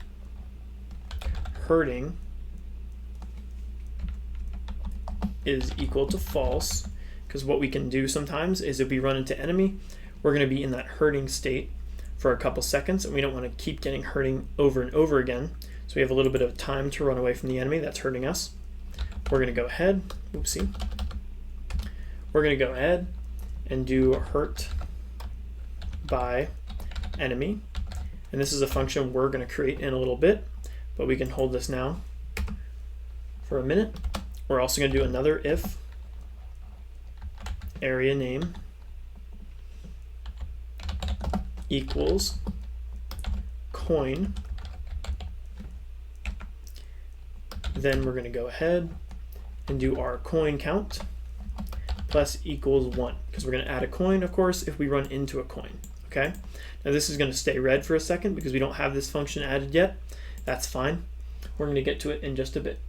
hurting is equal to false, because what we can do sometimes is if we run into enemy, we're going to be in that hurting state for a couple seconds, and we don't want to keep getting hurting over and over again. So we have a little bit of time to run away from the enemy that's hurting us. We're going to go ahead, oopsie. We're going to go ahead and do hurt by enemy. And this is a function we're going to create in a little bit, but we can hold this now for a minute. We're also going to do another if area name equals coin. Then we're going to go ahead and do our coin count plus equals 1, because we're going to add a coin, of course, if we run into a coin. Okay. Now this is going to stay red for a second because we don't have this function added yet. That's fine. We're going to get to it in just a bit.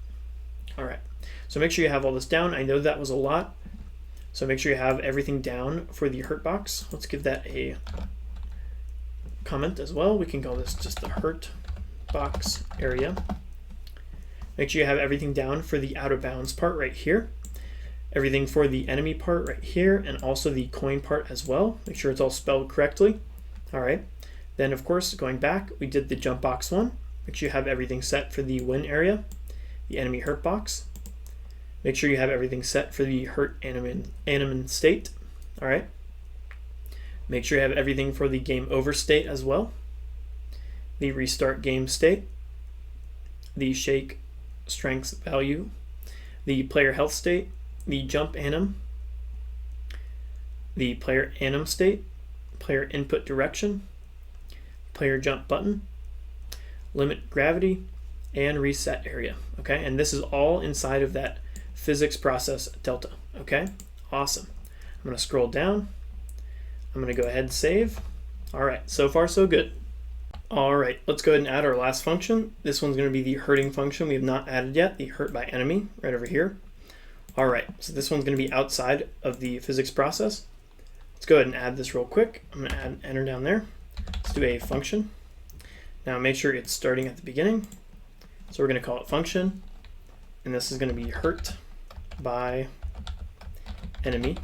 All right. So make sure you have all this down. I know that was a lot. So make sure you have everything down for the hurt box. Let's give that a comment as well. We can call this just the hurt box area. Make sure you have everything down for the out of bounds part right here. Everything for the enemy part right here, and also the coin part as well. Make sure it's all spelled correctly. All right. Then, of course, going back, we did the jump box one. Make sure you have everything set for the win area, the enemy hurt box. Make sure you have everything set for the hurt anim state. All right. Make sure you have everything for the game over state as well, the restart game state, the shake strengths value, the player health state, the jump anim, the player anim state, player input direction, player jump button, limit gravity, and reset area. Okay, and this is all inside of that physics process delta. Okay, awesome. I'm going to scroll down. I'm going to go ahead and save. All right, so far so good. All right, let's go ahead and add our last function. This one's going to be the hurting function we have not added yet, the hurt by enemy, right over here. All right, so this one's going to be outside of the physics process. Let's go ahead and add this real quick. I'm going to add enter down there. Let's do a function. Now make sure it's starting at the beginning. So we're going to call it function, and this is going to be hurt by enemy,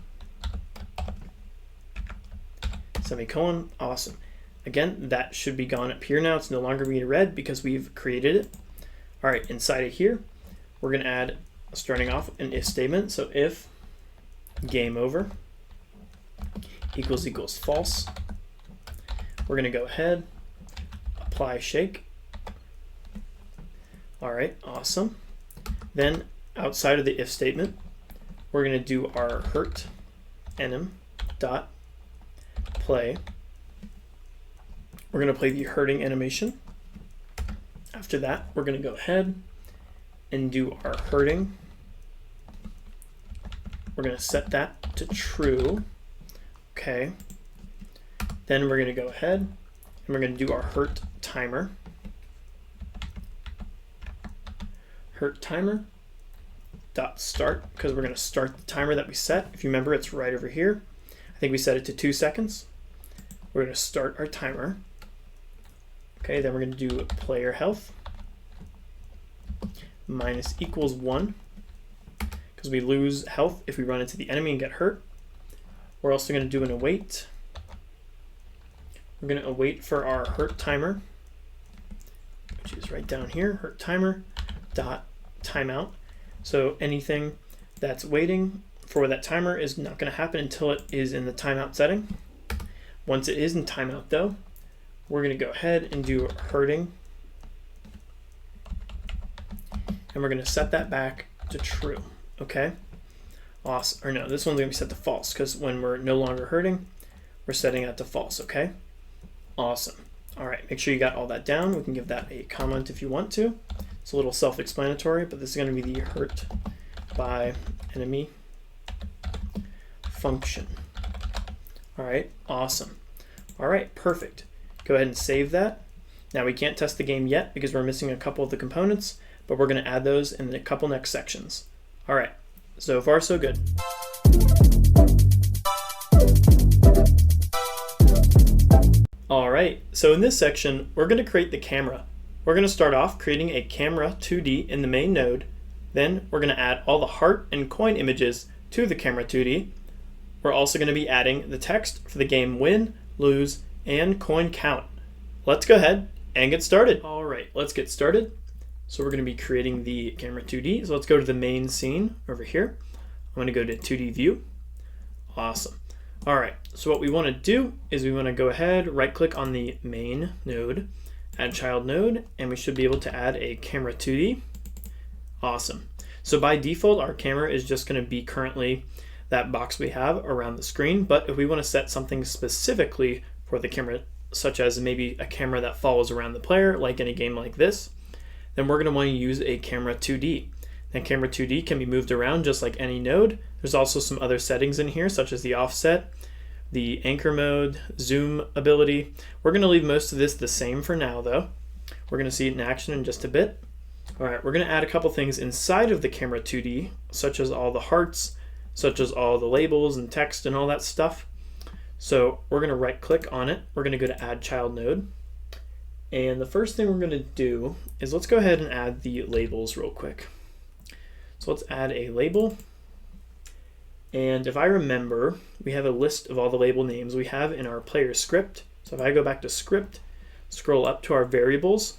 semicolon. Awesome. Again, that should be gone up here now. It's no longer being red because we've created it. All right, inside of here, we're going to add, starting off, an if statement. So if game over equals false, we're going to go ahead, apply shake. All right, awesome. Then outside of the if statement, we're going to do our hurt anim dot play. We're going to play the hurting animation. After that, we're going to go ahead and do our hurting. We're going to set that to true. Okay. Then we're going to go ahead and we're going to do our hurt timer. Hurt timer dot start, because we're going to start the timer that we set. If you remember, it's right over here. I think we set it to 2 seconds. We're going to start our timer. Okay, then we're going to do player health minus equals 1, because we lose health if we run into the enemy and get hurt. We're also going to do an await. We're going to await for our hurt timer, which is right down here, hurt timer dot timeout. So anything that's waiting for that timer is not going to happen until it is in the timeout setting. Once it is in timeout though, we're going to go ahead and do hurting and we're going to set that back to true. Okay, awesome. Or no, this one's going to be set to false because when we're no longer hurting, we're setting that to false. Okay, awesome. All right, make sure you got all that down. We can give that a comment if you want to. It's a little self-explanatory, but this is going to be the hurt by enemy function. All right, awesome. All right, perfect. Go ahead and save that. Now we can't test the game yet because we're missing a couple of the components, but we're going to add those in a couple next sections. All right, so far so good. All right, so in this section, we're going to create the camera. We're going to start off creating a camera 2D in the main node. Then we're going to add all the heart and coin images to the camera 2D. We're also going to be adding the text for the game win, lose, and coin count. Let's go ahead and get started. All right, let's get started. So we're going to be creating the camera 2D. So let's go to the main scene over here. I'm going to go to 2D view. Awesome. All right, so what we want to do is we want to go ahead, right click on the main node, add child node, and we should be able to add a camera 2D. Awesome. So by default, our camera is just going to be currently that box we have around the screen, but if we want to set something specifically for the camera, such as maybe a camera that follows around the player, like in a game like this, then we're going to want to use a camera 2D. Now camera 2D can be moved around just like any node. There's also some other settings in here, such as the offset, the anchor mode, zoom ability. We're going to leave most of this the same for now though. We're going to see it in action in just a bit. All right, we're going to add a couple things inside of the camera 2D, such as all the hearts, such as all the labels and text and all that stuff. So we're going to right click on it. We're going to go to add child node. And the first thing we're going to do is let's go ahead and add the labels real quick. So let's add a label. And if I remember, we have a list of all the label names we have in our player script. So if I go back to script, scroll up to our variables,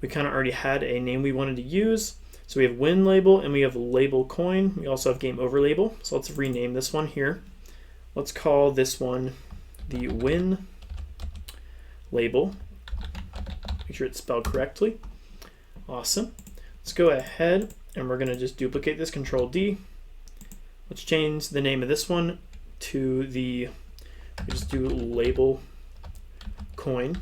we kind of already had a name we wanted to use. So we have win label and we have label coin. We also have game over label. So let's rename this one here. Let's call this one the win label. Make sure it's spelled correctly. Awesome. Let's go ahead and we're going to just duplicate this, Control D. Let's change the name of this one to we just do label coin.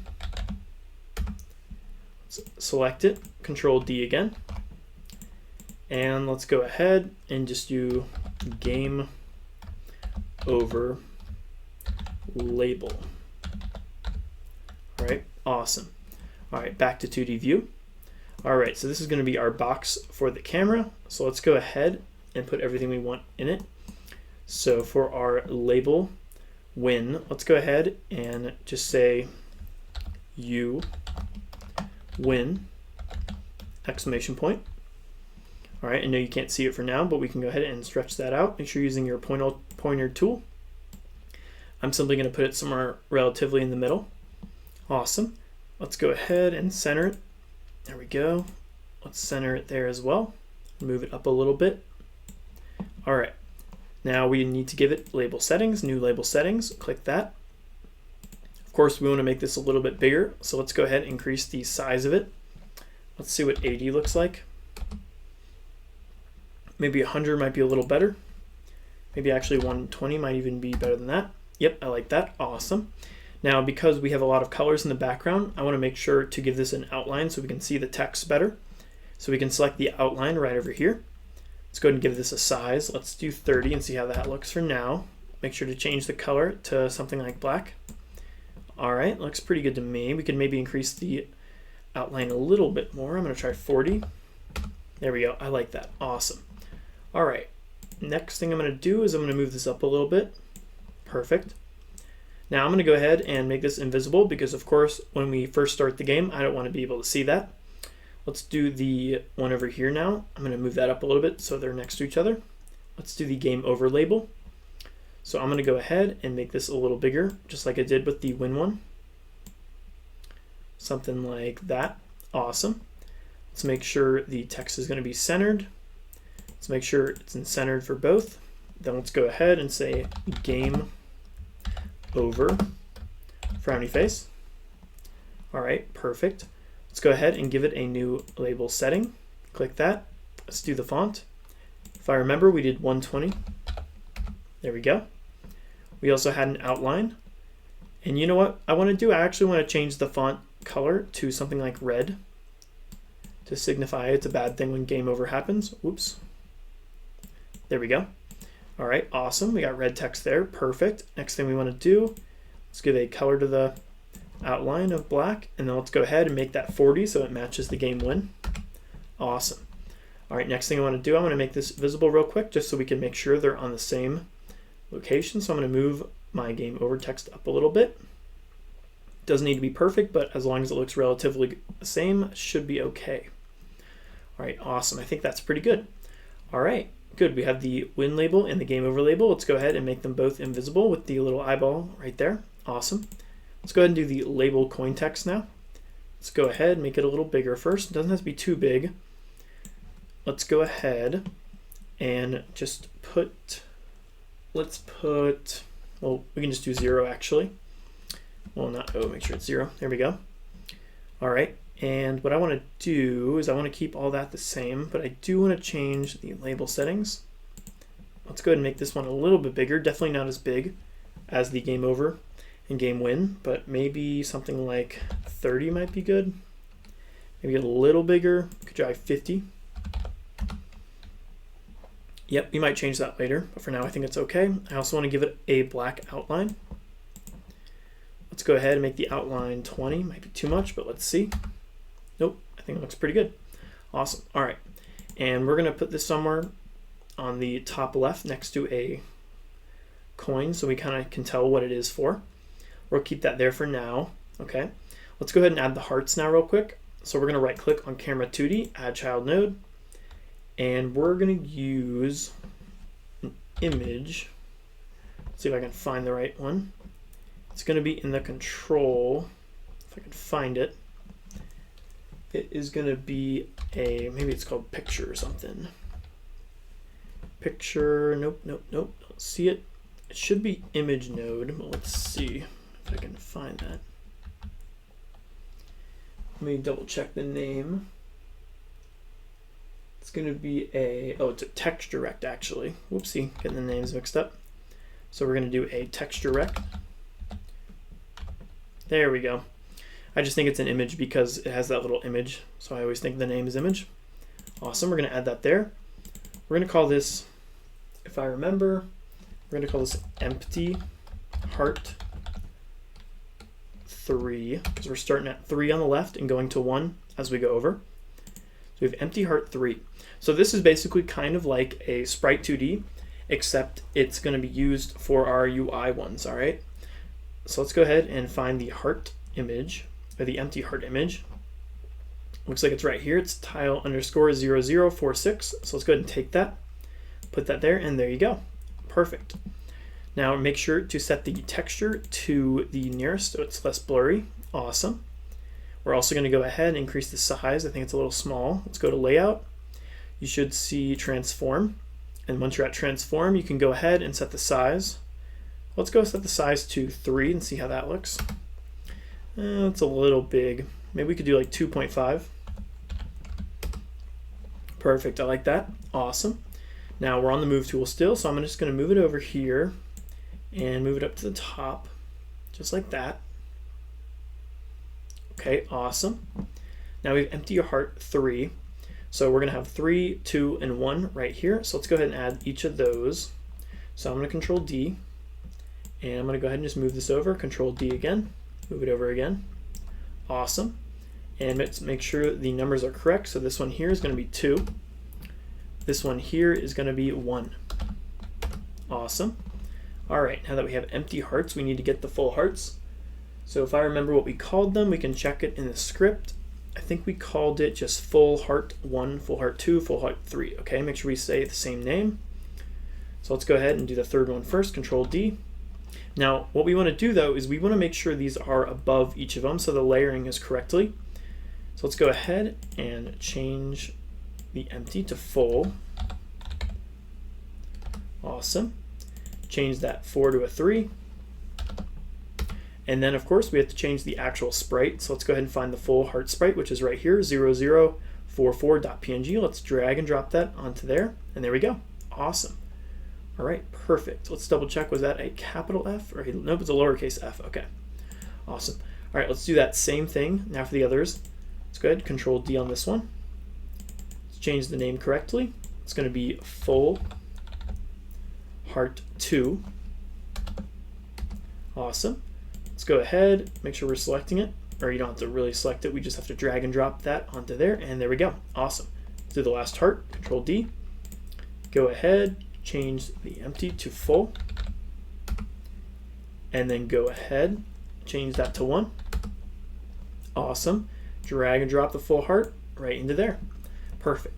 Let's select it, Control D again. And let's go ahead and just do game over label. All right, awesome. All right, back to 2D view. All right, so this is going to be our box for the camera. So let's go ahead and put everything we want in it. So for our label win, let's go ahead and just say you win, exclamation point. All right, I know you can't see it for now, but we can go ahead and stretch that out. Make sure you're using your pointer tool. I'm simply going to put it somewhere relatively in the middle. Awesome. Let's go ahead and center it. There we go. Let's center it there as well. Move it up a little bit. All right. Now we need to give it label settings, new label settings. Click that. Of course, we want to make this a little bit bigger, so let's go ahead and increase the size of it. Let's see what 80 looks like. Maybe 100 might be a little better. Maybe actually 120 might even be better than that. Yep, I like that. Awesome. Now, because we have a lot of colors in the background, I want to make sure to give this an outline so we can see the text better. So we can select the outline right over here. Let's go ahead and give this a size. Let's do 30 and see how that looks for now. Make sure to change the color to something like black. All right, looks pretty good to me. We can maybe increase the outline a little bit more. I'm going to try 40. There we go. I like that. Awesome. All right, next thing I'm going to do is I'm going to move this up a little bit. Perfect. Now I'm going to go ahead and make this invisible because, of course, when we first start the game, I don't want to be able to see that. Let's do the one over here now. I'm going to move that up a little bit so they're next to each other. Let's do the game over label. So I'm going to go ahead and make this a little bigger, just like I did with the win one. Something like that. Awesome. Let's make sure the text is going to be centered. Let's make sure it's centered for both. Then let's go ahead and say game over frowny face. All right, perfect. Let's go ahead and give it a new label setting. Click that. Let's do the font. If I remember, we did 120. There we go. We also had an outline. And you know what I want to do? I actually want to change the font color to something like red to signify it's a bad thing when game over happens. Whoops. There we go. All right, awesome. We got red text there. Perfect. Next thing we want to do, let's give a color to the outline of black, and then let's go ahead and make that 40 so it matches the game win. Awesome. All right, next thing I want to do, I want to make this visible real quick just so we can make sure they're on the same location. So I'm going to move my game over text up a little bit. Doesn't need to be perfect, but as long as it looks relatively the same, should be okay. All right, awesome. I think that's pretty good. All right, good. We have the win label and the game over label. Let's go ahead and make them both invisible with the little eyeball right there. Awesome. Let's go ahead and do the label coin text now. Let's go ahead and make it a little bigger first. It doesn't have to be too big. Let's go ahead and just put, well, we can just do 0 actually. Well, not O, make sure it's 0. There we go. All right, and what I want to do is I want to keep all that the same, but I do want to change the label settings. Let's go ahead and make this one a little bit bigger. Definitely not as big as the game over and game win, but maybe something like 30 might be good. Maybe a little bigger. Could try 50. Yep, you might change that later, but for now I think it's okay. I also want to give it a black outline. Let's go ahead and make the outline 20. Might be too much, but let's see. Nope, I think it looks pretty good. Awesome. All right, and we're going to put this somewhere on the top left next to a coin so we kind of can tell what it is for. We'll keep that there for now. Okay, let's go ahead and add the hearts now real quick. So we're going to right click on camera 2D, add child node, and we're going to use an image. Let's see if I can find the right one. It's going to be in the control, if I can find it. It is going to be a, maybe it's called picture or something. Picture, nope, don't see it. It should be image node, but let's see if I can find that. Let me double check the name. It's going to be it's a text direct actually. Whoopsie, getting the names mixed up. So we're going to do a text direct. There we go. I just think it's an image because it has that little image. So I always think the name is image. Awesome, we're going to add that there. We're going to call this, if I remember, we're going to call this empty heart 3 because we're starting at 3 on the left and going to 1 as we go over. So we have empty heart 3. So this is basically kind of like a Sprite 2D, except it's going to be used for our UI ones, all right? So let's go ahead and find the heart image, or the empty heart image. Looks like it's right here. It's tile underscore 0046. So let's go ahead and take that, put that there, and there you go. Perfect. Now make sure to set the texture to the nearest so it's less blurry. Awesome. We're also going to go ahead and increase the size. I think it's a little small. Let's go to layout. You should see transform. And once you're at transform, you can go ahead and set the size. Let's go set the size to 3 and see how that looks. It's a little big. Maybe we could do like 2.5. Perfect, I like that. Awesome. Now we're on the move tool still, so I'm just going to move it over here and move it up to the top, just like that. Okay, awesome. Now we have empty your heart 3. So we're going to have 3, 2, and 1 right here. So let's go ahead and add each of those. So I'm going to control D, and I'm going to go ahead and just move this over. Control D again, move it over again. Awesome. And let's make sure the numbers are correct. So this one here is going to be 2. This one here is going to be 1. Awesome. All right, now that we have empty hearts, we need to get the full hearts. So if I remember what we called them, we can check it in the script. I think we called it just full heart 1, full heart 2, full heart 3. Okay, make sure we say the same name. So let's go ahead and do the third one first, Control D. Now, what we want to do though is we want to make sure these are above each of them so the layering is correctly. So let's go ahead and change the empty to full. Awesome. Change that 4 to a 3. And then of course we have to change the actual sprite. So let's go ahead and find the full heart sprite, which is right here, 44.png. Let's drag and drop that onto there, and there we go. Awesome. All right, perfect. Let's double check. Was that a capital F or nope? It's a lowercase f. Okay, awesome. All right, let's do that same thing now for the others. Let's go ahead, Control D on this one. Let's change the name correctly. It's going to be Full Heart 2. Awesome. Let's go ahead, make sure we're selecting it, or you don't have to really select it. We just have to drag and drop that onto there, and there we go. Awesome. Let's do the last heart. Control D. Go ahead, change the empty to full, and then go ahead, change that to 1. Awesome. Drag and drop the full heart right into there. Perfect.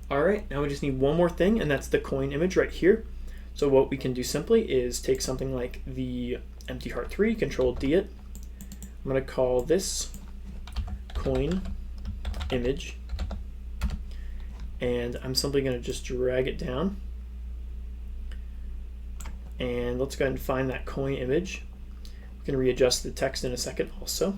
All right, now we just need one more thing, and that's the coin image right here. So what we can do simply is take something like the empty heart 3, Control D it. I'm going to call this coin image, and I'm simply going to just drag it down. And let's go ahead and find that coin image. We can readjust the text in a second also.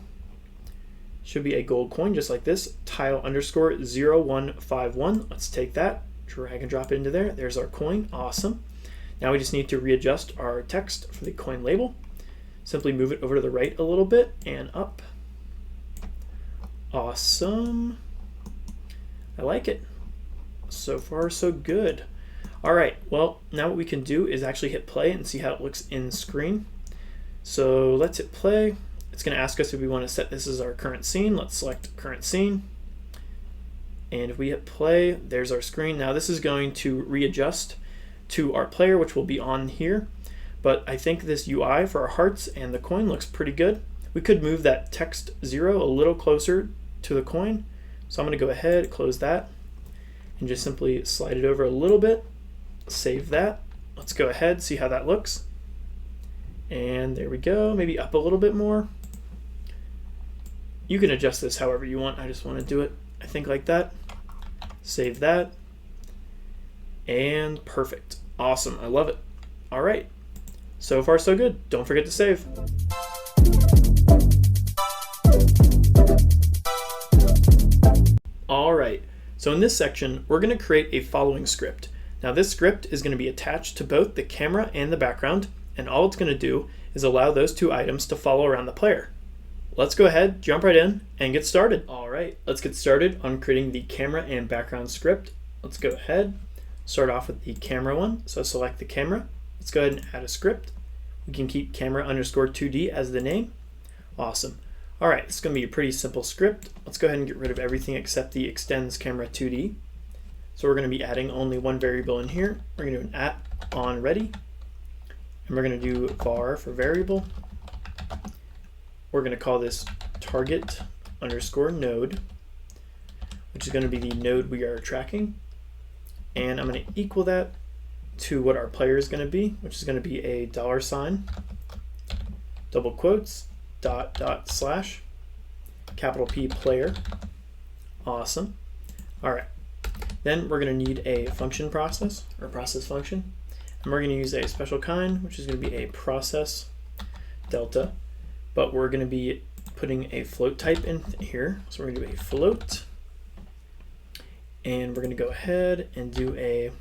Should be a gold coin just like this, tile underscore 0151. Let's take that, drag and drop it into there. There's our coin. Awesome. Now we just need to readjust our text for the coin label. Simply move it over to the right a little bit and up. Awesome. I like it. So far, so good. All right, well, now what we can do is actually hit play and see how it looks in screen. So let's hit play. It's going to ask us if we want to set this as our current scene. Let's select current scene. And if we hit play, there's our screen. Now this is going to readjust to our player, which will be on here. But I think this UI for our hearts and the coin looks pretty good. We could move that text 0 a little closer to the coin. So I'm going to go ahead, close that, and just simply slide it over a little bit. Save that. Let's go ahead, see how that looks. And there we go. Maybe up a little bit more. You can adjust this however you want. I just want to do it, I think, like that. Save that. And perfect. Awesome. I love it. All right. So far, so good. Don't forget to save. All right. So in this section, we're going to create a following script. Now this script is going to be attached to both the camera and the background, and all it's going to do is allow those two items to follow around the player. Let's go ahead, jump right in, and get started. All right, let's get started on creating the camera and background script. Let's go ahead, start off with the camera one. So select the camera. Let's go ahead and add a script. We can keep camera underscore 2D as the name. Awesome. All right, this is going to be a pretty simple script. Let's go ahead and get rid of everything except the extends camera 2D. So we're going to be adding only one variable in here. We're going to do an @onReady, and we're going to do var for variable. We're going to call this target underscore node, which is going to be the node we are tracking. And I'm going to equal that to what our player is going to be, which is going to be a $, double quotes, // capital P player. Awesome. All right. Then we're going to need a function process, or process function. And we're going to use a special kind, which is going to be a process delta. But we're going to be putting a float type in here. So we're going to do a float. And we're going to go ahead and do a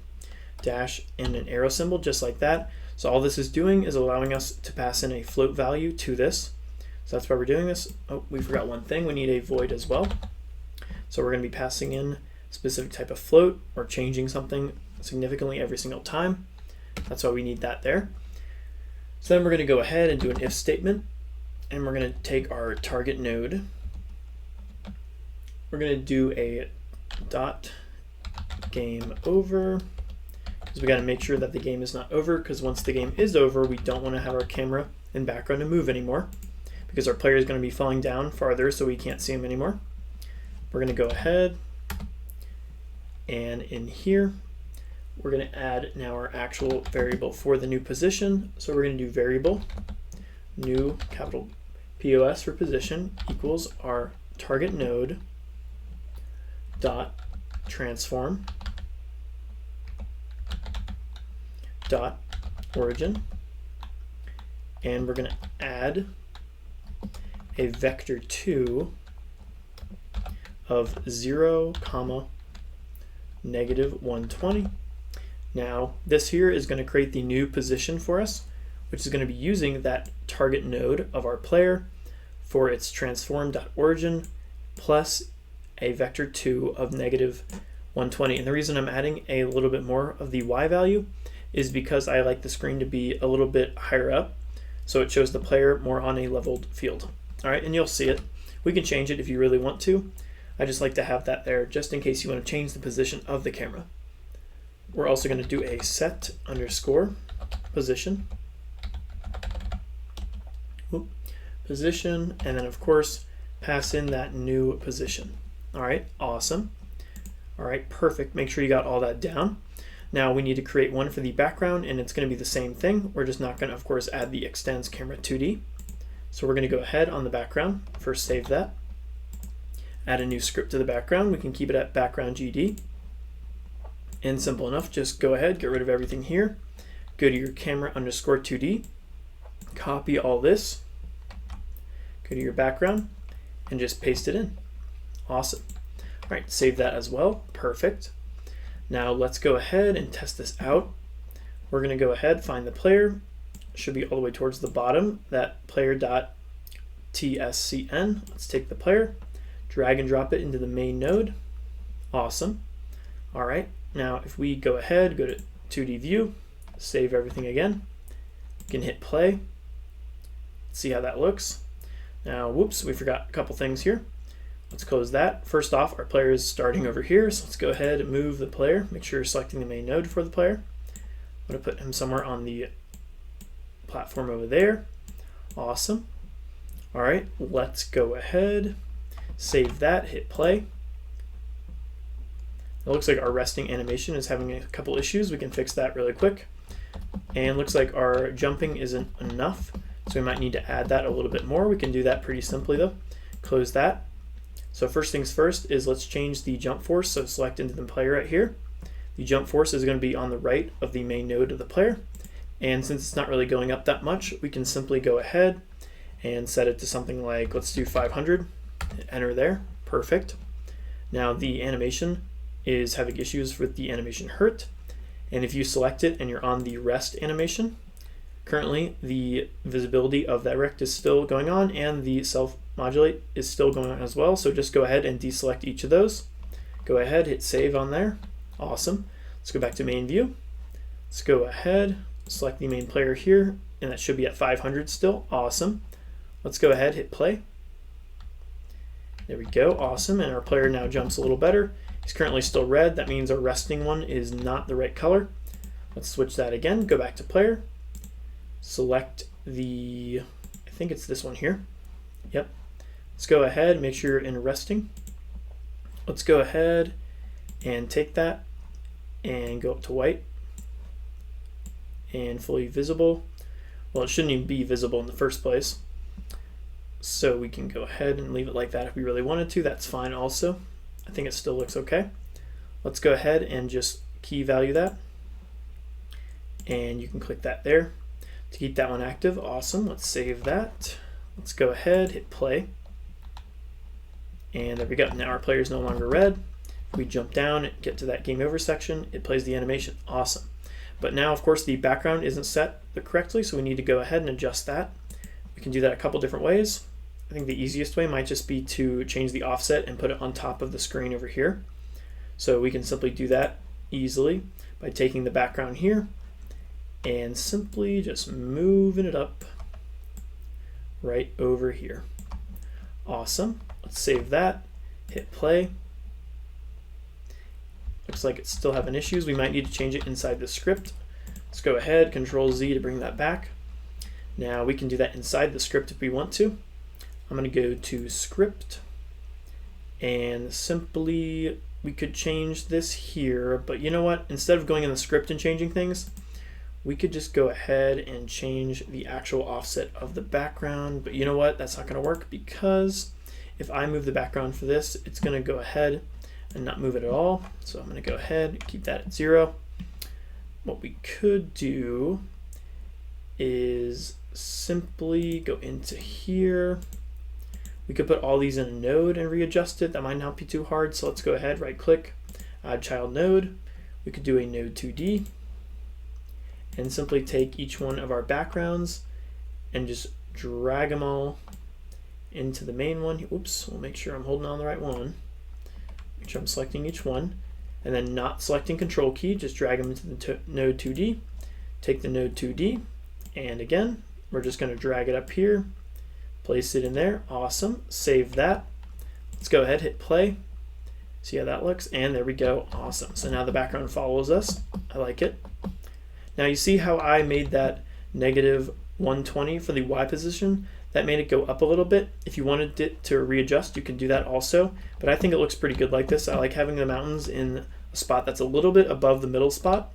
dash and an arrow symbol just like that. So all this is doing is allowing us to pass in a float value to this. So that's why we're doing this. Oh, we forgot one thing. We need a void as well. So we're going to be passing in a specific type of float or changing something significantly every single time. That's why we need that there. So then we're going to go ahead and do an if statement. And we're going to take our target node. We're going to do a dot game over, because we got to make sure that the game is not over, because once the game is over, we don't want to have our camera and background to move anymore, because our player is going to be falling down farther so we can't see him anymore. We're going to go ahead and in here we're going to add now our actual variable for the new position. So we're going to do variable new capital POS for position equals our target node dot transform dot origin, and we're going to add a vector2 of 0, negative 120. Now this here is going to create the new position for us, which is going to be using that target node of our player for its transform.origin plus a vector 2 of negative 120. And the reason I'm adding a little bit more of the y value is because I like the screen to be a little bit higher up, so it shows the player more on a leveled field. All right, and you'll see it. We can change it if you really want to. I just like to have that there just in case you want to change the position of the camera. We're also going to do a set underscore position. Position, and then of course pass in that new position. All right, awesome. All right, perfect. Make sure you got all that down. Now we need to create one for the background, and it's going to be the same thing. We're just not going to, of course, add the extends camera 2D. So we're going to go ahead on the background. First save that. Add a new script to the background. We can keep it at background GD. And simple enough, just go ahead, get rid of everything here. Go to your camera underscore 2D. Copy all this. Go to your background and just paste it in. Awesome. All right, save that as well. Perfect. Now let's go ahead and test this out. We're going to go ahead, find the player. Should be all the way towards the bottom, that player.tscn. Let's take the player, drag and drop it into the main node. Awesome. All right, now if we go ahead, go to 2D view, save everything again, we can hit play. See how that looks. Now, whoops, we forgot a couple things here. Let's close that. First off, our player is starting over here, so let's go ahead and move the player. Make sure you're selecting the main node for the player. I'm going to put him somewhere on the platform over there. Awesome. All right, let's go ahead, save that, hit play. It looks like our resting animation is having a couple issues. We can fix that really quick. And looks like our jumping isn't enough, so we might need to add that a little bit more. We can do that pretty simply though. Close that. So first things first is let's change the jump force. So select into the player right here. The jump force is going to be on the right of the main node of the player. And since it's not really going up that much, we can simply go ahead and set it to something like, let's do 500. Enter there. Perfect. Now the animation is having issues with the animation hurt. And if you select it and you're on the rest animation, currently the visibility of that rect is still going on and the self-modulate is still going on as well. So just go ahead and deselect each of those. Go ahead, hit save on there. Awesome. Let's go back to main view. Let's go ahead, select the main player here, and that should be at 500 still. Awesome. Let's go ahead, hit play. There we go, awesome. And our player now jumps a little better. He's currently still red. That means our resting one is not the right color. Let's switch that again. Go back to player. Select the, I think it's this one here. Yep. Let's go ahead, make sure you're in resting. Let's go ahead and take that and go up to white and fully visible. Well, it shouldn't even be visible in the first place. So we can go ahead and leave it like that if we really wanted to. That's fine also. I think it still looks okay. Let's go ahead and just key value that. And you can click that there to keep that one active. Awesome. Let's save that. Let's go ahead, hit play. And there we go. Now our player is no longer red. If we jump down and get to that game over section, it plays the animation. Awesome. But now, of course, the background isn't set correctly, so we need to go ahead and adjust that. We can do that a couple different ways. I think the easiest way might just be to change the offset and put it on top of the screen over here. So we can simply do that easily by taking the background here and simply just moving it up right over here. Awesome. Let's save that, hit play. Looks like it's still having issues. We might need to change it inside the script. Let's go ahead, Control Z to bring that back. Now we can do that inside the script if we want to. I'm going to go to script and simply we could change this here, but you know what? Instead of going in the script and changing things, we could just go ahead and change the actual offset of the background. But you know what? That's not going to work because if I move the background for this, it's going to go ahead and not move it at all. So I'm going to go ahead and keep that at 0. What we could do is simply go into here. We could put all these in a node and readjust it. That might not be too hard. So let's go ahead, right click, add child node. We could do a node 2D and simply take each one of our backgrounds and just drag them all into the main one. Oops, we'll make sure I'm holding on the right one. Make sure I'm selecting each one, and then not selecting control key, just drag them into the node 2D. Take the node 2D, and again, we're just going to drag it up here, place it in there. Awesome. Save that. Let's go ahead, hit play. See how that looks, and there we go. Awesome. So now the background follows us. I like it. Now you see how I made that negative 120 for the Y position? That made it go up a little bit. If you wanted it to readjust, you can do that also, but I think it looks pretty good like this. I like having the mountains in a spot that's a little bit above the middle spot.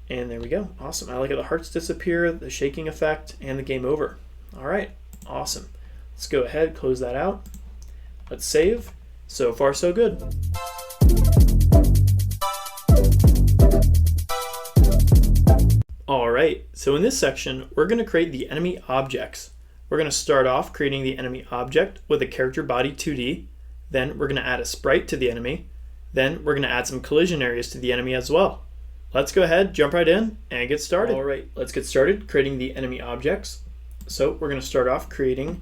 And there we go. Awesome. I like it. The hearts disappear, the shaking effect, and the game over. All right. Awesome. Let's go ahead, close that out. Let's save. So far, so good. All right, so in this section, we're going to create the enemy objects. We're going to start off creating the enemy object with a character body 2D. Then we're going to add a sprite to the enemy. Then we're going to add some collision areas to the enemy as well. Let's go ahead, jump right in, and get started. All right, let's get started creating the enemy objects. So we're going to start off creating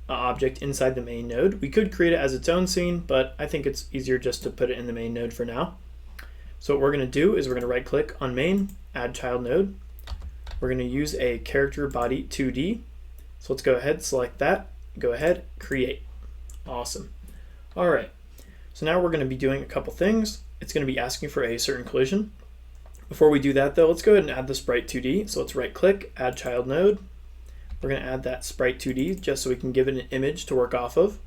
an object inside the main node. We could create it as its own scene, but I think it's easier just to put it in the main node for now. So what we're going to do is we're going to right click on main, add child node. We're going to use a character body 2D. So let's go ahead, select that, go ahead, create. Awesome. All right, so now we're going to be doing a couple things. It's going to be asking for a certain collision. Before we do that though, let's go ahead and add the sprite 2D. So let's right click, add child node. We're going to add that sprite 2D just so we can give it an image to work off of.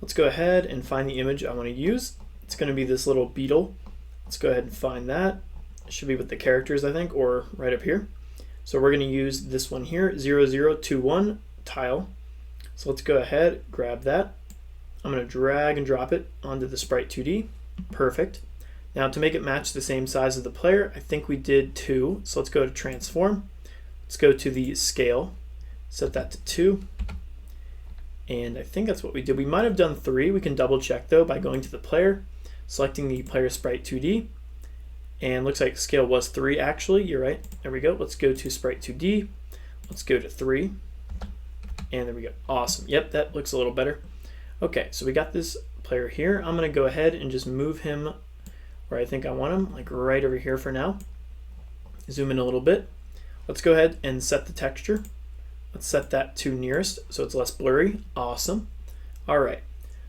Let's go ahead and find the image I want to use. It's going to be this little beetle. Let's go ahead and find that. It should be with the characters, I think, or right up here. So we're going to use this one here, 0021 tile. So let's go ahead, grab that. I'm going to drag and drop it onto the sprite 2D. Perfect. Now to make it match the same size as the player, I think we did 2. So let's go to transform. Let's go to the scale, set that to 2. And I think that's what we did. We might have done 3. We can double check though by going to the player, selecting the player sprite 2D. And looks like scale was 3 actually, you're right. There we go. Let's go to sprite 2D. Let's go to 3. And there we go. Awesome. Yep, that looks a little better. Okay, so we got this player here. I'm going to go ahead and just move him where I think I want him, like right over here for now. Zoom in a little bit. Let's go ahead and set the texture. Let's set that to nearest so it's less blurry. Awesome. All right,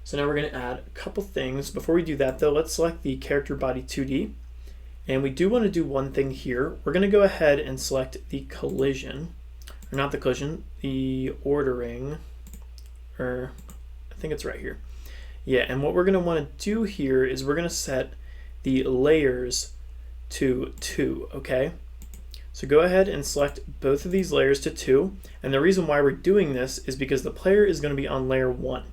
so now we're going to add a couple things. Before we do that though, let's select the character body 2D. And we do want to do one thing here. We're going to go ahead and select the collision, or not the collision, the ordering, or I think it's right here. Yeah, and what we're going to want to do here is we're going to set the layers to 2, okay? So go ahead and select both of these layers to 2. And the reason why we're doing this is because the player is going to be on layer 1,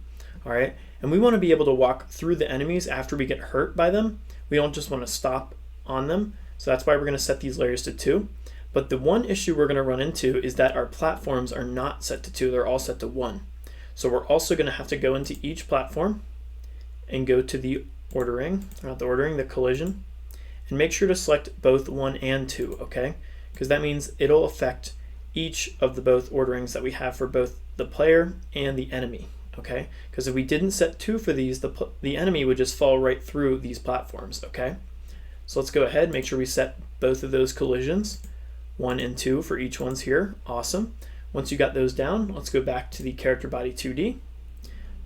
all right? And we want to be able to walk through the enemies after we get hurt by them. We don't just want to stop on them. So that's why we're going to set these layers to 2. But the one issue we're going to run into is that our platforms are not set to 2. They're all set to 1. So we're also going to have to go into each platform and go to the ordering, not the ordering, the collision, and make sure to select both 1 and 2, okay? Because that means it'll affect each of the both orderings that we have for both the player and the enemy, okay? Because if we didn't set 2 for these, the enemy would just fall right through these platforms, okay? So let's go ahead, make sure we set both of those collisions, 1 and 2 for each one's here. Awesome. Once you got those down, let's go back to the character body 2D.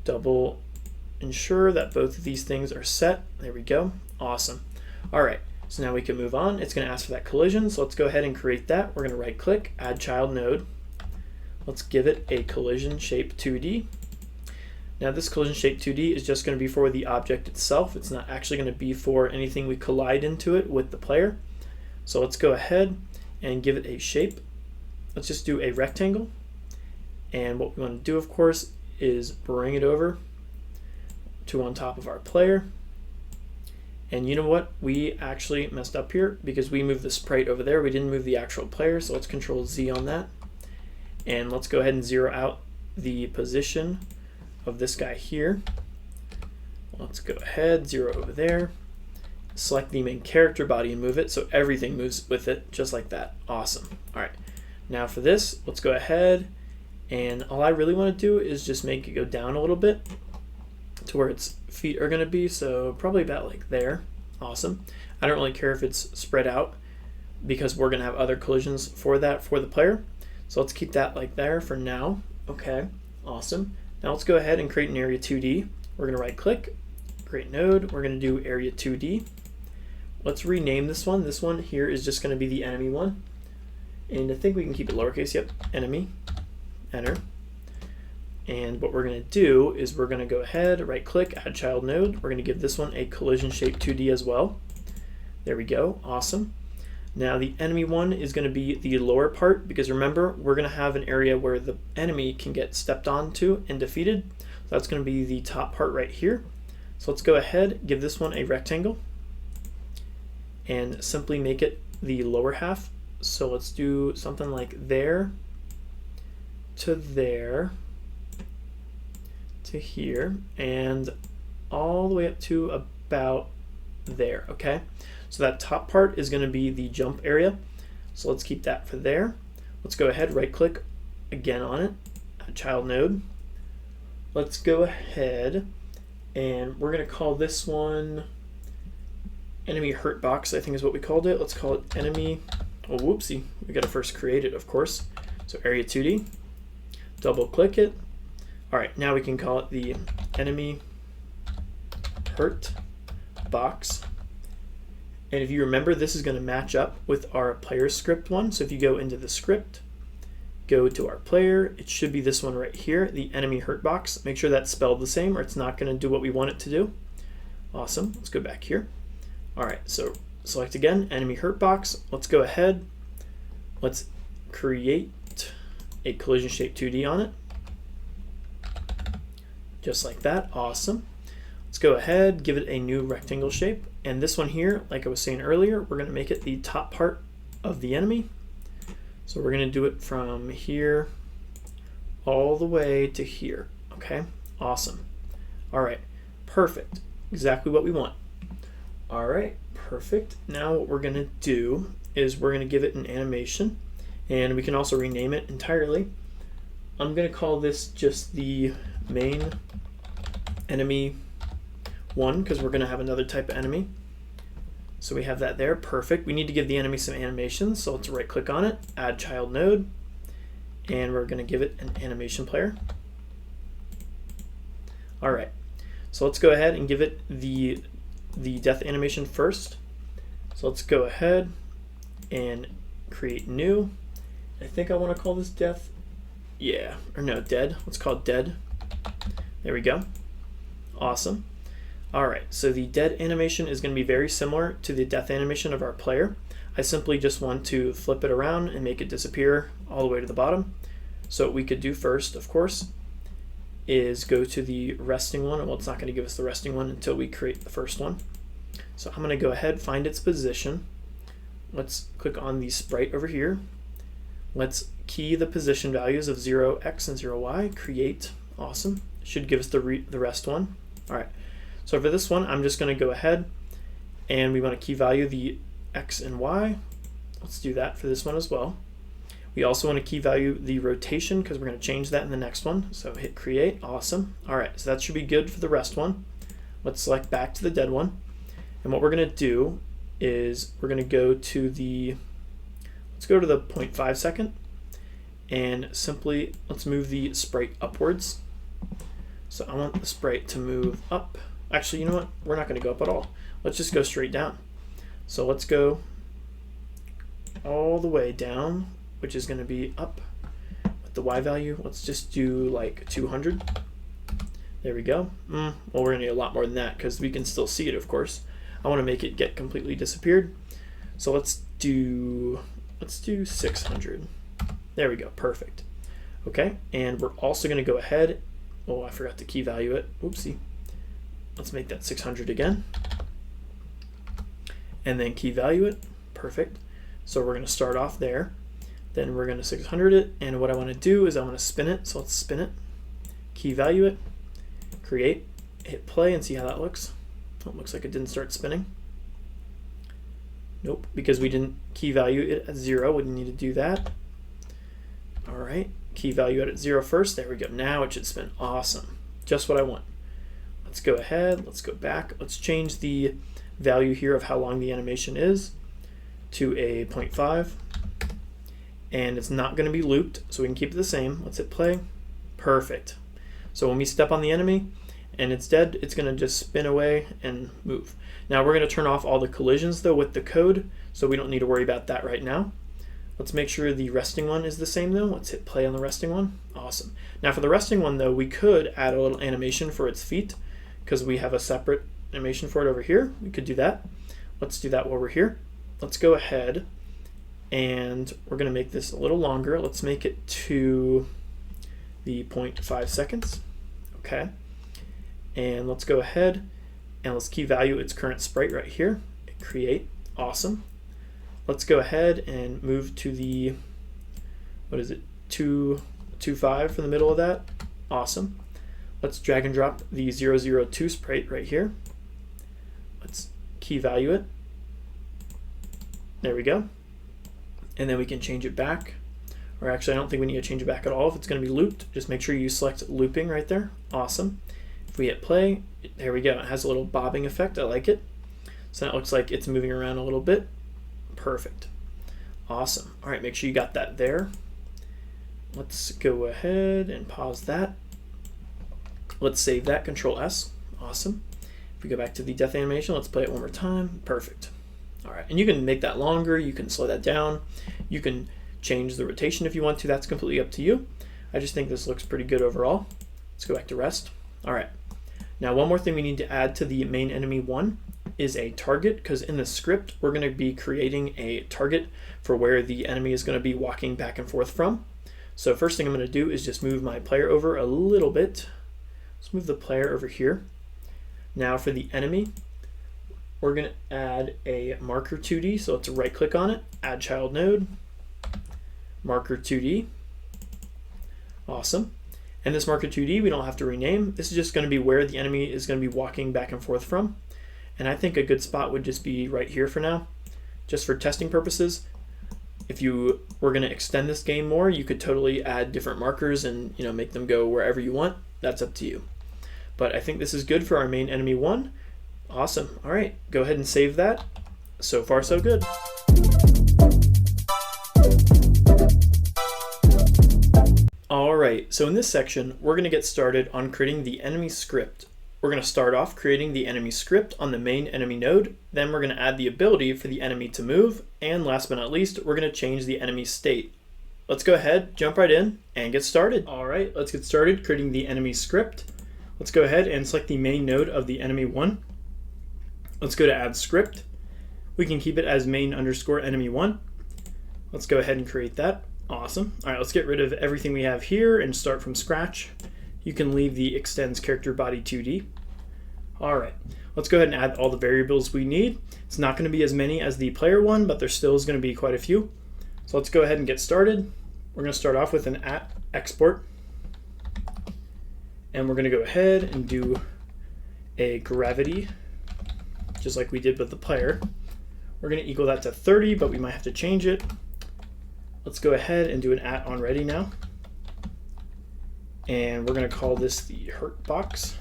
Double ensure that both of these things are set. There we go. Awesome. All right, so now we can move on. It's going to ask for that collision, so let's go ahead and create that. We're going to right click, add child node. Let's give it a collision shape 2D. Now this collision shape 2D is just going to be for the object itself. It's not actually going to be for anything we collide into it with the player. So let's go ahead and give it a shape. Let's just do a rectangle. And what we want to do, of course, is bring it over to on top of our player. And you know what? We actually messed up here because we moved the sprite over there. We didn't move the actual player, so let's Control Z on that. And let's go ahead and zero out the position of this guy here. Let's go ahead, 0 over there. Select the main character body and move it so everything moves with it just like that. Awesome. All right, now for this, let's go ahead, and all I really want to do is just make it go down a little bit to where its feet are going to be, so probably about like there. Awesome. I don't really care if it's spread out because we're going to have other collisions for that for the player. So let's keep that like there for now. Okay, awesome. Now let's go ahead and create an area 2D. We're going to right click, create node. We're going to do area 2D. Let's rename this one. This one here is just going to be the enemy one. And I think we can keep it lowercase. Yep, enemy, enter. And what we're going to do is we're going to go ahead, right click, add child node. We're going to give this one a collision shape 2D as well. There we go, awesome. Now the enemy one is going to be the lower part, because remember, we're going to have an area where the enemy can get stepped onto and defeated. So that's going to be the top part right here. So let's go ahead, give this one a rectangle, and simply make it the lower half. So let's do something like there to there to here, and all the way up to about there, okay? So that top part is going to be the jump area. So let's keep that for there. Let's go ahead, right click again on it, add child node. Let's go ahead and we're going to call this one enemy hurt box, I think is what we called it. Let's call it enemy, oh whoopsie, we got to first create it, of course. So area 2D, double click it. All right, now we can call it the enemy hurt box. And if you remember, this is going to match up with our player script one. So if you go into the script, go to our player, it should be this one right here, the enemy hurt box. Make sure that's spelled the same or it's not going to do what we want it to do. Awesome. Let's go back here. All right, so select again, enemy hurt box. Let's go ahead. Let's create a collision shape 2D on it. Just like that. Awesome. Let's go ahead, give it a new rectangle shape. And this one here, like I was saying earlier, we're going to make it the top part of the enemy. So we're going to do it from here all the way to here. Okay, awesome. All right, perfect. Exactly what we want. All right, perfect. Now what we're going to do is we're going to give it an animation, and we can also rename it entirely. I'm going to call this just the main enemy one, because we're going to have another type of enemy. So we have that there. Perfect. We need to give the enemy some animations, so let's right click on it, add child node, and we're going to give it an animation player. All right, so let's go ahead and give it the death animation first. So let's go ahead and create new. I think I want to call this death, yeah, or no, dead. Let's call it dead. There we go. Awesome. All right, so the dead animation is going to be very similar to the death animation of our player. I simply just want to flip it around and make it disappear all the way to the bottom. So what we could do first, of course, is go to the resting one. Well, it's not going to give us the resting one until we create the first one. So I'm going to go ahead, find its position. Let's click on the sprite over here. Let's key the position values of 0x and 0y, create. Awesome. Should give us the rest one. All right. So for this one, I'm just going to go ahead and we want to key value the x and y. Let's do that for this one as well. We also want to key value the rotation because we're going to change that in the next one. So hit create. Awesome. All right, so that should be good for the rest one. Let's select back to the dead one. And what we're going to do is we're going to go to the, let's go to the 0.5 second and simply let's move the sprite upwards. So I want the sprite to move up. Actually, you know what? We're not going to go up at all. Let's just go straight down. So let's go all the way down, which is going to be up with the y value. Let's just do like 200. There we go. Well, we're going to need a lot more than that because we can still see it, of course. I want to make it get completely disappeared. So let's do 600. There we go. Perfect. Okay, and we're also going to go ahead. Oh, I forgot to key value it. Oopsie. Let's make that 600 again. And then key value it. Perfect. So we're going to start off there. Then we're going to 600 it. And what I want to do is I want to spin it. So let's spin it. Key value it. create, hit play and see how that looks. Oh, it looks like it didn't start spinning. Nope, because we didn't key value it at 0. We need to do that. All right, key value it at 0 first. There we go. Now it should spin. Awesome. Just what I want. Let's go ahead. Let's go back. Let's change the value here of how long the animation is to a 0.5. And it's not going to be looped, so we can keep it the same. Let's hit play. Perfect. So when we step on the enemy and it's dead, it's going to just spin away and move. Now we're going to turn off all the collisions though with the code, so we don't need to worry about that right now. Let's make sure the resting one is the same though. Let's hit play on the resting one. Awesome. Now for the resting one though, we could add a little animation for its feet because we have a separate animation for it over here. We could do that. Let's do that while we're here. Let's go ahead and we're going to make this a little longer. Let's make it to the 0.5 seconds. Okay. And let's go ahead and let's key value its current sprite right here. Create. Awesome. Let's go ahead and move to the, what is it, 2.5 for the middle of that. Awesome. Let's drag and drop the 002 sprite right here. Let's key value it. There we go. And then we can change it back. Or actually, I don't think we need to change it back at all. If it's going to be looped, just make sure you select looping right there. Awesome. If we hit play, there we go. It has a little bobbing effect. I like it. So that looks like it's moving around a little bit. Perfect. Awesome. All right, make sure you got that there. Let's go ahead and pause that. Let's save that, Control S. Awesome. If we go back to the death animation, let's play it one more time. Perfect. All right, and you can make that longer. You can slow that down. You can change the rotation if you want to. That's completely up to you. I just think this looks pretty good overall. Let's go back to rest. All right. Now, one more thing we need to add to the main enemy 1 is a target, because in the script, we're going to be creating a target for where the enemy is going to be walking back and forth from. So first thing I'm going to do is just move my player over a little bit. Let's move the player over here. Now for the enemy, we're going to add a marker 2D. So let's right click on it, add child node, marker 2D. Awesome. And this marker 2D, we don't have to rename. This is just going to be where the enemy is going to be walking back and forth from. And I think a good spot would just be right here for now, just for testing purposes. If you were going to extend this game more, you could totally add different markers and make them go wherever you want. That's up to you. But I think this is good for our main enemy 1. Awesome. All right, go ahead and save that. So far, so good. All right, so in this section, we're going to get started on creating the enemy script. We're going to start off creating the enemy script on the main enemy node. Then we're going to add the ability for the enemy to move. And last but not least, we're going to change the enemy state. Let's go ahead, jump right in, and get started. All right, let's get started creating the enemy script. Let's go ahead and select the main node of the enemy 1. Let's go to add script. We can keep it as main underscore enemy 1. Let's go ahead and create that. Awesome. All right, let's get rid of everything we have here and start from scratch. You can leave the extends character body 2D. All right, let's go ahead and add all the variables we need. It's not going to be as many as the player one, but there still is going to be quite a few. So let's go ahead and get started. We're going to start off with an @export. And we're going to go ahead and do a gravity, just like we did with the player. We're going to equal that to 30, but we might have to change it. Let's go ahead and do an @onReady now. And we're going to call this the hurt box.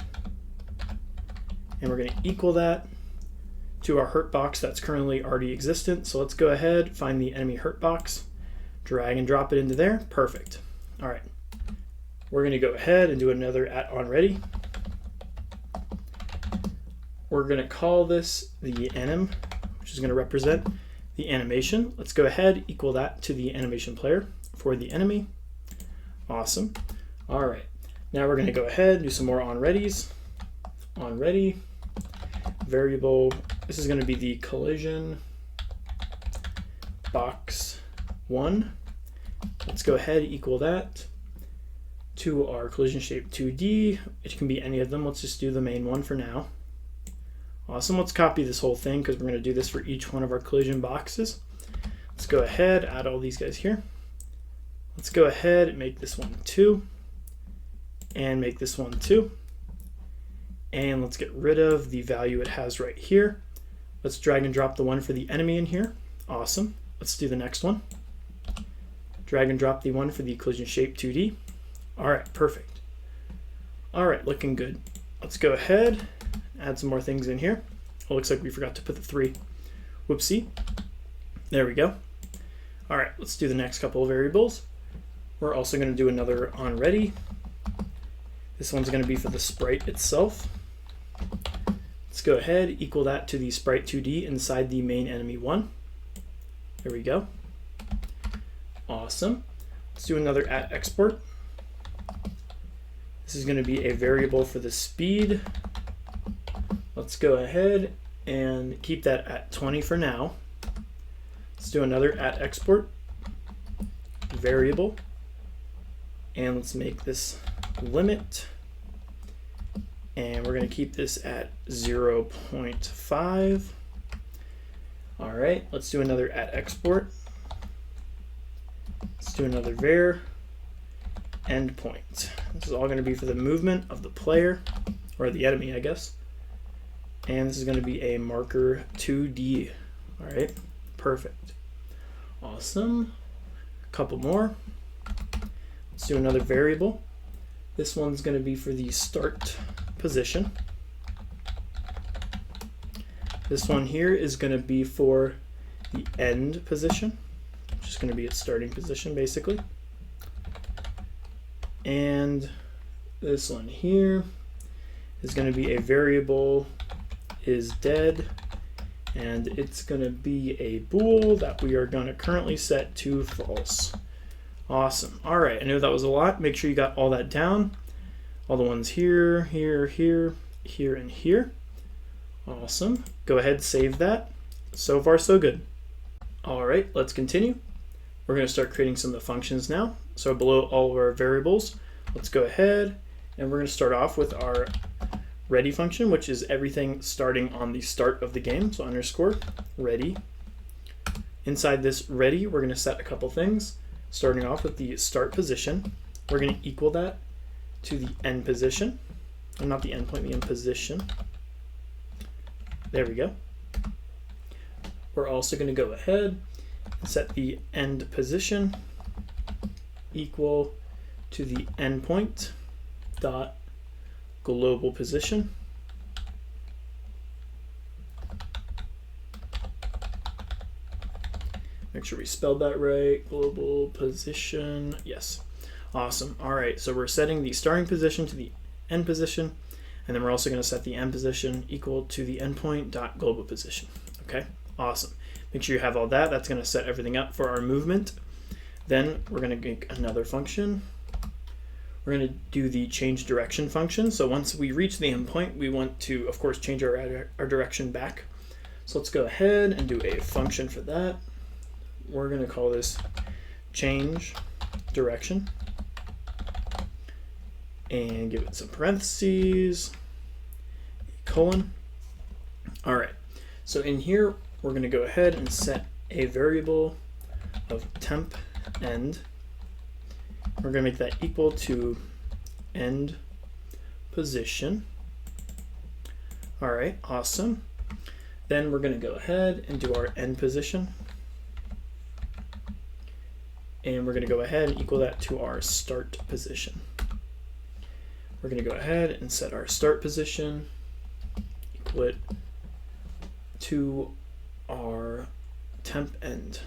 And we're going to equal that to our hurt box that's currently already existent. So let's go ahead, find the enemy hurt box, drag and drop it into there. Perfect. All right. We're going to go ahead and do another @onReady. We're going to call this the anim, which is going to represent the animation. Let's go ahead, equal that to the animation player for the enemy. Awesome. All right. Now we're going to go ahead and do some more onReadies. onReady variable. This is going to be the collision box 1. Let's go ahead, equal that to our collision shape 2D. It can be any of them. Let's just do the main one for now. Awesome. Let's copy this whole thing because we're going to do this for each one of our collision boxes. Let's go ahead, add all these guys here. Let's go ahead and make this one 2 and make this one 2. And let's get rid of the value it has right here. Let's drag and drop the one for the enemy in here. Awesome. Let's do the next one. Drag and drop the one for the collision shape 2D. All right, perfect. All right, looking good. Let's go ahead, add some more things in here. It looks like we forgot to put the 3. Whoopsie. There we go. All right, let's do the next couple of variables. We're also going to do another onReady. This one's going to be for the sprite itself. Let's go ahead, equal that to the sprite 2D inside the main enemy 1. There we go. Awesome. Let's do another @export. This is going to be a variable for the speed. Let's go ahead and keep that at 20 for now. Let's do another @export variable. And let's make this limit. And we're going to keep this at 0.5. All right, let's do another @export. Let's do another var endpoint. This is all going to be for the movement of the player, or the enemy, I guess. And this is going to be a marker 2D. All right, perfect. Awesome. A couple more. Let's do another variable. This one's going to be for the start position. This one here is going to be for the end position, which is going to be its starting position basically. And this one here is going to be a variable is dead, and it's going to be a bool that we are going to currently set to false. Awesome. All right, I know that was a lot. Make sure you got all that down. All the ones here, here, here, here, and here. Awesome. Go ahead, save that. So far, so good. All right, let's continue. We're going to start creating some of the functions now. So below all of our variables, let's go ahead and we're going to start off with our ready function, which is everything starting on the start of the game. So underscore ready. Inside this ready, we're going to set a couple things. Starting off with the start position, we're going to equal that to the end position. Or not the end point, the end position. There we go. We're also going to go ahead and set the end position equal to the endpoint dot global position. Make sure we spelled that right. Global position. Yes. Awesome. All right. So we're setting the starting position to the end position, and then we're also going to set the end position equal to the endpoint dot global position. Okay. Awesome. Make sure you have all that. That's going to set everything up for our movement. Then we're going to make another function. We're going to do the change direction function. So once we reach the endpoint, we want to, of course, change our direction back. So let's go ahead and do a function for that. We're going to call this change direction and give it some parentheses, colon. All right, so in here, we're going to go ahead and set a variable of temp end. We're going to make that equal to end position. All right, awesome. Then we're going to go ahead and do our end position. And we're going to go ahead and equal that to our start position. We're going to go ahead and set our start position, equal it to our temp end.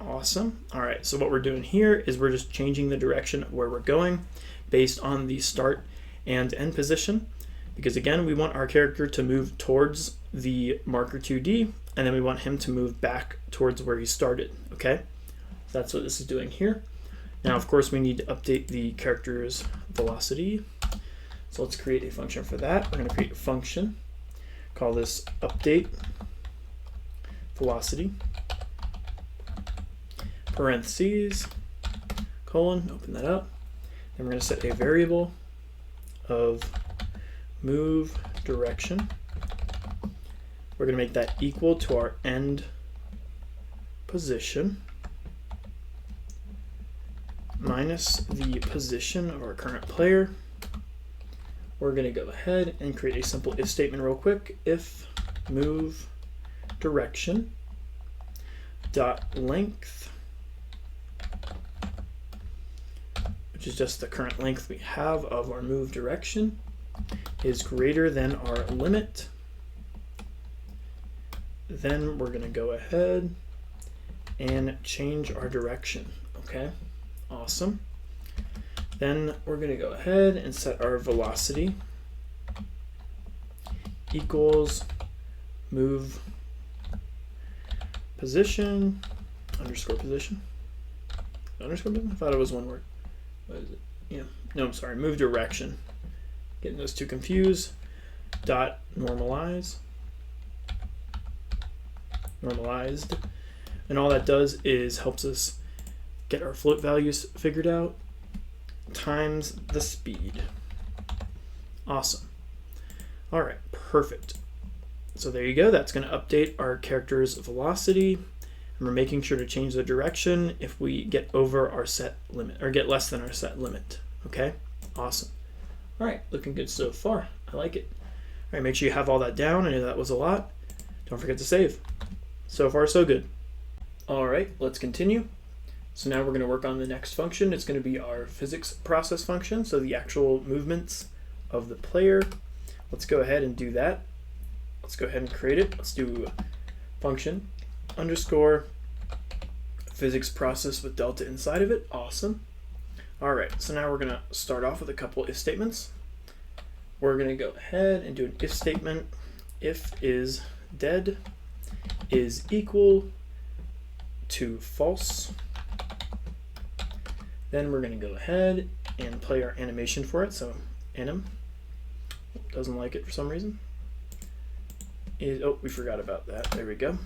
Awesome. All right, so what we're doing here is we're just changing the direction of where we're going based on the start and end position. Because again, we want our character to move towards the marker 2D, and then we want him to move back towards where he started, okay? That's what this is doing here. Now, of course, we need to update the character's velocity. So let's create a function for that. We're going to create a function, call this update velocity, parentheses, colon, open that up. Then we're going to set a variable of move direction. We're going to make that equal to our end position minus the position of our current player. We're we're going to go ahead and create a simple if statement real quick. If move direction dot length, which is just the current length we have of our move direction, is greater than our limit, then we're going to go ahead and change our direction. Okay, awesome. Then we're going to go ahead and set our velocity equals move position underscore position. Underscore position? I thought it was one word. What is it? Yeah. No, I'm sorry. Move direction. Getting those two confused. Dot normalized. And all that does is helps us get our float values figured out times the speed. Awesome. All right, perfect. So there you go. That's going to update our character's velocity. And we're making sure to change the direction if we get over our set limit or get less than our set limit. Okay, awesome. All right, looking good so far. I like it. All right, make sure you have all that down. I know that was a lot. Don't forget to save. So far, so good. All right, let's continue. So now we're going to work on the next function. It's going to be our physics process function, so the actual movements of the player. Let's go ahead and do that. Let's go ahead and create it. Let's do function underscore physics process with delta inside of it. Awesome. All right, so now we're going to start off with a couple if statements. We're going to go ahead and do an if statement. If is dead is equal to false. Then we're going to go ahead and play our animation for it. So anim doesn't like it for some reason. Oh, we forgot about that. There we go.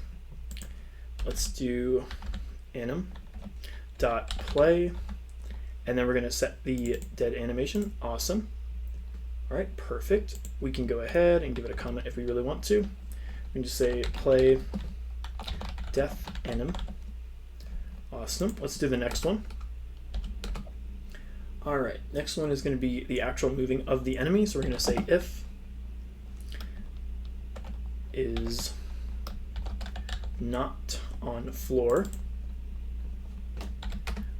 Let's do anim dot play, and then we're going to set the dead animation. Awesome. All right, perfect. We can go ahead and give it a comment if we really want to. We can just say play death anim. Awesome. Let's do the next one. All right, next one is going to be the actual moving of the enemy. So we're going to say if is not on floor.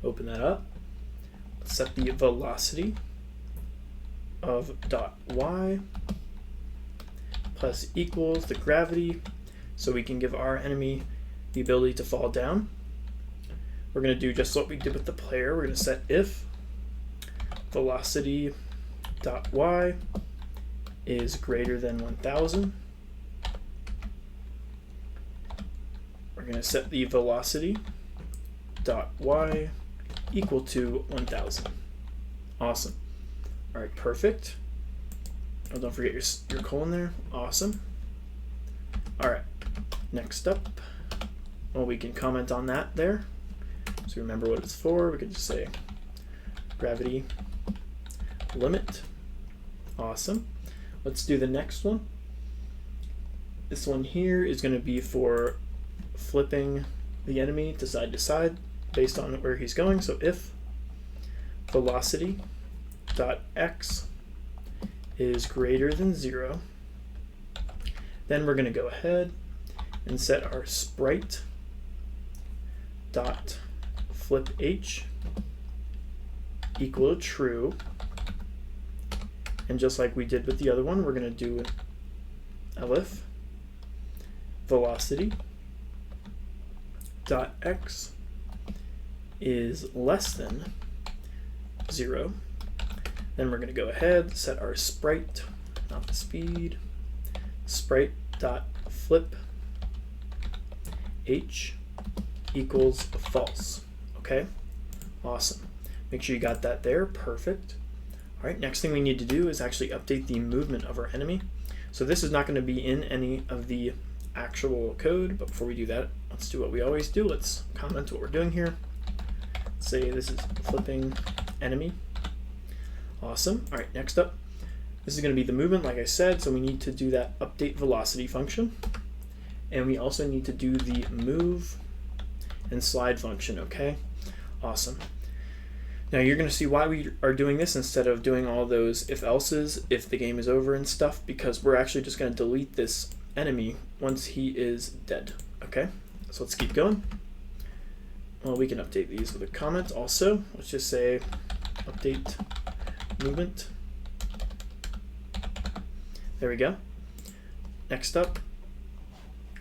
Open that up. Let's set the velocity of dot y plus equals the gravity, so we can give our enemy the ability to fall down. We're going to do just what we did with the player. We're going to set if velocity dot y is greater than 1000. We're going to set the velocity dot y equal to 1000. Awesome. All right, perfect. Oh, don't forget your colon there. Awesome. All right, next up, well, we can comment on that there. So remember what it's for. We could just say gravity limit. Awesome. Let's do the next one. This one here is going to be for flipping the enemy to side based on where he's going. So if velocity dot x is greater than 0, then we're going to go ahead and set our sprite dot flip h equal to true. And just like we did with the other one, we're going to do elif velocity dot x is less than 0. Then we're going to go ahead, set our sprite, not the speed, sprite dot flip h equals false. Okay, awesome. Make sure you got that there. Perfect. All right, next thing we need to do is actually update the movement of our enemy. So this is not going to be in any of the actual code, but before we do that, let's do what we always do. Let's comment what we're doing here. Let's say this is flipping enemy. Awesome. All right, next up, this is going to be the movement, like I said, so we need to do that update velocity function. And we also need to do the move and slide function, okay? Awesome. Now you're going to see why we are doing this instead of doing all those if-else's, if the game is over and stuff, because we're actually just going to delete this enemy once he is dead. Okay, so let's keep going. Well, we can update these with a comment also. Let's just say update movement. There we go. Next up,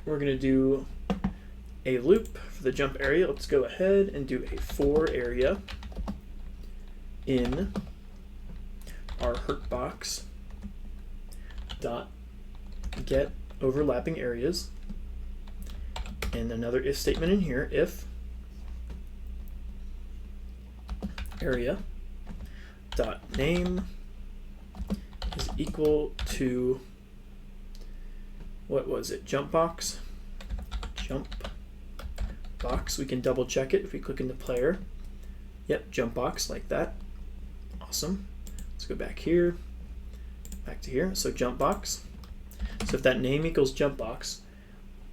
we're going to do a loop for the jump area. Let's go ahead and do a for area in our hurt box dot get overlapping areas, and another if statement in here, if area dot name is equal to, what was it, jump box. We can double check it if we click into player. Yep, jump box, like that. Awesome. Let's go back here, back to here. So jump box. So if that name equals jump box,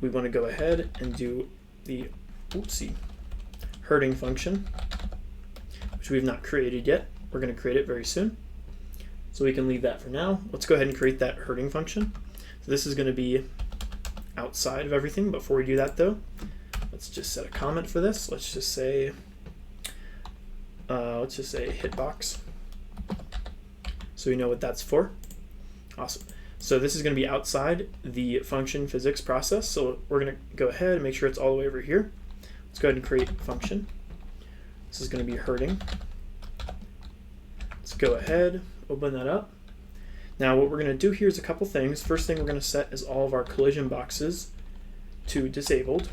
we want to go ahead and do the herding function, which we've not created yet. We're going to create it very soon. So we can leave that for now. Let's go ahead and create that herding function. So this is going to be outside of everything. Before we do that though, let's just set a comment for this. Let's just say hitbox, so we know what that's for. Awesome. So this is going to be outside the function physics process. So we're going to go ahead and make sure it's all the way over here. Let's go ahead and create a function. This is going to be herding. Let's go ahead, open that up. Now what we're going to do here is a couple things. First thing we're going to set is all of our collision boxes to disabled.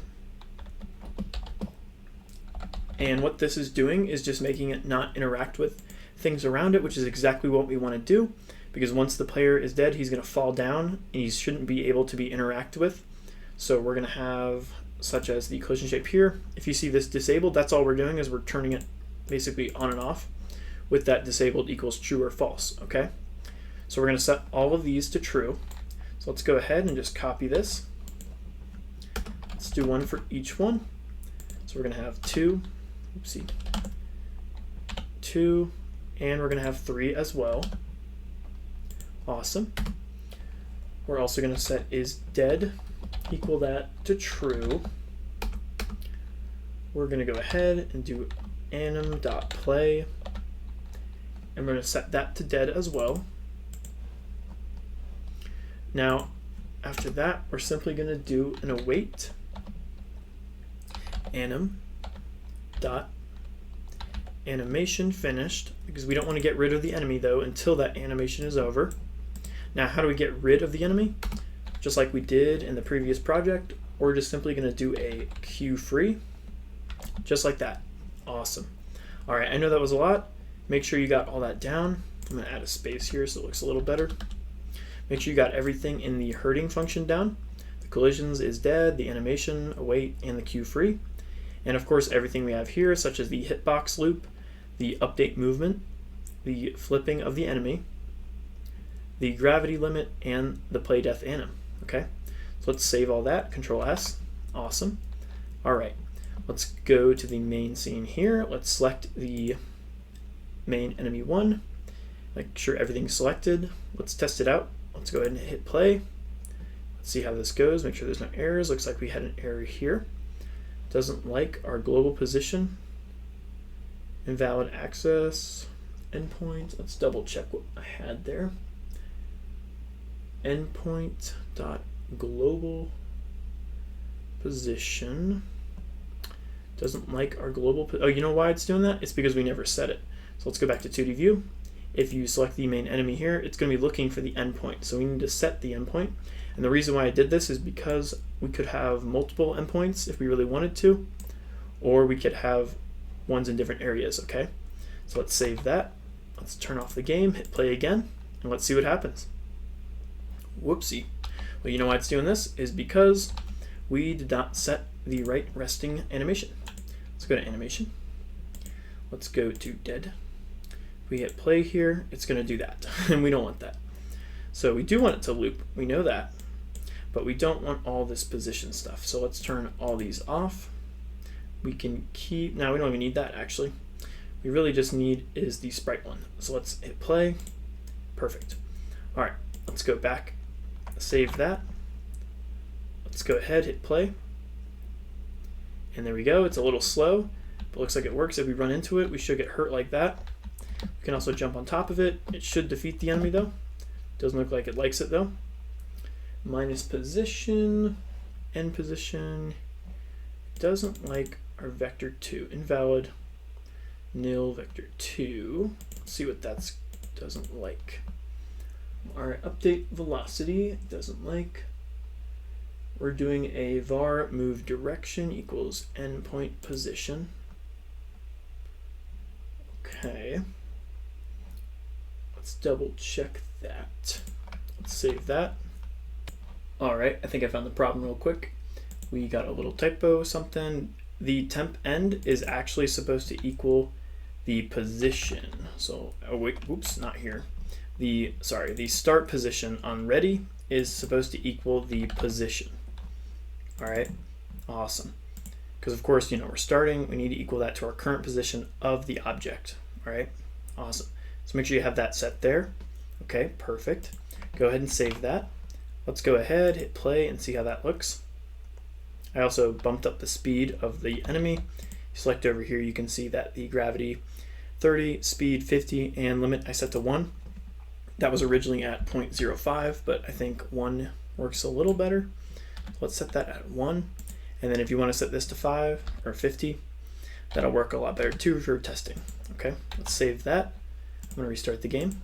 And what this is doing is just making it not interact with things around it, which is exactly what we want to do, because once the player is dead, he's going to fall down and he shouldn't be able to be interacted with. So we're going to have such as the collision shape here. If you see this disabled, that's all we're doing, is we're turning it basically on and off with that disabled equals true or false. Okay, so we're going to set all of these to true. So let's go ahead and just copy this. Let's do one for each one. So we're going to have 2, and we're going to have 3 as well. Awesome. We're also going to set is dead equal that to true. We're going to go ahead and do anim.play, and we're going to set that to dead as well. Now after that, we're simply going to do an await anim dot animation finished, because we don't want to get rid of the enemy though until that animation is over. Now how do we get rid of the enemy? Just like we did in the previous project, we're just simply going to do a queue free, just like that. Awesome. All right, I know that was a lot. Make sure you got all that down. I'm going to add a space here so it looks a little better. Make sure you got everything in the herding function down. The collisions is dead, the animation, await, and the queue free. And of course everything we have here, such as the hitbox loop, the update movement, the flipping of the enemy, the gravity limit, and the play death anim. Okay, so let's save all that, Control S. Awesome. All right, let's go to the main scene here. Let's select the main enemy 1. Make sure everything's selected. Let's test it out. Let's go ahead and hit play. Let's see how this goes. Make sure there's no errors. Looks like we had an error here. Doesn't like our global position. Invalid access endpoint. Let's double check what I had there. Endpoint dot global position doesn't like our global. Oh, you know why it's doing that? It's because we never set it. So let's go back to 2D view. If you select the main enemy here, it's going to be looking for the endpoint. So we need to set the endpoint. And the reason why I did this is because we could have multiple endpoints if we really wanted to, or we could have ones in different areas. Okay, so let's save that. Let's turn off the game, hit play again, and let's see what happens. Whoopsie. Well, you know why it's doing this is because we did not set the right resting animation. Let's go to animation. Let's go to dead. If we hit play here, it's going to do that, and we don't want that. So we do want it to loop, we know that, but we don't want all this position stuff. So let's turn all these off. We can keep, now we don't even need that actually. we really just need is the sprite one. So let's hit play. Perfect. All right, let's go back, save that. Let's go ahead, hit play. And there we go. It's a little slow, but looks like it works. If we run into it, we should get hurt like that. We can also jump on top of it. It should defeat the enemy though. Doesn't look like it likes it though. Minus position, end position. Doesn't like our vector 2. Invalid. Nil vector 2. Let's see what that's doesn't like. Our update velocity doesn't like. We're doing a var move direction equals endpoint position. Okay. Let's double check that. Let's save that. All right, I think I found the problem real quick. We got a little typo, something. The temp end is actually supposed to equal the position. So, oh wait, whoops, not here. The start position on ready is supposed to equal the position. All right, awesome. Because of course, we're starting, we need to equal that to our current position of the object. All right, awesome. So make sure you have that set there. Okay, perfect. Go ahead and save that. Let's go ahead, hit play and see how that looks. I also bumped up the speed of the enemy. Select over here, you can see that the gravity 30, speed 50, and limit I set to 1. That was originally at 0.05, but I think 1 works a little better. Let's set that at 1. And then if you want to set this to 5 or 50, that'll work a lot better too for testing. Okay, let's save that. I'm going to restart the game.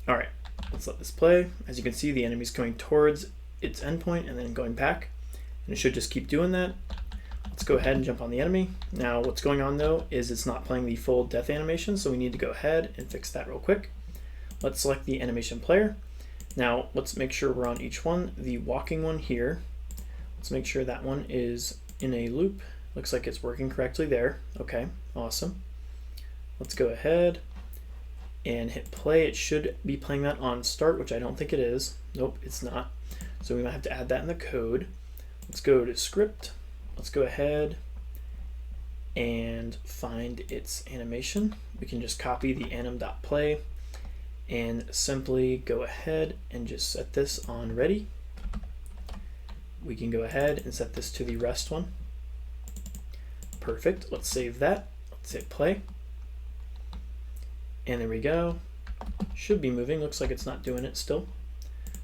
All right, let's let this play. As you can see, the enemy's going towards its endpoint and then going back. And it should just keep doing that. Let's go ahead and jump on the enemy. Now what's going on though is it's not playing the full death animation, so we need to go ahead and fix that real quick. Let's select the animation player. Now let's make sure we're on each one. The walking one here, let's make sure that one is in a loop. Looks like it's working correctly there. Okay, awesome. Let's go ahead and hit play. It should be playing that on start, which I don't think it is. Nope, it's not. So we might have to add that in the code. Let's go to script. Let's go ahead and find its animation. We can just copy the anim.play and simply go ahead and just set this on ready. We can go ahead and set this to the rest one. Perfect. Let's save that. Let's hit play. And there we go. Should be moving. Looks like it's not doing it still.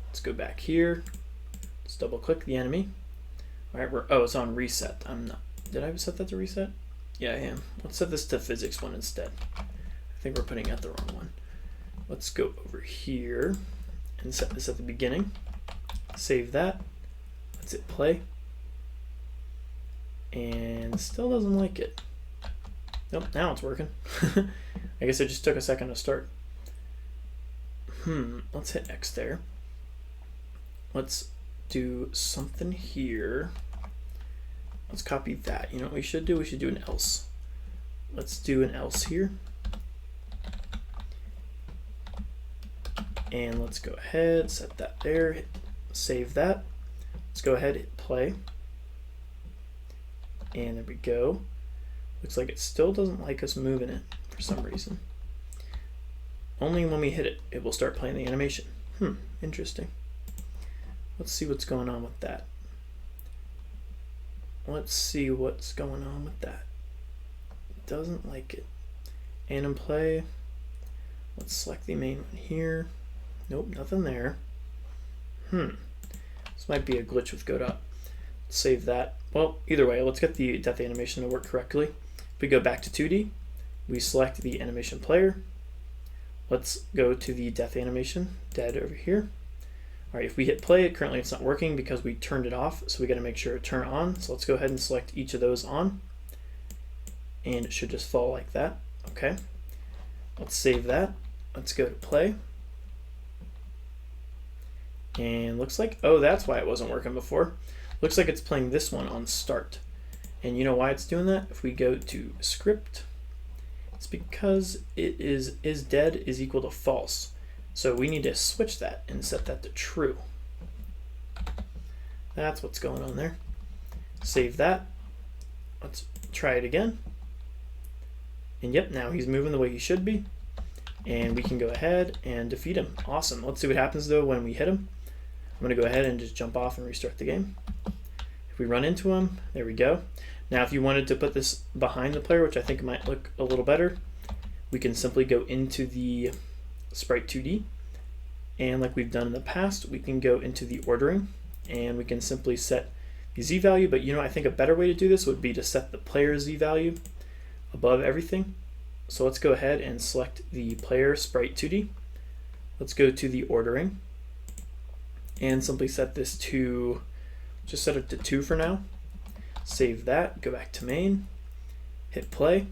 Let's go back here. Let's double click the enemy. All right, it's on reset. Did I set that to reset? Yeah, I am. Let's set this to physics one instead. I think we're putting out the wrong one. Let's go over here and set this at the beginning. Save that. Let's hit play. And still doesn't like it. Nope, now it's working. I guess it just took a second to start. Let's hit X there. Let's do something here. Let's copy that. You know what we should do? We should do an else. Let's do an else here. And let's go ahead, set that there, save that. Let's go ahead, hit play. And there we go. Looks like it still doesn't like us moving it for some reason. Only when we hit it, it will start playing the animation. Interesting. Let's see what's going on with that. Let's see what's going on with that. It doesn't like it. Anim play. Let's select the main one here. Nope, nothing there. This might be a glitch with Godot. Save that. Well, either way, let's get the death animation to work correctly. If we go back to 2D, we select the animation player. Let's go to the death animation, dead over here. All right, if we hit play, currently it's not working because we turned it off, so we got to make sure to turn it on. So let's go ahead and select each of those on, and it should just fall like that. Okay, let's save that. Let's go to play. And looks like, oh, that's why it wasn't working before. Looks like it's playing this one on start. And you know why it's doing that? If we go to script, it's because it is dead is equal to false. So we need to switch that and set that to true. That's what's going on there. Save that. Let's try it again. And yep, now he's moving the way he should be. And we can go ahead and defeat him. Awesome. Let's see what happens though when we hit him. I'm going to go ahead and just jump off and restart the game. If we run into him, there we go. Now if you wanted to put this behind the player, which I think might look a little better, we can simply go into the Sprite 2D. And like we've done in the past, we can go into the ordering and we can simply set the Z value. But I think a better way to do this would be to set the player Z value above everything. So let's go ahead and select the player Sprite 2D. Let's go to the ordering and simply set this to, just set it to 2 for now. Save that, go back to main, hit play.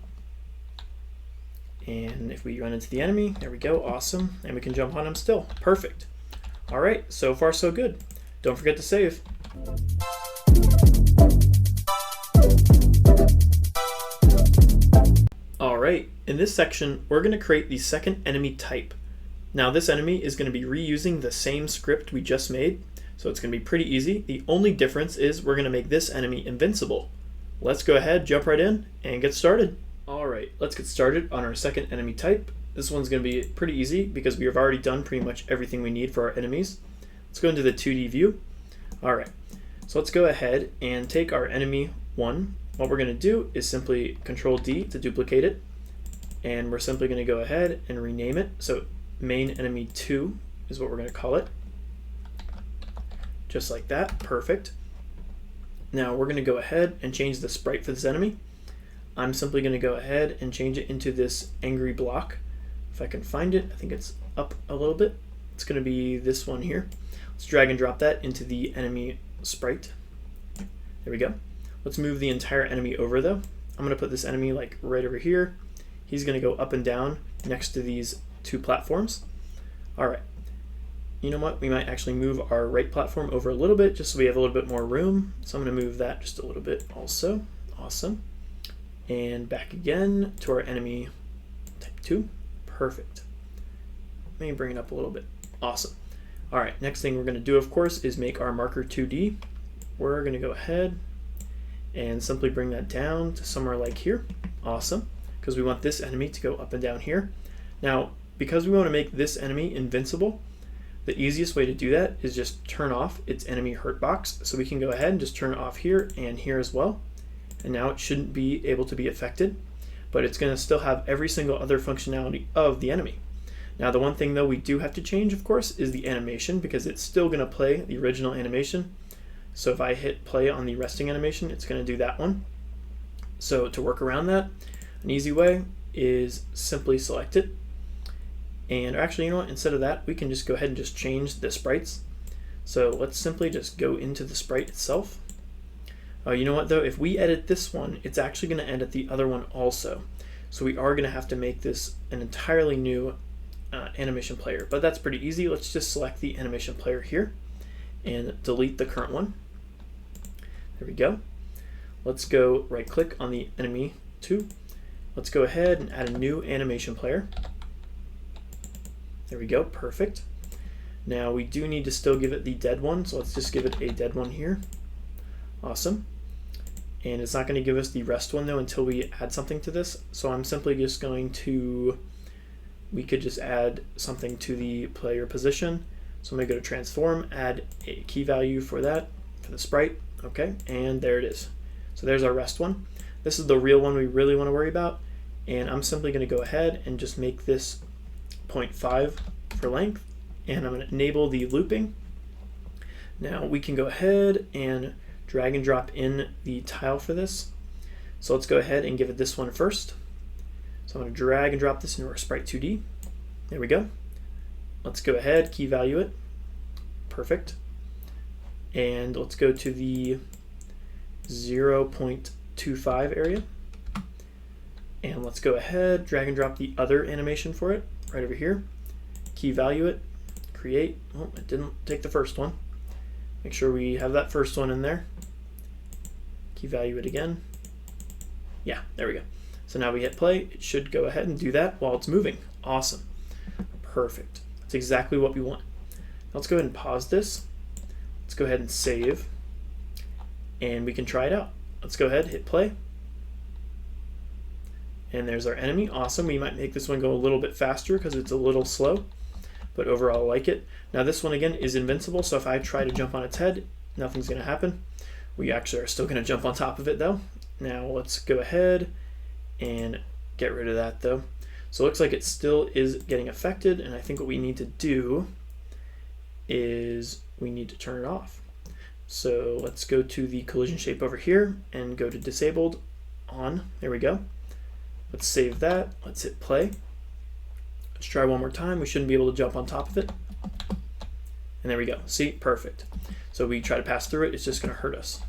And if we run into the enemy, there we go, awesome. And we can jump on him still, perfect. All right, so far so good. Don't forget to save. All right, in this section, we're gonna create the second enemy type. Now this enemy is gonna be reusing the same script we just made, so it's gonna be pretty easy. The only difference is we're gonna make this enemy invincible. Let's go ahead, jump right in, and get started. All right, let's get started on our second enemy type. This one's gonna be pretty easy because we have already done pretty much everything we need for our enemies. Let's go into the 2D view. All right, so let's go ahead and take our enemy 1. What we're gonna do is simply Control D to duplicate it, and we're simply gonna go ahead and rename it. So main enemy 2 is what we're gonna call it. Just like that, perfect. Now we're gonna go ahead and change the sprite for this enemy. I'm simply gonna go ahead and change it into this angry block. If I can find it, I think it's up a little bit. It's gonna be this one here. Let's drag and drop that into the enemy sprite. There we go. Let's move the entire enemy over though. I'm gonna put this enemy like right over here. He's gonna go up and down next to these 2 platforms. All right, you know what? We might actually move our right platform over a little bit just so we have a little bit more room. So I'm gonna move that just a little bit also. Awesome. And back again to our enemy type 2. Perfect. Let me bring it up a little bit. Awesome. All right, next thing we're gonna do, of course, is make our marker 2D. We're gonna go ahead and simply bring that down to somewhere like here. Awesome, because we want this enemy to go up and down here. Now, because we want to make this enemy invincible, the easiest way to do that is just turn off its enemy hurt box. So we can go ahead and just turn it off here and here as well. And now it shouldn't be able to be affected, but it's going to still have every single other functionality of the enemy. Now the one thing though we do have to change, of course, is the animation, because it's still going to play the original animation. So if I hit play on the resting animation, it's going to do that one. So to work around that, an easy way is simply select it. And actually, you know what, instead of that, we can just go ahead and just change the sprites. So let's simply just go into the sprite itself. You know what though, if we edit this one, it's actually going to edit the other one also. So we are going to have to make this an entirely new animation player, but that's pretty easy. Let's just select the animation player here and delete the current one. There we go. Let's go right click on the enemy 2. Let's go ahead and add a new animation player. There we go, perfect. Now we do need to still give it the dead one, so let's just give it a dead one here. Awesome. And it's not going to give us the rest one though until we add something to this. So I'm simply just going to, we could just add something to the player position. So I'm going to go to transform, add a key value for that, for the sprite. Okay, and there it is. So there's our rest one. This is the real one we really want to worry about. And I'm simply going to go ahead and just make this 0.5 for length. And I'm going to enable the looping. Now we can go ahead and drag and drop in the tile for this. So let's go ahead and give it this one first. So I'm going to drag and drop this into our sprite 2D. There we go. Let's go ahead, key value it. Perfect. And let's go to the 0.25 area. And let's go ahead, drag and drop the other animation for it right over here. Key value it, create. Oh, it didn't take the first one. Make sure we have that first one in there. Key value it again. Yeah, there we go. So now we hit play. It should go ahead and do that while it's moving. Awesome. Perfect. That's exactly what we want. Let's go ahead and pause this. Let's go ahead and save. And we can try it out. Let's go ahead, hit play. And there's our enemy. Awesome. We might make this one go a little bit faster because it's a little slow, but overall I like it. Now this one again is invincible, so if I try to jump on its head, nothing's going to happen. We actually are still going to jump on top of it though. Now let's go ahead and get rid of that though. So it looks like it still is getting affected, and I think what we need to do is we need to turn it off. So let's go to the collision shape over here and go to disabled, on. There we go. Let's save that. Let's hit play. Let's try one more time. We shouldn't be able to jump on top of it. And there we go. See, perfect. So we try to pass through it, it's just going to hurt us.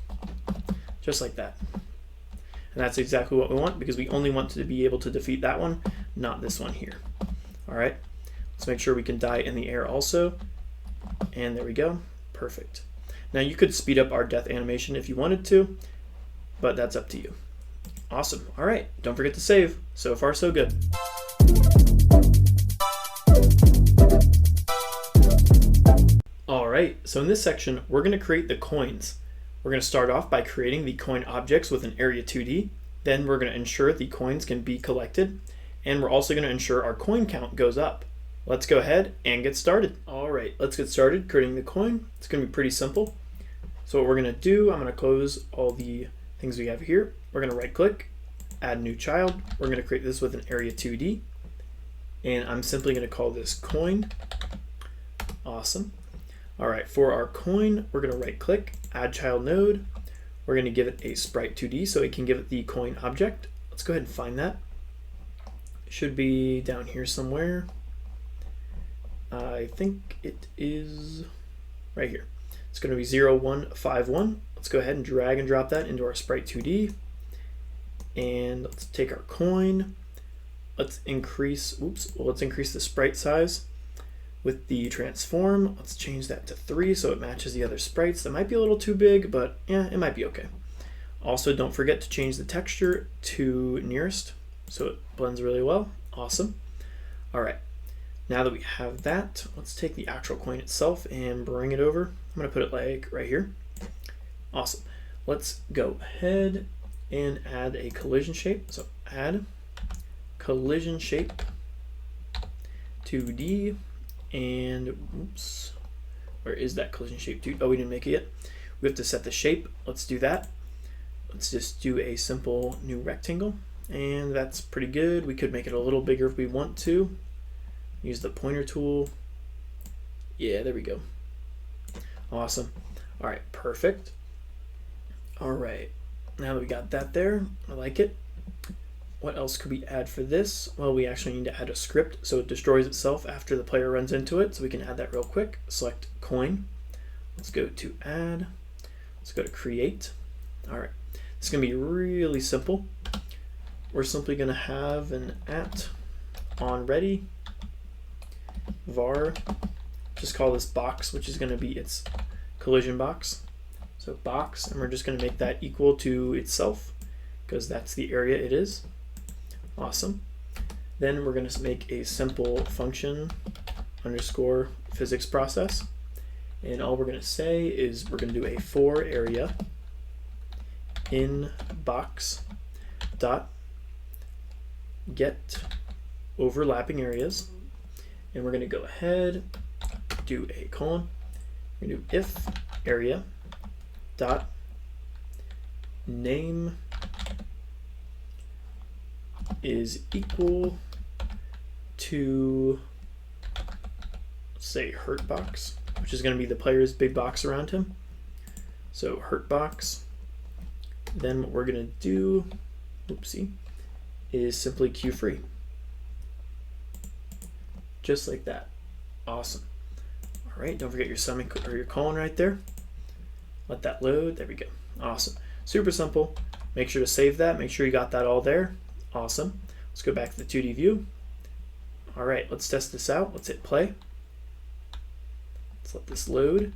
Just like that. And that's exactly what we want, because we only want to be able to defeat that one, not this one here. All right, let's make sure we can die in the air also. And there we go, perfect. Now you could speed up our death animation if you wanted to, but that's up to you. Awesome, all right, don't forget to save. So far, so good. All right, so in this section, we're gonna create the coins. We're going to start off by creating the coin objects with an area 2D. Then we're going to ensure the coins can be collected. And we're also going to ensure our coin count goes up. Let's go ahead and get started. All right, let's get started creating the coin. It's going to be pretty simple. So what we're going to do, I'm going to close all the things we have here. We're going to right click, add new child. We're going to create this with an area 2D. And I'm simply going to call this coin. Awesome. All right, for our coin, we're going to right click, add child node. We're going to give it a sprite 2D so it can give it the coin object. Let's go ahead and find that. It should be down here somewhere. I think it is right here. It's going to be 0151. Let's go ahead and drag and drop that into our sprite 2D. And let's take our coin. Let's increase the sprite size. With the transform, let's change that to 3 so it matches the other sprites. That might be a little too big, but yeah, it might be okay. Also, don't forget to change the texture to nearest so it blends really well. Awesome. All right, now that we have that, let's take the actual coin itself and bring it over. I'm gonna put it like right here. Awesome. Let's go ahead and add a collision shape. So add collision shape 2D. And oops, where is that collision shape, dude? Oh, we didn't make it yet. We have to set the shape. Let's do that. Let's just do a simple new rectangle, and that's pretty good. We could make it a little bigger if we want to. Use the pointer tool. Yeah, there we go. Awesome. All right, perfect. All right, now that we got that there, I like it. What else could we add for this? Well, we actually need to add a script so it destroys itself after the player runs into it. So we can add that real quick. Select coin. Let's go to add. Let's go to create. All right, it's gonna be really simple. We're simply gonna have an at on ready var. Just call this box, which is gonna be its collision box. So box, and we're just gonna make that equal to itself because that's the area it is. Awesome. Then we're going to make a simple function underscore physics process. And all we're going to say is we're going to do a for area in box dot get overlapping areas. And we're going to go ahead, do a colon. We're going to do if area dot name is equal to, say, hurt box, which is going to be the player's big box around him. So hurt box. Then what we're going to do, oopsie, is simply queue free. Just like that. Awesome. All right, don't forget your semicolon or your colon right there. Let that load. There we go. Awesome. Super simple. Make sure to save that. Make sure you got that all there. Awesome. Let's go back to the 2D view. All right, let's test this out. Let's hit play. Let's let this load.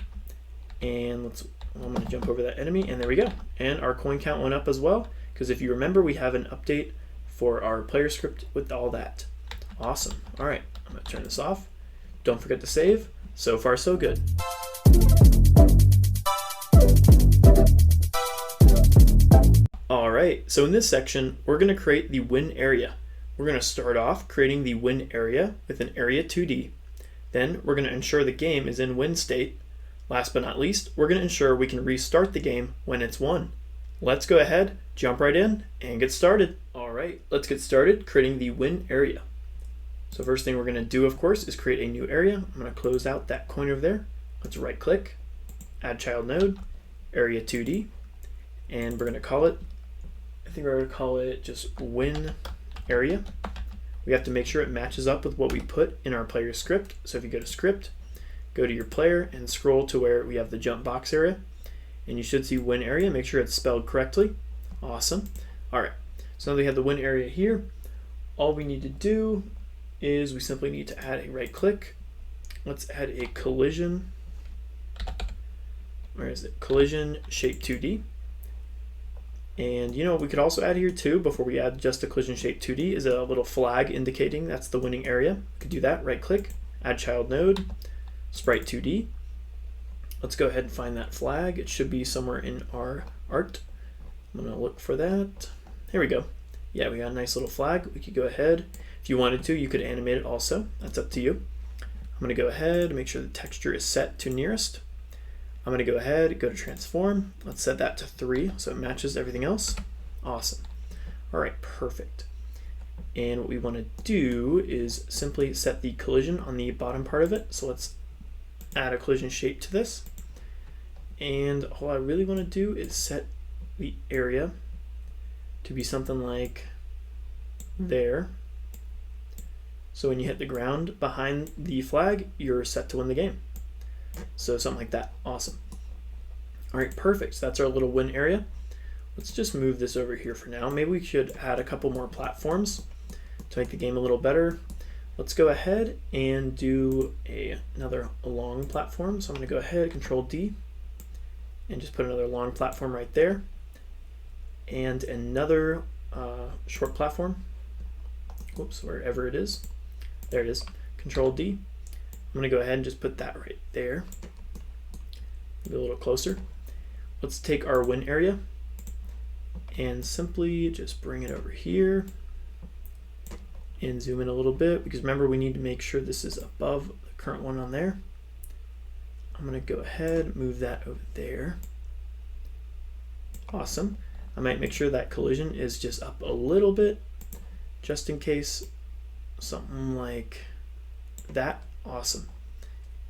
And I'm going to jump over that enemy, and there we go. And our coin count went up as well, because if you remember, we have an update for our player script with all that. Awesome. All right, I'm going to turn this off. Don't forget to save. So far, so good. All right, So in this section, we're going to create the win area. We're going to start off creating the win area with an area 2D. Then we're going to ensure the game is in win state. Last but not least, we're going to ensure we can restart the game when it's won. Let's go ahead, jump right in, and get started. All right, let's get started creating the win area. So first thing we're going to do, of course, is create a new area. I'm going to close out that coin over there. Let's right click, add child node, area 2D, and we're going to call it, I think we're going to call it just win area. We have to make sure it matches up with what we put in our player script. So if you go to script, go to your player and scroll to where we have the jump box area, and you should see win area. Make sure it's spelled correctly. Awesome. All right, so now we have the win area here. All we need to do is we simply need to add a right click. Let's add a collision. Where is it? Collision shape 2D. And you know what we could also add here too, before we add just a collision shape 2D, is a little flag indicating that's the winning area. We could do that, right click, add child node, sprite 2D. Let's go ahead and find that flag. It should be somewhere in our art. I'm gonna look for that. Here we go. Yeah, we got a nice little flag. We could go ahead. If you wanted to, you could animate it also. That's up to you. I'm gonna go ahead and make sure the texture is set to nearest. I'm going to go ahead, go to transform. Let's set that to 3 so it matches everything else. Awesome. All right, perfect. And what we want to do is simply set the collision on the bottom part of it. So let's add a collision shape to this. And all I really want to do is set the area to be something like there. So when you hit the ground behind the flag, you're set to win the game. So something like that. Awesome. All right, perfect. So that's our little win area. Let's just move this over here for now. Maybe we should add a couple more platforms to make the game a little better. Let's go ahead and do another long platform. So I'm going to go ahead, Control D, and just put another long platform right there. And another short platform. Whoops, wherever it is. There it is. Control D. I'm going to go ahead and just put that right there. Maybe a little closer. Let's take our win area and simply just bring it over here and zoom in a little bit, because remember we need to make sure this is above the current one on there. I'm going to go ahead, move that over there. Awesome. I might make sure that collision is just up a little bit, just in case. Something like that. Awesome.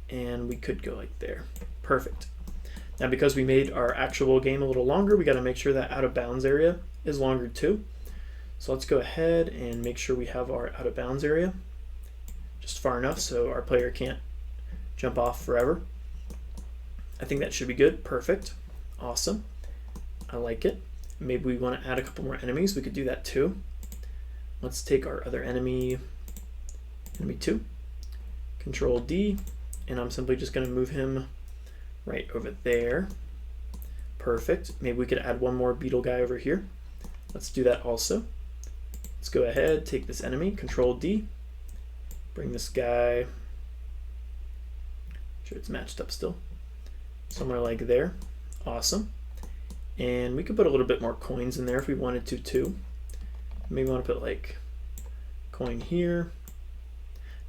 And we could go like there. Perfect. Now because we made our actual game a little longer, we got to make sure that out of bounds area is longer too. So let's go ahead and make sure we have our out of bounds area just far enough so our player can't jump off forever. I think that should be good. Perfect. Awesome. I like it. Maybe we want to add a couple more enemies. We could do that too. Let's take our other enemy 2. Control D, and I'm simply just going to move him right over there. Perfect. Maybe we could add one more beetle guy over here. Let's do that also. Let's go ahead, take this enemy, Control D, bring this guy, make sure it's matched up still, somewhere like there. Awesome. And we could put a little bit more coins in there if we wanted to too. Maybe we want to put like coin here.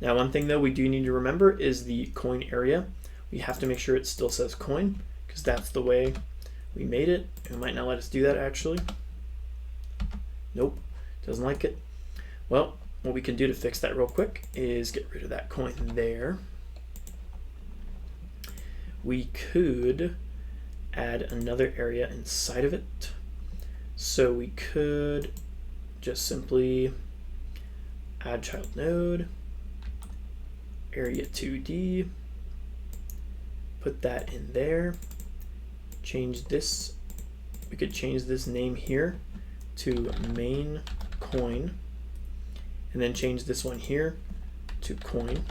Now one thing though we do need to remember is the coin area. We have to make sure it still says coin, because that's the way we made it. It might not let us do that actually. Nope, doesn't like it. Well, what we can do to fix that real quick is get rid of that coin there. We could add another area inside of it. So we could just simply add child node, area 2D, put that in there, change this, we could change this name here to main coin, and then change this one here to coin.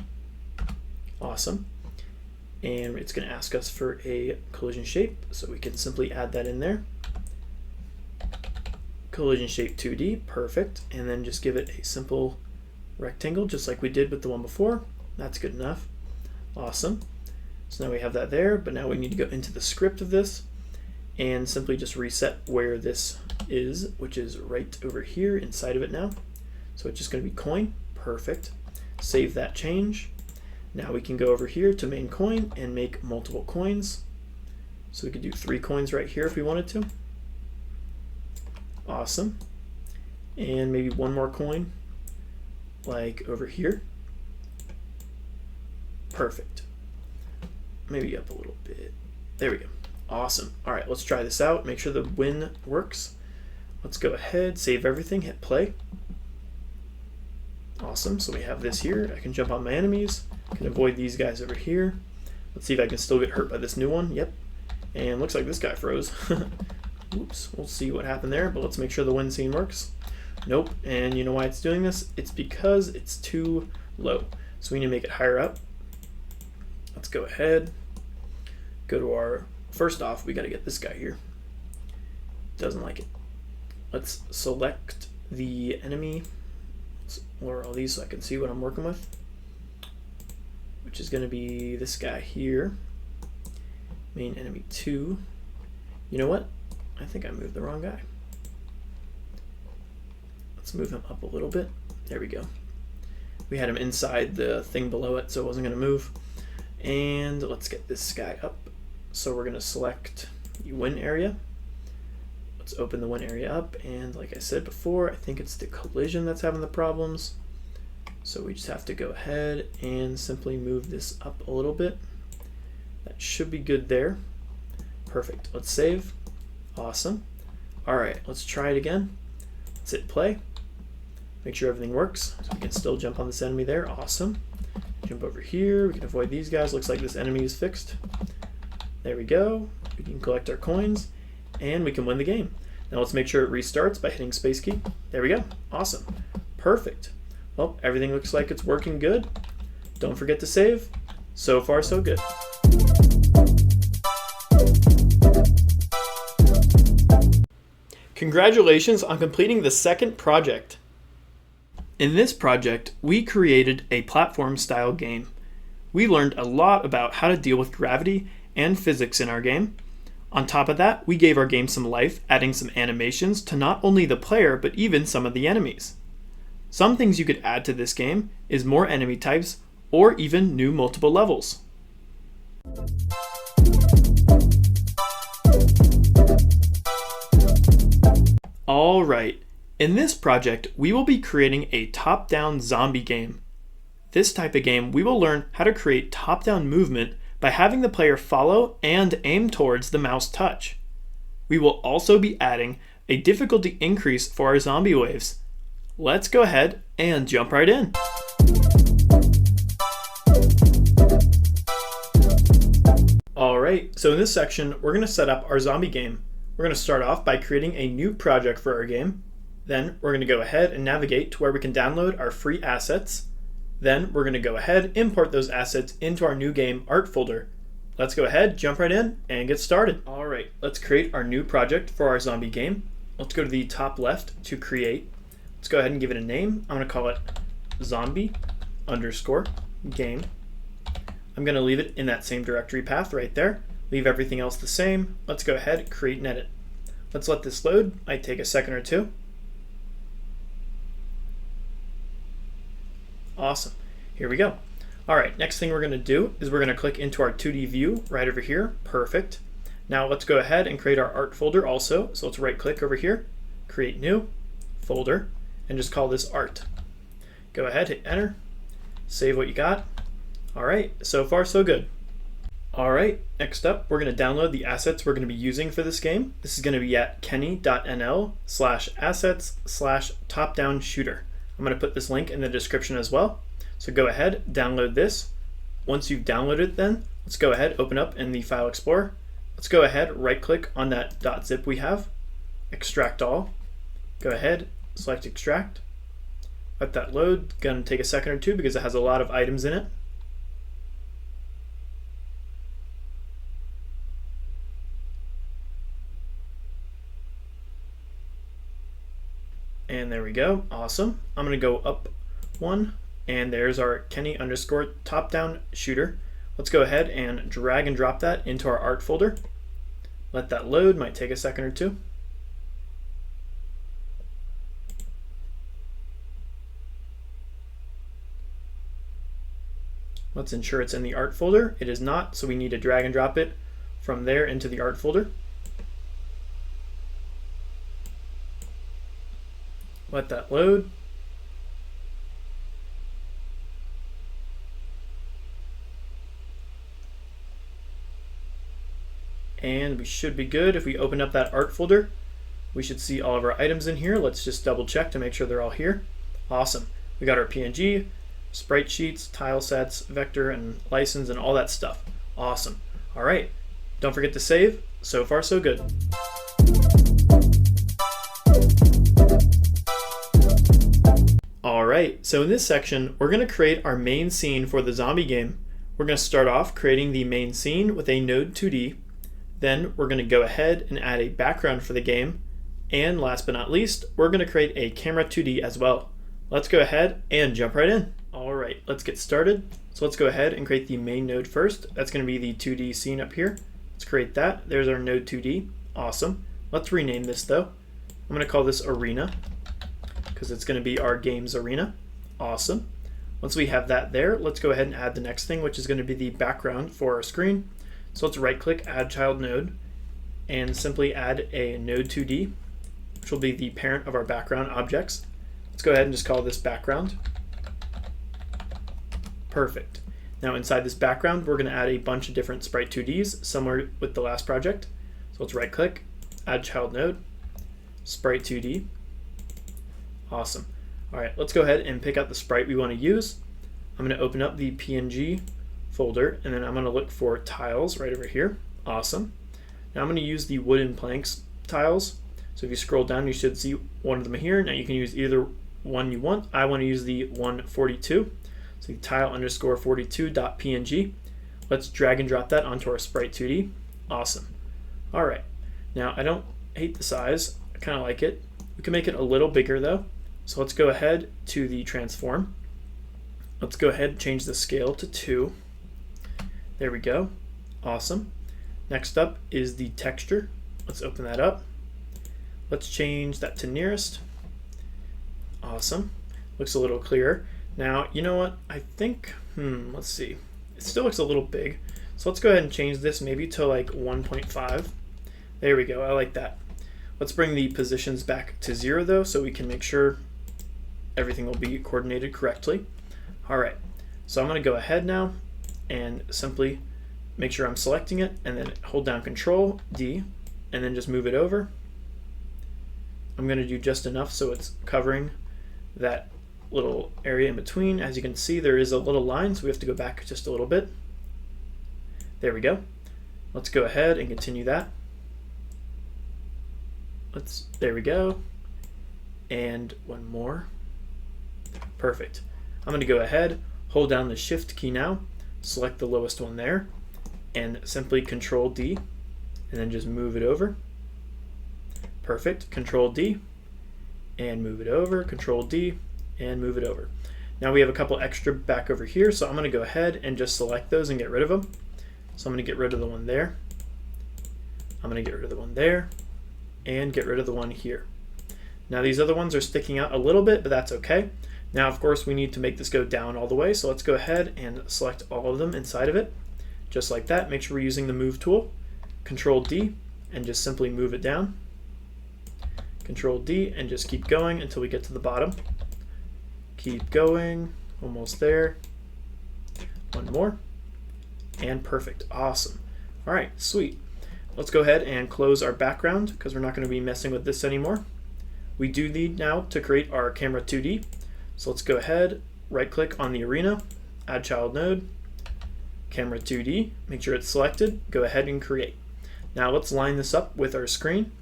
Awesome. And it's going to ask us for a collision shape, so we can simply add that in there. Collision shape 2D, perfect, and then just give it a simple rectangle just like we did with the one before. That's good enough. Awesome. So now we have that there, but now we need to go into the script of this and simply just reset where this is, which is right over here inside of it now. So it's just going to be coin. Perfect. Save that change. Now we can go over here to main coin and make multiple coins. So we could do 3 coins right here if we wanted to. Awesome. And maybe 1 more coin, like over here. Perfect. Maybe up a little bit. There we go. Awesome. All right, let's try this out. Make sure the win works. Let's go ahead, save everything, hit play. Awesome, so we have this here. I can jump on my enemies. I can avoid these guys over here. Let's see if I can still get hurt by this new one. Yep. And looks like this guy froze. Oops, we'll see what happened there, but let's make sure the win scene works. Nope, and you know why it's doing this? It's because it's too low. So we need to make it higher up. Let's go ahead, go to our, first off, we gotta get this guy here. Doesn't like it. Let's select the enemy. Let's lower all these so I can see what I'm working with, which is gonna be this guy here. Main enemy 2. You know what? I think I moved the wrong guy. Let's move him up a little bit. There we go. We had him inside the thing below it, so it wasn't going to move. And let's get this guy up. So we're going to select the win area. Let's open the win area up. And like I said before, I think it's the collision that's having the problems. So we just have to go ahead and simply move this up a little bit. That should be good there. Perfect. Let's save. Awesome. All right, let's try it again. Let's hit play. Make sure everything works. So we can still jump on this enemy there. Awesome. Jump over here. We can avoid these guys. Looks like this enemy is fixed. There we go. We can collect our coins and we can win the game. Now let's make sure it restarts by hitting space key. There we go. Awesome. Perfect. Well, everything looks like it's working good. Don't forget to save. So far, so good. Congratulations on completing the second project. In this project, we created a platform-style game. We learned a lot about how to deal with gravity and physics in our game. On top of that, we gave our game some life, adding some animations to not only the player, but even some of the enemies. Some things you could add to this game is more enemy types, or even new multiple levels. All right, in this project, we will be creating a top-down zombie game. This type of game, we will learn how to create top-down movement by having the player follow and aim towards the mouse touch. We will also be adding a difficulty increase for our zombie waves. Let's go ahead and jump right in. All right, so in this section, we're going to set up our zombie game. We're going to start off by creating a new project for our game. Then we're going to go ahead and navigate to where we can download our free assets. Then we're going to go ahead, import those assets into our new game art folder. Let's go ahead, jump right in, and get started. All right, let's create our new project for our zombie game. Let's go to the top left to create. Let's go ahead and give it a name. I'm going to call it zombie_game. I'm going to leave it in that same directory path right there. Leave everything else the same. Let's go ahead, create and edit. Let's let this load. Might take a second or two. Awesome. Here we go. All right, next thing we're going to do is we're going to click into our 2D view right over here. Perfect. Now let's go ahead and create our art folder also. So let's right click over here, create new folder, and just call this art. Go ahead, hit enter, save what you got. All right, so far so good. All right, next up, we're going to download the assets we're going to be using for this game. This is going to be at kenny.nl/assets/top-down-shooter. I'm going to put this link in the description as well. So go ahead, download this. Once you've downloaded it then, let's go ahead, open up in the File Explorer. Let's go ahead, right click on that .zip we have, extract all. Go ahead, select extract. Let that load, gonna take a second or two because it has a lot of items in it. And there we go, awesome. I'm gonna go up one, and there's our Kenny_top-down-shooter. Let's go ahead and drag and drop that into our art folder. Let that load, might take a second or two. Let's ensure it's in the art folder. It is not, so we need to drag and drop it from there into the art folder. Let that load. And we should be good. If we open up that art folder, we should see all of our items in here. Let's just double check to make sure they're all here. Awesome. We got our PNG, sprite sheets, tile sets, vector, and license, and all that stuff. Awesome. All right. Don't forget to save. So far, so good. All right. So in this section, we're going to create our main scene for the zombie game. We're going to start off creating the main scene with a node 2D. Then we're going to go ahead and add a background for the game. And last but not least, we're going to create a camera 2D as well. Let's go ahead and jump right in. All right, let's get started. So let's go ahead and create the main node first. That's going to be the 2D scene up here. Let's create that. There's our node 2D. Awesome. Let's rename this though. I'm going to call this Arena because it's going to be our game's arena. Awesome. Once we have that there, let's go ahead and add the next thing, which is going to be the background for our screen. So let's right click, add child node, and simply add a node 2D, which will be the parent of our background objects. Let's go ahead and just call this background. Perfect. Now inside this background, we're going to add a bunch of different sprite 2Ds, similar with the last project. So let's right click, add child node, sprite 2D. Awesome. All right, let's go ahead and pick out the sprite we want to use. I'm going to open up the PNG folder, and then I'm going to look for tiles right over here. Awesome. Now I'm going to use the wooden planks tiles. So if you scroll down, you should see one of them here. Now you can use either one you want. I want to use the 142. So the tile underscore 42.png. Let's drag and drop that onto our sprite 2D. Awesome. All right. Now I don't hate the size. I kind of like it. We can make it a little bigger though. So let's go ahead to the transform. Let's go ahead and change the scale to 2. There we go. Awesome. Next up is the texture. Let's open that up. Let's change that to nearest. Awesome. Looks a little clearer. Now, you know what? I think, let's see. It still looks a little big. So let's go ahead and change this maybe to like 1.5. There we go. I like that. Let's bring the positions back to 0 though, so we can make sure everything will be coordinated correctly. All right. So I'm going to go ahead now and simply make sure I'm selecting it, and then hold down Control D, and then just move it over. I'm going to do just enough so it's covering that little area in between. As you can see, there is a little line, so we have to go back just a little bit. There we go. Let's go ahead and continue that. There we go. And one more. Perfect. I'm going to go ahead, hold down the Shift key now, select the lowest one there, and simply Control D, and then just move it over. Perfect. Control D, and move it over. Control D, and move it over. Now we have a couple extra back over here, so I'm going to go ahead and just select those and get rid of them. So I'm going to get rid of the one there. I'm going to get rid of the one there, and get rid of the one here. Now these other ones are sticking out a little bit, but that's okay. Now, of course, we need to make this go down all the way, so let's go ahead and select all of them inside of it. Just like that. Make sure we're using the Move tool. Control D, and just simply move it down. Control D, and just keep going until we get to the bottom. Keep going. Almost there. One more. And perfect. Awesome. All right, sweet. Let's go ahead and close our background because we're not going to be messing with this anymore. We do need now to create our camera 2D. So let's go ahead, right click on the arena, add child node, camera 2D, make sure it's selected, go ahead and create. Now let's line this up with our screen.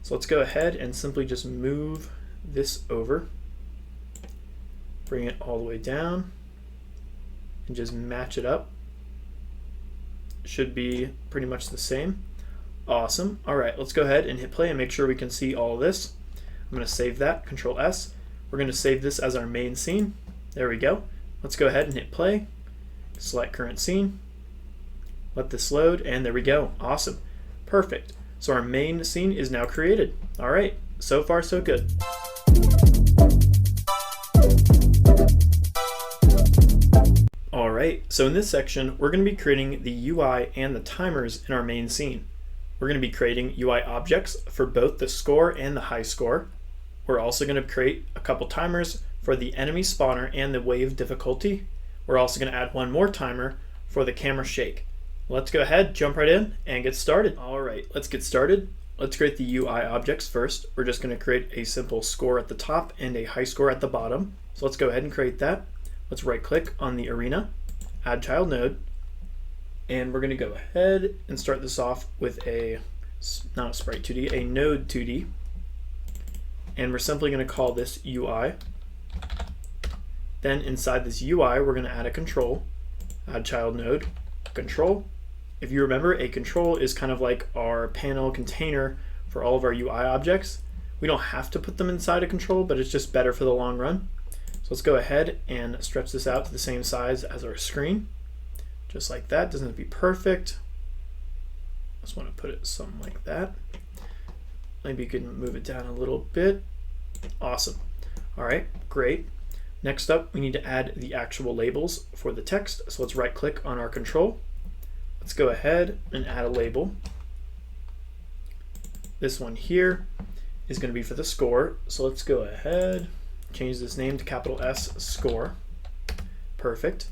So let's go ahead and simply just move this over, bring it all the way down, and just match it up. Should be pretty much the same. Awesome. All right, let's go ahead and hit play and make sure we can see all of this. I'm going to save that, Control S. We're going to save this as our main scene. There we go. Let's go ahead and hit play. Select current scene. Let this load, and there we go. Awesome. Perfect. So our main scene is now created. All right. So far, so good. All right. Alright, so in this section, we're going to be creating the UI and the timers in our main scene. We're going to be creating UI objects for both the score and the high score. We're also going to create a couple timers for the enemy spawner and the wave difficulty. We're also going to add one more timer for the camera shake. Let's go ahead, jump right in, and get started. Alright, let's get started. Let's create the UI objects first. We're just going to create a simple score at the top and a high score at the bottom. So let's go ahead and create that. Let's right click on the arena, add child node, and we're going to go ahead and start this off with not a sprite 2D, a node 2D. And we're simply going to call this UI. Then inside this UI, we're going to add a control, add child node, control. If you remember, a control is kind of like our panel container for all of our UI objects. We don't have to put them inside a control, but it's just better for the long run. So let's go ahead and stretch this out to the same size as our screen. Just like that. Doesn't have to be perfect. Just want to put it something like that. Maybe you can move it down a little bit. Awesome. All right, great. Next up, we need to add the actual labels for the text. So let's right click on our control. Let's go ahead and add a label. This one here is going to be for the score. So let's go ahead, change this name to capital S score. Perfect.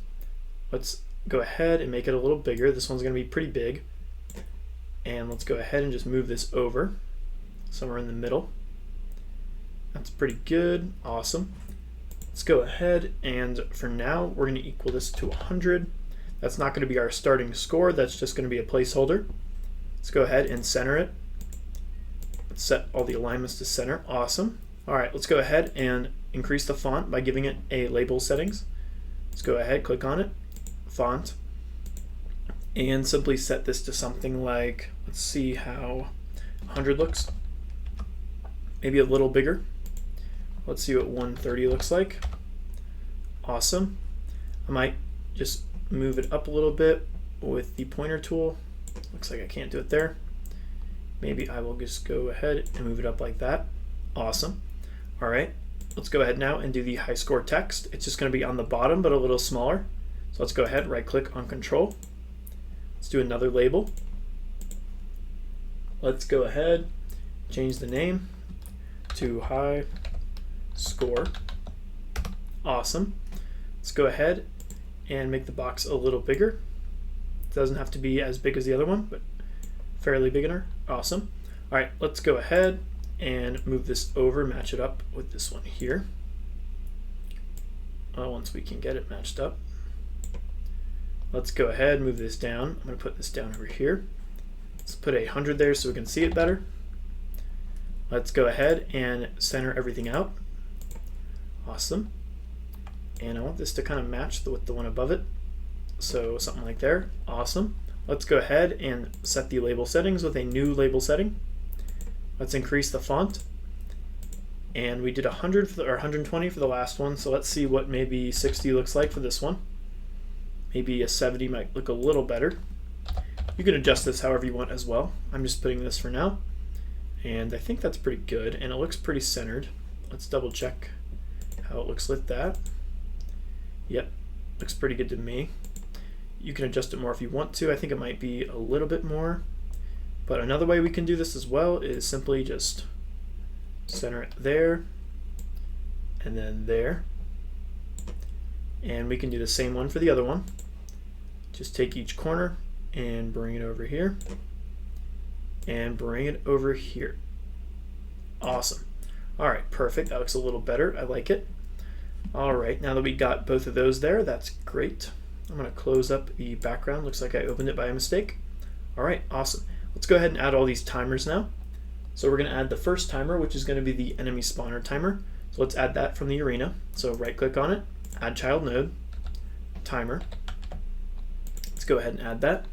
Let's go ahead and make it a little bigger. This one's going to be pretty big. And let's go ahead and just move this over somewhere in the middle. That's pretty good. Awesome. Let's go ahead and for now we're going to equal this to 100. That's not going to be our starting score. That's just going to be a placeholder. Let's go ahead and center it. Let's set all the alignments to center. Awesome. All right, let's go ahead and increase the font by giving it a label settings. Let's go ahead, click on it, font, and simply set this to something like, let's see how 100 looks. Maybe a little bigger. Let's see what 130 looks like. Awesome. I might just move it up a little bit with the pointer tool. Looks like I can't do it there. Maybe I will just go ahead and move it up like that. Awesome. All right, let's go ahead now and do the high score text. It's just going to be on the bottom, but a little smaller. So let's go ahead, right click on control. Let's do another label. Let's go ahead, change the name to high score. Awesome. Let's go ahead and make the box a little bigger. It doesn't have to be as big as the other one, but fairly big enough. Awesome. All right, let's go ahead and move this over, match it up with this one here. Once we can get it matched up. Let's go ahead, move this down. I'm going to put this down over here. Let's put 100 there so we can see it better. Let's go ahead and center everything out. Awesome. And I want this to kind of match with the one above it. So something like there. Awesome. Let's go ahead and set the label settings with a new label setting. Let's increase the font. And we did 100 or 120 for the last one. So let's see what maybe 60 looks like for this one. Maybe a 70 might look a little better. You can adjust this however you want as well. I'm just putting this for now. And I think that's pretty good. And it looks pretty centered. Let's double check how it looks with that. Yep, looks pretty good to me. You can adjust it more if you want to. I think it might be a little bit more. But another way we can do this as well is simply just center it there and then there. And we can do the same one for the other one. Just take each corner and bring it over here and bring it over here. Awesome. All right, perfect. That looks a little better. I like it. All right, now that we got both of those there, that's great. I'm going to close up the background. Looks like I opened it by mistake. All right, awesome. Let's go ahead and add all these timers now. So we're going to add the first timer, which is going to be the enemy spawner timer. So let's add that from the arena. So right click on it, add child node, timer. Let's go ahead and add that.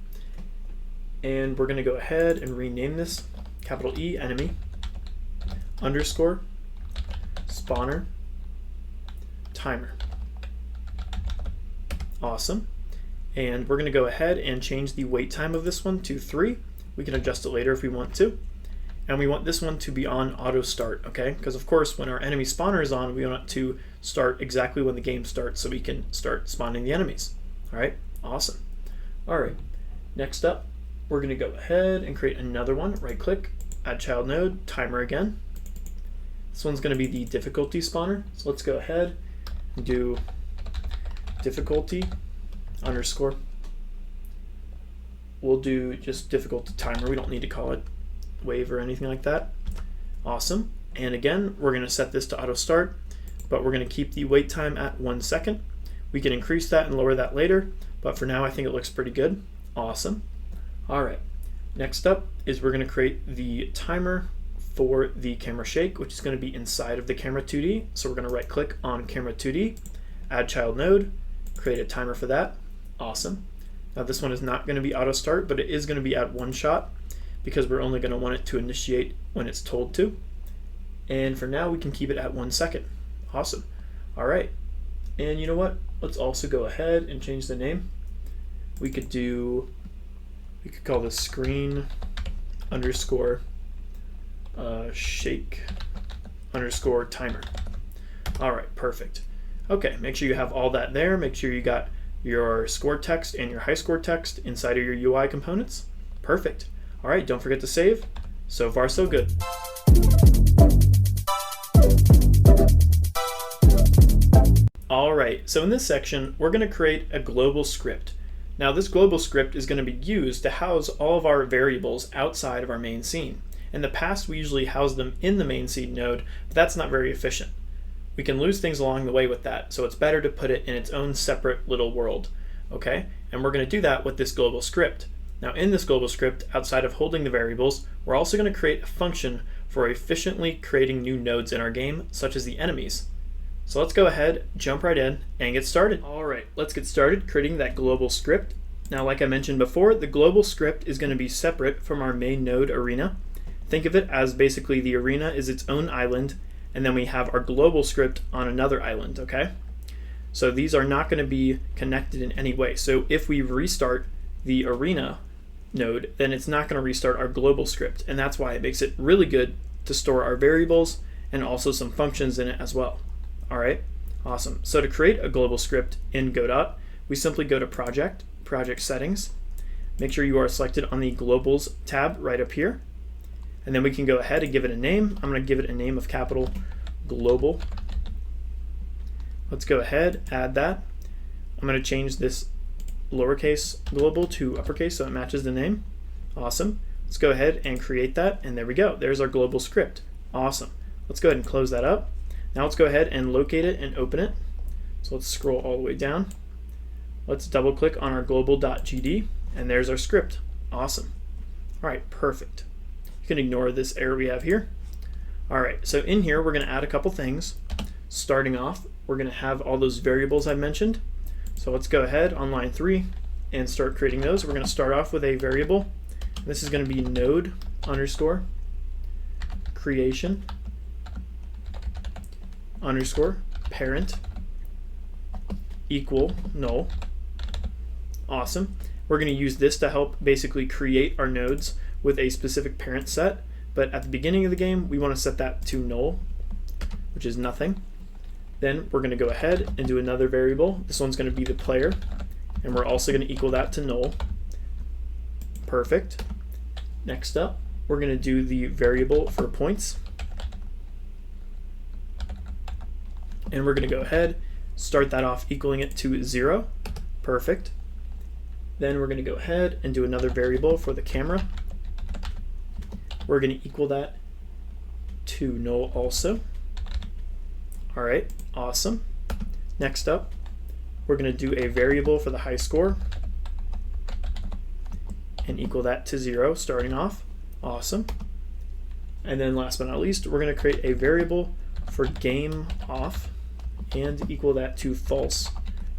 And we're going to go ahead and rename this capital E enemy underscore spawner timer. Awesome. And we're going to go ahead and change the wait time of this one to 3. We can adjust it later if we want to. And we want this one to be on auto start, okay? Because of course when our enemy spawner is on, we want it to start exactly when the game starts so we can start spawning the enemies. All right, awesome. All right, next up, we're going to go ahead and create another one. Right click, add child node, timer again. This one's going to be the difficulty spawner. So let's go ahead and do difficulty underscore. We'll do just difficulty timer. We don't need to call it wave or anything like that. Awesome. And again, we're going to set this to auto start, but we're going to keep the wait time at 1 second. We can increase that and lower that later, but for now I think it looks pretty good. Awesome. All right. Next up is we're going to create the timer for the camera shake, which is going to be inside of the camera 2D. So we're going to right click on camera 2D, add child node, create a timer for that. Awesome. Now this one is not going to be auto start, but it is going to be at 1 shot because we're only going to want it to initiate when it's told to. And for now we can keep it at 1 second. Awesome. All right. And you know what? Let's also go ahead and change the name. We could call this screen underscore shake underscore timer. All right, perfect. Okay, make sure you have all that there. Make sure you got your score text and your high score text inside of your UI components. Perfect. All right, don't forget to save. So far, so good. All right, so in this section, we're going to create a global script. Now this global script is going to be used to house all of our variables outside of our main scene. In the past, we usually house them in the main scene node, but that's not very efficient. We can lose things along the way with that, so it's better to put it in its own separate little world, okay? And we're going to do that with this global script. Now in this global script, outside of holding the variables, we're also going to create a function for efficiently creating new nodes in our game, such as the enemies. So let's go ahead, jump right in, and get started. All right, let's get started creating that global script. Now, like I mentioned before, the global script is going to be separate from our main node arena. Think of it as basically the arena is its own island, and then we have our global script on another island, okay? So these are not going to be connected in any way. So if we restart the arena node, then it's not going to restart our global script, and that's why it makes it really good to store our variables and also some functions in it as well. All right, awesome. So to create a global script in Godot, we simply go to Project Settings. Make sure you are selected on the Globals tab right up here. And then we can go ahead and give it a name. I'm going to give it a name of capital Global. Let's go ahead, add that. I'm going to change this lowercase global to uppercase so it matches the name. Awesome. Let's go ahead and create that. And there we go. There's our global script. Awesome. Let's go ahead and close that up. Now let's go ahead and locate it and open it. So let's scroll all the way down. Let's double click on our global.gd and there's our script. Awesome. All right, perfect. You can ignore this error we have here. All right, so in here we're going to add a couple things. Starting off, we're going to have all those variables I mentioned. So let's go ahead on line 3 and start creating those. We're going to start off with a variable. This is going to be node underscore creation underscore parent equal null. Awesome. We're going to use this to help basically create our nodes with a specific parent set, but at the beginning of the game we want to set that to null, which is nothing. Then we're going to go ahead and do another variable. This one's going to be the player, and we're also going to equal that to null. Perfect. Next up, we're going to do the variable for points. And we're going to go ahead, start that off equaling it to 0. Perfect. Then we're going to go ahead and do another variable for the camera. We're going to equal that to null also. All right, awesome. Next up, we're going to do a variable for the high score and equal that to 0 starting off. Awesome. And then last but not least, we're going to create a variable for game off and equal that to false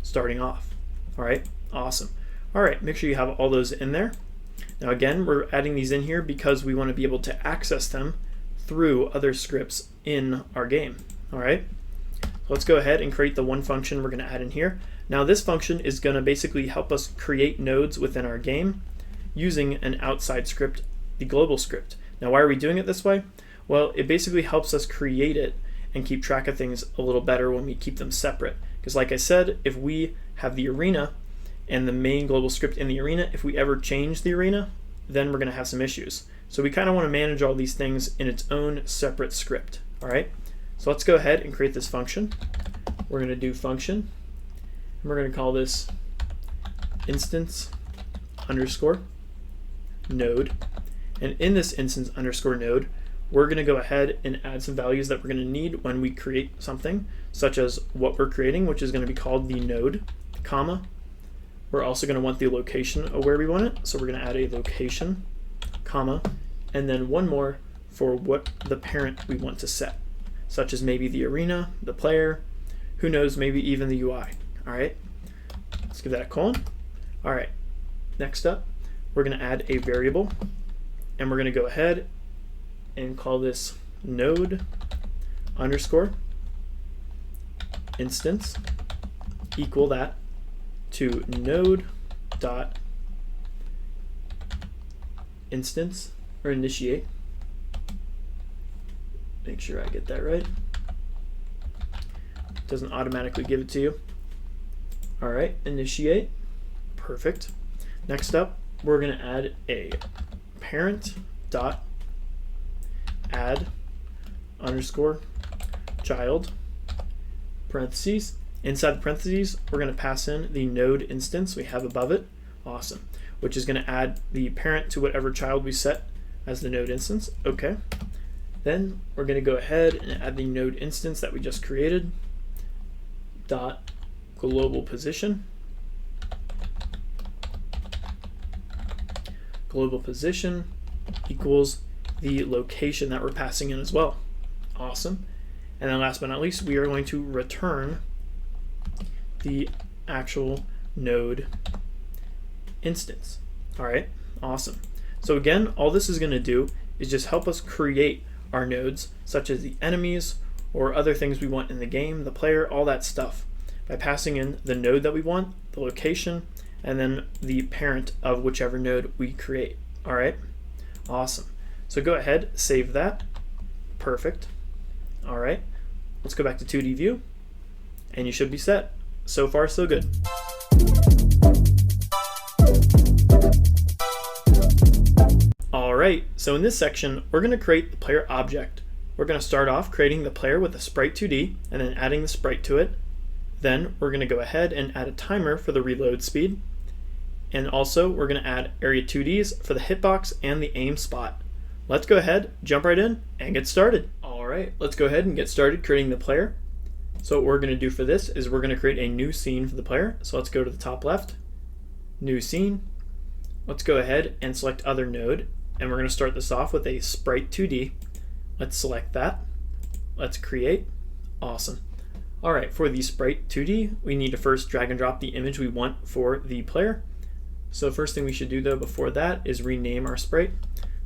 starting off. All right, awesome. All right, make sure you have all those in there. Now again, we're adding these in here because we want to be able to access them through other scripts in our game. All right, so let's go ahead and create the one function we're going to add in here. Now this function is going to basically help us create nodes within our game using an outside script, the global script. Now why are we doing it this way? Well, it basically helps us create it and keep track of things a little better when we keep them separate. Because like I said, if we have the arena and the main global script in the arena. If we ever change the arena, then we're going to have some issues. So we kind of want to manage all these things in its own separate script. All right, so let's go ahead and create this function. We're going to do function, and we're going to call this instance underscore node. And in this instance underscore node, we're going to go ahead and add some values that we're going to need when we create something, such as what we're creating, which is going to be called the node, comma. We're also going to want the location of where we want it, so we're going to add a location, comma, and then one more for what the parent we want to set, such as maybe the arena, the player, who knows, maybe even the UI. All right, let's give that a colon. All right, next up, we're going to add a variable, and we're going to go ahead and call this node underscore instance equal that to node dot instance, or initiate. Make sure I get that right. It doesn't automatically give it to you. All right, initiate. Perfect. Next up, we're going to add a parent dot add underscore child parentheses. Inside the parentheses, we're going to pass in the node instance we have above it. Awesome. Which is going to add the parent to whatever child we set as the node instance. Okay. Then we're going to go ahead and add the node instance that we just created. Dot global position. Global position equals the location that we're passing in as well. Awesome. And then last but not least, we are going to return the actual node instance. All right, awesome. So again, all this is going to do is just help us create our nodes, such as the enemies or other things we want in the game, the player, all that stuff, by passing in the node that we want, the location, and then the parent of whichever node we create. All right, awesome. So go ahead, save that. Perfect. All right, let's go back to 2D view, and you should be set. So far, so good. All right, so in this section, we're going to create the player object. We're going to start off creating the player with a sprite 2D and then adding the sprite to it. Then we're going to go ahead and add a timer for the reload speed. And also, we're going to add area 2Ds for the hitbox and the aim spot. Let's go ahead, jump right in, and get started. All right, let's go ahead and get started creating the player. So what we're going to do for this is we're going to create a new scene for the player. So let's go to the top left, new scene. Let's go ahead and select other node, and we're going to start this off with a sprite 2D. Let's select that. Let's create. Awesome. All right, for the sprite 2D, we need to first drag and drop the image we want for the player. So first thing we should do though before that is rename our sprite.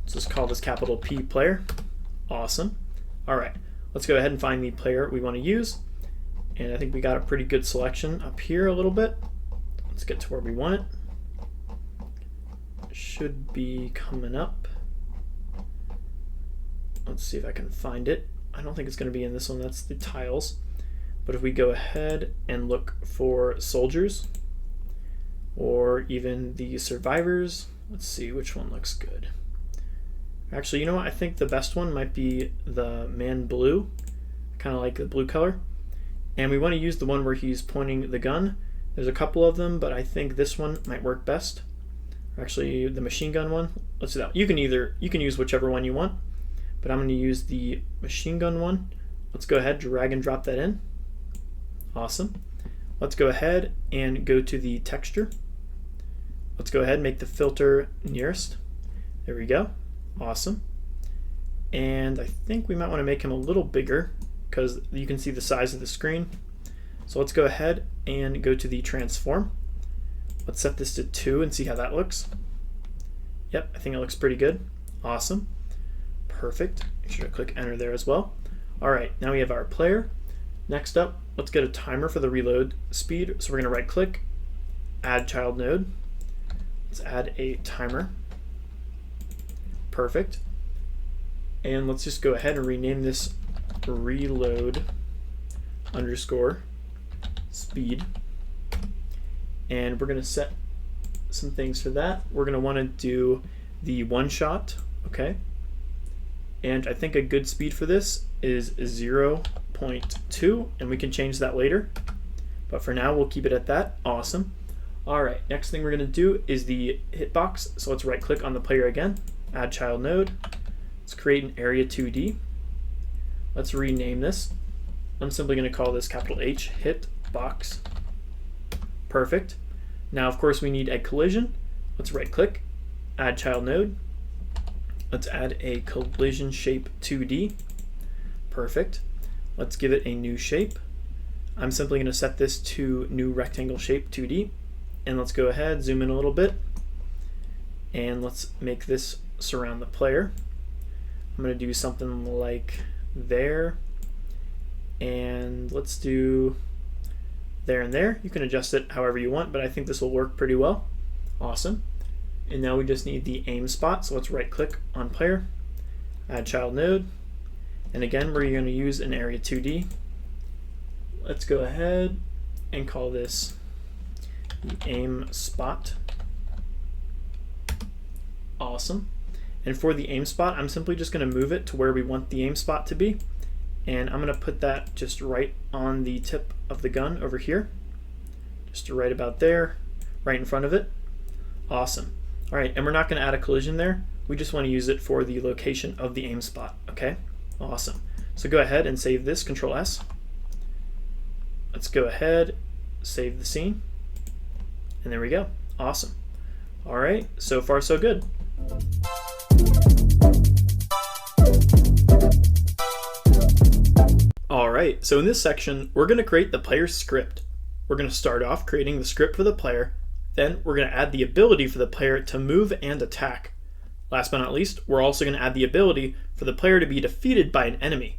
Let's just call this capital P player. Awesome. All right, let's go ahead and find the player we want to use. And I think we got a pretty good selection up here a little bit. Let's get to where we want it. It should be coming up. Let's see if I can find it. I don't think it's going to be in this one. That's the tiles. But if we go ahead and look for soldiers or even the survivors, let's see which one looks good. Actually, you know what? I think the best one might be the man blue, kind of like the blue color. And we want to use the one where he's pointing the gun. There's a couple of them, but I think this one might work best. Actually, the machine gun one. Let's do that. You can use whichever one you want, but I'm going to use the machine gun one. Let's go ahead, drag and drop that in. Awesome. Let's go ahead and go to the texture. Let's go ahead and make the filter nearest. There we go. Awesome. And I think we might want to make him a little bigger because you can see the size of the screen. So let's go ahead and go to the transform. Let's set this to 2 and see how that looks. Yep, I think it looks pretty good. Awesome. Perfect. Make sure to click enter there as well. All right, now we have our player. Next up, let's get a timer for the reload speed. So we're going to right click, add child node. Let's add a timer. Perfect. And let's just go ahead and rename this reload underscore speed. and we're going to set some things for that. We're going to want to do the one shot, okay? And I think a good speed for this is 0.2, and we can change that later. But for now, we'll keep it at that. Awesome. All right, next thing we're going to do is the hitbox. So let's right click on the player again, add child node. Let's create an area 2D. Let's rename this. I'm simply going to call this capital H, hitbox. Perfect. Now, of course, we need a collision. Let's right click, add child node. Let's add a collision shape 2D. Perfect. Let's give it a new shape. I'm simply going to set this to new rectangle shape 2D. And let's go ahead, zoom in a little bit. And let's make this surround the player. I'm going to do something like there. And let's do there and there. You can adjust it however you want, but I think this will work pretty well. Awesome. And now we just need the aim spot. So let's right click on player, add child node. And again, we're going to use an area 2D. Let's go ahead and call this the aim spot. Awesome. And for the aim spot, I'm simply just going to move it to where we want the aim spot to be. And I'm going to put that just right on the tip of the gun over here. Just right about there, right in front of it. Awesome. All right, and we're not going to add a collision there. We just want to use it for the location of the aim spot, okay? Awesome. So go ahead and save this, Control S. Let's go ahead, save the scene. And there we go. Awesome. All right, so far so good. All right, so in this section, we're going to create the player's script. We're going to start off creating the script for the player. Then we're going to add the ability for the player to move and attack. Last but not least, we're also going to add the ability for the player to be defeated by an enemy.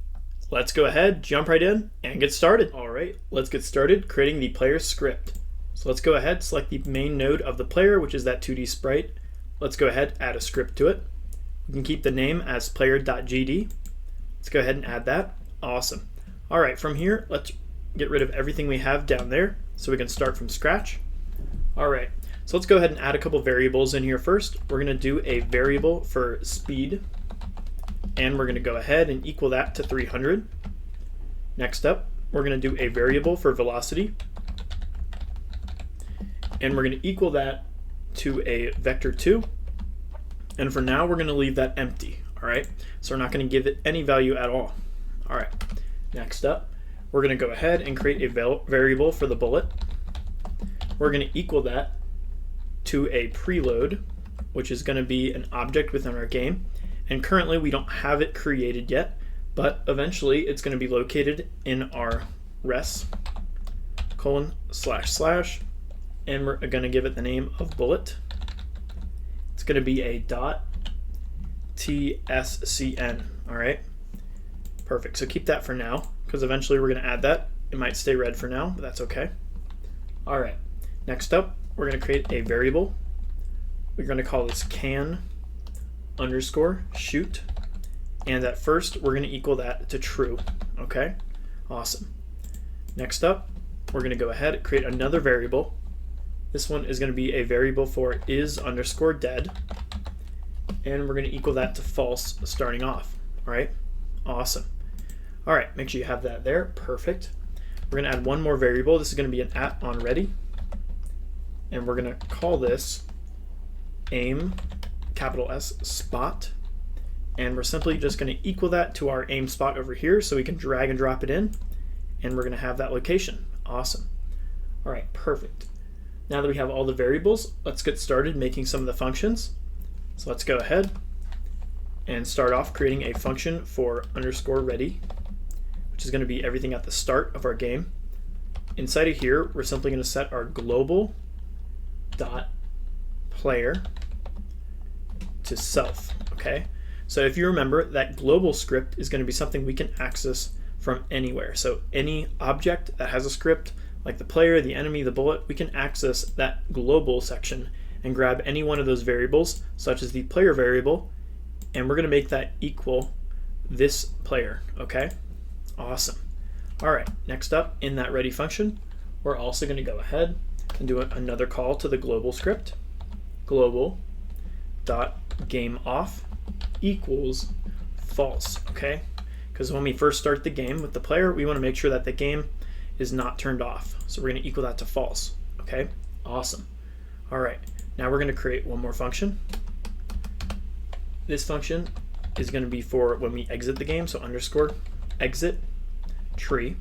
Let's go ahead, jump right in, and get started. All right, let's get started creating the player's script. So let's go ahead, select the main node of the player, which is that 2D sprite. Let's go ahead, add a script to it. We can keep the name as player.gd. Let's go ahead and add that. Awesome. All right, from here, let's get rid of everything we have down there so we can start from scratch. All right, so let's go ahead and add a couple variables in here first. We're going to do a variable for speed, and we're going to go ahead and equal that to 300. Next up, we're going to do a variable for velocity, and we're going to equal that to a vector 2. And for now, we're going to leave that empty. All right, so we're not going to give it any value at all. All right, next up, we're going to go ahead and create a variable for the bullet. We're going to equal that to a preload, which is going to be an object within our game. And currently we don't have it created yet, but eventually it's going to be located in our res : / and we're going to give it the name of bullet. It's going to be a .tscn. All right, perfect. So keep that for now, because eventually we're going to add that. It might stay red for now, but that's okay. All right, next up, we're going to create a variable. We're going to call this can_shoot, and at first we're going to equal that to true. Okay, awesome. Next up, we're going to go ahead and create another variable. This one is going to be a variable for is_dead, and we're going to equal that to false starting off. All right, awesome. All right, make sure you have that there. Perfect. We're going to add one more variable. This is going to be an @onReady, and we're going to call this aim S spot, and we're simply just going to equal that to our aim spot over here so we can drag and drop it in, and we're going to have that location. Awesome. All right, perfect. Now that we have all the variables, let's get started making some of the functions. So let's go ahead and start off creating a function for _ready, which is going to be everything at the start of our game. Inside of here, we're simply going to set our global .player to self. Okay, so if you remember, that global script is going to be something we can access from anywhere. So any object that has a script, like the player, the enemy, the bullet, we can access that global section and grab any one of those variables, such as the player variable, and we're going to make that equal this player. Okay, awesome. All right, next up in that ready function, we're also going to go ahead and do another call to the global script. Global dot game off equals false, okay? Because when we first start the game with the player, we want to make sure that the game is not turned off. So we're going to equal that to false, okay? Awesome. All right, now we're going to create one more function. This function is going to be for when we exit the game, so underscore exit tree.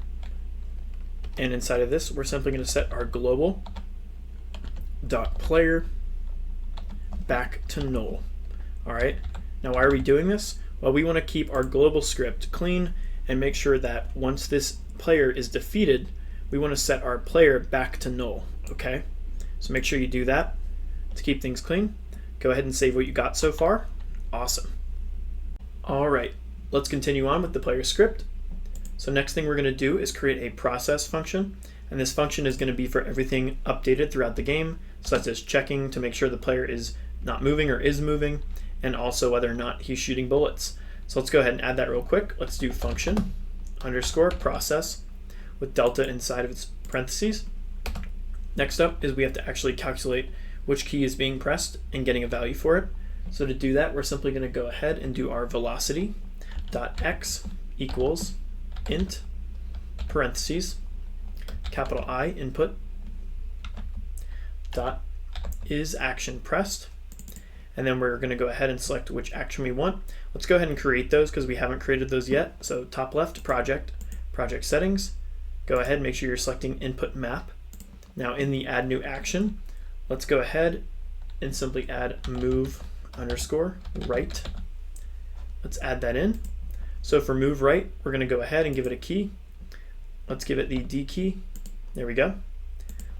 And inside of this, we're simply going to set our global dot player back to null. All right, now why are we doing this? Well, we want to keep our global script clean and make sure that once this player is defeated, we want to set our player back to null, okay? So make sure you do that to keep things clean. Go ahead and save what you got so far. Awesome. All right, let's continue on with the player script. So next thing we're going to do is create a process function, and this function is going to be for everything updated throughout the game, such as checking to make sure the player is not moving or is moving, and also whether or not he's shooting bullets. So let's go ahead and add that real quick. Let's do function underscore process with delta inside of its parentheses. Next up is we have to actually calculate which key is being pressed and getting a value for it. So to do that, we're simply going to go ahead and do our velocity dot x equals int parentheses capital I input dot is action pressed. And then we're going to go ahead and select which action we want. Let's go ahead and create those because we haven't created those yet. So top left, project settings. Go ahead, make sure you're selecting input map. Now in the add new action, let's go ahead and simply add move underscore right. Let's add that in. So for move right, we're going to go ahead and give it a key. Let's give it the D key. There we go.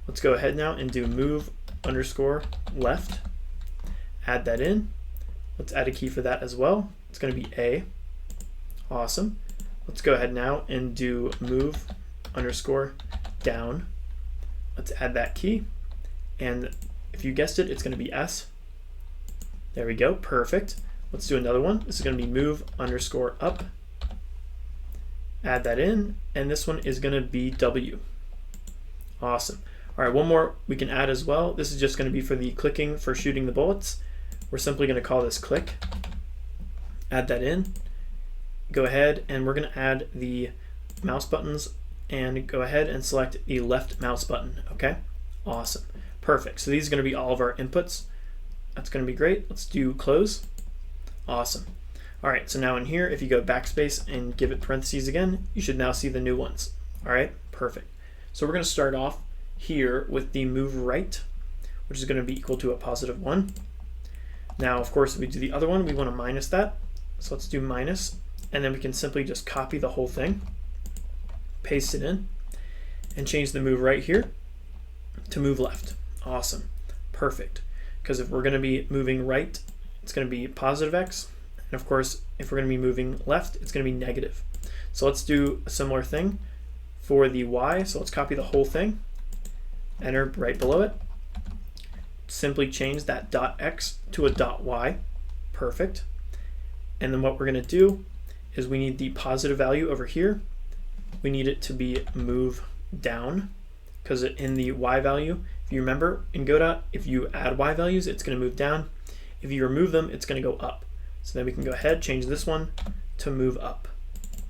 Let's go ahead now and do move underscore left. Add that in. Let's add a key for that as well. It's going to be A. Awesome. Let's go ahead now and do move underscore down. Let's add that key. And if you guessed it, it's going to be S. There we go. Perfect. Let's do another one. This is going to be move underscore up. Add that in. And this one is going to be W. Awesome. All right, one more we can add as well. This is just going to be for the clicking for shooting the bullets. We're simply going to call this click. Add that in. Go ahead and we're going to add the mouse buttons and go ahead and select the left mouse button. Okay, awesome, perfect. So these are going to be all of our inputs. That's going to be great. Let's do close. Awesome. All right, so now in here, if you go backspace and give it parentheses again, you should now see the new ones. All right, perfect. So we're going to start off here with the move right, which is going to be equal to a +1. Now, of course, if we do the other one, we want to minus that. So let's do minus, and then we can simply just copy the whole thing, paste it in, and change the move right here to move left. Awesome, perfect. Because if we're going to be moving right, it's going to be +x, and of course, if we're going to be moving left, it's going to be negative. So let's do a similar thing for the y. So let's copy the whole thing, enter right below it, simply change that .x to a .y, perfect. And then what we're going to do is we need the positive value over here. We need it to be move down, because in the y value, if you remember in Godot, if you add y values, it's going to move down. If you remove them, it's going to go up. So then we can go ahead, change this one to move up.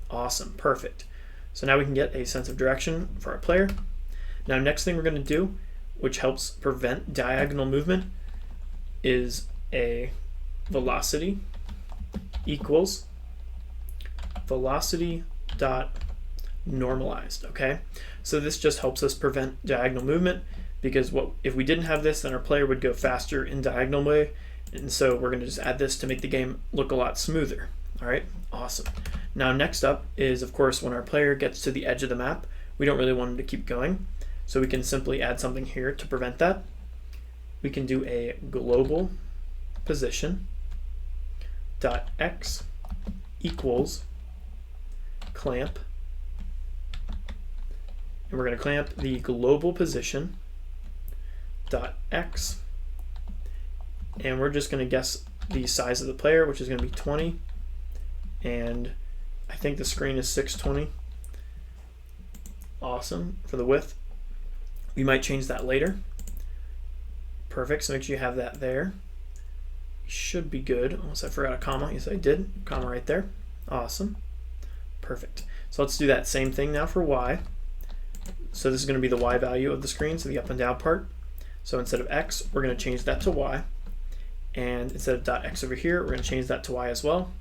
Awesome, perfect. So now we can get a sense of direction for our player. Now next thing we're going to do, which helps prevent diagonal movement, is a velocity equals velocity dot normalized. Okay, so this just helps us prevent diagonal movement, because what if we didn't have this, then our player would go faster in diagonal way, and so we're going to just add this to make the game look a lot smoother. All right, awesome. Now next up is, of course, when our player gets to the edge of the map, we don't really want him to keep going. So we can simply add something here to prevent that. We can do a global position dot x equals clamp, and we're going to clamp the global position dot x, and we're just going to guess the size of the player, which is going to be 20, and I think the screen is 620. Awesome. For the width, we might change that later. Perfect, so make sure you have that there. Should be good, unless I forgot a comma. Yes, I did, comma right there. Awesome, perfect. So let's do that same thing now for y. So this is going to be the y value of the screen, so the up and down part. So instead of x, we're going to change that to y. And instead of .x over here, we're going to change that to y as well.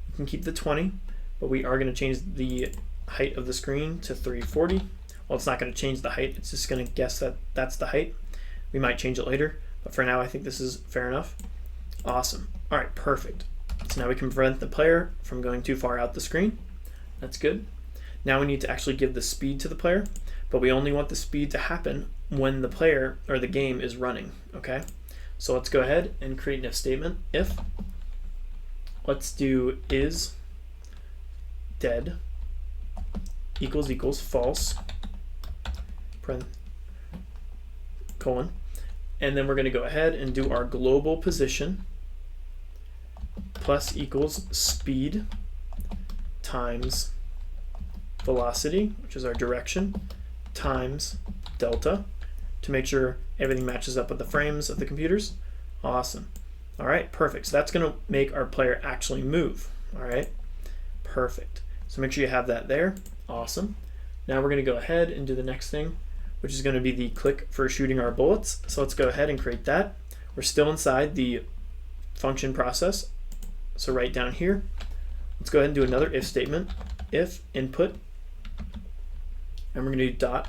We can keep the 20, but we are going to change the height of the screen to 340. Well, it's not going to change the height, it's just going to guess that that's the height. We might change it later, but for now I think this is fair enough. Awesome. All right, perfect. So now we can prevent the player from going too far out the screen. That's good. Now we need to actually give the speed to the player, but we only want the speed to happen when the player or the game is running, okay? So let's go ahead and create an if statement. If, let's do is dead equals false, colon, and then we're going to go ahead and do our global position plus equals speed times velocity, which is our direction, times delta, to make sure everything matches up with the frames of the computers. Awesome. All right, perfect. So that's going to make our player actually move. All right, perfect. So make sure you have that there. Awesome. Now we're going to go ahead and do the next thing, which is going to be the click for shooting our bullets. So let's go ahead and create that. We're still inside the function process. So right down here, let's go ahead and do another if statement. If input, and we're going to do dot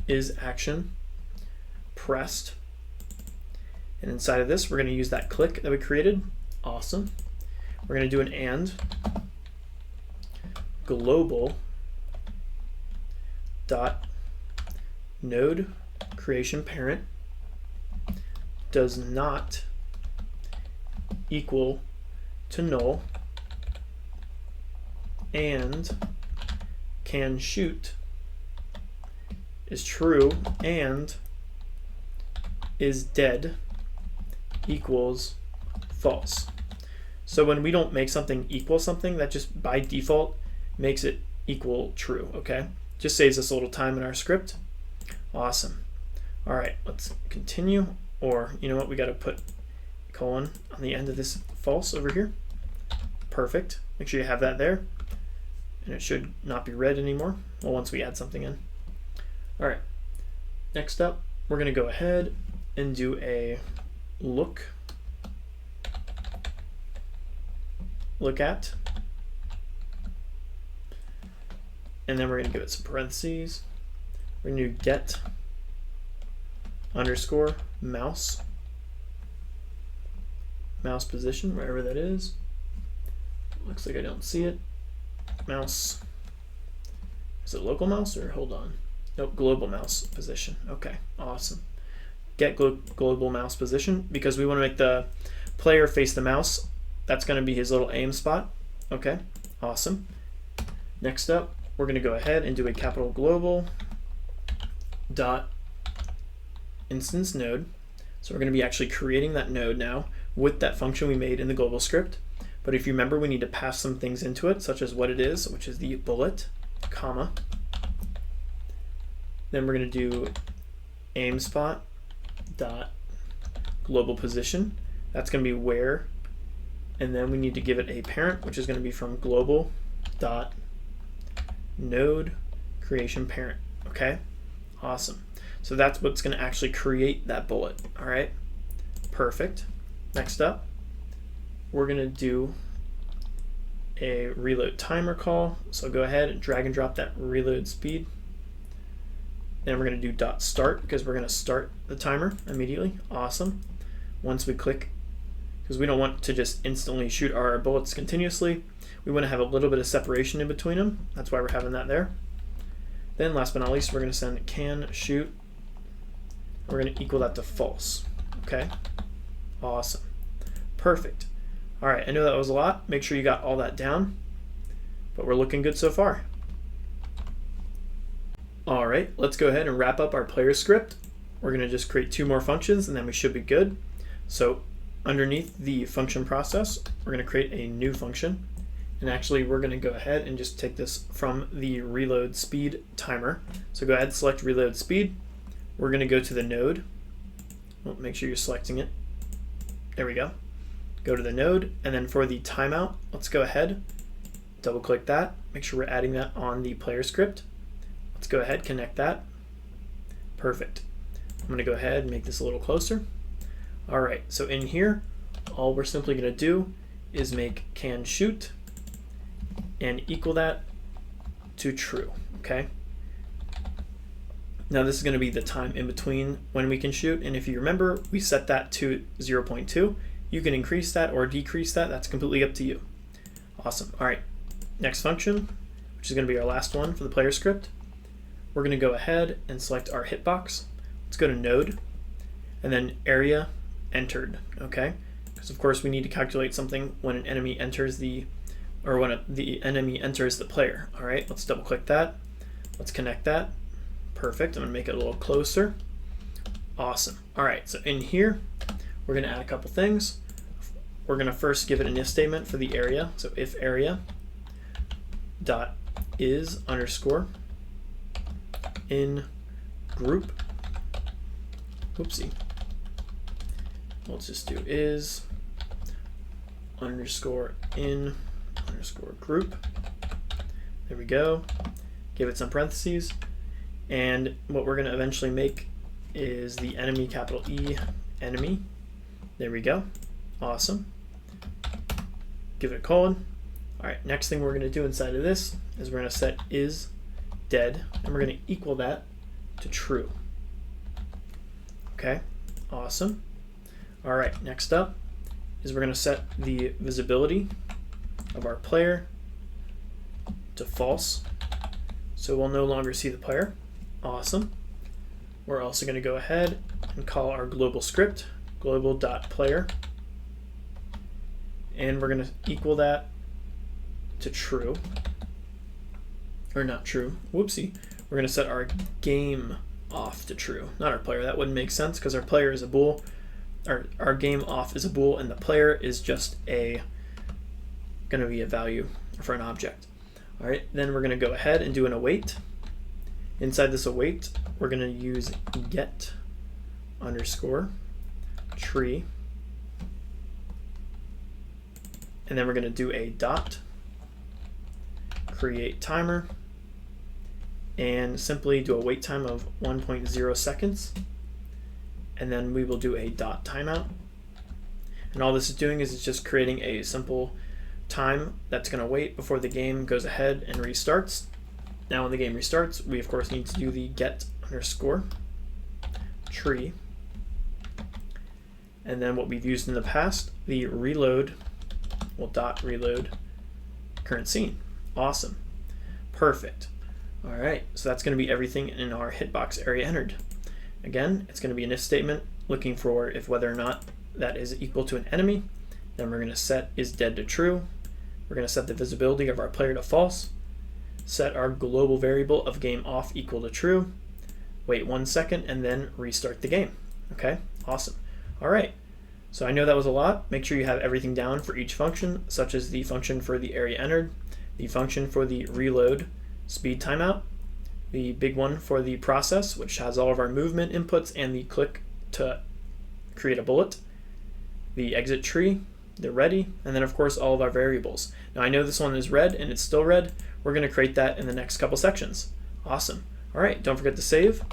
is action pressed. And inside of this, we're going to use that click that we created. Awesome. We're going to do an and global dot node creation parent does not equal to null and can shoot is true and is dead equals false. So when we don't make something equal something, that just by default makes it equal true, okay? Just saves us a little time in our script. Awesome. All right, let's continue. Or, you know what, we got to put colon on the end of this false over here. Perfect. Make sure you have that there. And it should not be red anymore, well, once we add something in. All right, next up, we're going to go ahead and do a look at, and then we're going to give it some parentheses. We're going to do get underscore mouse position, wherever that is. Looks like I don't see it. Mouse, is it local mouse or hold on? Nope, global mouse position. Okay, awesome. Get global mouse position, because we want to make the player face the mouse. That's going to be his little aim spot. Okay, awesome. Next up, we're going to go ahead and do a capital global dot instance node. So we're going to be actually creating that node now with that function we made in the global script. But if you remember, we need to pass some things into it, such as what it is, which is the bullet, comma. Then we're going to do aim spot dot global position. That's going to be where, and then we need to give it a parent, which is going to be from global dot node creation parent. Okay, awesome. So that's what's going to actually create that bullet. All right, perfect. Next up, we're going to do a reload timer call. So go ahead and drag and drop that reload speed. Then we're going to do dot start, because we're going to start the timer immediately. Awesome. Once we click, because we don't want to just instantly shoot our bullets continuously. We want to have a little bit of separation in between them. That's why we're having that there. Then last but not least, we're going to send can shoot. We're going to equal that to false. Okay. Awesome. Perfect. All right, I know that was a lot. Make sure you got all that down, but we're looking good so far. All right, let's go ahead and wrap up our player script. We're going to just create 2 more functions and then we should be good. So underneath the function process, we're going to create a new function. And actually, we're going to go ahead and just take this from the reload speed timer. So go ahead and select reload speed. We're going to go to the node Well, make sure you're selecting it. There we go. Go to the node, and then for the timeout, let's go ahead, double click that, make sure we're adding that on the player script. Let's go ahead, connect that. Perfect. I'm gonna go ahead and make this a little closer. All right, so in here, all we're simply gonna do is make can shoot and equal that to true, okay? Now this is gonna be the time in between when we can shoot, and if you remember, we set that to 0.2. You can increase that or decrease that. That's completely up to you. Awesome. All right. Next function, which is going to be our last one for the player script. We're going to go ahead and select our hitbox. Let's go to node and then area entered. Okay. Because of course we need to calculate something when an enemy enters the enemy enters the player. All right. Let's double click that. Let's connect that. Perfect. I'm going to make it a little closer. Awesome. All right. So in here, we're going to add a couple things. We're going to first give it an if statement for the area. So if area dot is underscore in group. Oopsie. Let's just do is underscore in underscore group. There we go. Give it some parentheses. And what we're going to eventually make is the enemy, capital E, enemy. There we go. Awesome. Give it a colon. All right, next thing we're going to do inside of this is we're going to set is dead, and we're going to equal that to true. Okay, awesome. All right, next up is we're going to set the visibility of our player to false, so we'll no longer see the player. Awesome. We're also going to go ahead and call our global script global.player, and we're going to equal that to true, or not true, whoopsie. We're going to set our game off to true, not our player. That wouldn't make sense because our player is a bool, or our game off is a bool, and the player is just going to be a value for an object. All right, then we're going to go ahead and do an await. Inside this await, we're going to use get underscore tree, and then we're going to do a dot create timer and simply do a wait time of 1.0 seconds, and then we will do a dot timeout. And all this is doing is it's just creating a simple time that's going to wait before the game goes ahead and restarts. Now when the game restarts, we of course need to do the get underscore tree, and then what we've used in the past, the reload, well, dot reload current scene. Awesome. Perfect. All right, so that's going to be everything in our hitbox area entered. Again, it's going to be an if statement looking for if whether or not that is equal to an enemy. Then we're going to set is dead to true. We're going to set the visibility of our player to false. Set our global variable of game off equal to true. Wait 1 second and then restart the game. Okay, awesome. All right, so I know that was a lot. Make sure you have everything down for each function, such as the function for the area entered, the function for the reload speed timeout, the big one for the process, which has all of our movement inputs and the click to create a bullet, the exit tree, the ready, and then of course all of our variables. Now I know this one is red and it's still red. We're going to create that in the next couple sections. Awesome. All right, don't forget to save.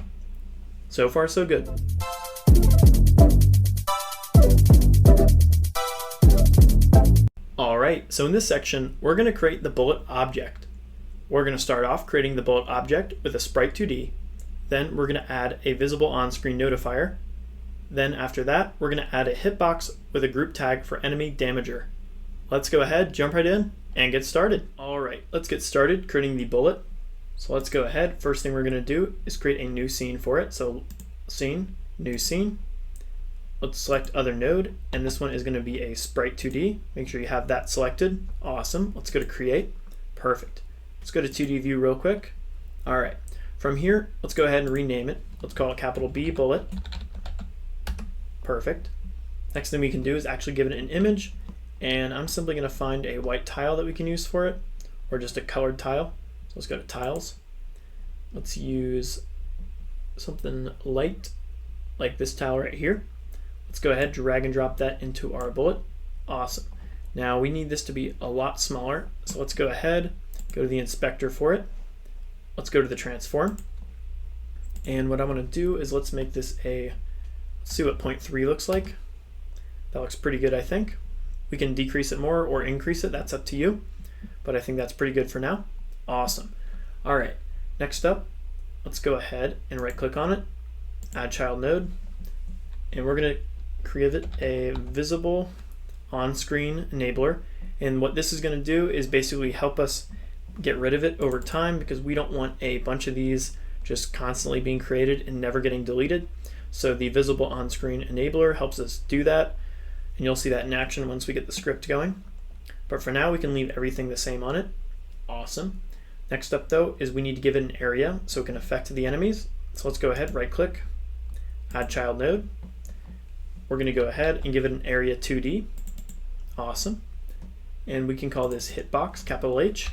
So far, so good. All right, so in this section, we're going to create the bullet object. We're going to start off creating the bullet object with a sprite 2D. Then we're going to add a visible on-screen notifier. Then after that, we're going to add a hitbox with a group tag for enemy damager. Let's go ahead, jump right in, and get started. All right, let's get started creating the bullet. So let's go ahead. First thing we're going to do is create a new scene for it. So scene, new scene. Let's select other node, and this one is going to be a sprite 2D. Make sure you have that selected. Awesome. Let's go to create. Perfect. Let's go to 2D view real quick. All right. From here, let's go ahead and rename it. Let's call it capital B bullet. Perfect. Next thing we can do is actually give it an image, and I'm simply going to find a white tile that we can use for it, or just a colored tile. So let's go to tiles. Let's use something light like this tile right here. Let's go ahead, drag and drop that into our bullet. Awesome. Now we need this to be a lot smaller, so let's go ahead, go to the inspector for it. Let's go to the transform. And what I want to do is let's make this let's see what 0.3 looks like. That looks pretty good, I think. We can decrease it more or increase it, that's up to you. But I think that's pretty good for now. Awesome. All right, next up, let's go ahead and right click on it, add child node, and we're gonna create a visible on-screen enabler. And what this is gonna do is basically help us get rid of it over time, because we don't want a bunch of these just constantly being created and never getting deleted. So the visible on-screen enabler helps us do that, and you'll see that in action once we get the script going. But for now, we can leave everything the same on it. Awesome. Next up though is we need to give it an area so it can affect the enemies. So let's go ahead, right click, add child node. We're gonna go ahead and give it an area 2D. Awesome. And we can call this hitbox, capital H,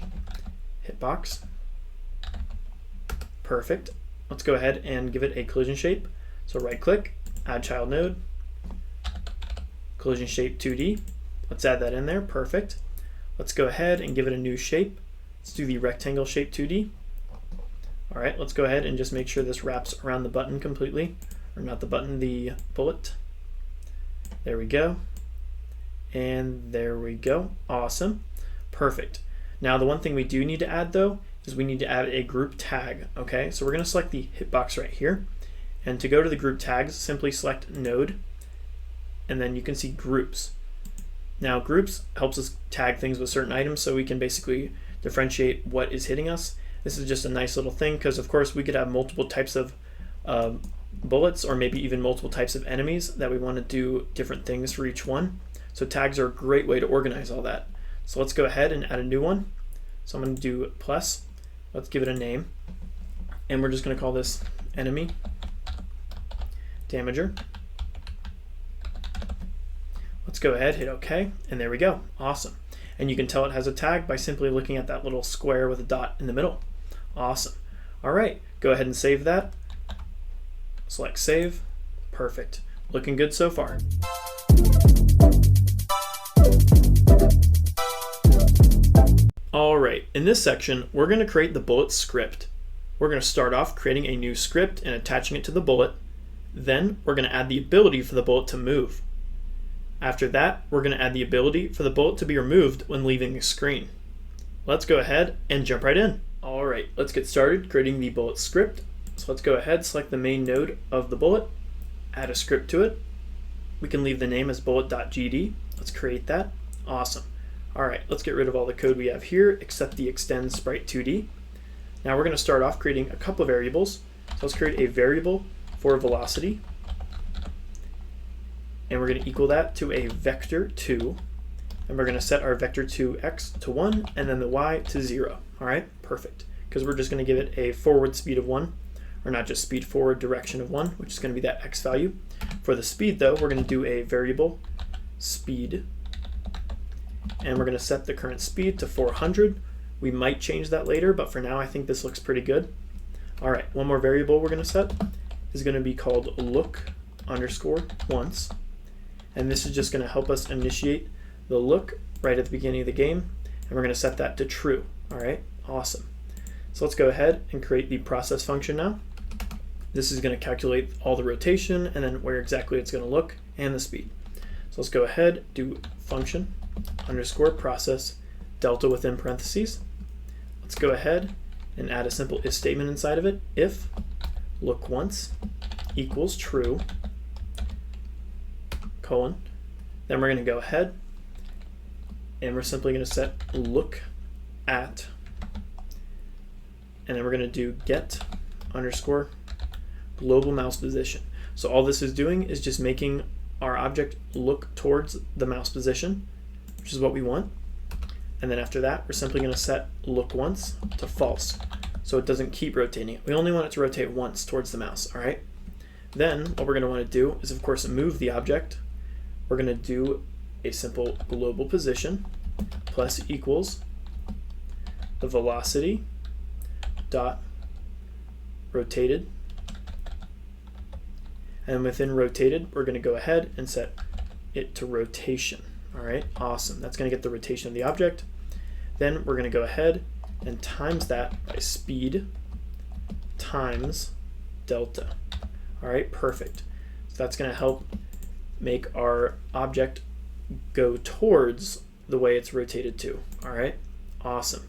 hitbox. Perfect. Let's go ahead and give it a collision shape. So right click, add child node, collision shape 2D. Let's add that in there, perfect. Let's go ahead and give it a new shape. Let's do the rectangle shape 2D. All right, let's go ahead and just make sure this wraps around the button completely, or not the button, the bullet. There we go. And there we go, awesome, perfect. Now the one thing we do need to add though is we need to add a group tag, okay? So we're gonna select the hitbox right here, and to go to the group tags, simply select node, and then you can see groups. Now groups helps us tag things with certain items so we can basically differentiate what is hitting us. This is just a nice little thing because of course we could have multiple types of bullets, or maybe even multiple types of enemies that we want to do different things for each one. So tags are a great way to organize all that. So let's go ahead and add a new one. So I'm going to do plus. Let's give it a name. And we're just going to call this enemy damager. Let's go ahead, hit OK, and there we go. Awesome. And you can tell it has a tag by simply looking at that little square with a dot in the middle. Awesome. All right, go ahead and save that. Select save. Perfect. Looking good so far. All right, in this section, we're going to create the bullet script. We're going to start off creating a new script and attaching it to the bullet. Then we're going to add the ability for the bullet to move. After that, we're going to add the ability for the bullet to be removed when leaving the screen. Let's go ahead and jump right in. All right, let's get started creating the bullet script. So let's go ahead, select the main node of the bullet, add a script to it. We can leave the name as bullet.gd. Let's create that. Awesome. All right, let's get rid of all the code we have here except the extend sprite 2D. Now we're going to start off creating a couple of variables. So let's create a variable for velocity. And we're going to equal that to a vector 2. And we're going to set our vector 2 x to 1 and then the y to 0. All right, perfect. Because we're just going to give it a forward speed of 1, or not just speed, forward direction of 1, which is going to be that x value. For the speed though, we're going to do a variable speed. And we're going to set the current speed to 400. We might change that later, but for now I think this looks pretty good. All right, one more variable we're going to set is going to be called look_once. And this is just going to help us initiate the look right at the beginning of the game. And we're going to set that to true. All right, awesome. So let's go ahead and create the process function now. This is going to calculate all the rotation and then where exactly it's going to look and the speed. So let's go ahead, do function underscore process delta within parentheses. Let's go ahead and add a simple if statement inside of it. If look once equals true, colon, then we're going to go ahead and we're simply going to set look at, and then we're going to do get underscore global mouse position. So all this is doing is just making our object look towards the mouse position, which is what we want. And then after that, we're simply going to set look once to false, so it doesn't keep rotating it. We only want it to rotate once towards the mouse, all right? Then what we're going to want to do is, of course, move the object. We're going to do a simple global position plus equals the velocity dot rotated. And within rotated, we're going to go ahead and set it to rotation. All right, awesome. That's going to get the rotation of the object. Then we're going to go ahead and times that by speed times delta. All right, perfect. So that's going to help make our object go towards the way it's rotated to. All right, awesome.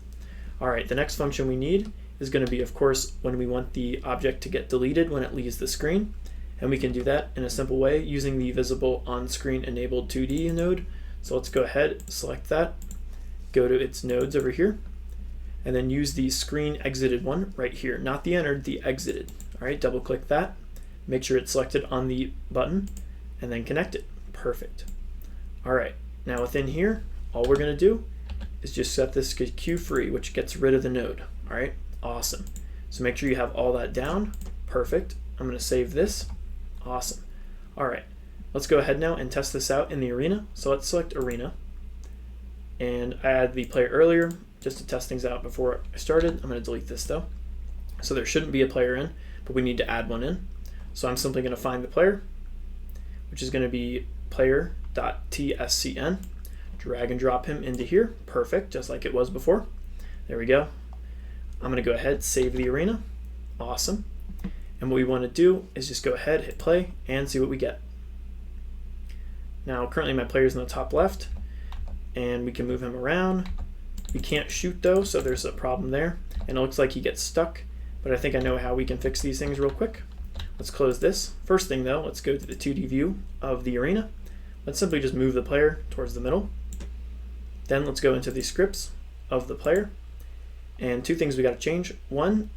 All right, the next function we need is going to be, of course, when we want the object to get deleted when it leaves the screen. And we can do that in a simple way using the visible on-screen enabled 2D node. So let's go ahead, select that, go to its nodes over here, and then use the screen exited one right here, not the entered, the exited. All right, double click that, make sure it's selected on the button, and then connect it. Perfect. All right, now within here, all we're going to do is just set this to queue free, which gets rid of the node. All right, awesome. So make sure you have all that down. Perfect. I'm going to save this. Awesome. All right, let's go ahead now and test this out in the arena. So let's select arena, and I added the player earlier just to test things out before I started. I'm going to delete this though. So there shouldn't be a player in, but we need to add one in. So I'm simply going to find the player, which is going to be player.tscn. Drag and drop him into here. Perfect, just like it was before. There we go. I'm going to go ahead, save the arena. Awesome. And what we want to do is just go ahead, hit play, and see what we get. Now, currently my player's in the top left, and we can move him around. We can't shoot though, so there's a problem there. And it looks like he gets stuck, but I think I know how we can fix these things real quick. Let's close this. First thing though, let's go to the 2D view of the arena. Let's simply just move the player towards the middle. Then let's go into the scripts of the player. And two things we got to change. One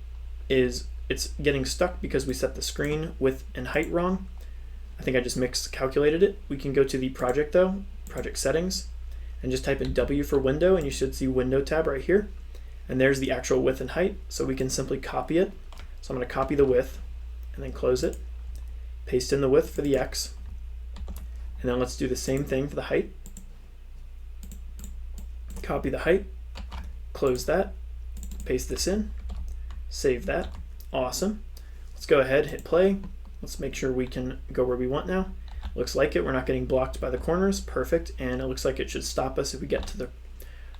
is it's getting stuck because we set the screen width and height wrong. I think I just calculated it. We can go to the project though, project settings, and just type in W for window, and you should see window tab right here. And there's the actual width and height, so we can simply copy it. So I'm going to copy the width and then close it, paste in the width for the X, and then let's do the same thing for the height. Copy the height, close that, paste this in, save that. Awesome. Let's go ahead, hit play. Let's make sure we can go where we want now. Looks like it. We're not getting blocked by the corners. Perfect. And it looks like it should stop us if we get to the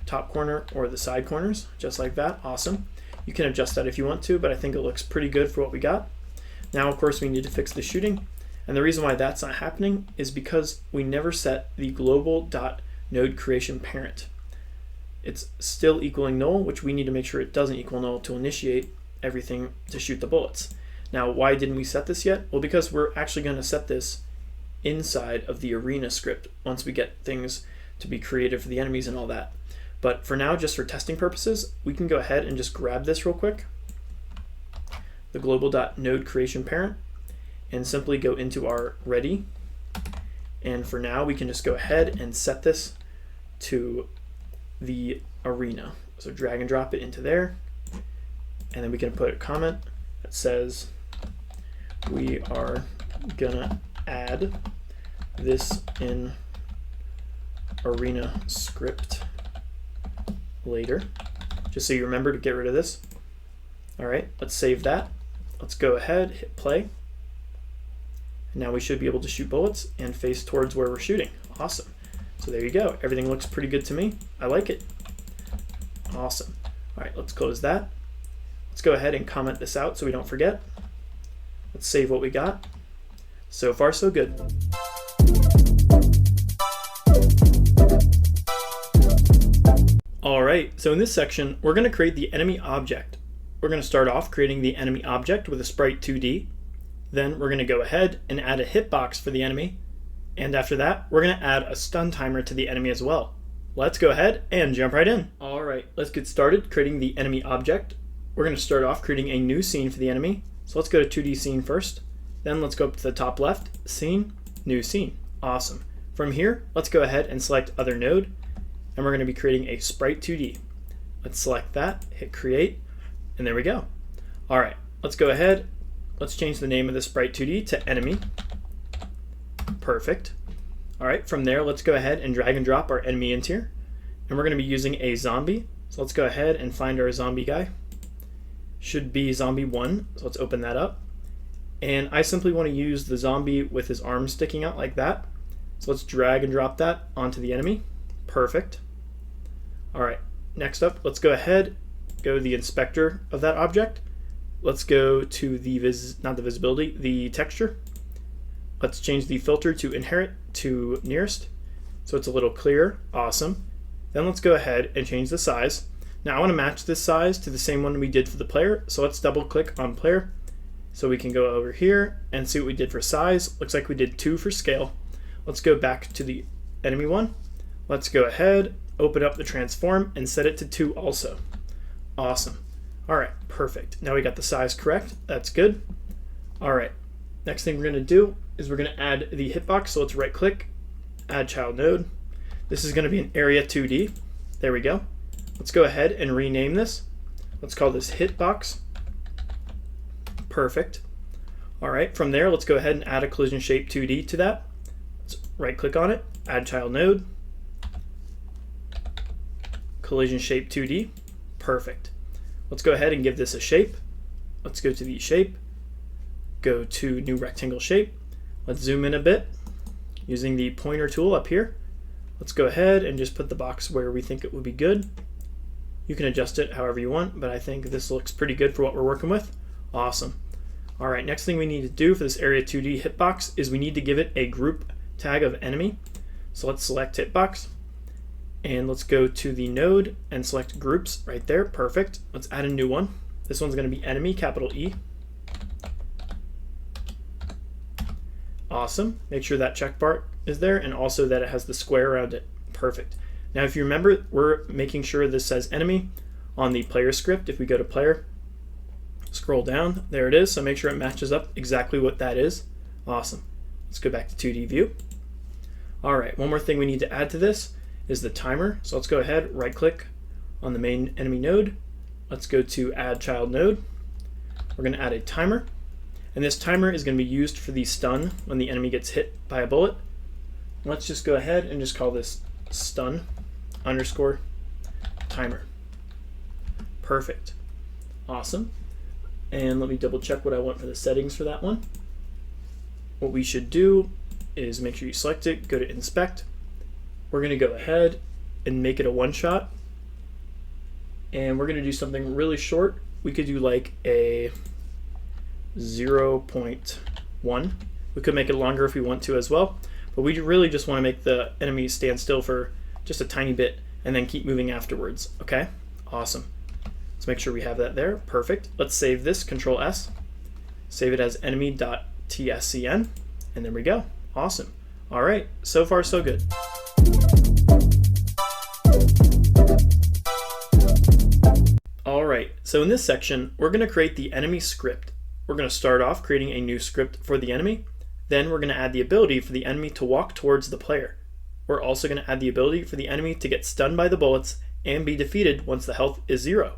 top corner or the side corners, just like that. Awesome. You can adjust that if you want to, but I think it looks pretty good for what we got. Now, of course, we need to fix the shooting. And the reason why that's not happening is because we never set the global.nodeCreationParent. It's still equaling null, which we need to make sure it doesn't equal null to initiate everything to shoot the bullets. Now, why didn't we set this yet? Well, because we're actually going to set this inside of the arena script once we get things to be created for the enemies and all that. But for now, just for testing purposes, we can go ahead and just grab this real quick, the global.nodeCreationParent, and simply go into our ready. And for now, we can just go ahead and set this to the arena. So drag and drop it into there. And then we can put a comment that says, we are gonna add this in arena script later, just so you remember to get rid of this. All right, let's save that. Let's go ahead, hit play. And now we should be able to shoot bullets and face towards where we're shooting. Awesome. So there you go. Everything looks pretty good to me. I like it. Awesome. All right, let's close that. Let's go ahead and comment this out so we don't forget. Let's save what we got. So far, so good. All right, so in this section, we're going to create the enemy object. We're going to start off creating the enemy object with a sprite 2D. Then we're going to go ahead and add a hitbox for the enemy. And after that, we're going to add a stun timer to the enemy as well. Let's go ahead and jump right in. All right, let's get started creating the enemy object. We're going to start off creating a new scene for the enemy. So let's go to 2D scene first. Then let's go up to the top left, scene, new scene. Awesome. From here, let's go ahead and select other node. And we're going to be creating a sprite 2D. Let's select that, hit create, and there we go. All right, let's go ahead. Let's change the name of the sprite 2D to enemy. Perfect. All right, from there, let's go ahead and drag and drop our enemy into here. And we're going to be using a zombie. So let's go ahead and find our zombie guy. Should be zombie 1, so let's open that up. And I simply want to use the zombie with his arms sticking out like that. So let's drag and drop that onto the enemy. Perfect. All right, next up, let's go ahead, go to the inspector of that object. Let's go to the not the visibility, the texture. Let's change the filter to inherit to nearest, so it's a little clearer. Awesome. Then let's go ahead and change the size. Now I want to match this size to the same one we did for the player, so let's double click on player. So we can go over here and see what we did for size. Looks like we did 2 for scale. Let's go back to the enemy one. Let's go ahead, open up the transform and set it to 2 also. Awesome. All right, perfect. Now we got the size correct. That's good. All right, next thing we're going to do is we're going to add the hitbox. So let's right click, add child node. This is going to be an area 2D. There we go. Let's go ahead and rename this. Let's call this hitbox. Perfect. All right, from there, let's go ahead and add a collision shape 2D to that. Let's right click on it, add child node, collision shape 2D. Perfect. Let's go ahead and give this a shape. Let's go to the shape, go to new rectangle shape. Let's zoom in a bit using the pointer tool up here. Let's go ahead and just put the box where we think it would be good. You can adjust it however you want, but I think this looks pretty good for what we're working with. Awesome. All right, next thing we need to do for this area 2D hitbox is we need to give it a group tag of enemy. So let's select hitbox and let's go to the node and select groups right there. Perfect. Let's add a new one. This one's going to be enemy, capital E. Awesome. Make sure that check bar is there and also that it has the square around it. Perfect. Now if you remember, we're making sure this says enemy on the player script. If we go to player, scroll down, there it is. So make sure it matches up exactly what that is. Awesome. Let's go back to 2D view. All right, one more thing we need to add to this is the timer. So let's go ahead, right click on the main enemy node. Let's go to add child node. We're going to add a timer. And this timer is going to be used for the stun when the enemy gets hit by a bullet. Let's just go ahead and just call this stun underscore timer. Perfect. Awesome. And let me double check what I want for the settings for that one. What we should do is make sure you select it, go to inspect. We're going to go ahead and make it a one shot. And we're going to do something really short. We could do like a 0.1. We could make it longer if we want to as well. But we really just want to make the enemy stand still for just a tiny bit and then keep moving afterwards. Okay? Awesome. Let's make sure we have that there. Perfect. Let's save this, Control S. Save it as enemy.tscn. And there we go. Awesome. All right. So far, so good. All right. So in this section, we're going to create the enemy script. We're going to start off creating a new script for the enemy. Then we're going to add the ability for the enemy to walk towards the player. We're also going to add the ability for the enemy to get stunned by the bullets and be defeated once the health is 0.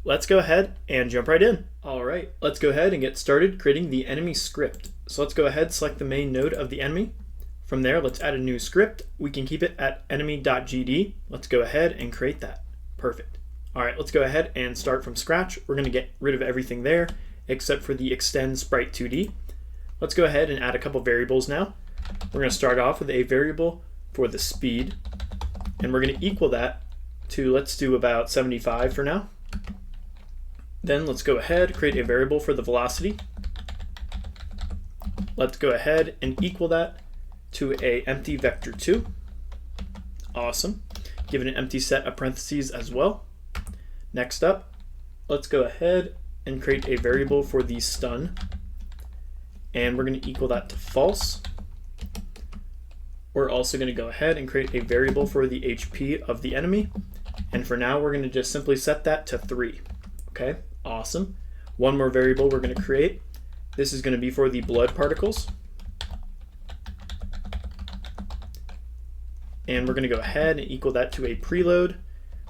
Let's go ahead and jump right in. All right, let's go ahead and get started creating the enemy script. So let's go ahead, select the main node of the enemy. From there, let's add a new script. We can keep it at enemy.gd. Let's go ahead and create that. Perfect. All right, let's go ahead and start from scratch. We're going to get rid of everything there except for the extend sprite 2D. Let's go ahead and add a couple variables now. We're going to start off with a variable for the speed, and we're going to equal that to, let's do about 75 for now. Then let's go ahead, create a variable for the velocity. Let's go ahead and equal that to a empty vector 2. Awesome. Give it an empty set of parentheses as well. Next up, let's go ahead and create a variable for the stun. And we're going to equal that to false. We're also going to go ahead and create a variable for the HP of the enemy. And for now, we're going to just simply set that to 3. Okay, awesome. One more variable we're going to create. This is going to be for the blood particles. And we're going to go ahead and equal that to a preload,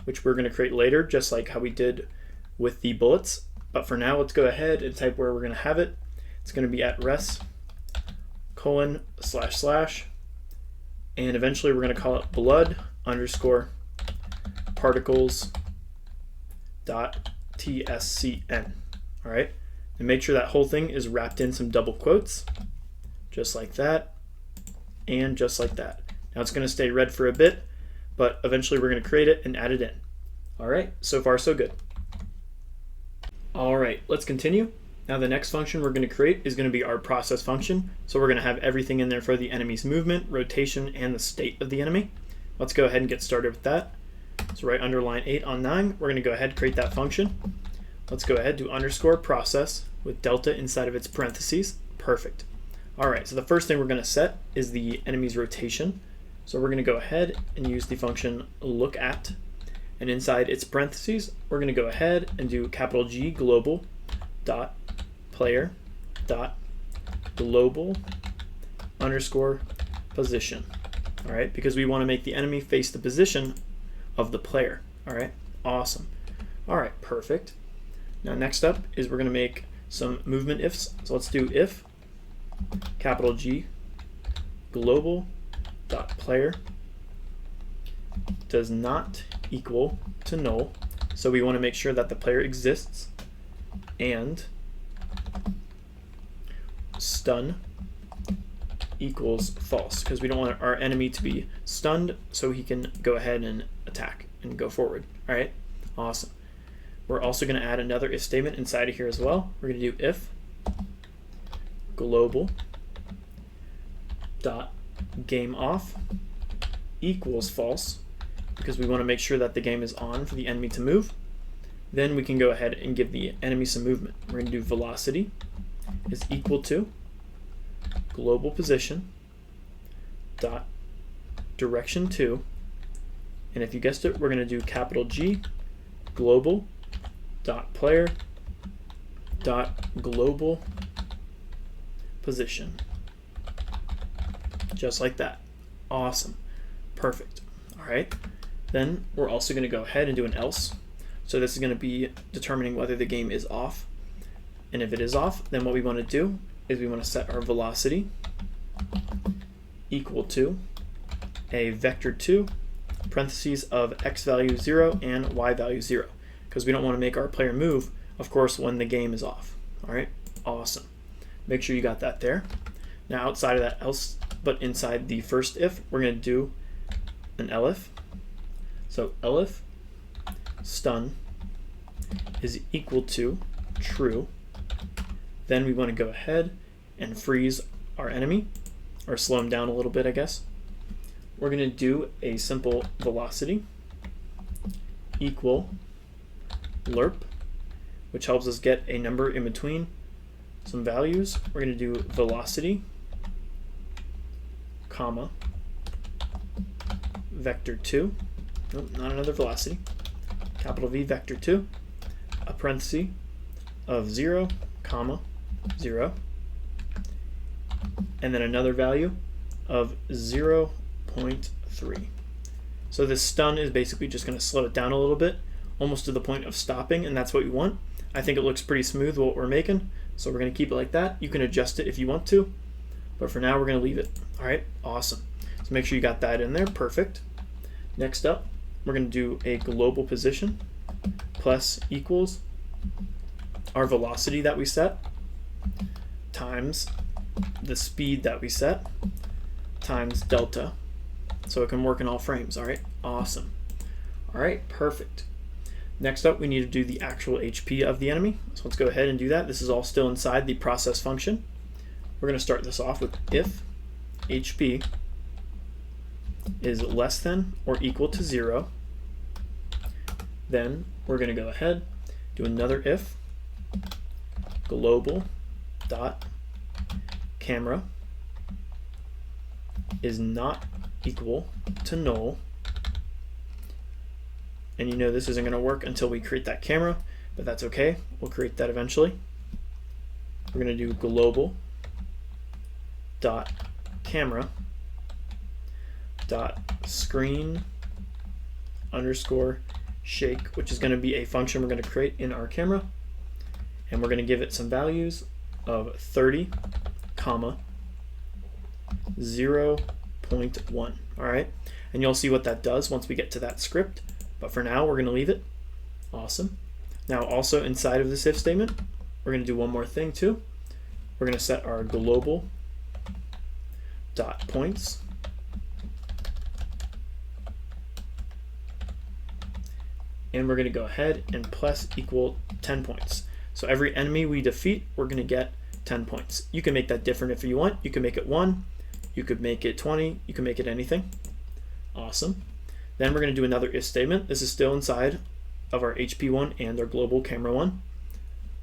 which we're going to create later, just like how we did with the bullets. But for now, let's go ahead and type where we're going to have it. It's going to be at res : and eventually we're going to call it blood underscore particles dot tscn. All right. And make sure that whole thing is wrapped in some double quotes, just like that, and just like that. Now it's going to stay red for a bit, but eventually we're going to create it and add it in. All right, so far so good. All right, let's continue. Now the next function we're going to create is going to be our process function. So we're going to have everything in there for the enemy's movement, rotation, and the state of the enemy. Let's go ahead and get started with that. So right under line 8 on 9, we're going to go ahead and create that function. Let's go ahead, do underscore process with delta inside of its parentheses. Perfect. All right, so the first thing we're going to set is the enemy's rotation. So we're going to go ahead and use the function look at, and inside its parentheses, we're going to go ahead and do capital G global dot player dot global underscore position. All right, because we want to make the enemy face the position of the player. All right, awesome. All right, perfect. Now next up is we're going to make some movement ifs. So let's do if capital G global dot player does not equal to null. So we want to make sure that the player exists, and stun equals false, because we don't want our enemy to be stunned so he can go ahead and attack and go forward. All right, awesome. We're also going to add another if statement inside of here as well. We're going to do if global dot game off equals false, because we want to make sure that the game is on for the enemy to move. Then we can go ahead and give the enemy some movement. We're going to do velocity is equal to global position dot direction 2, and if you guessed it, we're going to do capital G global dot player dot global position, just like that. Awesome, perfect. All right, then we're also going to go ahead and do an else. So this is going to be determining whether the game is off, and if it is off, then what we want to do is we want to set our velocity equal to a vector 2 parentheses of x value 0 and y value 0, because we don't want to make our player move, of course, when the game is off. All right, awesome. Make sure you got that there. Now outside of that else, but inside the first if, we're going to do an elif. So elif stun is equal to true. Then we want to go ahead and freeze our enemy, or slow him down a little bit, I guess. We're going to do a simple velocity equal lerp, which helps us get a number in between some values. We're going to do velocity, comma, vector 2, nope, not another velocity, capital V vector 2, a parenthesis of 0, comma, 0, and then another value of 0.3. So this stun is basically just going to slow it down a little bit, almost to the point of stopping, and that's what we want. I think it looks pretty smooth what we're making, so we're going to keep it like that. You can adjust it if you want to, but for now we're going to leave it. All right, awesome. So make sure you got that in there, perfect. Next up, we're going to do a global position plus equals our velocity that we set times the speed that we set times delta, so it can work in all frames. All right, awesome. All right, perfect. Next up, we need to do the actual HP of the enemy. So let's go ahead and do that. This is all still inside the process function. We're going to start this off with if HP is less than or equal to 0. Then we're going to go ahead, do another if global dot camera is not equal to null. And you know this isn't going to work until we create that camera, but that's okay. We'll create that eventually. We're going to do global dot camera dot screen underscore shake, which is going to be a function we're going to create in our camera, and we're going to give it some values of 30 comma 0.1. all right, and you'll see what that does once we get to that script, but for now we're going to leave it. Awesome. Now also inside of this if statement, we're going to do one more thing too. We're going to set our global dot points and we're going to go ahead and plus equal 10 points. So every enemy we defeat, we're going to get 10 points. You can make that different if you want. You can make it 1, you could make it 20, you can make it anything. Awesome. Then we're going to do another if statement. This is still inside of our HP one and our global camera one.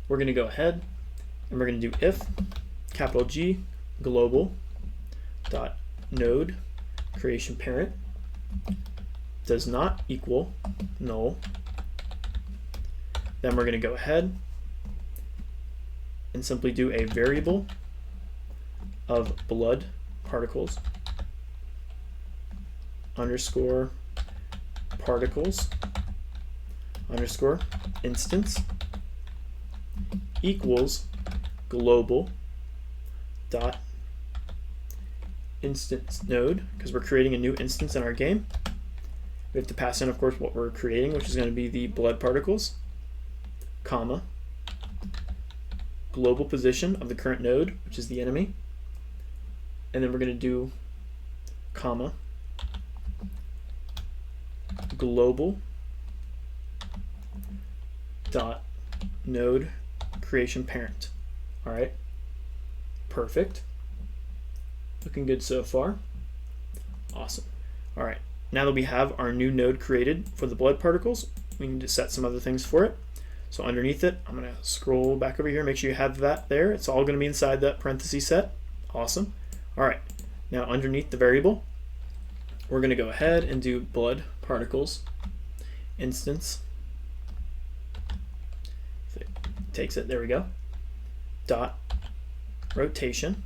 We're going to go ahead and we're going to do if capital G global dot node creation parent does not equal null. Then we're going to go ahead and simply do a variable of blood particles underscore particles underscore instance equals global dot instance node, because we're creating a new instance in our game. We have to pass in, of course, what we're creating, which is going to be the blood particles, comma, global position of the current node, which is the enemy, and then we're going to do comma global dot node creation parent. All right, perfect. Looking good so far. Awesome. All right, now that we have our new node created for the blood particles, we need to set some other things for it. So underneath it, I'm going to scroll back over here, make sure you have that there. It's all going to be inside that parenthesis set. Awesome. All right, now underneath the variable, we're going to go ahead and do blood particles instance. If it takes it, there we go. Dot rotation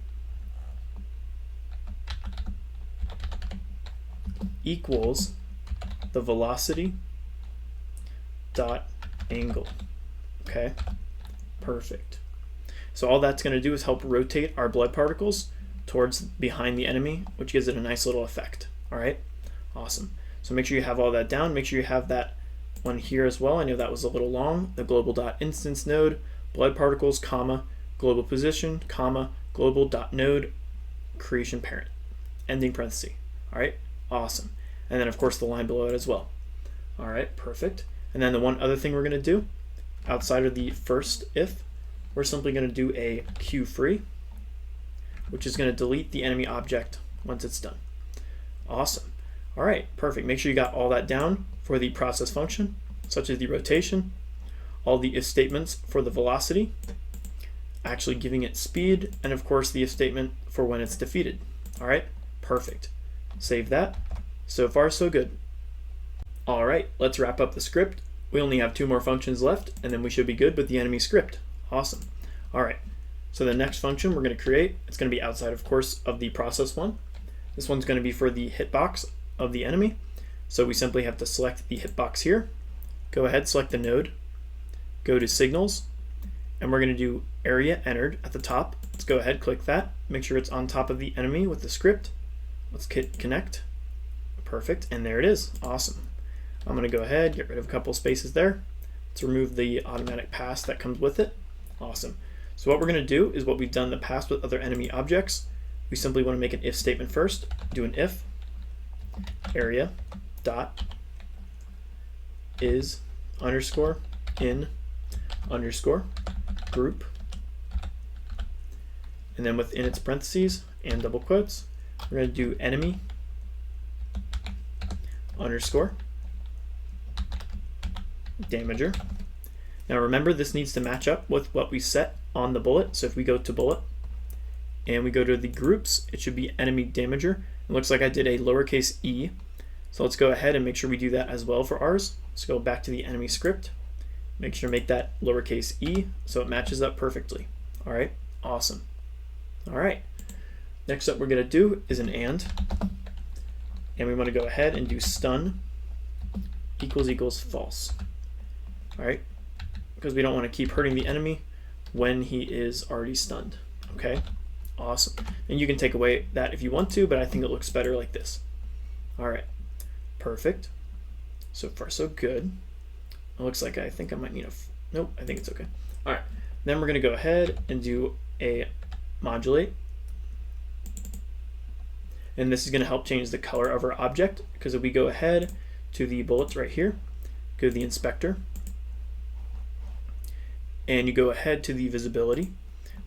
equals the velocity dot angle. Okay, perfect. So all that's going to do is help rotate our blood particles towards behind the enemy, which gives it a nice little effect. All right, awesome. So make sure you have all that down. Make sure you have that one here as well. I know that was a little long. The global dot instance node, blood particles, comma, global position, comma, global dot node creation parent, ending parenthesis. All right, awesome. And then of course the line below it as well. All right, perfect. And then the one other thing we're going to do outside of the first if, we're simply going to do a queue free, which is going to delete the enemy object once it's done. Awesome. All right, perfect. Make sure you got all that down for the process function, such as the rotation, all the if statements for the velocity, actually giving it speed, and of course the if statement for when it's defeated. All right, perfect. Save that. So far, so good. All right, let's wrap up the script. We only have 2 more functions left, and then we should be good with the enemy script. Awesome. All right, so the next function we're going to create, it's going to be outside, of course, of the process one. This one's going to be for the hitbox of the enemy. So we simply have to select the hitbox here. Go ahead, select the node, go to signals, and we're going to do area entered at the top. Let's go ahead, click that. Make sure it's on top of the enemy with the script. Let's hit connect. Perfect, and there it is. Awesome. I'm going to go ahead, get rid of a couple spaces there. Let's remove the automatic pass that comes with it. Awesome. So what we're going to do is what we've done in the past with other enemy objects. We simply want to make an if statement first. Do an if area dot is underscore in underscore group, and then within its parentheses and double quotes, we're going to do enemy underscore damager. Now remember, this needs to match up with what we set on the bullet. So if we go to bullet and we go to the groups, it should be enemy damager. It looks like I did a lowercase e. So let's go ahead and make sure we do that as well for ours. Let's go back to the enemy script. Make sure to make that lowercase e so it matches up perfectly. All right, awesome. All right, next up we're going to do is an and we want to go ahead and do stun equals false. All right, because we don't want to keep hurting the enemy when he is already stunned. Okay, awesome. And you can take away that if you want to, but I think it looks better like this. All right, perfect. So far so good. It looks like I think I might need nope, I think it's okay. All right, Then we're going to go ahead and do a modulate. And this is going to help change the color of our object, because if we go ahead to the bullets right here, go to the inspector, and you go ahead to the visibility,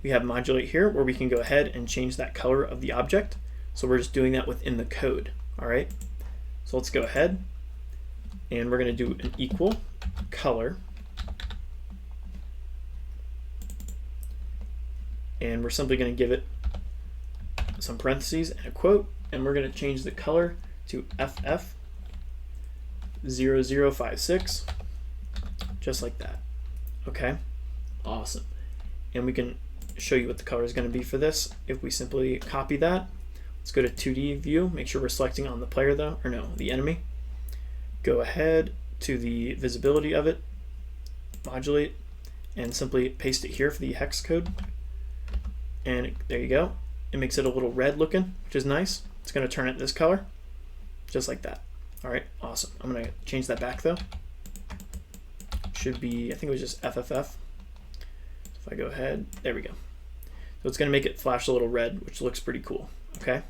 we have modulate here where we can go ahead and change that color of the object. So we're just doing that within the code. All right, so let's go ahead and we're going to do an equal color, and we're simply going to give it some parentheses and a quote, and we're going to change the color to FF0056, just like that. Okay, awesome. And we can show you what the color is going to be for this if we simply copy that. Let's go to 2D view, make sure we're selecting on the player though, or no, the enemy. Go ahead to the visibility of it, modulate, and simply paste it here for the hex code. And there you go. It makes it a little red looking, which is nice. It's going to turn it this color, just like that. All right, awesome. I'm going to change that back though. Should be, I think it was just FFF. If I go ahead, there we go. So it's going to make it flash a little red, which looks pretty cool. Okay,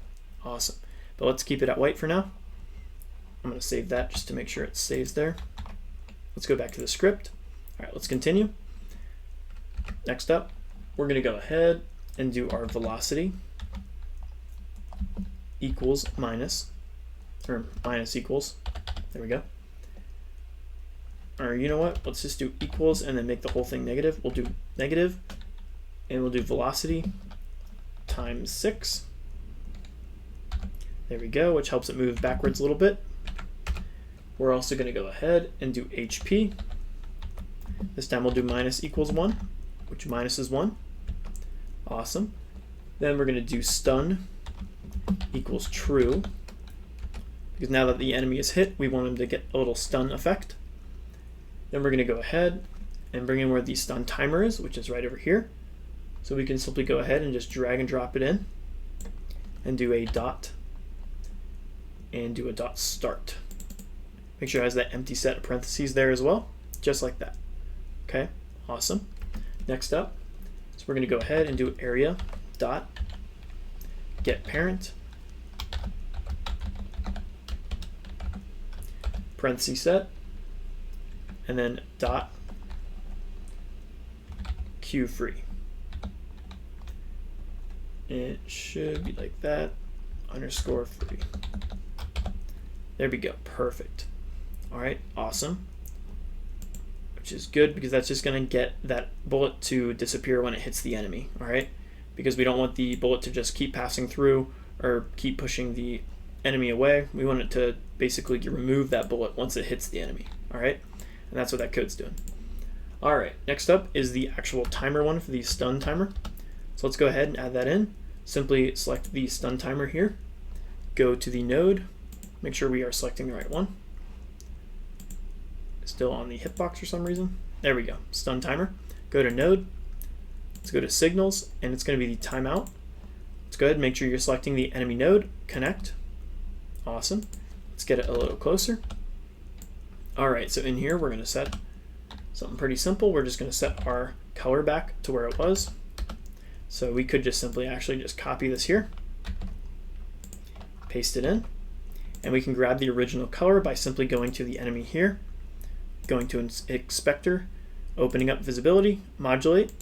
awesome. But let's keep it at white for now. I'm going to save that just to make sure it stays there. Let's go back to the script. All right, let's continue. Next up, we're going to go ahead and do our velocity equals minus, or minus equals. There we go. Or you know what? Let's just do equals and then make the whole thing negative. We'll do negative, and we'll do velocity times 6. There we go, which helps it move backwards a little bit. We're also going to go ahead and do HP. This time we'll do minus equals 1, which minus is 1. Awesome. Then we're going to do stun equals true, because now that the enemy is hit, we want him to get a little stun effect. Then we're going to go ahead and bring in where the stun timer is, which is right over here. So we can simply go ahead and just drag and drop it in and do a dot and do a dot start. Make sure it has that empty set of parentheses there as well, just like that. Okay, awesome. Next up, so we're going to go ahead and do area dot get parent parenthesis set, and then dot queue free. It should be like that, underscore free. There we go, perfect. All right, awesome. Which is good, because that's just going to get that bullet to disappear when it hits the enemy. All right, because we don't want the bullet to just keep passing through or keep pushing the enemy away. We want it to basically remove that bullet once it hits the enemy. All right, and that's what that code's doing. All right, next up is the actual timer one for the stun timer. So let's go ahead and add that in. Simply select the stun timer here, go to the node, make sure we are selecting the right one. Still on the hitbox for some reason. There we go, stun timer. Go to node, let's go to signals, and it's going to be the timeout. Let's go ahead and make sure you're selecting the enemy node, connect. Awesome. Let's get it a little closer. All right, so in here we're going to set something pretty simple. We're just going to set our color back to where it was. So we could just simply actually just copy this here, paste it in, and we can grab the original color by simply going to the enemy here, going to inspector, opening up visibility, modulate,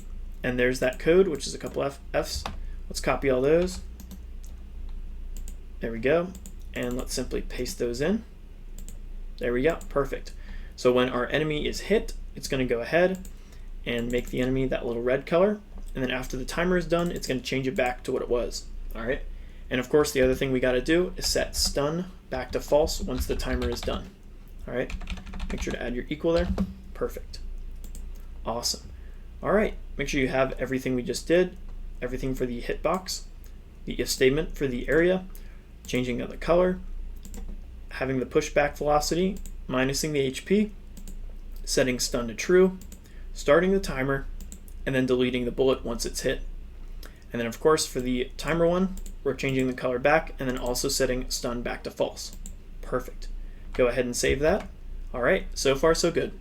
and there's that code, which is a couple Fs. Let's copy all those. There we go. And let's simply paste those in. There we go, perfect. So when our enemy is hit, it's going to go ahead and make the enemy that little red color. And then after the timer is done, it's going to change it back to what it was. All right. And of course, the other thing we got to do is set stun back to false once the timer is done. All right. Make sure to add your equal there. Perfect. Awesome. All right. Make sure you have everything we just did, everything for the hitbox, the if statement for the area, changing of the color, having the pushback velocity, minusing the HP, setting stun to true, starting the timer, and then deleting the bullet once it's hit. And then of course for the timer one, we're changing the color back and then also setting stun back to false. Perfect. Go ahead and save that. All right, so far so good.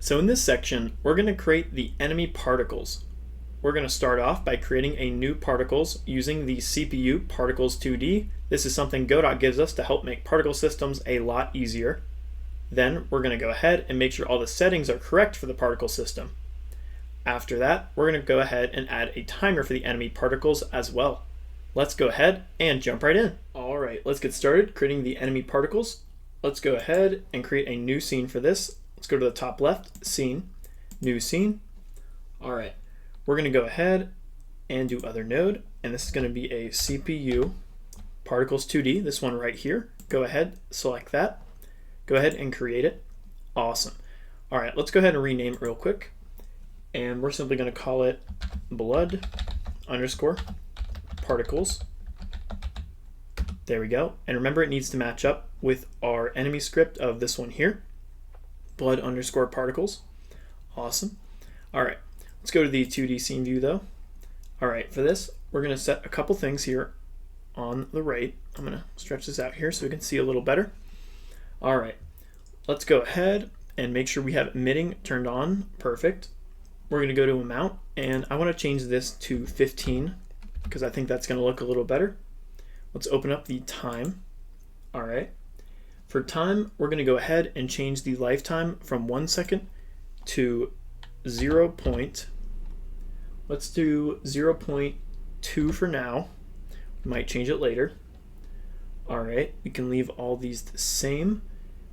So in this section, we're going to create the enemy particles. We're going to start off by creating a new particles using the CPU Particles 2D. This is something Godot gives us to help make particle systems a lot easier. Then we're going to go ahead and make sure all the settings are correct for the particle system. After that, we're going to go ahead and add a timer for the enemy particles as well. Let's go ahead and jump right in. All right, let's get started creating the enemy particles. Let's go ahead and create a new scene for this. Let's go to the top left, scene, new scene. All right, we're going to go ahead and do other node, and this is going to be a CPU Particles 2D, this one right here. Go ahead, select that. Go ahead and create it. Awesome. All right, let's go ahead and rename it real quick. And we're simply going to call it blood underscore particles. There we go. And remember, it needs to match up with our enemy script of this one here, blood underscore particles. Awesome. All right, let's go to the 2D scene view though. All right, for this, we're going to set a couple things here on the right. I'm going to stretch this out here so we can see a little better. All right, let's go ahead and make sure we have emitting turned on. Perfect. We're going to go to amount, and I want to change this to 15 because I think that's going to look a little better. Let's open up the time. All right. For time, we're going to go ahead and change the lifetime from 1 second to 0. Let's do 0.2 for now. We might change it later. All right, we can leave all these the same.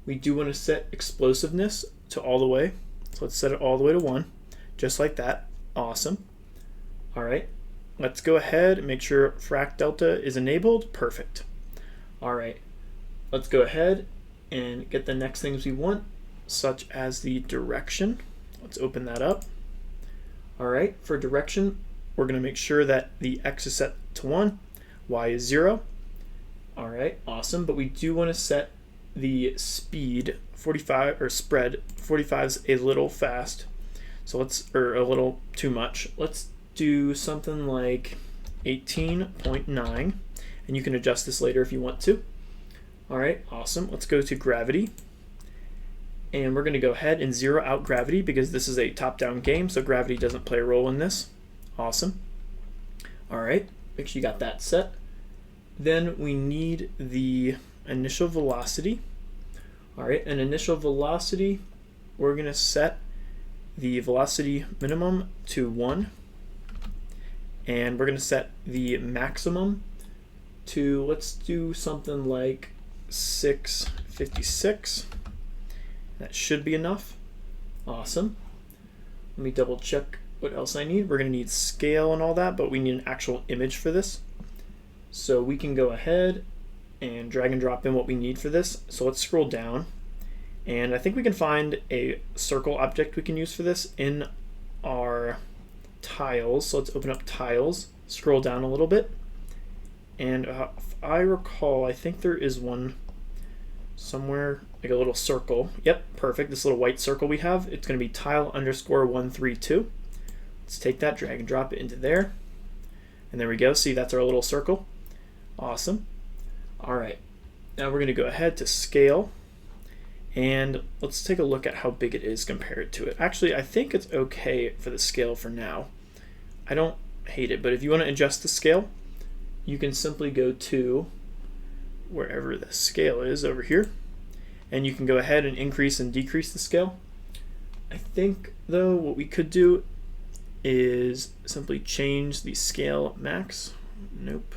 We do want to set explosiveness to all the way. So let's set it all the way to 1, just like that. Awesome. All right, let's go ahead and make sure frac delta is enabled. Perfect. All right, let's go ahead and get the next things we want, such as the direction. Let's open that up. All right, for direction, we're going to make sure that the X is set to 1, Y is 0. All right, awesome. But we do want to set the speed 45 or spread. 45 is a little fast, so or a little too much. Let's do something like 18.9, and you can adjust this later if you want to. All right, awesome. Let's go to gravity, and we're going to go ahead and zero out gravity because this is a top-down game, so gravity doesn't play a role in this. Awesome. All right, make sure you got that set. Then we need the initial velocity. All right, an initial velocity, we're going to set the velocity minimum to 1, and we're going to set the maximum to, let's do something like 656. That should be enough. Awesome. Let me double check what else I need. We're going to need scale and all that, but we need an actual image for this. So we can go ahead and drag and drop in what we need for this. So let's scroll down, and I think we can find a circle object we can use for this in our tiles. So let's open up tiles, scroll down a little bit, and if I recall, I think there is one somewhere, like a little circle. Yep, perfect. This little white circle we have, it's going to be tile underscore 132. Let's take that, drag and drop it into there, and there we go. See, that's our little circle. Awesome. All right, now we're going to go ahead to scale, and let's take a look at how big it is compared to it. Actually, I think it's okay for the scale for now. I don't hate it, but if you want to adjust the scale, you can simply go to wherever the scale is over here, and you can go ahead and increase and decrease the scale. I think, though, what we could do is simply change the scale max. Nope.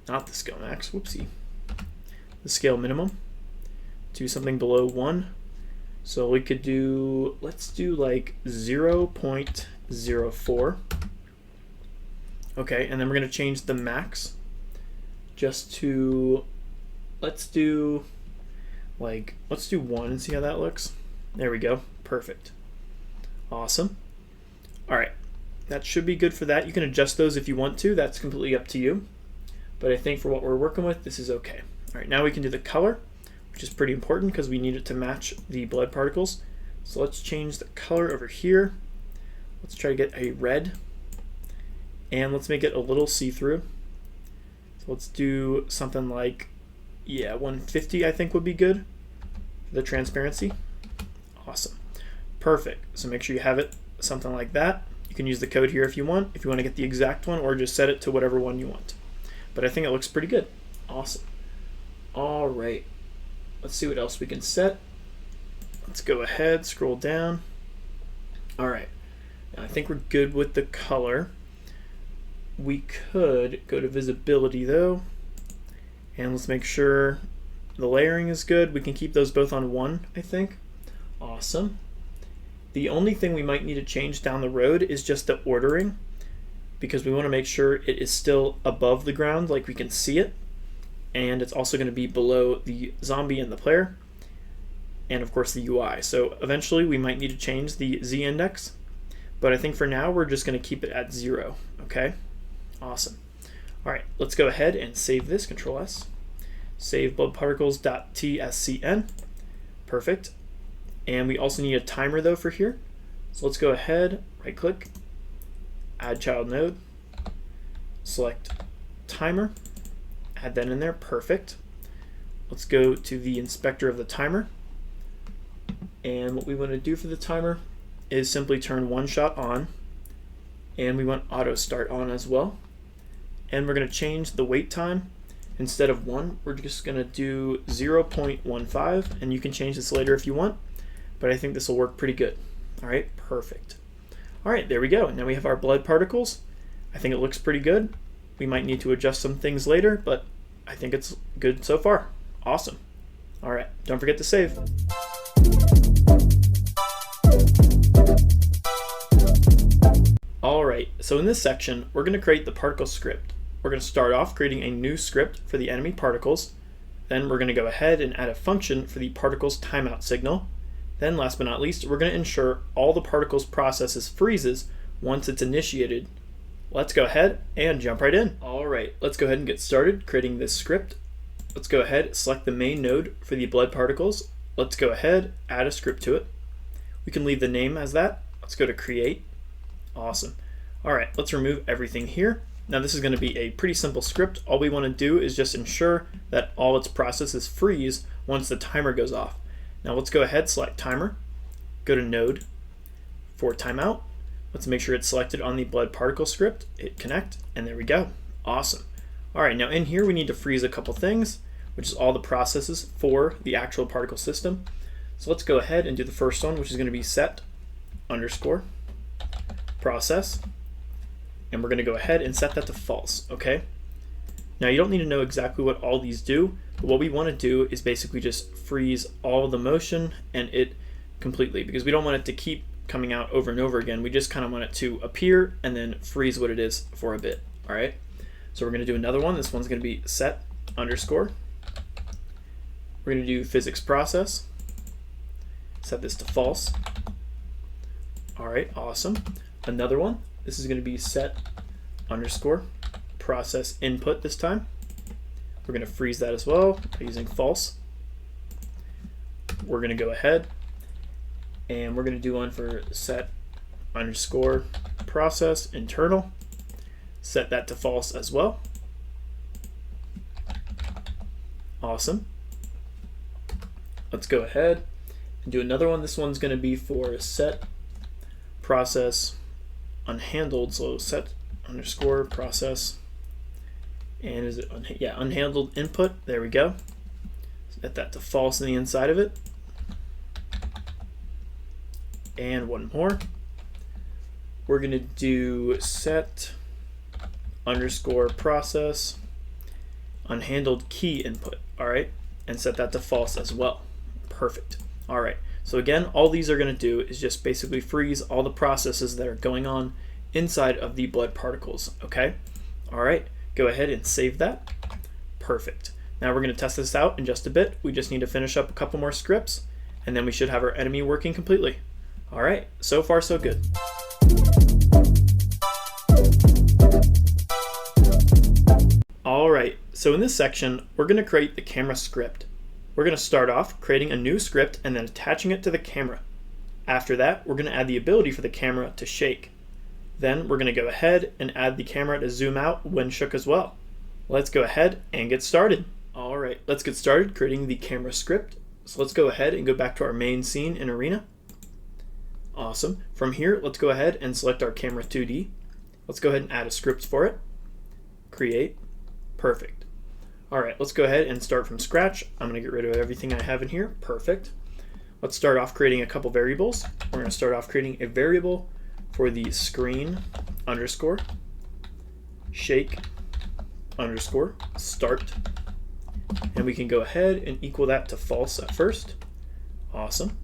Not the scale max, whoopsie. The scale minimum to something below 1. So we could do, let's do like 0.04. Okay, and then we're going to change the max just to, let's do 1 and see how that looks. There we go, perfect. Awesome. All right, that should be good for that. You can adjust those if you want to, that's completely up to you. But I think for what we're working with, this is okay. All right, now we can do the color, which is pretty important because we need it to match the blood particles. So let's change the color over here. Let's try to get a red, and let's make it a little see-through. So let's do something like, 150 I think would be good for the transparency. Awesome. Perfect. So make sure you have it something like that. You can use the code here if you want to get the exact one, or just set it to whatever one you want. But I think it looks pretty good. Awesome. All right. Let's see what else we can set. Let's go ahead, scroll down. All right. Now I think we're good with the color. We could go to visibility though, and let's make sure the layering is good. We can keep those both on 1, I think. Awesome. The only thing we might need to change down the road is just the ordering, because we want to make sure it is still above the ground, like we can see it, and it's also going to be below the zombie and the player, and of course the UI. So eventually we might need to change the Z index, but I think for now we're just going to keep it at 0. Okay, awesome. All right, let's go ahead and save this. Control S. Save bloodparticles.tscn. Perfect. And we also need a timer though for here. So let's go ahead, right click, add child node, select timer, add that in there. Perfect. Let's go to the inspector of the timer. And what we want to do for the timer is simply turn one shot on, and we want auto start on as well. And we're going to change the wait time. Instead of 1, we're just going to do 0.15, and you can change this later if you want, but I think this will work pretty good. All right, perfect. All right, there we go. Now we have our blood particles. I think it looks pretty good. We might need to adjust some things later, but I think it's good so far. Awesome. All right, don't forget to save. All right, so in this section, we're going to create the particle script. We're going to start off creating a new script for the enemy particles. Then we're going to go ahead and add a function for the particles timeout signal. Then last but not least, we're going to ensure all the particles processes freezes once it's initiated. Let's go ahead and jump right in. All right, let's go ahead and get started creating this script. Let's go ahead, select the main node for the blood particles. Let's go ahead, add a script to it. We can leave the name as that. Let's go to create. Awesome. All right, let's remove everything here. Now this is going to be a pretty simple script. All we want to do is just ensure that all its processes freeze once the timer goes off. Now let's go ahead, select timer, go to node for timeout. Let's make sure it's selected on the blood particle script, hit connect, and there we go. Awesome. All right, now in here we need to freeze a couple things, which is all the processes for the actual particle system. So let's go ahead and do the first one, which is going to be set underscore process. And we're going to go ahead and set that to false, okay? Now you don't need to know exactly what all these do, but what we want to do is basically just freeze all the motion and it completely, because we don't want it to keep coming out over and over again. We just kind of want it to appear and then freeze what it is for a bit, all right? So we're going to do another one. This one's going to be set underscore. We're going to do physics process. Set this to false. All right, awesome. Another one. This is going to be set underscore process input this time. We're going to freeze that as well by using false. We're going to go ahead and we're going to do one for set underscore process internal. Set that to false as well. Awesome. Let's go ahead and do another one. This one's going to be for set process unhandled, so set underscore process, and is it unhandled input. There we go. Set that to false on the inside of it. And one more. We're going to do set underscore process unhandled key input. All right, and set that to false as well. Perfect. All right. So again, all these are going to do is just basically freeze all the processes that are going on inside of the blood particles, okay? All right, go ahead and save that. Perfect. Now we're going to test this out in just a bit. We just need to finish up a couple more scripts, and then we should have our enemy working completely. All right, so far so good. All right, so in this section, we're going to create the camera script. We're going to start off creating a new script and then attaching it to the camera. After that, we're going to add the ability for the camera to shake. Then we're going to go ahead and add the camera to zoom out when shook as well. Let's go ahead and get started. All right, let's get started creating the camera script. So let's go ahead and go back to our main scene in Arena. Awesome. From here, let's go ahead and select our camera 2D. Let's go ahead and add a script for it. Create. Perfect. All right, let's go ahead and start from scratch. I'm going to get rid of everything I have in here. Perfect. Let's start off creating a couple variables. We're going to start off creating a variable for the screen underscore shake underscore start. And we can go ahead and equal that to false at first. Awesome.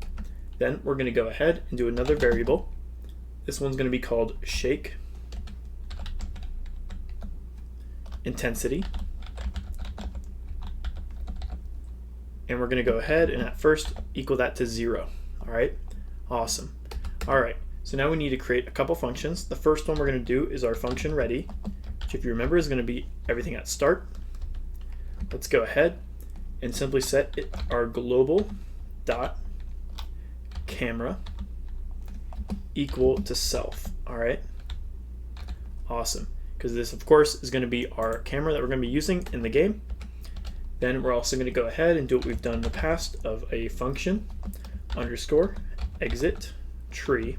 Then we're going to go ahead and do another variable. This one's going to be called shake intensity. And we're going to go ahead and at first equal that to 0. All right, awesome. All right, so now we need to create a couple functions. The first one we're going to do is our function ready, which if you remember is going to be everything at start. Let's go ahead and simply set it our global dot camera equal to self. All right, awesome, because this of course is going to be our camera that we're going to be using in the game. Then we're also going to go ahead and do what we've done in the past of a function underscore exit tree.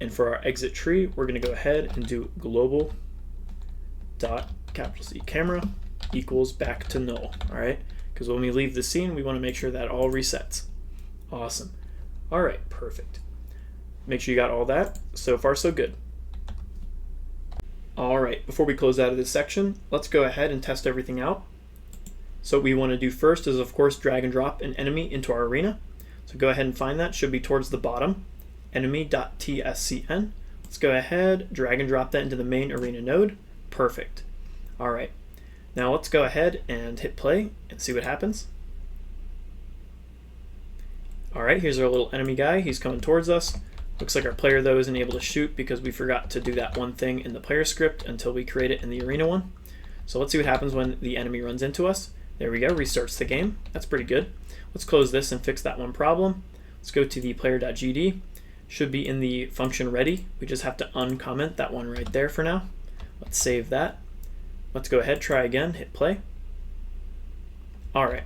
And for our exit tree, we're going to go ahead and do global dot capital C camera equals back to null. All right, because when we leave the scene, we want to make sure that all resets. Awesome. All right, perfect. Make sure you got all that. So far, so good. All right, before we close out of this section, let's go ahead and test everything out. So what we want to do first is, of course, drag and drop an enemy into our arena. So go ahead and find that. Should be towards the bottom, enemy.tscn. Let's go ahead, drag and drop that into the main arena node. Perfect. All right. Now let's go ahead and hit play and see what happens. All right, here's our little enemy guy. He's coming towards us. Looks like our player, though, isn't able to shoot because we forgot to do that one thing in the player script until we create it in the arena one. So let's see what happens when the enemy runs into us. There we go, restarts the game. That's pretty good. Let's close this and fix that one problem. Let's go to the player.gd. Should be in the function ready. We just have to uncomment that one right there for now. Let's save that. Let's go ahead, try again, hit play. All right,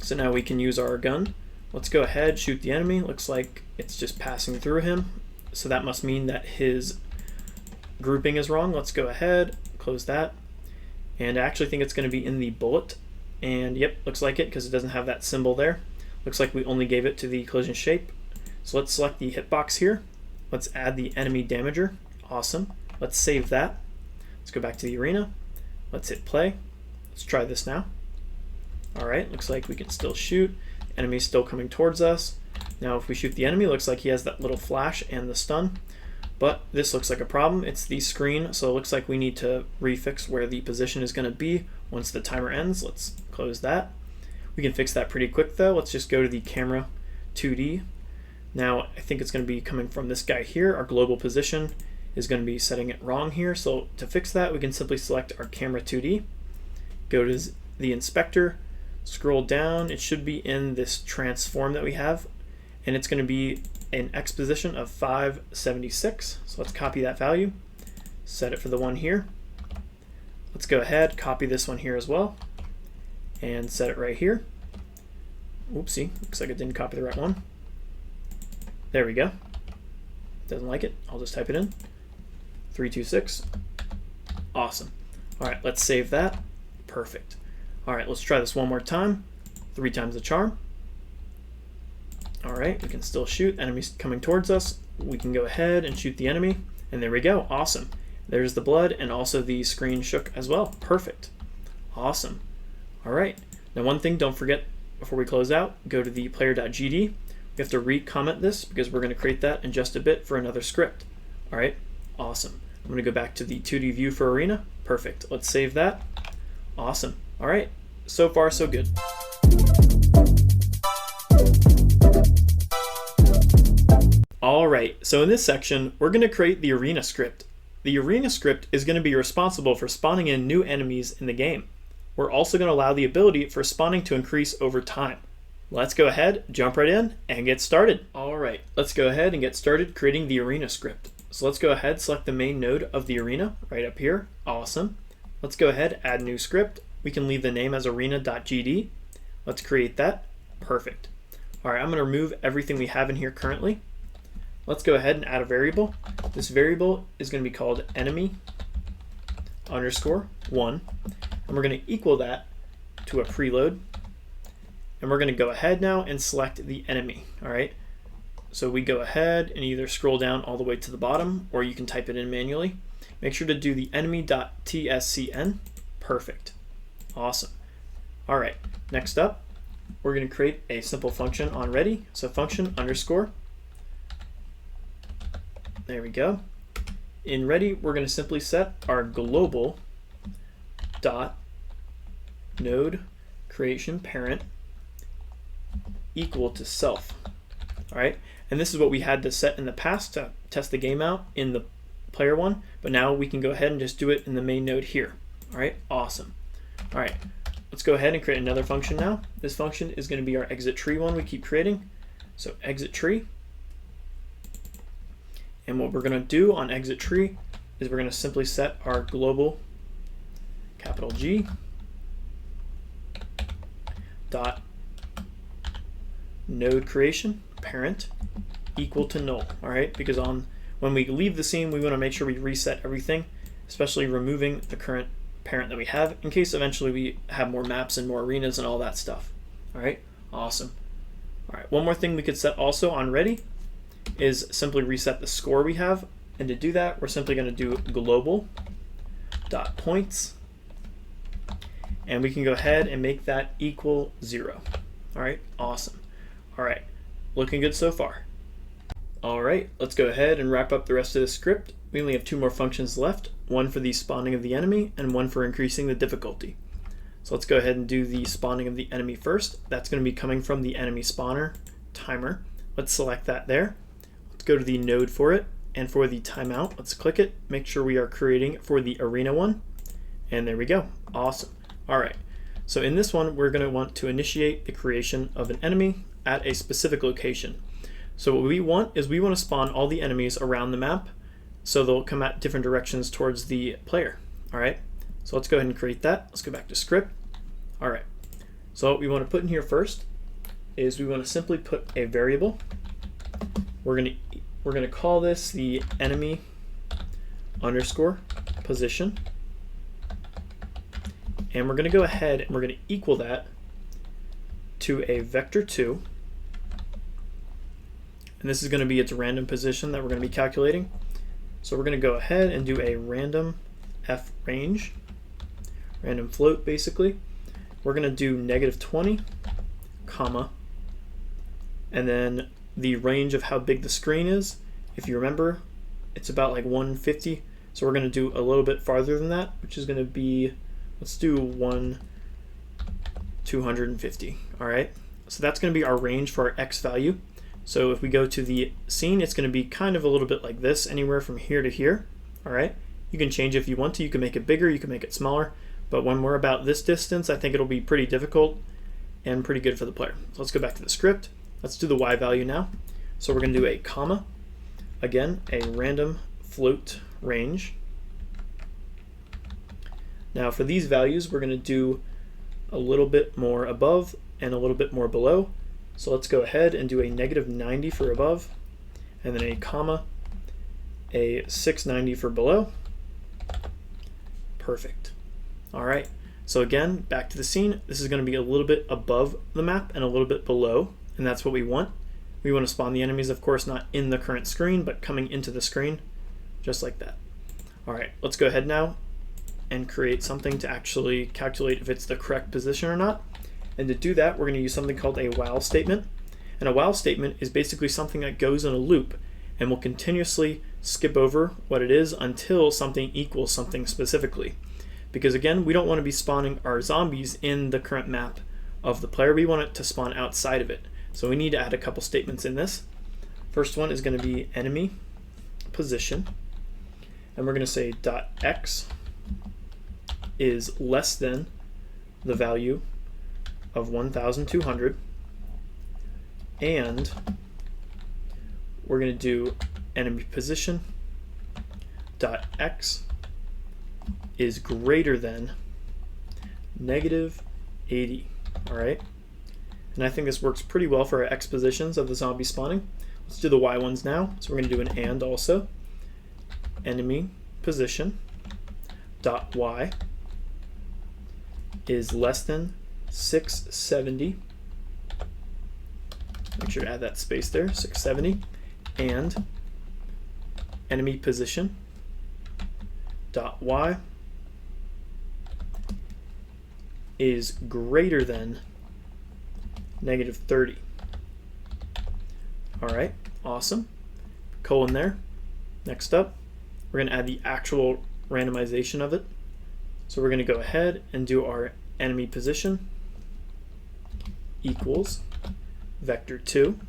so now we can use our gun. Let's go ahead, shoot the enemy. Looks like it's just passing through him. So that must mean that his grouping is wrong. Let's go ahead, close that. And I actually think it's going to be in the bullet. And yep, looks like it because it doesn't have that symbol there. Looks like we only gave it to the collision shape. So let's select the hitbox here. Let's add the enemy damager. Awesome. Let's save that. Let's go back to the arena. Let's hit play. Let's try this now. All right, looks like we can still shoot. Enemy's still coming towards us. Now if we shoot the enemy, looks like he has that little flash and the stun. But this looks like a problem. It's the screen, so it looks like we need to refix where the position is going to be once the timer ends. Let's close that. We can fix that pretty quick though. Let's just go to the camera 2D. Now I think it's going to be coming from this guy here. Our global position is going to be setting it wrong here. So to fix that, we can simply select our camera 2D, go to the inspector, scroll down. It should be in this transform that we have, and it's going to be an X position of 576. So let's copy that value, set it for the one here. Let's go ahead, copy this one here as well, and set it right here. Oopsie, looks like it didn't copy the right one. There we go. Doesn't like it. I'll just type it in. 326. Awesome. All right, let's save that. Perfect. All right, let's try this one more time. 3 times the charm. All right, we can still shoot. Enemies coming towards us. We can go ahead and shoot the enemy. And there we go. Awesome. There's the blood, and also the screen shook as well. Perfect. Awesome. All right. Now one thing, don't forget before we close out, go to the player.gd. We have to re-comment this because we're going to create that in just a bit for another script. All right. Awesome. I'm going to go back to the 2D view for arena. Perfect. Let's save that. Awesome. All right. So far, so good. All right, so in this section, we're going to create the arena script. The arena script is going to be responsible for spawning in new enemies in the game. We're also going to allow the ability for spawning to increase over time. Let's go ahead, jump right in, and get started. All right, let's go ahead and get started creating the arena script. So let's go ahead, select the main node of the arena right up here. Awesome. Let's go ahead, add new script. We can leave the name as arena.gd. Let's create that. Perfect. All right, I'm going to remove everything we have in here currently. let's go ahead and add a variable. This variable is going to be called enemy underscore 1, and we're going to equal that to a preload, and we're going to go ahead now and select the enemy. All right, so we go ahead and either scroll down all the way to the bottom, or you can type it in manually. Make sure to do the enemy.tscn. Perfect. Awesome. All right, next up, we're going to create a simple function on ready. So function underscore. There we go. In ready, we're going to simply set our global dot node creation parent equal to self. All right, and this is what we had to set in the past to test the game out in the player one, but now we can go ahead and just do it in the main node here. All right, awesome. All right, let's go ahead and create another function now. This function is going to be our exit tree one we keep creating. So exit tree. And what we're going to do on exit tree is we're going to simply set our global capital G dot node creation parent equal to null. All right, because when we leave the scene, we want to make sure we reset everything, especially removing the current parent that we have in case eventually we have more maps and more arenas and all that stuff. All right, awesome. All right, one more thing we could set also on ready is simply reset the score we have, and to do that, we're simply going to do global dot points, and we can go ahead and make that equal 0. All right, awesome. All right, looking good so far. All right, let's go ahead and wrap up the rest of the script. We only have 2 more functions left, one for the spawning of the enemy and one for increasing the difficulty. So let's go ahead and do the spawning of the enemy first. That's going to be coming from the enemy spawner timer. Let's select that there. Let's go to the node for it, and for the timeout, let's click it. Make sure we are creating it for the arena one, and there we go. Awesome. All right, so in this one, we're going to want to initiate the creation of an enemy at a specific location. So what we want is we want to spawn all the enemies around the map so they'll come at different directions towards the player. All right, so let's go ahead and create that. Let's go back to script. All right, so what we want to put in here first is we want to simply put a variable. We're going to call this the enemy underscore position, and we're going to go ahead and we're going to equal that to a vector2, and this is going to be its random position that we're going to be calculating. So we're going to go ahead and do a random f range, random float basically. We're going to do -20, comma, and then the range of how big the screen is. If you remember, it's about like 150, so we're going to do a little bit farther than that, which is going to be, let's do 250. All right, so that's going to be our range for our x value. So if we go to the scene, it's going to be kind of a little bit like this, anywhere from here to here. All right, you can change if you want to. You can make it bigger, you can make it smaller, but when we're about this distance, I think it'll be pretty difficult and pretty good for the player. So let's go back to the script. Let's do the y value now. So we're going to do a comma, again, a random float range. Now for these values, we're going to do a little bit more above and a little bit more below. So let's go ahead and do a -90 for above, and then a comma, a 690 for below. Perfect. All right, so again, back to the scene. This is going to be a little bit above the map and a little bit below, and that's what we want. We want to spawn the enemies, of course, not in the current screen, but coming into the screen, just like that. All right, let's go ahead now and create something to actually calculate if it's the correct position or not. And to do that, we're going to use something called a while statement. And a while statement is basically something that goes in a loop and will continuously skip over what it is until something equals something specifically. Because again, we don't want to be spawning our zombies in the current map of the player. We want it to spawn outside of it. So we need to add a couple statements in this. First one is going to be enemy position. And we're going to say .x is less than the value of 1,200, and we're going to do enemy position dot x is greater than -80. All right, and I think this works pretty well for our x positions of the zombie spawning. Let's do the Y ones now. So we're going to do an and also. Enemy position dot Y is less than 670. Make sure to add that space there, 670. And enemy position dot Y is greater than -30. All right, awesome. Colon there. Next up, we're going to add the actual randomization of it. So we're going to go ahead and do our enemy position equals vector 2.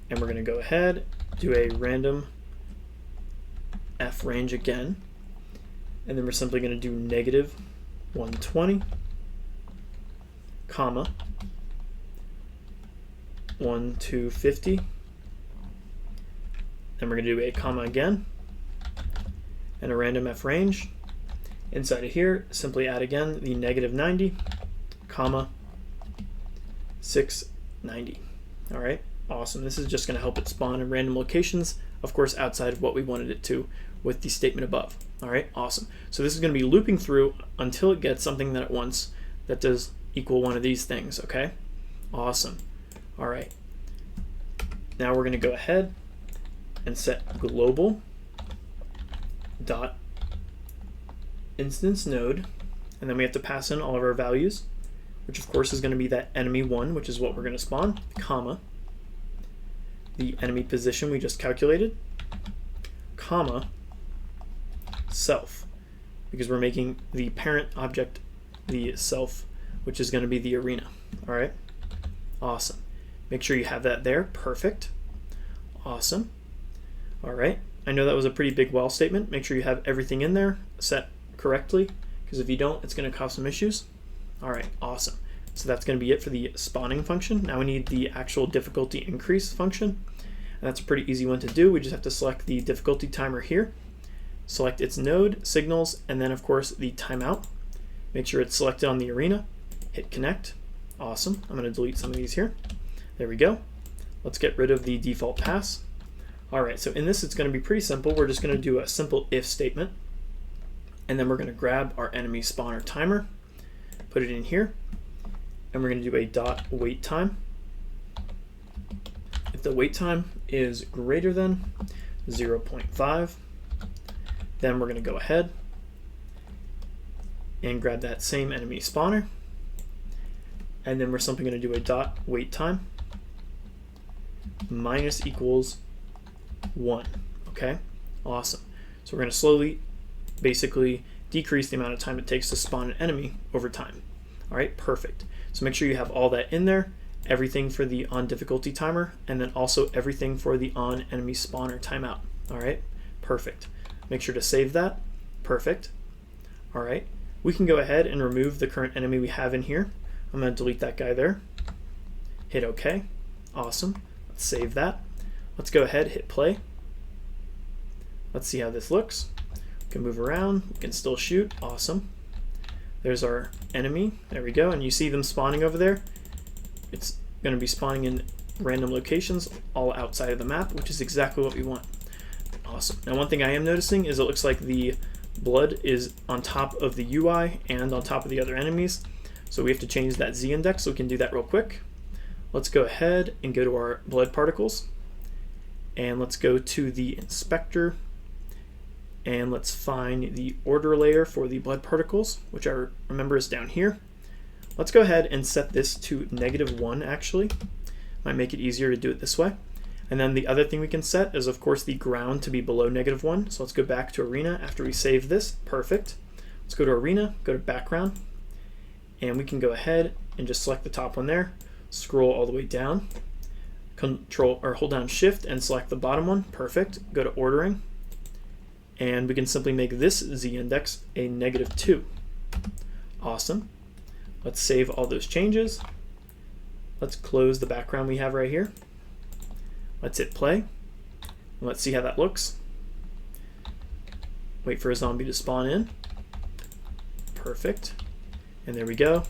And we're going to go ahead, do a random f range again. And then we're simply going to do -120, comma, 1250. Then we're going to do a comma again and a random f range. Inside of here, simply add again the -90, comma, 690. All right, awesome. This is just going to help it spawn in random locations, of course, outside of what we wanted it to with the statement above. All right, awesome. So this is going to be looping through until it gets something that it wants that does equal one of these things, okay? Awesome. All right. Now we're going to go ahead and set global dot instance node, and then we have to pass in all of our values, which of course is going to be that enemy 1, which is what we're going to spawn, comma, the enemy position we just calculated, comma, self, because we're making the parent object the self, which is going to be the arena. All right, awesome. Make sure you have that there. Perfect. Awesome. All right, I know that was a pretty big while statement. Make sure you have everything in there set correctly, because if you don't, it's going to cause some issues. All right, awesome. So that's going to be it for the spawning function. Now we need the actual difficulty increase function, and that's a pretty easy one to do. We just have to select the difficulty timer here, select its node, signals, and then of course the timeout. Make sure it's selected on the arena, hit connect. Awesome. I'm going to delete some of these here. There we go. Let's get rid of the default pass. All right, so in this it's going to be pretty simple. We're just going to do a simple if statement, and then we're going to grab our enemy spawner timer, put it in here, and we're going to do a dot wait time. If the wait time is greater than 0.5, then we're going to go ahead and grab that same enemy spawner, and then we're simply going to do a dot wait time minus equals 1. Okay, awesome. So we're going to slowly basically decrease the amount of time it takes to spawn an enemy over time. All right, perfect. So make sure you have all that in there, everything for the on difficulty timer, and then also everything for the on enemy spawner timeout. All right, perfect. Make sure to save that. Perfect. All right, we can go ahead and remove the current enemy we have in here. I'm going to delete that guy there. Hit OK. Awesome. Let's save that. Let's go ahead, hit play. Let's see how this looks. We can move around. We can still shoot. Awesome. There's our enemy. There we go. And you see them spawning over there. It's going to be spawning in random locations all outside of the map, which is exactly what we want. Awesome. Now one thing I am noticing is it looks like the blood is on top of the UI and on top of the other enemies. So we have to change that Z index, so we can do that real quick. Let's go ahead and go to our blood particles. And let's go to the inspector. And let's find the order layer for the blood particles, which I remember is down here. Let's go ahead and set this to -1 actually. Might make it easier to do it this way. And then the other thing we can set is of course the ground to be below -1. So let's go back to arena after we save this. Perfect. Let's go to arena, go to background, and we can go ahead and just select the top one there, scroll all the way down, control or hold down shift and select the bottom one. Perfect. Go to ordering, and we can simply make this Z index a -2. Awesome. Let's save all those changes. Let's close the background we have right here. Let's hit play. And let's see how that looks. Wait for a zombie to spawn in. Perfect. And there we go.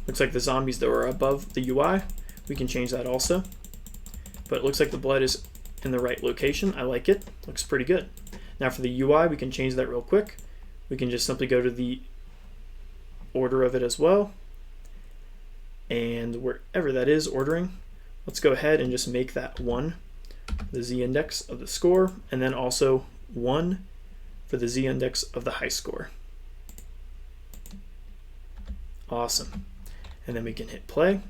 Looks like the zombies that were above the UI. We can change that also. but it looks like the blood is in the right location. I like it. Looks pretty good. Now for the UI, we can change that real quick. We can just simply go to the order of it as well. And wherever that is, ordering, let's go ahead and just make that 1, the z-index of the score, and then also 1 for the z-index of the high score. Awesome. And then we can hit play.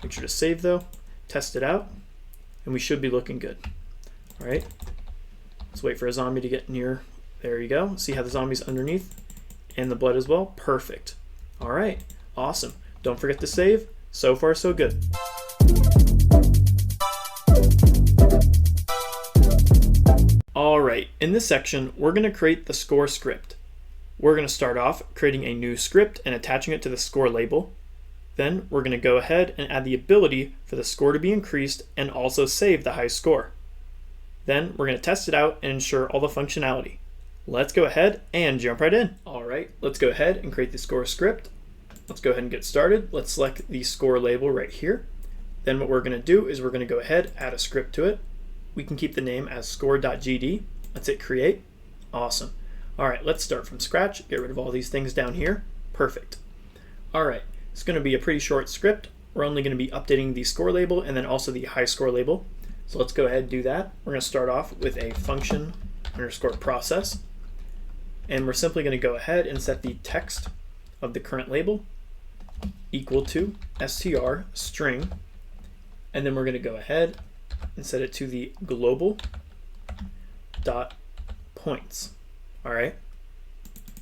Make sure to save though, test it out, and we should be looking good. All right, let's wait for a zombie to get near. There you go. See how the zombie's underneath and the blood as well? Perfect. All right, awesome. Don't forget to save. So far, so good. All right, in this section, we're gonna create the score script. We're gonna start off creating a new script and attaching it to the score label. Then we're gonna go ahead and add the ability for the score to be increased and also save the high score. Then we're gonna test it out and ensure all the functionality. Let's go ahead and jump right in. All right, let's go ahead and create the score script. Let's go ahead and get started. Let's select the score label right here. Then what we're gonna do is we're gonna go ahead, add a script to it. We can keep the name as score.gd. Let's hit create. Awesome. All right, let's start from scratch. Get rid of all these things down here. Perfect. All right, it's gonna be a pretty short script. We're only gonna be updating the score label and then also the high score label. So let's go ahead and do that. We're gonna start off with a function underscore process. And we're simply gonna go ahead and set the text of the current label equal to str string. And then we're gonna go ahead and set it to the global dot points. All right,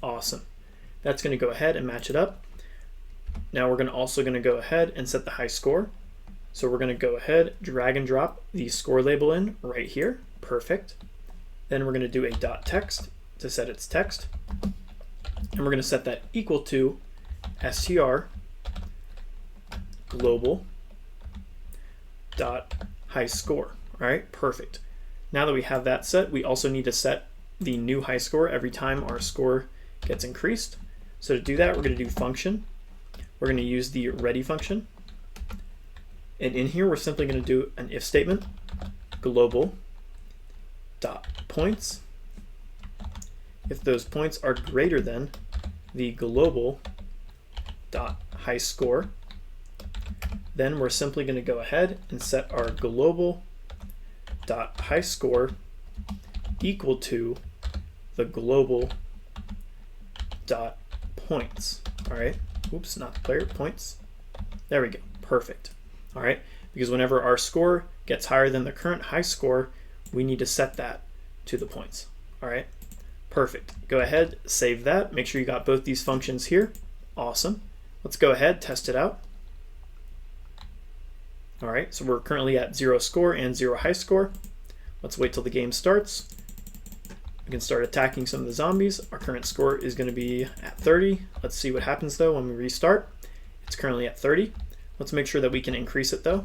awesome. That's gonna go ahead and match it up. Now we're also gonna go ahead and set the high score. So we're gonna go ahead, drag and drop the score label in right here. Perfect. Then we're gonna do a dot text to set its text. And we're gonna set that equal to str global dot high score. All right, perfect. Now that we have that set, we also need to set the new high score every time our score gets increased. So to do that, we're gonna do function. We're gonna use the ready function. And in here, we're simply gonna do an if statement, global dot points. If those points are greater than the global dot high score, then we're simply going to go ahead and set our global dot high score equal to the global dot points. All right, oops, not the player, points. There we go, perfect. All right, because whenever our score gets higher than the current high score, we need to set that to the points. All right, perfect. Go ahead, save that. Make sure you got both these functions here. Awesome. Let's go ahead, test it out. All right, so we're currently at 0 score and 0 high score. Let's wait till the game starts. We can start attacking some of the zombies. Our current score is going to be at 30. Let's see what happens though when we restart. It's currently at 30. Let's make sure that we can increase it though.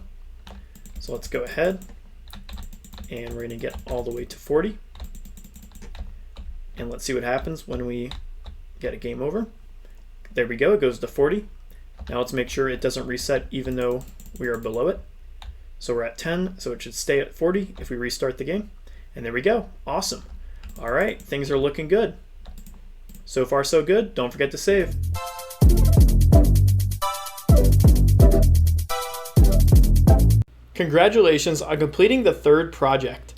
So let's go ahead and we're going to get all the way to 40. And let's see what happens when we get a game over. There we go, it goes to 40. Now let's make sure it doesn't reset even though we are below it. So we're at 10, so it should stay at 40 if we restart the game. And there we go, awesome. All right, things are looking good. So far so good, don't forget to save. Congratulations on completing the third project.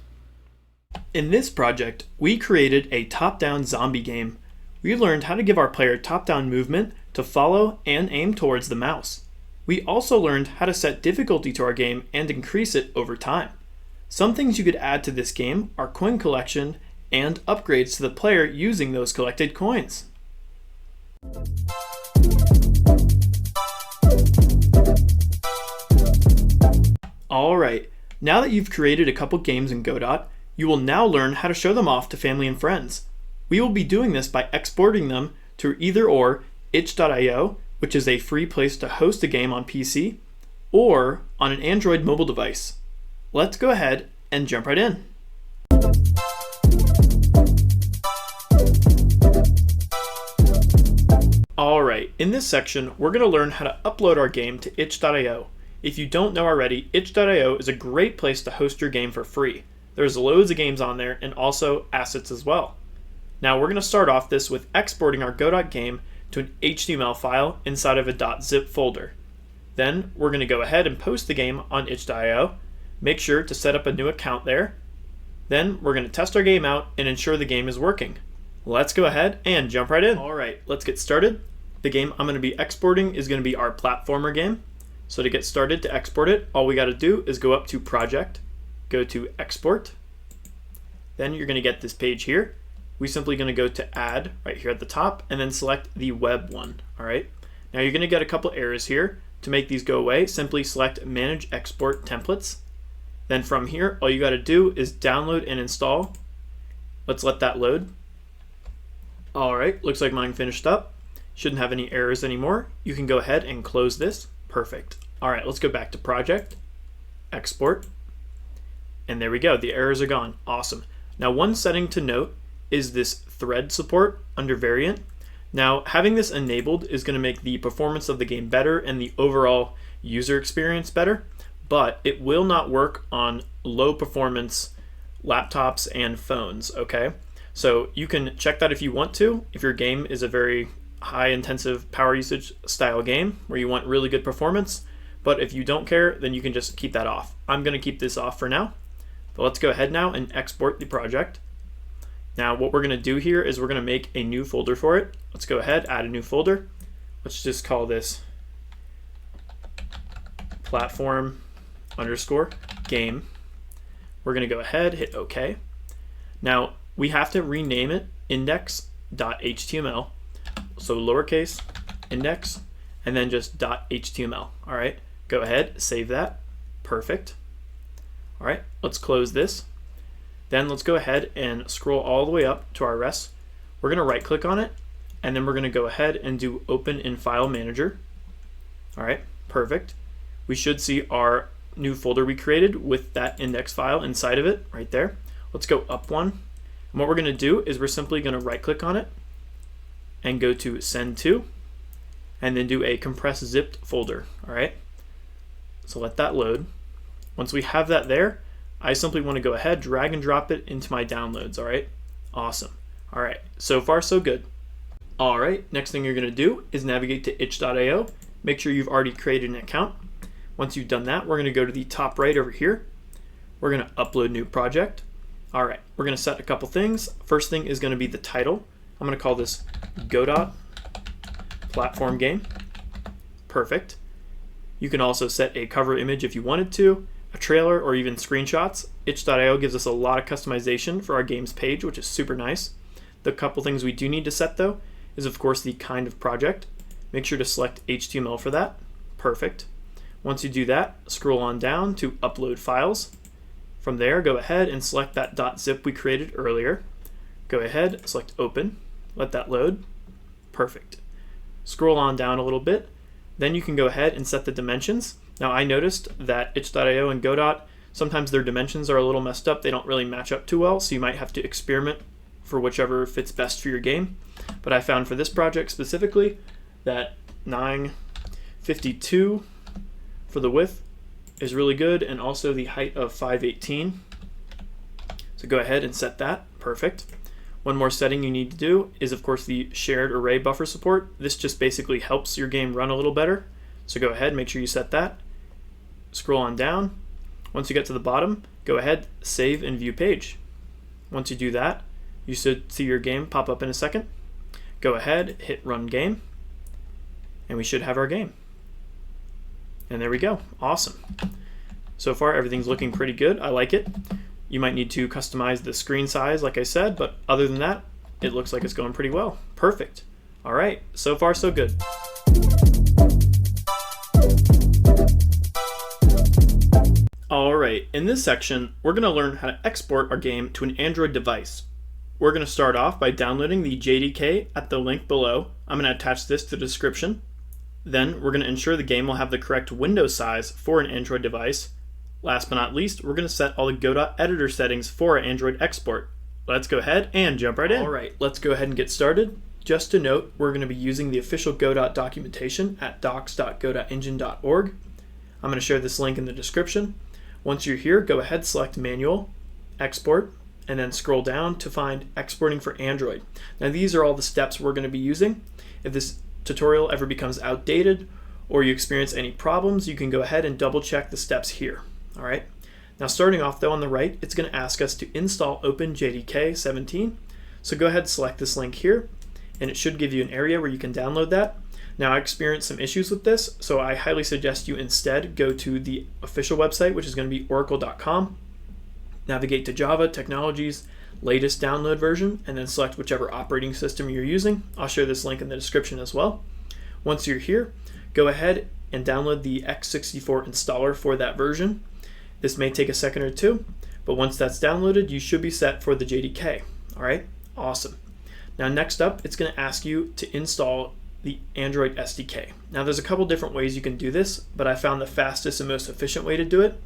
In this project, we created a top-down zombie game. We learned how to give our player top-down movement to follow and aim towards the mouse. We also learned how to set difficulty to our game and increase it over time. Some things you could add to this game are coin collection and upgrades to the player using those collected coins. Alright, now that you've created a couple games in Godot, you will now learn how to show them off to family and friends. We will be doing this by exporting them to either or itch.io, which is a free place to host a game on PC, or on an Android mobile device. Let's go ahead and jump right in. Alright, in this section, we're going to learn how to upload our game to itch.io. If you don't know already, itch.io is a great place to host your game for free. There's loads of games on there and also assets as well. Now we're going to start off this with exporting our Godot game to an HTML file inside of a .zip folder. Then we're going to go ahead and post the game on itch.io. Make sure to set up a new account there. Then we're going to test our game out and ensure the game is working. Let's go ahead and jump right in. Alright, let's get started. The game I'm going to be exporting is going to be our platformer game. So to get started to export it, all we got to do is go up to Project, go to Export. Then you're going to get this page here. We're simply going to go to Add right here at the top and then select the web one. Alright, now you're going to get a couple errors here. To make these go away, simply select Manage Export Templates. Then from here, all you got to do is download and install. Let's let that load. Alright, looks like mine finished up. Shouldn't have any errors anymore. You can go ahead and close this. Perfect. Alright, let's go back to Project, Export, and there we go. The errors are gone. Awesome. Now one setting to note is this thread support under Variant. Now having this enabled is going to make the performance of the game better and the overall user experience better, but it will not work on low performance laptops and phones, okay? So you can check that if you want to, if your game is a very high intensive power usage style game where you want really good performance, but if you don't care, then you can just keep that off. I'm going to keep this off for now, but let's go ahead now and export the project. Now what we're going to do here is we're going to make a new folder for it. Let's go ahead, add a new folder. Let's just call this platform underscore game. We're going to go ahead, hit OK. Now we have to rename it index.html. So lowercase index and then just .html. All right, go ahead, save that. Perfect. All right, let's close this. Then let's go ahead and scroll all the way up to our res. We're going to right click on it and then we're going to go ahead and do open in file manager. All right, perfect. We should see our new folder we created with that index file inside of it right there. Let's go up one. And what we're going to do is we're simply going to right click on it and go to send to and then do a compress zipped folder. All right, so let that load. Once we have that there, I simply want to go ahead, drag and drop it into my downloads. All right, awesome. All right, so far so good. All right, next thing you're going to do is navigate to itch.io. Make sure you've already created an account. Once you've done that, we're going to go to the top right over here. We're going to upload new project. All right, we're going to set a couple things. First thing is going to be the title. I'm going to call this Godot platform game. Perfect. You can also set a cover image if you wanted to, a trailer, or even screenshots. Itch.io gives us a lot of customization for our game's page, which is super nice. The couple things we do need to set though is of course the kind of project. Make sure to select HTML for that. Perfect. Once you do that, scroll on down to upload files. From there, go ahead and select that .zip we created earlier. Go ahead, select open, let that load. Perfect. Scroll on down a little bit. Then you can go ahead and set the dimensions. Now I noticed that itch.io and Godot, sometimes their dimensions are a little messed up. They don't really match up too well, so you might have to experiment for whichever fits best for your game. But I found for this project specifically that 952 for the width is really good, and also the height of 518. So go ahead and set that. Perfect. One more setting you need to do is of course the shared array buffer support. This just basically helps your game run a little better. So go ahead, make sure you set that. Scroll on down. Once you get to the bottom, go ahead, save and view page. Once you do that, you should see your game pop up in a second. Go ahead, hit run game, and we should have our game. And there we go. Awesome. So far everything's looking pretty good. I like it. You might need to customize the screen size like I said, but other than that, it looks like it's going pretty well. Perfect. All right, so far so good. All right, in this section, we're going to learn how to export our game to an Android device. We're going to start off by downloading the JDK at the link below. I'm going to attach this to the description. Then we're going to ensure the game will have the correct window size for an Android device. Last but not least, we're going to set all the Godot editor settings for our Android export. Let's go ahead and jump right in. All right, let's go ahead and get started. Just to note, we're going to be using the official Godot documentation at docs.godotengine.org. I'm going to share this link in the description. Once you're here, go ahead, select Manual, Export, and then scroll down to find Exporting for Android. Now these are all the steps we're going to be using. If this tutorial ever becomes outdated or you experience any problems, you can go ahead and double check the steps here. All right. Now starting off though on the right, it's going to ask us to install OpenJDK 17. So go ahead, select this link here, and it should give you an area where you can download that. Now I experienced some issues with this, so I highly suggest you instead go to the official website, which is going to be oracle.com. Navigate to Java, Technologies, latest download version, and then select whichever operating system you're using. I'll share this link in the description as well. Once you're here, go ahead and download the x64 installer for that version. This may take a second or two, but once that's downloaded, you should be set for the JDK. All right, awesome. Now next up, it's going to ask you to install the Android SDK. Now there's a couple different ways you can do this, but I found the fastest and most efficient way to do it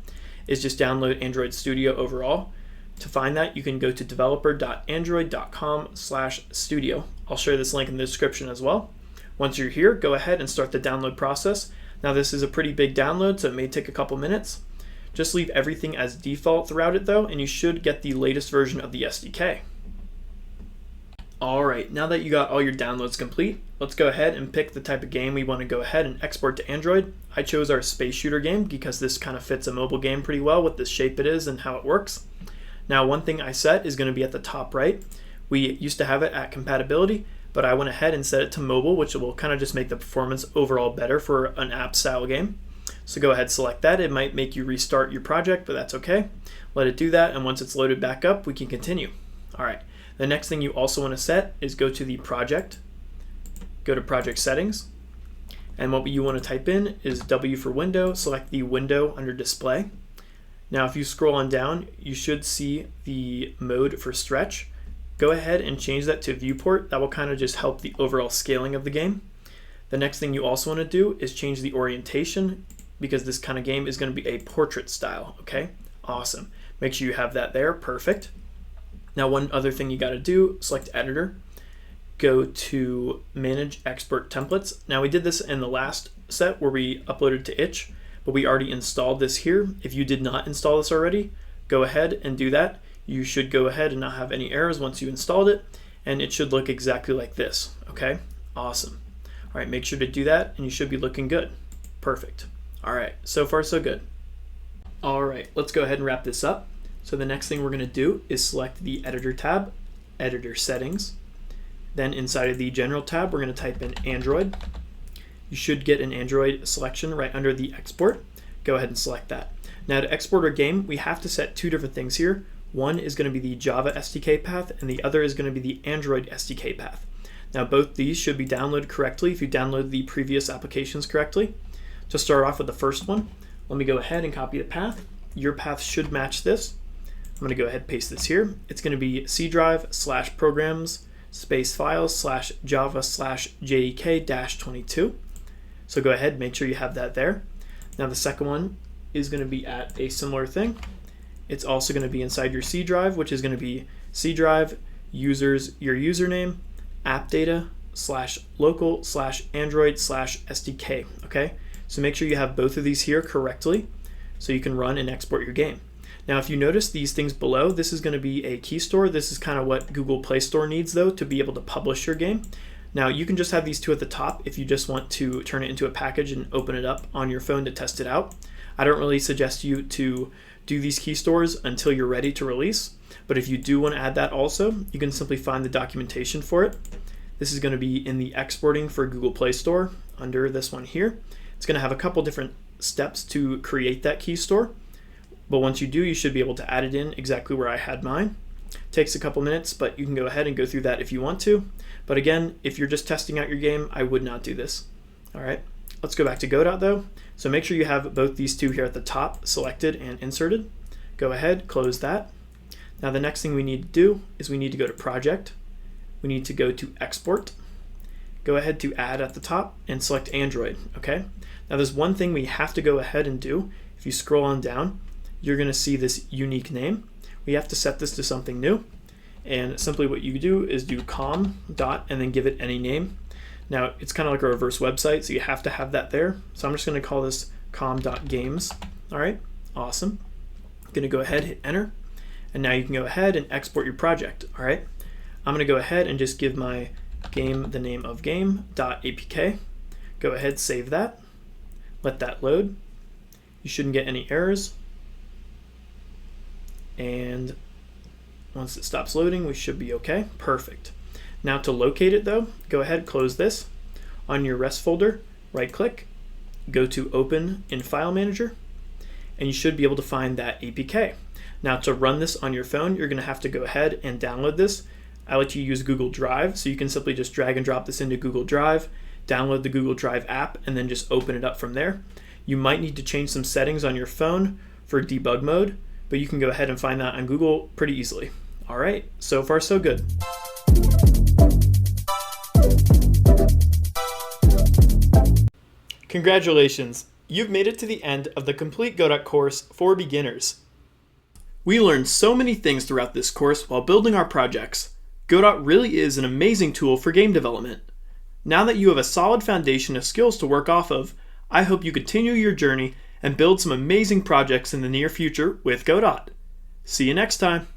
is just download Android Studio overall. To find that, you can go to developer.android.com/studio. I'll share this link in the description as well. Once you're here, go ahead and start the download process. Now this is a pretty big download, so it may take a couple minutes. Just leave everything as default throughout it though, and you should get the latest version of the SDK. Alright, now that you got all your downloads complete, let's go ahead and pick the type of game we want to go ahead and export to Android. I chose our space shooter game because this kind of fits a mobile game pretty well with the shape it is and how it works. Now one thing I set is going to be at the top right. We used to have it at compatibility, but I went ahead and set it to mobile, which will kind of just make the performance overall better for an app style game. So go ahead, select that. It might make you restart your project, but that's okay. Let it do that, and once it's loaded back up, we can continue. Alright. The next thing you also want to set is go to the project, go to project settings, and what you want to type in is W for window, select the window under display. Now if you scroll on down, you should see the mode for stretch. Go ahead and change that to viewport. That will kind of just help the overall scaling of the game. The next thing you also want to do is change the orientation because this kind of game is going to be a portrait style, okay? Awesome. Make sure you have that there, perfect. Now one other thing you got to do, select editor, go to manage export templates. Now we did this in the last set where we uploaded to itch, but we already installed this here. If you did not install this already, go ahead and do that. You should go ahead and not have any errors once you installed it, and it should look exactly like this, okay? Awesome. All right, make sure to do that and you should be looking good. Perfect. All right, so far so good. All right, let's go ahead and wrap this up. So the next thing we're going to do is select the editor tab, editor settings. Then inside of the general tab, we're going to type in Android. You should get an Android selection right under the export. Go ahead and select that. Now to export our game, we have to set two different things here. One is going to be the Java SDK path, and the other is going to be the Android SDK path. Now both these should be downloaded correctly if you download the previous applications correctly. To start off with the first one, let me go ahead and copy the path. Your path should match this. I'm going to go ahead and paste this here. It's going to be C drive/programs space files/java/jdk-22. So go ahead, make sure you have that there. Now the second one is going to be at a similar thing. It's also going to be inside your C drive, which is going to be C drive users your username app data/local/android/SDK. Okay, so make sure you have both of these here correctly so you can run and export your game. Now if you notice these things below, this is going to be a key store. This is kind of what Google Play Store needs though to be able to publish your game. Now you can just have these two at the top if you just want to turn it into a package and open it up on your phone to test it out. I don't really suggest you to do these key stores until you're ready to release, but if you do want to add that also, you can simply find the documentation for it. This is going to be in the exporting for Google Play Store under this one here. It's going to have a couple different steps to create that key store. But once you do, you should be able to add it in exactly where I had mine. Takes a couple minutes, but you can go ahead and go through that if you want to. But again, if you're just testing out your game, I would not do this. All right, let's go back to Godot though. So make sure you have both these two here at the top selected and inserted. Go ahead, close that. Now the next thing we need to do is we need to go to Project. We need to go to Export. Go ahead to Add at the top and select Android, okay? Now there's one thing we have to go ahead and do. If you scroll on down, you're going to see this unique name. We have to set this to something new, and simply what you do is do com dot and then give it any name. Now it's kind of like a reverse website, so you have to have that there. So I'm just going to call this com.games. All right, awesome. I'm going to go ahead, hit enter, and now you can go ahead and export your project. All right, I'm going to go ahead and just give my game the name of game.apk. Go ahead, save that, let that load. You shouldn't get any errors, and once it stops loading, we should be okay. Perfect. Now to locate it though, go ahead, close this. On your rest folder, right click, go to open in file manager, and you should be able to find that APK. Now to run this on your phone, you're gonna have to go ahead and download this. I like to use Google Drive, so you can simply just drag and drop this into Google Drive, download the Google Drive app, and then just open it up from there. You might need to change some settings on your phone for debug mode, but you can go ahead and find that on Google pretty easily. All right, so far so good. Congratulations, you've made it to the end of the complete Godot course for beginners. We learned so many things throughout this course while building our projects. Godot really is an amazing tool for game development. Now that you have a solid foundation of skills to work off of, I hope you continue your journey and build some amazing projects in the near future with Godot. See you next time.